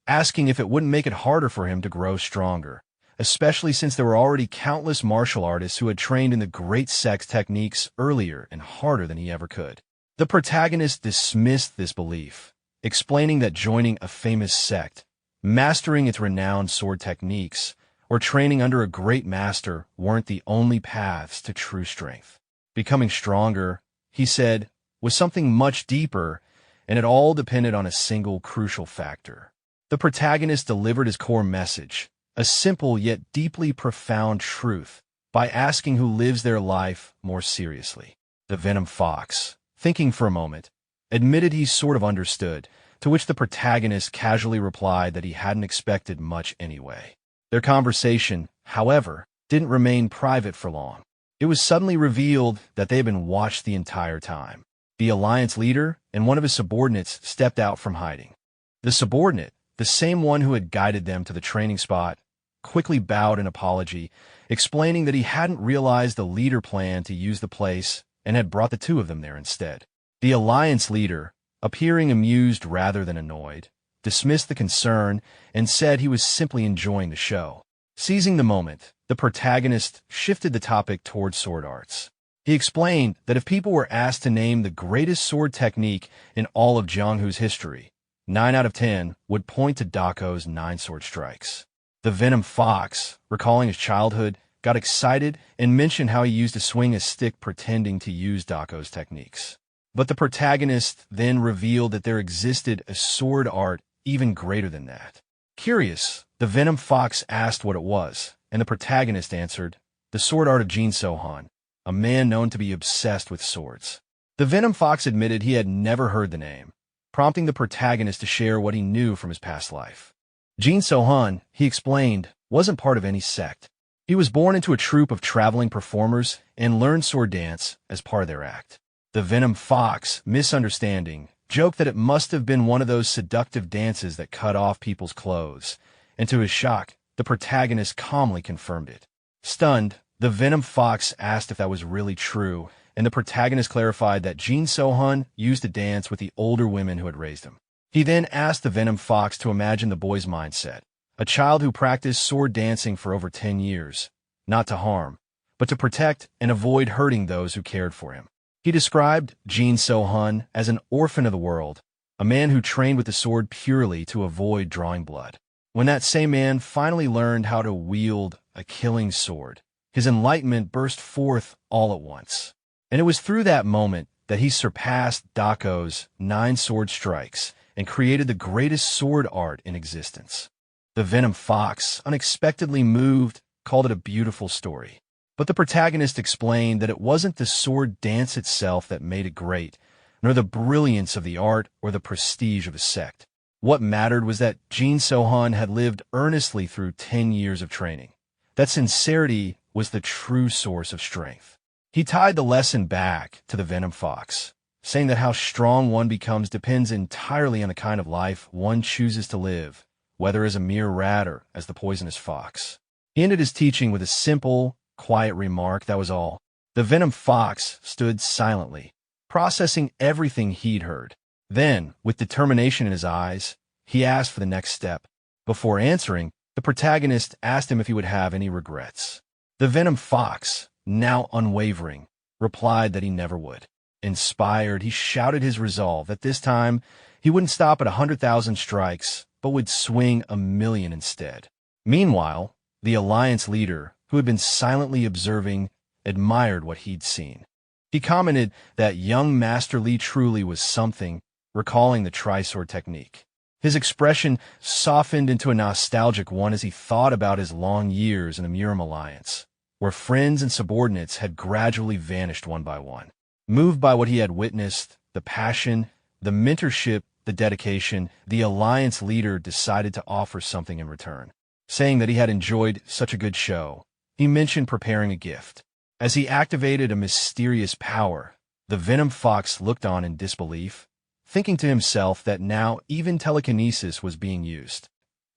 asking if it wouldn't make it harder for him to grow stronger, especially since there were already countless martial artists who had trained in the great sex techniques earlier and harder than he ever could. The protagonist dismissed this belief, explaining that joining a famous sect, mastering its renowned sword techniques, or training under a great master weren't the only paths to true strength. Becoming stronger, he said, was something much deeper, and it all depended on a single crucial factor. The protagonist delivered his core message, a simple yet deeply profound truth, by asking who lives their life more seriously. The Venom Fox, thinking for a moment, admitted he sort of understood, to which the protagonist casually replied that he hadn't expected much anyway. Their conversation, however, didn't remain private for long. It was suddenly revealed that they had been watched the entire time. The Alliance leader and one of his subordinates stepped out from hiding. The subordinate, the same one who had guided them to the training spot, quickly bowed in apology, explaining that he hadn't realized the leader planned to use the place and had brought the two of them there instead. The Alliance leader, appearing amused rather than annoyed, dismissed the concern and said he was simply enjoying the show. Seizing the moment, the protagonist shifted the topic towards sword arts. He explained that if people were asked to name the greatest sword technique in all of Jianghu's history, 9 out of 10 would point to Dako's 9 sword strikes. The Venom Fox, recalling his childhood, got excited and mentioned how he used to swing a stick pretending to use Dako's techniques. But the protagonist then revealed that there existed a sword art even greater than that. Curious, the Venom Fox asked what it was, and the protagonist answered, the sword art of Jin Sohan, a man known to be obsessed with swords. The Venom Fox admitted he had never heard the name, prompting the protagonist to share what he knew from his past life. Jin Sohan, he explained, wasn't part of any sect. He was born into a troupe of traveling performers and learned sword dance as part of their act. The Venom Fox, misunderstanding, joked that it must have been one of those seductive dances that cut off people's clothes, and to his shock, the protagonist calmly confirmed it. Stunned, the Venom Fox asked if that was really true, and the protagonist clarified that Jin Sohan used to dance with the older women who had raised him. He then asked the Venom Fox to imagine the boy's mindset, a child who practiced sword dancing for over 10 years, not to harm, but to protect and avoid hurting those who cared for him. He described Jin Sohan as an orphan of the world, a man who trained with the sword purely to avoid drawing blood. When that same man finally learned how to wield a killing sword, his enlightenment burst forth all at once. And it was through that moment that he surpassed Dako's 9 sword strikes and created the greatest sword art in existence. The Venom Fox, unexpectedly moved, called it a beautiful story. But the protagonist explained that it wasn't the sword dance itself that made it great, nor the brilliance of the art or the prestige of a sect. What mattered was that Jin Sohan had lived earnestly through 10 years of training. That sincerity was the true source of strength. He tied the lesson back to the Venom Fox, saying that how strong one becomes depends entirely on the kind of life one chooses to live, whether as a mere rat or as the poisonous fox. He ended his teaching with a simple, quiet remark, that was all. The Venom Fox stood silently, processing everything he'd heard. Then, with determination in his eyes, he asked for the next step. Before answering, the protagonist asked him if he would have any regrets. The Venom Fox, now unwavering, replied that he never would. Inspired, he shouted his resolve that this time he wouldn't stop at 100,000 strikes, but would swing 1,000,000 instead. Meanwhile, the Alliance leader, who had been silently observing, admired what he'd seen. He commented that young Master Li truly was something, recalling the tri-sword technique. His expression softened into a nostalgic one as he thought about his long years in the Muram Alliance, where friends and subordinates had gradually vanished one by one. Moved by what he had witnessed, the passion, the mentorship, the dedication, the Alliance leader decided to offer something in return. Saying that he had enjoyed such a good show, he mentioned preparing a gift. As he activated a mysterious power, the Venom Fox looked on in disbelief, thinking to himself that now even telekinesis was being used.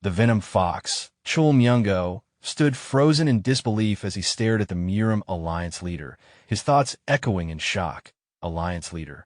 The Venom Fox, Chul Myungo, stood frozen in disbelief as he stared at the Murim Alliance leader, his thoughts echoing in shock. Alliance leader.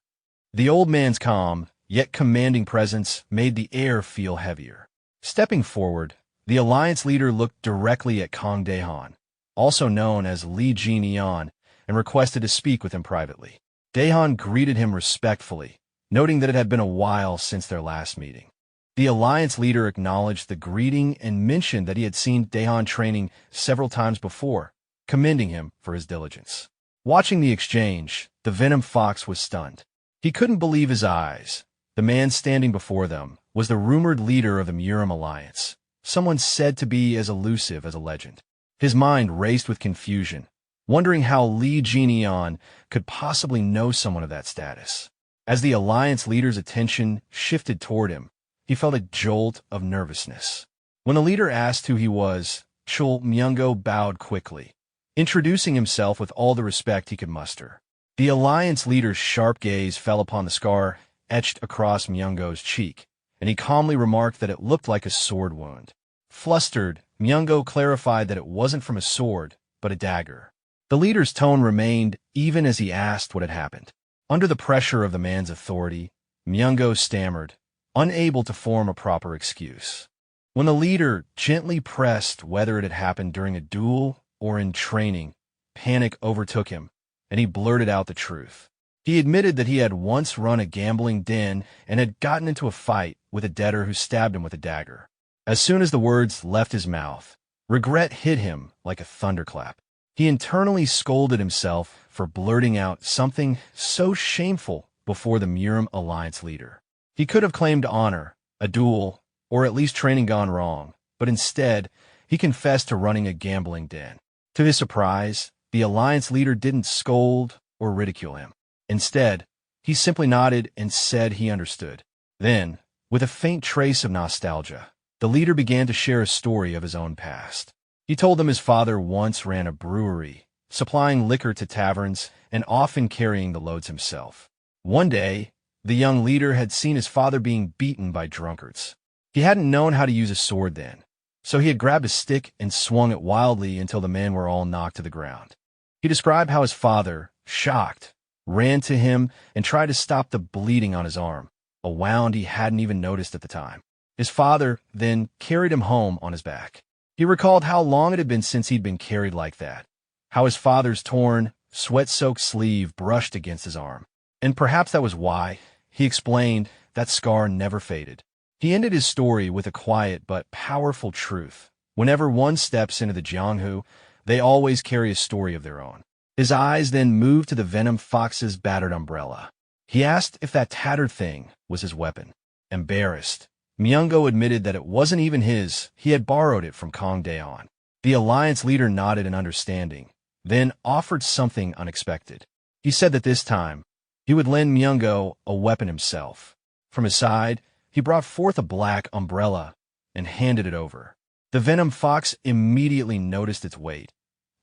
The old man's calm, yet commanding presence made the air feel heavier. Stepping forward, the Alliance leader looked directly at Kang Daehan, also known as Li Jin-eon, and requested to speak with him privately. Daehan greeted him respectfully, noting that it had been a while since their last meeting. The Alliance leader acknowledged the greeting and mentioned that he had seen Daehan training several times before, commending him for his diligence. Watching the exchange, the Venom Fox was stunned. He couldn't believe his eyes. The man standing before them was the rumored leader of the Murim Alliance, someone said to be as elusive as a legend. His mind raced with confusion, wondering how Li Jin-eon could possibly know someone of that status. As the Alliance leader's attention shifted toward him, he felt a jolt of nervousness. When the leader asked who he was, Chul Myungo bowed quickly, introducing himself with all the respect he could muster. The Alliance leader's sharp gaze fell upon the scar etched across Myungo's cheek, and he calmly remarked that it looked like a sword wound. Flustered, Myungo clarified that it wasn't from a sword, but a dagger. The leader's tone remained even as he asked what had happened. Under the pressure of the man's authority, Myungo stammered, unable to form a proper excuse. When the leader gently pressed whether it had happened during a duel or in training, panic overtook him, and he blurted out the truth. He admitted that he had once run a gambling den and had gotten into a fight with a debtor who stabbed him with a dagger. As soon as the words left his mouth, regret hit him like a thunderclap. He internally scolded himself for blurting out something so shameful before the Murim Alliance leader. He could have claimed honor, a duel, or at least training gone wrong, but instead, he confessed to running a gambling den. To his surprise, the Alliance leader didn't scold or ridicule him. Instead, he simply nodded and said he understood. Then, with a faint trace of nostalgia, the leader began to share a story of his own past. He told them his father once ran a brewery, supplying liquor to taverns and often carrying the loads himself. One day, the young leader had seen his father being beaten by drunkards. He hadn't known how to use a sword then, so he had grabbed a stick and swung it wildly until the men were all knocked to the ground. He described how his father, shocked, ran to him and tried to stop the bleeding on his arm, a wound he hadn't even noticed at the time. His father then carried him home on his back. He recalled how long it had been since he'd been carried like that, how his father's torn, sweat-soaked sleeve brushed against his arm. And perhaps that was why, he explained, that scar never faded. He ended his story with a quiet but powerful truth. Whenever one steps into the Jianghu, they always carry a story of their own. His eyes then moved to the Venom Fox's battered umbrella. He asked if that tattered thing was his weapon. Embarrassed, Myungo admitted that it wasn't even his. He had borrowed it from Kang Daehan. The Alliance leader nodded in understanding, then offered something unexpected. He said that this time, he would lend Myungo a weapon himself. From his side, he brought forth a black umbrella and handed it over. The Venom Fox immediately noticed its weight,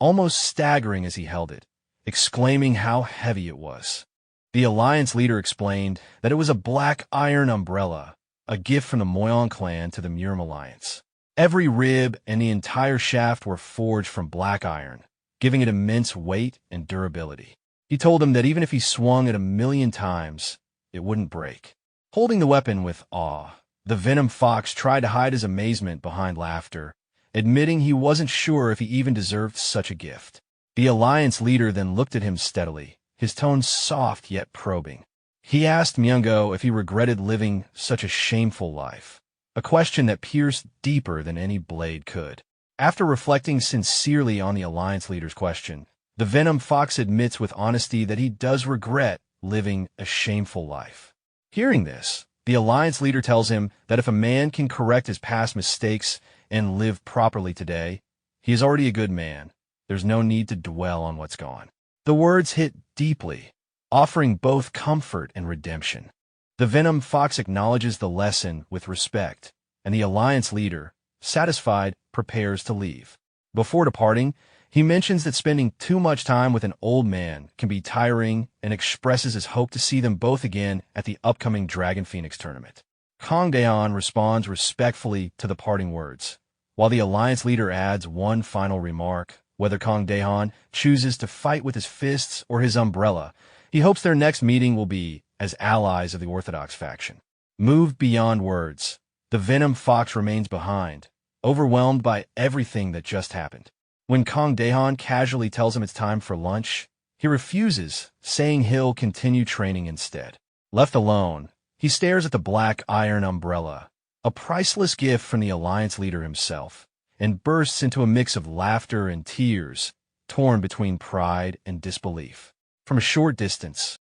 almost staggering as he held it, exclaiming how heavy it was. The Alliance leader explained that it was a black iron umbrella, a gift from the Moyon clan to the Murim Alliance. Every rib and the entire shaft were forged from black iron, giving it immense weight and durability. He told him that even if he swung it 1,000,000 times, it wouldn't break. Holding the weapon with awe, the Venom Fox tried to hide his amazement behind laughter, admitting he wasn't sure if he even deserved such a gift. The Alliance leader then looked at him steadily, his tone soft yet probing. He asked Myungo if he regretted living such a shameful life, a question that pierced deeper than any blade could. After reflecting sincerely on the Alliance leader's question, the Venom Fox admits with honesty that he does regret living a shameful life. Hearing this, the Alliance leader tells him that if a man can correct his past mistakes and live properly today, he is already a good man. There's no need to dwell on what's gone. The words hit deeply, offering both comfort and redemption. The Venom Fox acknowledges the lesson with respect, and the Alliance leader, satisfied, prepares to leave. Before departing, He mentions that spending too much time with an old man can be tiring and expresses his hope to see them both again at the upcoming Dragon Phoenix tournament. Kang Daehan responds respectfully to the parting words, while the alliance leader adds one final remark. Whether Kang Daehan chooses to fight with his fists or his umbrella, he hopes their next meeting will be as allies of the Orthodox faction. Moved beyond words, the Venom Fox remains behind, overwhelmed by everything that just happened. When Kang Daehan casually tells him it's time for lunch, he refuses, saying he'll continue training instead. Left alone, he stares at the black iron umbrella, a priceless gift from the alliance leader himself, and bursts into a mix of laughter and tears, torn between pride and disbelief. From a short distance,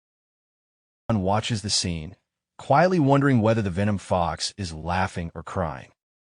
one watches the scene, quietly wondering whether the Venom Fox is laughing or crying.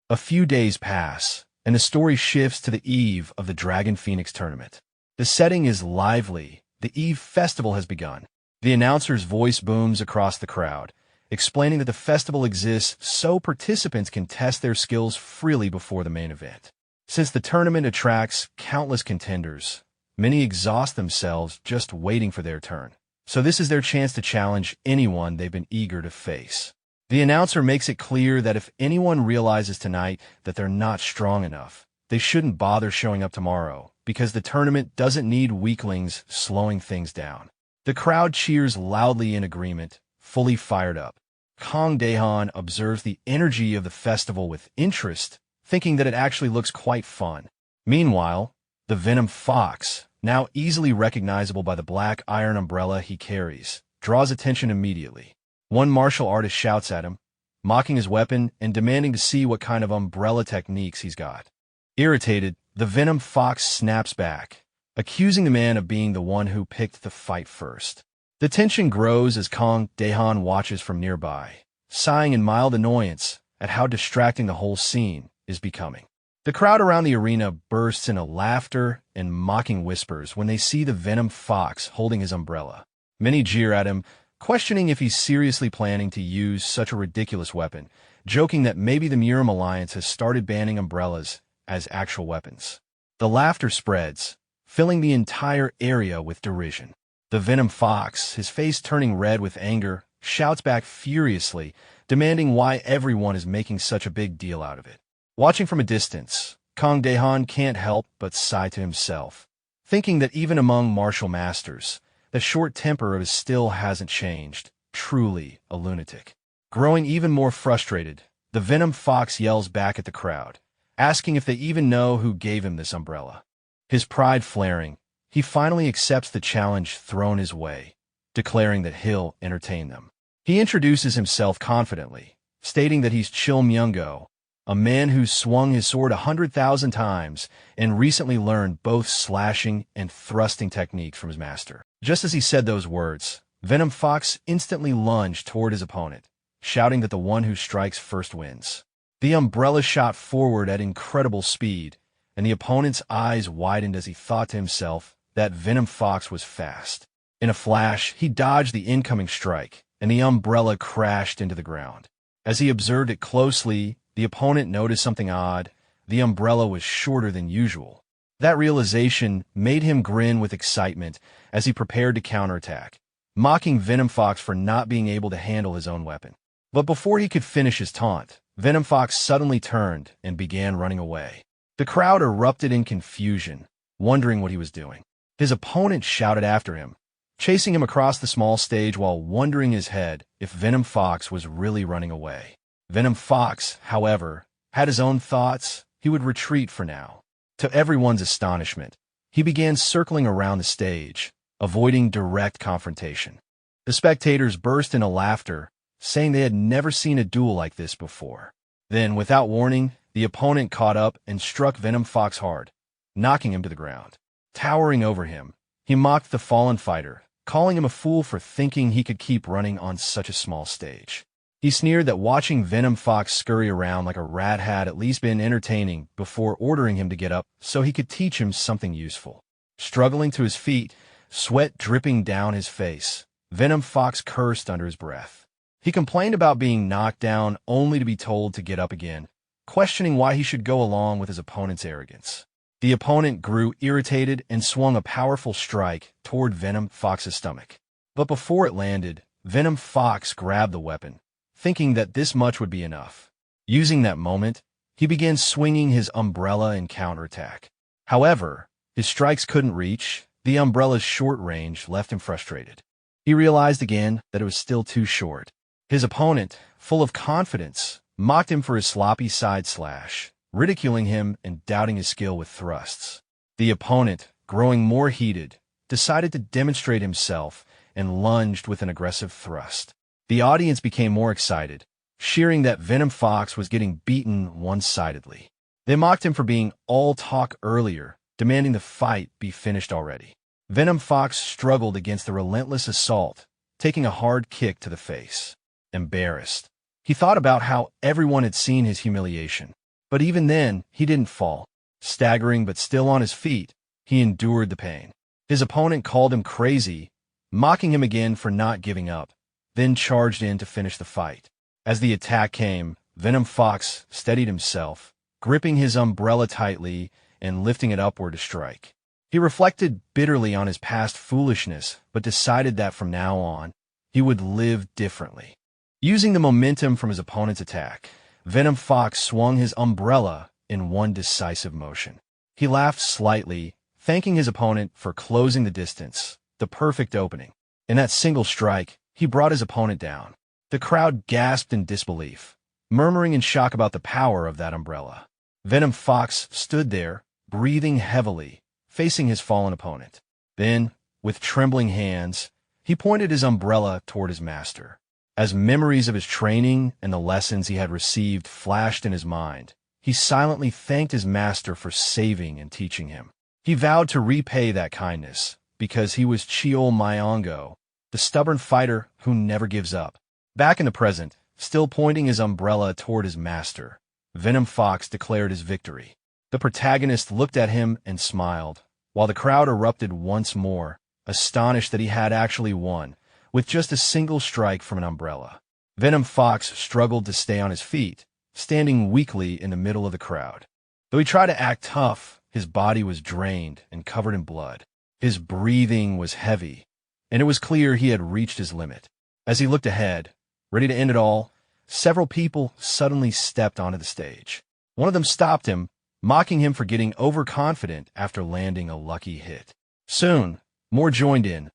A few days pass, and the story shifts to the eve of the Dragon Phoenix tournament. The setting is lively. The Eve Festival has begun. The announcer's voice booms across the crowd, explaining that the festival exists so participants can test their skills freely before the main event. Since the tournament attracts countless contenders, many exhaust themselves just waiting for their turn. So this is their chance to challenge anyone they've been eager to face. The announcer makes it clear that if anyone realizes tonight that they're not strong enough, they shouldn't bother showing up tomorrow, because the tournament doesn't need weaklings slowing things down. The crowd cheers loudly in agreement, fully fired up. Kang Daehan observes the energy of the festival with interest, thinking that it actually looks quite fun. Meanwhile, the Venom Fox, now easily recognizable by the black iron umbrella he carries, draws attention immediately. One martial artist shouts at him, mocking his weapon and demanding to see what kind of umbrella techniques he's got. Irritated, the Venom Fox snaps back, accusing the man of being the one who picked the fight first. The tension grows as Kang Daehan watches from nearby, sighing in mild annoyance at how distracting the whole scene is becoming. The crowd around the arena bursts into laughter and mocking whispers when they see the Venom Fox holding his umbrella. Many jeer at him, questioning if he's seriously planning to use such a ridiculous weapon, joking that maybe the Muram Alliance has started banning umbrellas as actual weapons. The laughter spreads, filling the entire area with derision. The Venom Fox, his face turning red with anger, shouts back furiously, demanding why everyone is making such a big deal out of it. Watching from a distance, Kang Daehan can't help but sigh to himself, thinking that even among martial masters, the short temper of his still hasn't changed. Truly a lunatic. Growing even more frustrated, the Venom Fox yells back at the crowd, asking if they even know who gave him this umbrella. His pride flaring, he finally accepts the challenge thrown his way, declaring that he'll entertain them. He introduces himself confidently, stating that he's Chil Myung-go, a man who's swung his sword 100,000 times and recently learned both slashing and thrusting techniques from his master. Just as he said those words, Venom Fox instantly lunged toward his opponent, shouting that the one who strikes first wins. The umbrella shot forward at incredible speed, and the opponent's eyes widened as he thought to himself that Venom Fox was fast. In a flash, he dodged the incoming strike, and the umbrella crashed into the ground. As he observed it closely, the opponent noticed something odd. The umbrella was shorter than usual. That realization made him grin with excitement as he prepared to counterattack, mocking Venom Fox for not being able to handle his own weapon. But before he could finish his taunt, Venom Fox suddenly turned and began running away. The crowd erupted in confusion, wondering what he was doing. His opponent shouted after him, chasing him across the small stage while wondering in his head if Venom Fox was really running away. Venom Fox, however, had his own thoughts. He would retreat for now. To everyone's astonishment, he began circling around the stage, avoiding direct confrontation. The spectators burst into laughter, saying they had never seen a duel like this before. Then, without warning, the opponent caught up and struck Venom Fox hard, knocking him to the ground. Towering over him, he mocked the fallen fighter, calling him a fool for thinking he could keep running on such a small stage. He sneered that watching Venom Fox scurry around like a rat had at least been entertaining before ordering him to get up so he could teach him something useful. Struggling to his feet, sweat dripping down his face, Venom Fox cursed under his breath. He complained about being knocked down only to be told to get up again, questioning why he should go along with his opponent's arrogance. The opponent grew irritated and swung a powerful strike toward Venom Fox's stomach. But before it landed, Venom Fox grabbed the weapon, thinking that this much would be enough. Using that moment, he began swinging his umbrella in counterattack. However, his strikes couldn't reach. The umbrella's short range left him frustrated. He realized again that it was still too short. His opponent, full of confidence, mocked him for his sloppy side slash, ridiculing him and doubting his skill with thrusts. The opponent, growing more heated, decided to demonstrate himself and lunged with an aggressive thrust. The audience became more excited, cheering that Venom Fox was getting beaten one-sidedly. They mocked him for being all talk earlier, demanding the fight be finished already. Venom Fox struggled against the relentless assault, taking a hard kick to the face. Embarrassed, he thought about how everyone had seen his humiliation. But even then, he didn't fall. Staggering but still on his feet, he endured the pain. His opponent called him crazy, mocking him again for not giving up, then charged in to finish the fight. As the attack came, Venom Fox steadied himself, gripping his umbrella tightly and lifting it upward to strike. He reflected bitterly on his past foolishness, but decided that from now on, he would live differently. Using the momentum from his opponent's attack, Venom Fox swung his umbrella in one decisive motion. He laughed slightly, thanking his opponent for closing the distance, the perfect opening. In that single strike, he brought his opponent down. The crowd gasped in disbelief, murmuring in shock about the power of that umbrella. Venom Fox stood there, breathing heavily, facing his fallen opponent. Then, with trembling hands, he pointed his umbrella toward his master. As memories of his training and the lessons he had received flashed in his mind, he silently thanked his master for saving and teaching him. He vowed to repay that kindness, because he was Cheol Myongo, the stubborn fighter who never gives up. Back in the present, still pointing his umbrella toward his master, Venom Fox declared his victory. The protagonist looked at him and smiled, while the crowd erupted once more, astonished that he had actually won, with just a single strike from an umbrella. Venom Fox struggled to stay on his feet, standing weakly in the middle of the crowd. Though he tried to act tough, his body was drained and covered in blood. His breathing was heavy, and it was clear he had reached his limit. As he looked ahead, ready to end it all, several people suddenly stepped onto the stage. One of them stopped him, mocking him for getting overconfident after landing a lucky hit. Soon, more joined in,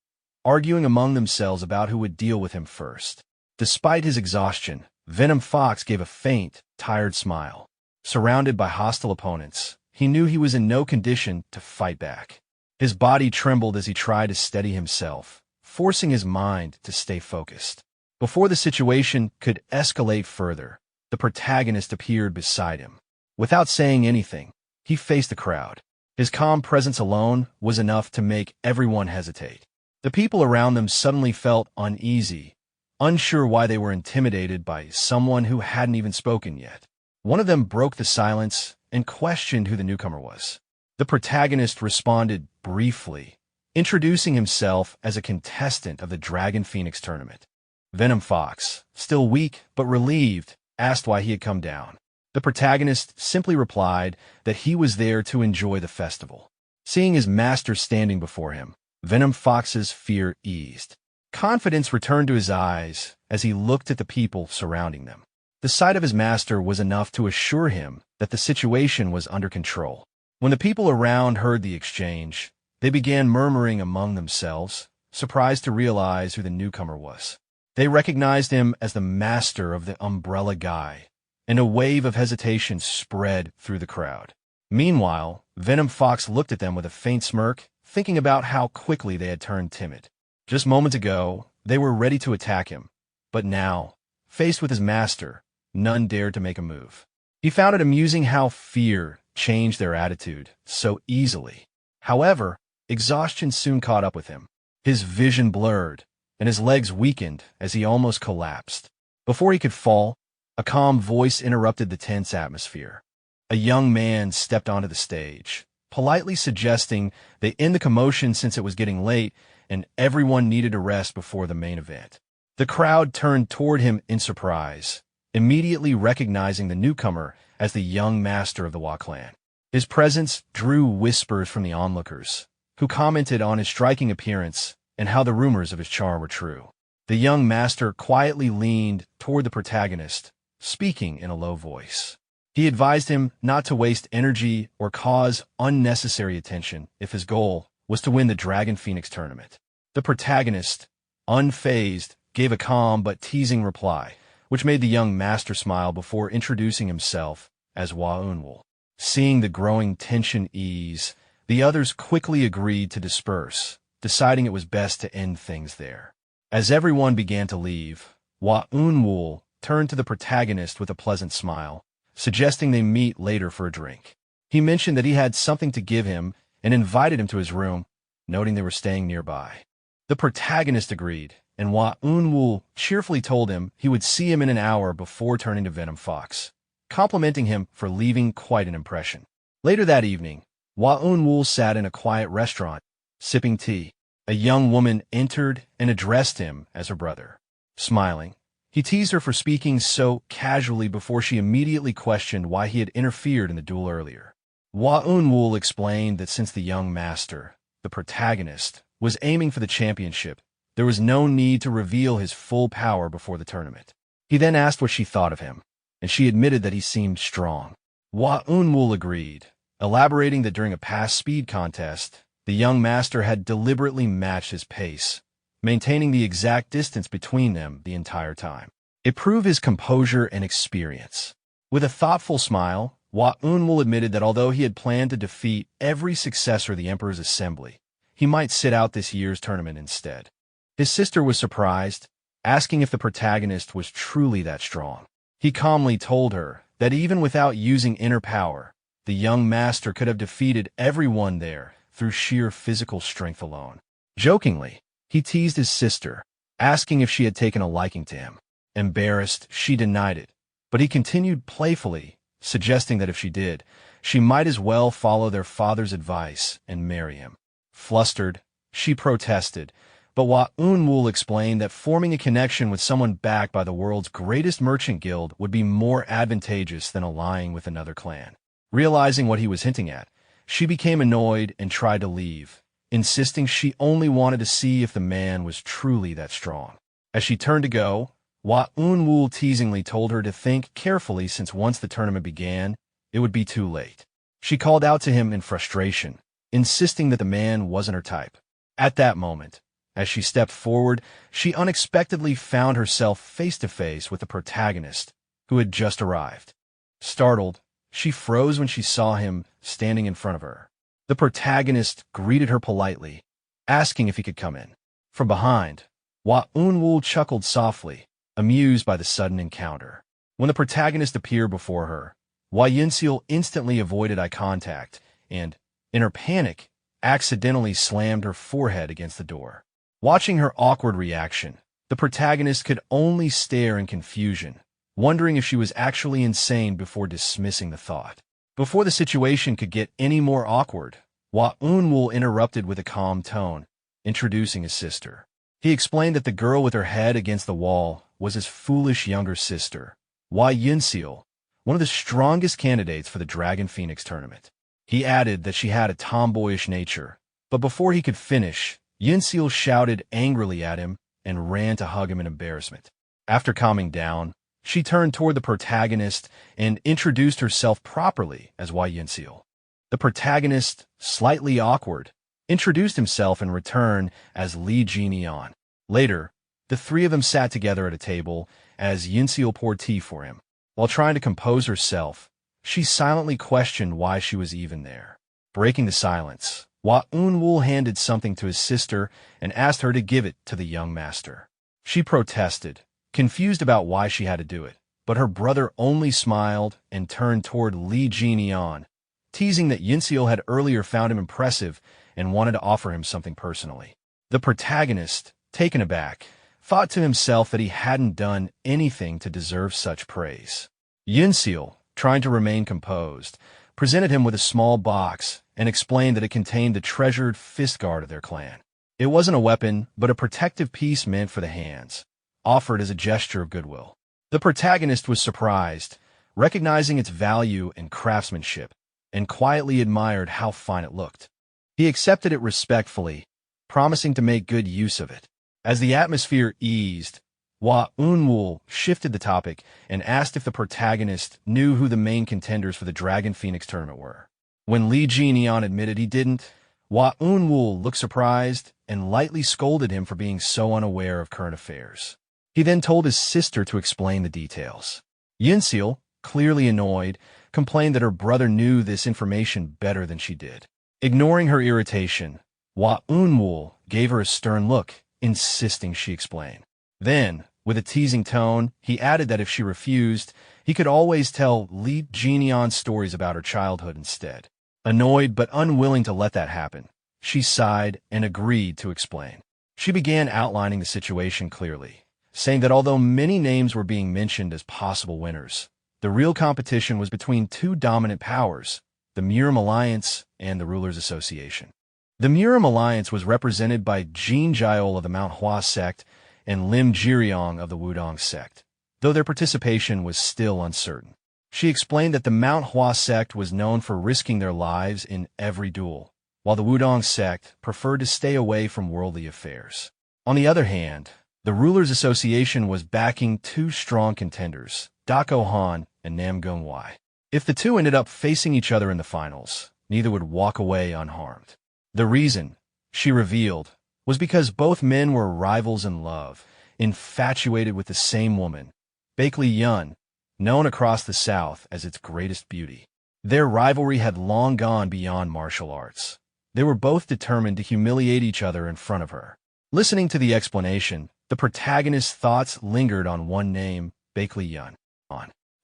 arguing among themselves about who would deal with him first. Despite his exhaustion, Venom Fox gave a faint, tired smile. Surrounded by hostile opponents, he knew he was in no condition to fight back. His body trembled as he tried to steady himself, forcing his mind to stay focused. Before the situation could escalate further, the protagonist appeared beside him. Without saying anything, he faced the crowd. His calm presence alone was enough to make everyone hesitate. The people around them suddenly felt uneasy, unsure why they were intimidated by someone who hadn't even spoken yet. One of them broke the silence and questioned who the newcomer was. The protagonist responded briefly, introducing himself as a contestant of the Dragon Phoenix tournament. Venom Fox, still weak but relieved, asked why he had come down. The protagonist simply replied that he was there to enjoy the festival. Seeing his master standing before him, Venom Fox's fear eased. Confidence returned to his eyes as he looked at the people surrounding them. The sight of his master was enough to assure him that the situation was under control. When the people around heard the exchange, they began murmuring among themselves, surprised to realize who the newcomer was. They recognized him as the master of the Umbrella Guy, and a wave of hesitation spread through the crowd. Meanwhile, Venom Fox looked at them with a faint smirk, thinking about how quickly they had turned timid. Just moments ago, they were ready to attack him, but now, faced with his master, none dared to make a move. He found it amusing how fear changed their attitude so easily. However, exhaustion soon caught up with him. His vision blurred, and his legs weakened as he almost collapsed. Before he could fall, a calm voice interrupted the tense atmosphere. A young man stepped onto the stage, politely suggesting they end the commotion since it was getting late and everyone needed a rest before the main event. The crowd turned toward him in surprise, immediately recognizing the newcomer as the young master of the Wa clan. His presence drew whispers from the onlookers, who commented on his striking appearance and how the rumors of his charm were true. The young master quietly leaned toward the protagonist, speaking in a low voice. He advised him not to waste energy or cause unnecessary attention if his goal was to win the Dragon Phoenix tournament. The protagonist, unfazed, gave a calm but teasing reply, which made the young master smile before introducing himself as Waunwul. Seeing the growing tension ease, the others quickly agreed to disperse, deciding it was best to end things there. As everyone began to leave, Waunwul turned to the protagonist with a pleasant smile, suggesting they meet later for a drink. He mentioned that he had something to give him and invited him to his room, noting they were staying nearby. The protagonist agreed, and Waunwul cheerfully told him he would see him in an hour before turning to Venom Fox, complimenting him for leaving quite an impression. Later that evening, Waunwul sat in a quiet restaurant, sipping tea. A young woman entered and addressed him as her brother. Smiling, he teased her for speaking so casually before she immediately questioned why he had interfered in the duel earlier. Waunwul explained that since the young master, the protagonist, was aiming for the championship, there was no need to reveal his full power before the tournament. He then asked what she thought of him, and she admitted that he seemed strong. Waunwul agreed, elaborating that during a past speed contest, the young master had deliberately matched his pace, maintaining the exact distance between them the entire time. It proved his composure and experience. With a thoughtful smile, Waunwul admitted that although he had planned to defeat every successor of the Emperor's Assembly, he might sit out this year's tournament instead. His sister was surprised, asking if the protagonist was truly that strong. He calmly told her that even without using inner power, the young master could have defeated everyone there through sheer physical strength alone. Jokingly, he teased his sister, asking if she had taken a liking to him. Embarrassed, she denied it, but he continued playfully, suggesting that if she did, she might as well follow their father's advice and marry him. Flustered, she protested, but Waunwul explained that forming a connection with someone backed by the world's greatest merchant guild would be more advantageous than allying with another clan. Realizing what he was hinting at, she became annoyed and tried to leave, insisting she only wanted to see if the man was truly that strong. As she turned to go, Waunwul teasingly told her to think carefully since once the tournament began, it would be too late. She called out to him in frustration, insisting that the man wasn't her type. At that moment, as she stepped forward, she unexpectedly found herself face to face with the protagonist, who had just arrived. Startled, she froze when she saw him standing in front of her. The protagonist greeted her politely, asking if he could come in. From behind, Waunwul chuckled softly, amused by the sudden encounter. When the protagonist appeared before her, Yinseal instantly avoided eye contact and, in her panic, accidentally slammed her forehead against the door. Watching her awkward reaction, the protagonist could only stare in confusion, wondering if she was actually insane before dismissing the thought. Before the situation could get any more awkward, Waunwul interrupted with a calm tone, introducing his sister. He explained that the girl with her head against the wall was his foolish younger sister, Yinseal, one of the strongest candidates for the Dragon Phoenix tournament. He added that she had a tomboyish nature, but before he could finish, Yinseal shouted angrily at him and ran to hug him in embarrassment. After calming down, she turned toward the protagonist and introduced herself properly as Yinseal. The protagonist, slightly awkward, introduced himself in return as Li Jianian. Later, the three of them sat together at a table as Yinseal poured tea for him. While trying to compose herself, she silently questioned why she was even there. Breaking the silence, Waunwul handed something to his sister and asked her to give it to the young master. She protested, confused about why she had to do it, but her brother only smiled and turned toward Li Jianian, teasing that Yinseal had earlier found him impressive and wanted to offer him something personally. The protagonist, taken aback, thought to himself that he hadn't done anything to deserve such praise. Yinseal, trying to remain composed, presented him with a small box and explained that it contained the treasured fist guard of their clan. It wasn't a weapon, but a protective piece meant for the hands, offered as a gesture of goodwill. The protagonist was surprised, recognizing its value and craftsmanship, and quietly admired how fine it looked. He accepted it respectfully, promising to make good use of it. As the atmosphere eased, Hua Unwoo shifted the topic and asked if the protagonist knew who the main contenders for the Dragon Phoenix tournament were. When Lee Ji-neon admitted he didn't, Hua Unwoo looked surprised and lightly scolded him for being so unaware of current affairs. He then told his sister to explain the details. Yinseal, clearly annoyed, complained that her brother knew this information better than she did. Ignoring her irritation, Hua Unwoo gave her a stern look, insisting she explain. Then, with a teasing tone, he added that if she refused, he could always tell Lee Ji-neon stories about her childhood instead. Annoyed but unwilling to let that happen, she sighed and agreed to explain. She began outlining the situation clearly, saying that although many names were being mentioned as possible winners, the real competition was between two dominant powers, the Murim Alliance and the Rulers Association. The Murim Alliance was represented by Jin Jiol of the Manhwa sect and Lim Jiryong of the Wudong sect, though their participation was still uncertain. She explained that the Manhwa sect was known for risking their lives in every duel, while the Wudong sect preferred to stay away from worldly affairs. On the other hand, the Rulers Association was backing two strong contenders, Dako Han and Namgung Wai. If the two ended up facing each other in the finals, neither would walk away unharmed. The reason, she revealed, was because both men were rivals in love, infatuated with the same woman, Baek Yun, known across the South as its greatest beauty. Their rivalry had long gone beyond martial arts. They were both determined to humiliate each other in front of her. Listening to the explanation, the protagonist's thoughts lingered on one name, Baek Yun.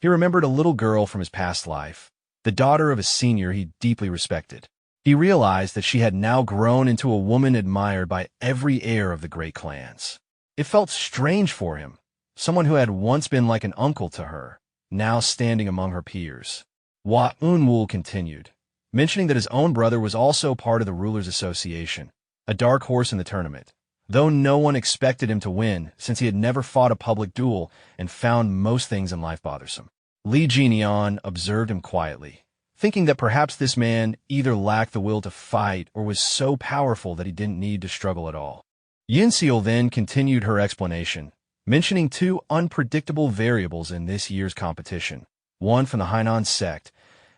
He remembered a little girl from his past life, the daughter of a senior he deeply respected. He realized that she had now grown into a woman admired by every heir of the great clans. It felt strange for him, someone who had once been like an uncle to her, now standing among her peers. Hua Unwoo continued, mentioning that his own brother was also part of the Rulers Association, a dark horse in the tournament, though no one expected him to win since he had never fought a public duel and found most things in life bothersome. Lee Ji-neon observed him quietly, thinking that perhaps this man either lacked the will to fight or was so powerful that he didn't need to struggle at all. Yinseal then continued her explanation, mentioning two unpredictable variables in this year's competition, one from the Hainan sect,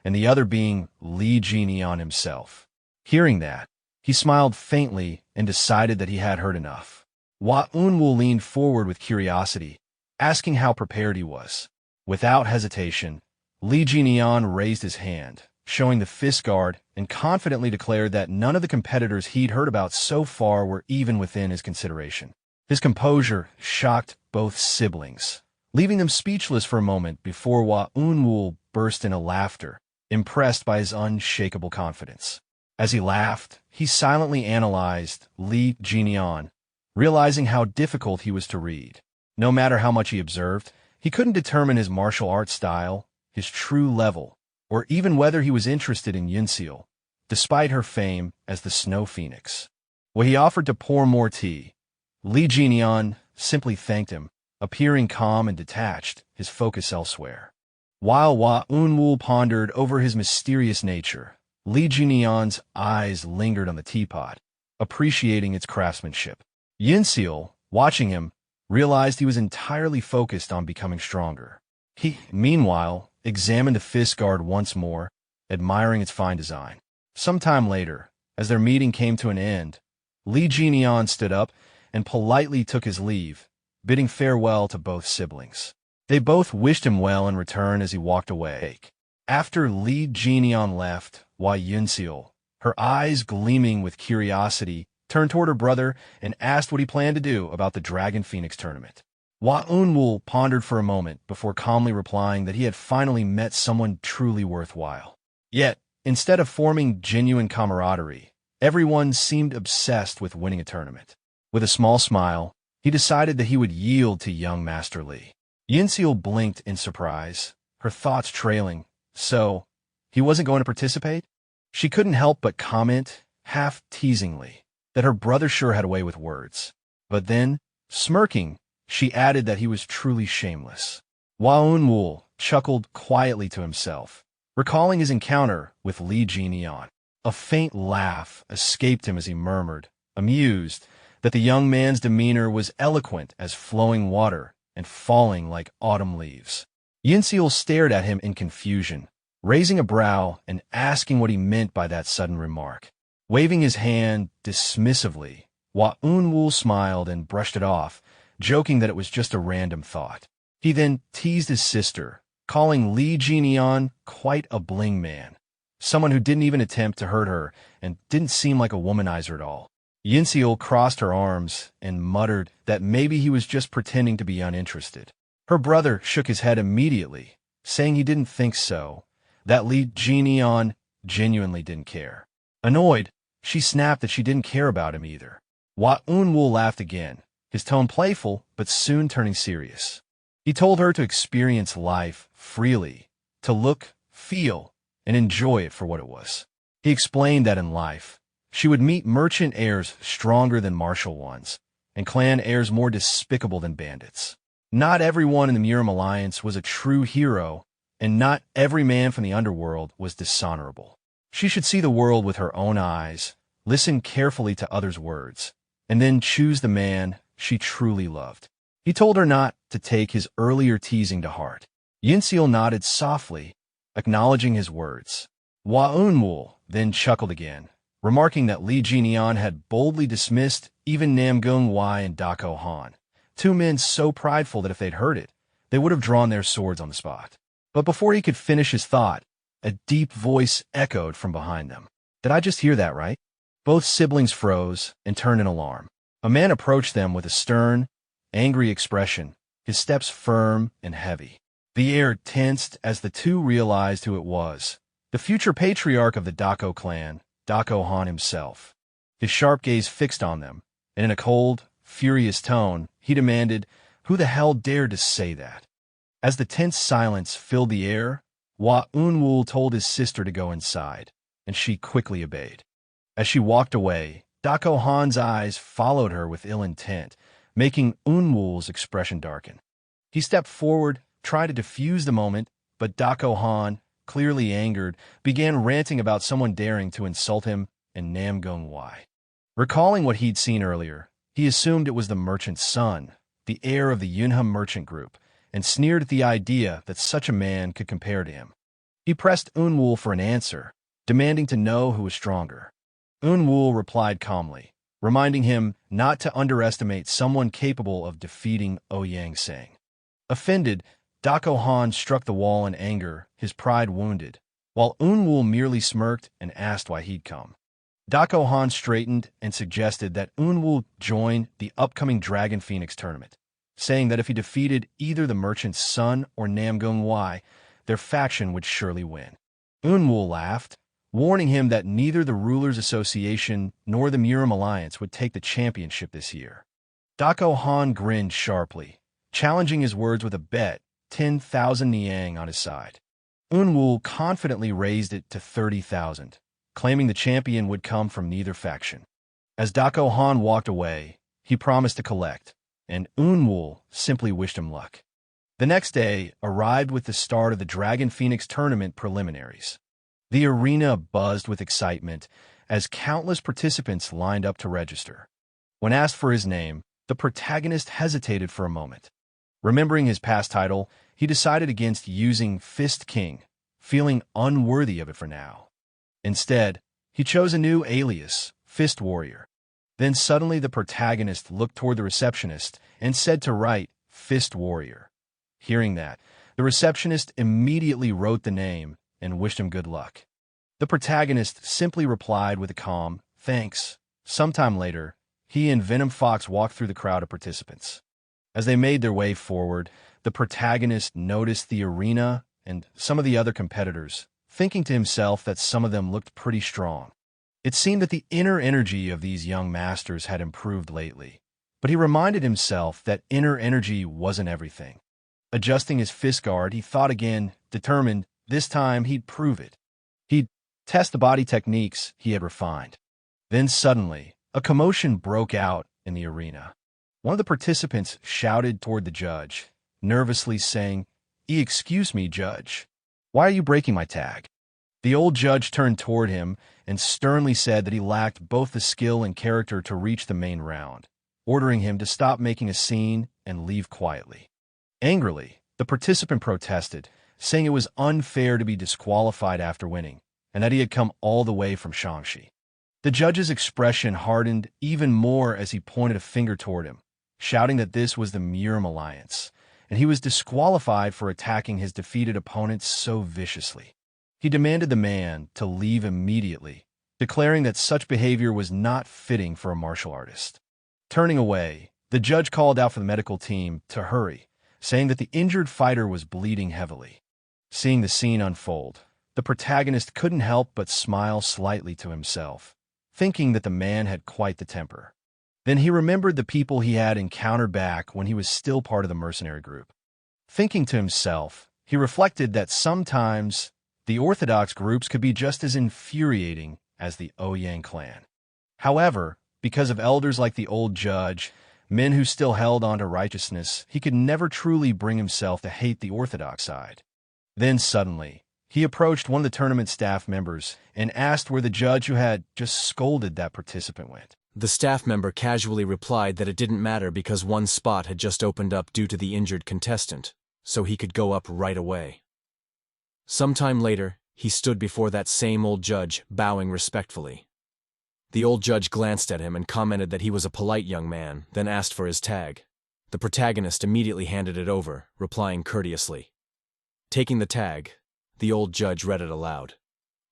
and the other being Lee Ji-neon himself. Hearing that, he smiled faintly and decided that he had heard enough. Hua Unwoo leaned forward with curiosity, asking how prepared he was. Without hesitation, Lee Ji-neon raised his hand, showing the fist guard, and confidently declared that none of the competitors he'd heard about so far were even within his consideration. His composure shocked both siblings, leaving them speechless for a moment before Hua Unwoo burst into laughter, impressed by his unshakable confidence. As he laughed, he silently analyzed Lee Ji-neon, realizing how difficult he was to read. No matter how much he observed, he couldn't determine his martial arts style, his true level, or even whether he was interested in Yinseal, despite her fame as the Snow Phoenix. When he offered to pour more tea, Lee Ji-neon simply thanked him, appearing calm and detached, his focus elsewhere. While Hua Unwoo pondered over his mysterious nature, Lee Ji-neon's eyes lingered on the teapot, appreciating its craftsmanship. Yinseal, watching him, realized he was entirely focused on becoming stronger. He, meanwhile, examined the fist guard once more, admiring its fine design. Sometime later, as their meeting came to an end, Lee Ji-neon stood up and politely took his leave, bidding farewell to both siblings. They both wished him well in return as he walked away. After Lee Ji-neon left, Hua Yinseal, her eyes gleaming with curiosity, turned toward her brother and asked what he planned to do about the Dragon Phoenix tournament. Hua Unwoo pondered for a moment before calmly replying that he had finally met someone truly worthwhile. Yet, instead of forming genuine camaraderie, everyone seemed obsessed with winning a tournament. With a small smile, he decided that he would yield to young Master Lee. Yinseal blinked in surprise, her thoughts trailing. So, he wasn't going to participate? She couldn't help but comment, half teasingly, that her brother sure had a way with words. But then, smirking, she added that he was truly shameless. Hua Unwoo chuckled quietly to himself, recalling his encounter with Li Jianian. A faint laugh escaped him as he murmured, amused, that the young man's demeanor was eloquent as flowing water and falling like autumn leaves. Yinseal stared at him in confusion, raising a brow and asking what he meant by that sudden remark. Waving his hand dismissively, Hua Unwoo smiled and brushed it off, joking that it was just a random thought. He then teased his sister, calling Li Jianian quite a bling man, someone who didn't even attempt to hurt her and didn't seem like a womanizer at all. Yinseal crossed her arms and muttered that maybe he was just pretending to be uninterested. Her brother shook his head immediately, saying he didn't think so, that Li Jianian genuinely didn't care. Annoyed, she snapped that she didn't care about him either. Hua Unwoo laughed again, his tone playful but soon turning serious. He told her to experience life freely, to look, feel, and enjoy it for what it was. He explained that in life, she would meet merchant heirs stronger than martial ones, and clan heirs more despicable than bandits. Not everyone in the Murim Alliance was a true hero, and not every man from the underworld was dishonorable. She should see the world with her own eyes, listen carefully to others' words, and then choose the man she truly loved. He told her not to take his earlier teasing to heart. Yinseal nodded softly, acknowledging his words. Hua Unwoo then chuckled again, remarking that Li Jianian had boldly dismissed even Namgung Wai and Dako Han, two men so prideful that if they'd heard it, they would have drawn their swords on the spot. But before he could finish his thought, a deep voice echoed from behind them. Did I just hear that right? Both siblings froze and turned in alarm. A man approached them with a stern, angry expression, his steps firm and heavy. The air tensed as the two realized who it was, the future patriarch of the Dako clan, Dako Han himself. His sharp gaze fixed on them, and in a cold, furious tone, he demanded, "Who the hell dared to say that?" As the tense silence filled the air, Hua Unwoo told his sister to go inside, and she quickly obeyed. As she walked away, Dako Han's eyes followed her with ill intent, making Unwoo's expression darken. He stepped forward, tried to defuse the moment, but Dako Han, clearly angered, began ranting about someone daring to insult him and Namgung Wai. Recalling what he'd seen earlier, he assumed it was the merchant's son, the heir of the Yunha merchant group, and sneered at the idea that such a man could compare to him. He pressed Unwoo for an answer, demanding to know who was stronger. Unwoo replied calmly, reminding him not to underestimate someone capable of defeating Ouyang Sang. Offended, Dako Han struck the wall in anger, his pride wounded, while Unwoo merely smirked and asked why he'd come. Dako Han straightened and suggested that Unwoo join the upcoming Dragon Phoenix tournament, saying that if he defeated either the merchant's son or Namgung Wai, their faction would surely win. Unwoo laughed, warning him that neither the Rulers Association nor the Murim Alliance would take the championship this year. Dako Han grinned sharply, challenging his words with a bet, 10,000 Niang on his side. Unwoo confidently raised it to 30,000, claiming the champion would come from neither faction. As Dako Han walked away, he promised to collect, and Unwoo simply wished him luck. The next day arrived with the start of the Dragon Phoenix tournament preliminaries. The arena buzzed with excitement as countless participants lined up to register. When asked for his name, the protagonist hesitated for a moment. Remembering his past title, he decided against using Fist King, feeling unworthy of it for now. Instead, he chose a new alias, Fist Warrior. Then suddenly the protagonist looked toward the receptionist and said to write Fist Warrior. Hearing that, the receptionist immediately wrote the name and wished him good luck. The protagonist simply replied with a calm, "Thanks." Sometime later, he and Venom Fox walked through the crowd of participants. As they made their way forward, the protagonist noticed the arena and some of the other competitors, thinking to himself that some of them looked pretty strong. It seemed that the inner energy of these young masters had improved lately, but he reminded himself that inner energy wasn't everything. Adjusting his fist guard, he thought again, determined this time he'd prove it. He'd test the body techniques he had refined. Then suddenly, a commotion broke out in the arena. One of the participants shouted toward the judge, nervously saying, "Excuse me, Judge." Why are you breaking my tag? The old judge turned toward him and sternly said that he lacked both the skill and character to reach the main round, ordering him to stop making a scene and leave quietly. Angrily, the participant protested, saying it was unfair to be disqualified after winning, and that he had come all the way from Shaanxi. The judge's expression hardened even more as he pointed a finger toward him, shouting that this was the Murim Alliance, and he was disqualified for attacking his defeated opponent so viciously. He demanded the man to leave immediately, declaring that such behavior was not fitting for a martial artist. Turning away, the judge called out for the medical team to hurry, saying that the injured fighter was bleeding heavily. Seeing the scene unfold, the protagonist couldn't help but smile slightly to himself, thinking that the man had quite the temper. Then he remembered the people he had encountered back when he was still part of the mercenary group. Thinking to himself, he reflected that sometimes the orthodox groups could be just as infuriating as the Ouyang clan. However, because of elders like the old judge, men who still held on to righteousness, he could never truly bring himself to hate the orthodox side. Then suddenly, he approached one of the tournament staff members and asked where the judge who had just scolded that participant went. The staff member casually replied that it didn't matter because one spot had just opened up due to the injured contestant, so he could go up right away. Sometime later, he stood before that same old judge, bowing respectfully. The old judge glanced at him and commented that he was a polite young man, then asked for his tag. The protagonist immediately handed it over, replying courteously. Taking the tag, the old judge read it aloud.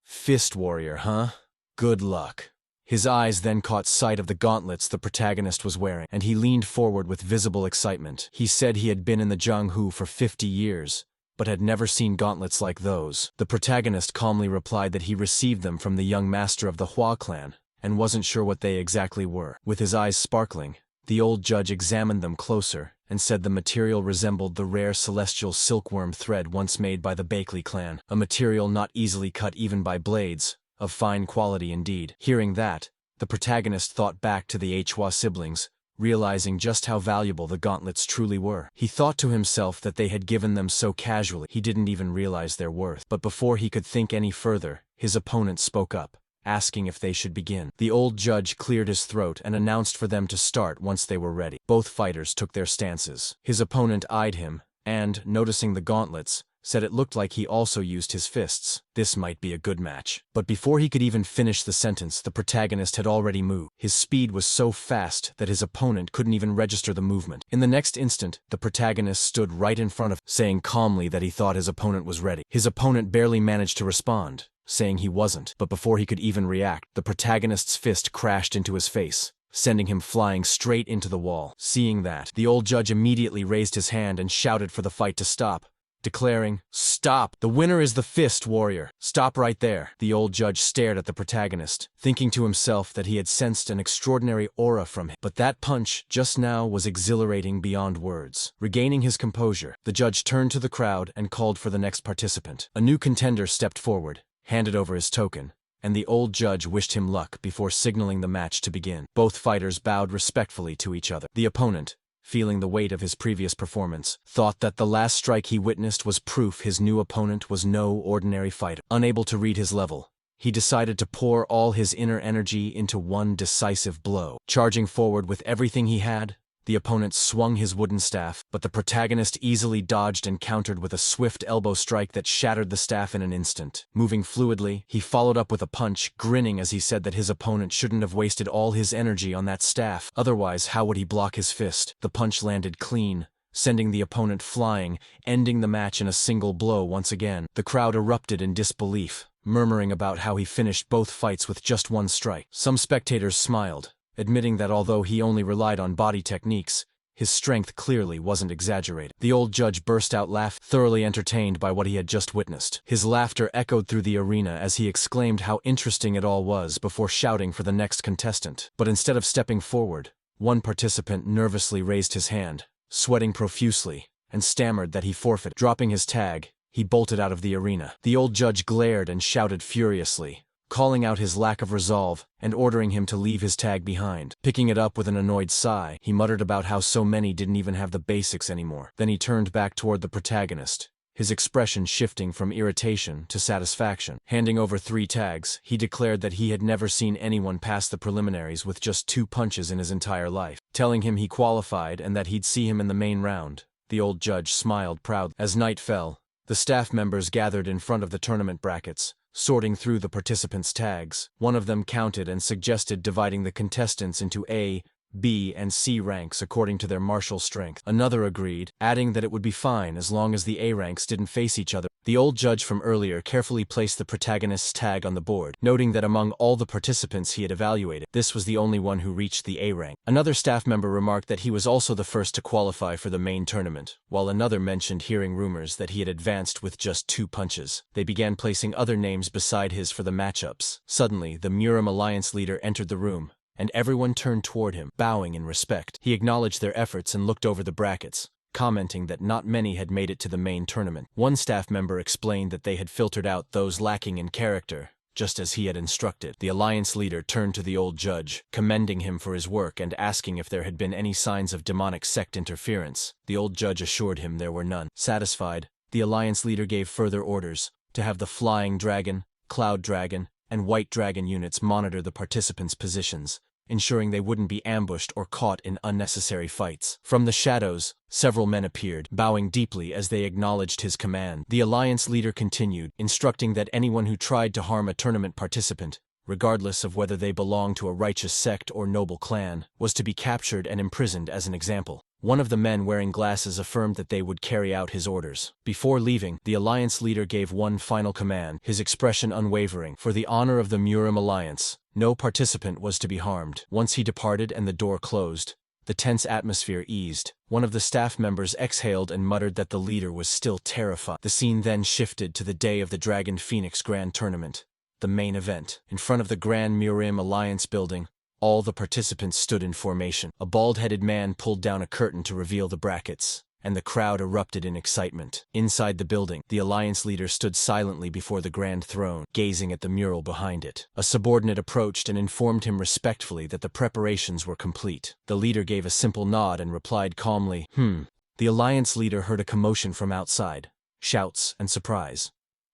"Fist warrior, huh? Good luck." His eyes then caught sight of the gauntlets the protagonist was wearing, and he leaned forward with visible excitement. He said he had been in the Jianghu for 50 years, but had never seen gauntlets like those. The protagonist calmly replied that he received them from the young master of the Hua clan, and wasn't sure what they exactly were. With his eyes sparkling, the old judge examined them closer and said the material resembled the rare celestial silkworm thread once made by the Bakley clan, a material not easily cut even by blades, of fine quality indeed. Hearing that, the protagonist thought back to the Hua siblings, realizing just how valuable the gauntlets truly were. He thought to himself that they had given them so casually he didn't even realize their worth. But before he could think any further, his opponent spoke up, asking if they should begin. The old judge cleared his throat and announced for them to start once they were ready. Both fighters took their stances. His opponent eyed him, and, noticing the gauntlets, said it looked like he also used his fists. This might be a good match. But before he could even finish the sentence, the protagonist had already moved. His speed was so fast that his opponent couldn't even register the movement. In the next instant, the protagonist stood right in front of him, saying calmly that he thought his opponent was ready. His opponent barely managed to respond, saying he wasn't. But before he could even react, the protagonist's fist crashed into his face, sending him flying straight into the wall. Seeing that, the old judge immediately raised his hand and shouted for the fight to stop, declaring, "Stop! The winner is the fist warrior. Stop right there." The old judge stared at the protagonist, thinking to himself that he had sensed an extraordinary aura from him. But that punch just now was exhilarating beyond words. Regaining his composure, the judge turned to the crowd and called for the next participant. A new contender stepped forward, handed over his token, and the old judge wished him luck before signaling the match to begin. Both fighters bowed respectfully to each other. The opponent, feeling the weight of his previous performance, thought that the last strike he witnessed was proof his new opponent was no ordinary fighter. Unable to read his level, he decided to pour all his inner energy into one decisive blow. Charging forward with everything he had, the opponent swung his wooden staff, but the protagonist easily dodged and countered with a swift elbow strike that shattered the staff in an instant. Moving fluidly, he followed up with a punch, grinning as he said that his opponent shouldn't have wasted all his energy on that staff. Otherwise, how would he block his fist? The punch landed clean, sending the opponent flying, ending the match in a single blow once again. The crowd erupted in disbelief, murmuring about how he finished both fights with just one strike. Some spectators smiled, admitting that although he only relied on body techniques, his strength clearly wasn't exaggerated. The old judge burst out laughing, thoroughly entertained by what he had just witnessed. His laughter echoed through the arena as he exclaimed how interesting it all was before shouting for the next contestant. But instead of stepping forward, one participant nervously raised his hand, sweating profusely, and stammered that he forfeited. Dropping his tag, he bolted out of the arena. The old judge glared and shouted furiously, calling out his lack of resolve and ordering him to leave his tag behind. Picking it up with an annoyed sigh, he muttered about how so many didn't even have the basics anymore. Then he turned back toward the protagonist, his expression shifting from irritation to satisfaction. Handing over 3 tags, he declared that he had never seen anyone pass the preliminaries with just 2 punches in his entire life. Telling him he qualified and that he'd see him in the main round, the old judge smiled proudly. As night fell, the staff members gathered in front of the tournament brackets, sorting through the participants' tags. One of them counted and suggested dividing the contestants into A, B, and C ranks according to their martial strength. Another agreed, adding that it would be fine as long as the A ranks didn't face each other. The old judge from earlier carefully placed the protagonist's tag on the board, noting that among all the participants he had evaluated, this was the only one who reached the A rank. Another staff member remarked that he was also the first to qualify for the main tournament, while another mentioned hearing rumors that he had advanced with just 2 punches. They began placing other names beside his for the matchups. Suddenly, the Murim Alliance leader entered the room, and everyone turned toward him, bowing in respect. He acknowledged their efforts and looked over the brackets, commenting that not many had made it to the main tournament. One staff member explained that they had filtered out those lacking in character, just as he had instructed. The alliance leader turned to the old judge, commending him for his work and asking if there had been any signs of demonic sect interference. The old judge assured him there were none. Satisfied, the alliance leader gave further orders to have the Flying Dragon, Cloud Dragon, and White Dragon units monitor the participants' positions, ensuring they wouldn't be ambushed or caught in unnecessary fights. From the shadows, several men appeared, bowing deeply as they acknowledged his command. The alliance leader continued, instructing that anyone who tried to harm a tournament participant, regardless of whether they belonged to a righteous sect or noble clan, was to be captured and imprisoned as an example. One of the men wearing glasses affirmed that they would carry out his orders. Before leaving, the alliance leader gave one final command, his expression unwavering. For the honor of the Murim Alliance, no participant was to be harmed. Once he departed and the door closed, the tense atmosphere eased. One of the staff members exhaled and muttered that the leader was still terrified. The scene then shifted to the day of the Dragon Phoenix Grand Tournament, the main event. In front of the Grand Murim Alliance building, all the participants stood in formation. A bald-headed man pulled down a curtain to reveal the brackets, and the crowd erupted in excitement. Inside the building, the alliance leader stood silently before the grand throne, gazing at the mural behind it. A subordinate approached and informed him respectfully that the preparations were complete. The leader gave a simple nod and replied calmly, The alliance leader heard a commotion from outside, shouts and surprise.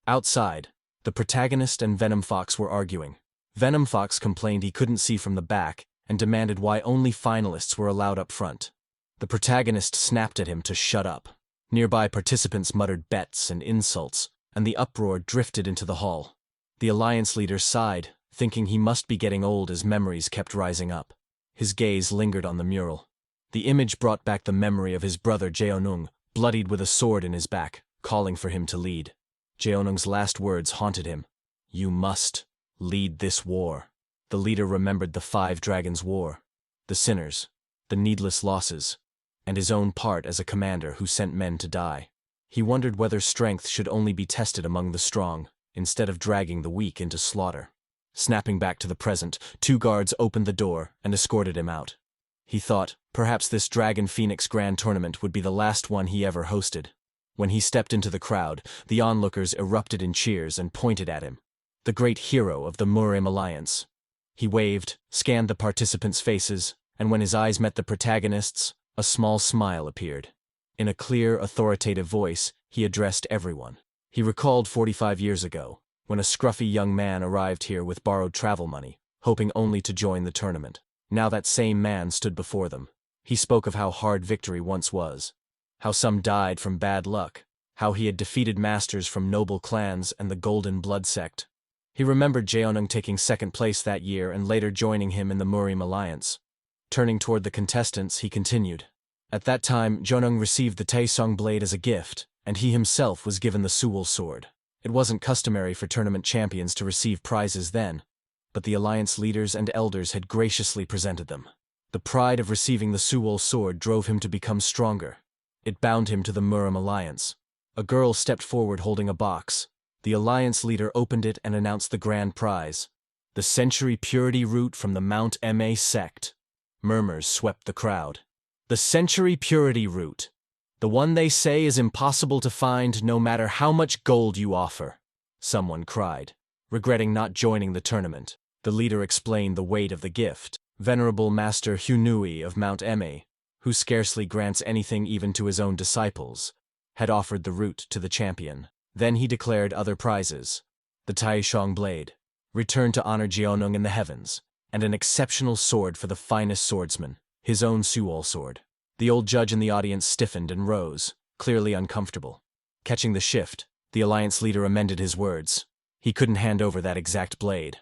Outside, the protagonist and Venom Fox were arguing. Venom Fox complained he couldn't see from the back and demanded why only finalists were allowed up front. The protagonist snapped at him to shut up. Nearby participants muttered bets and insults, and the uproar drifted into the hall. The alliance leader sighed, thinking he must be getting old as memories kept rising up. His gaze lingered on the mural. The image brought back the memory of his brother Jeonung, bloodied with a sword in his back, calling for him to lead. Jeonung's last words haunted him. "You must lead this war." The leader remembered the 5 Dragons' War, the sinners, the needless losses, and his own part as a commander who sent men to die. He wondered whether strength should only be tested among the strong, instead of dragging the weak into slaughter. Snapping back to the present, 2 guards opened the door and escorted him out. He thought, perhaps this Dragon Phoenix Grand Tournament would be the last one he ever hosted. When he stepped into the crowd, the onlookers erupted in cheers and pointed at him, the great hero of the Murim Alliance. He waved, scanned the participants' faces, and when his eyes met the protagonists, a small smile appeared. In a clear, authoritative voice, he addressed everyone. He recalled 45 years ago, when a scruffy young man arrived here with borrowed travel money, hoping only to join the tournament. Now that same man stood before them. He spoke of how hard victory once was, how some died from bad luck, how he had defeated masters from noble clans and the Golden Blood sect. He remembered Jeonung taking 2nd place that year and later joining him in the Murim Alliance. Turning toward the contestants, he continued. At that time, Jeonung received the Taesong blade as a gift, and he himself was given the Suwol sword. It wasn't customary for tournament champions to receive prizes then, but the alliance leaders and elders had graciously presented them. The pride of receiving the Suwol sword drove him to become stronger. It bound him to the Murim Alliance. A girl stepped forward holding a box. The alliance leader opened it and announced the grand prize, the Century Purity Root from the Mount Ma sect. Murmurs swept the crowd. The Century Purity Root. The one they say is impossible to find no matter how much gold you offer. Someone cried, regretting not joining the tournament. The leader explained the weight of the gift. Venerable Master Hunui of Mount Ma, who scarcely grants anything even to his own disciples, had offered the route to the champion. Then he declared other prizes: the Taishong blade, return to honor Jeonung in the heavens, and an exceptional sword for the finest swordsman, his own Suol sword. The old judge in the audience stiffened and rose, clearly uncomfortable. Catching the shift, the alliance leader amended his words. He couldn't hand over that exact blade.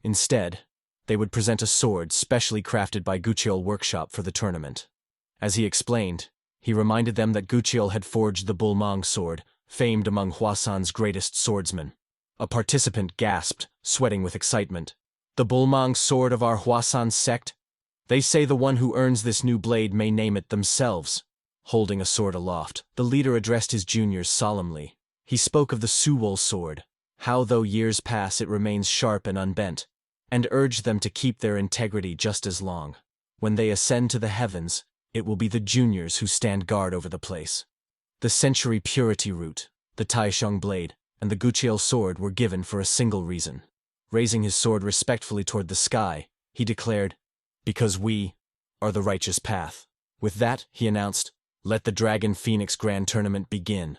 Instead, they would present a sword specially crafted by Gucheol Workshop for the tournament. As he explained, he reminded them that Gucheol had forged the Bulmang sword, famed among Hwasan's greatest swordsmen. A participant gasped, sweating with excitement. The Bulmang sword of our Hwasan sect? They say the one who earns this new blade may name it themselves. Holding a sword aloft, the leader addressed his juniors solemnly. He spoke of the Suwol sword, how though years pass it remains sharp and unbent, and urged them to keep their integrity just as long. When they ascend to the heavens, it will be the juniors who stand guard over the place. The century purity root, the Taishong blade, and the Gucheol sword were given for a single reason. Raising his sword respectfully toward the sky, he declared, "Because we are the righteous path." With that, he announced, "Let the Dragon Phoenix Grand Tournament begin."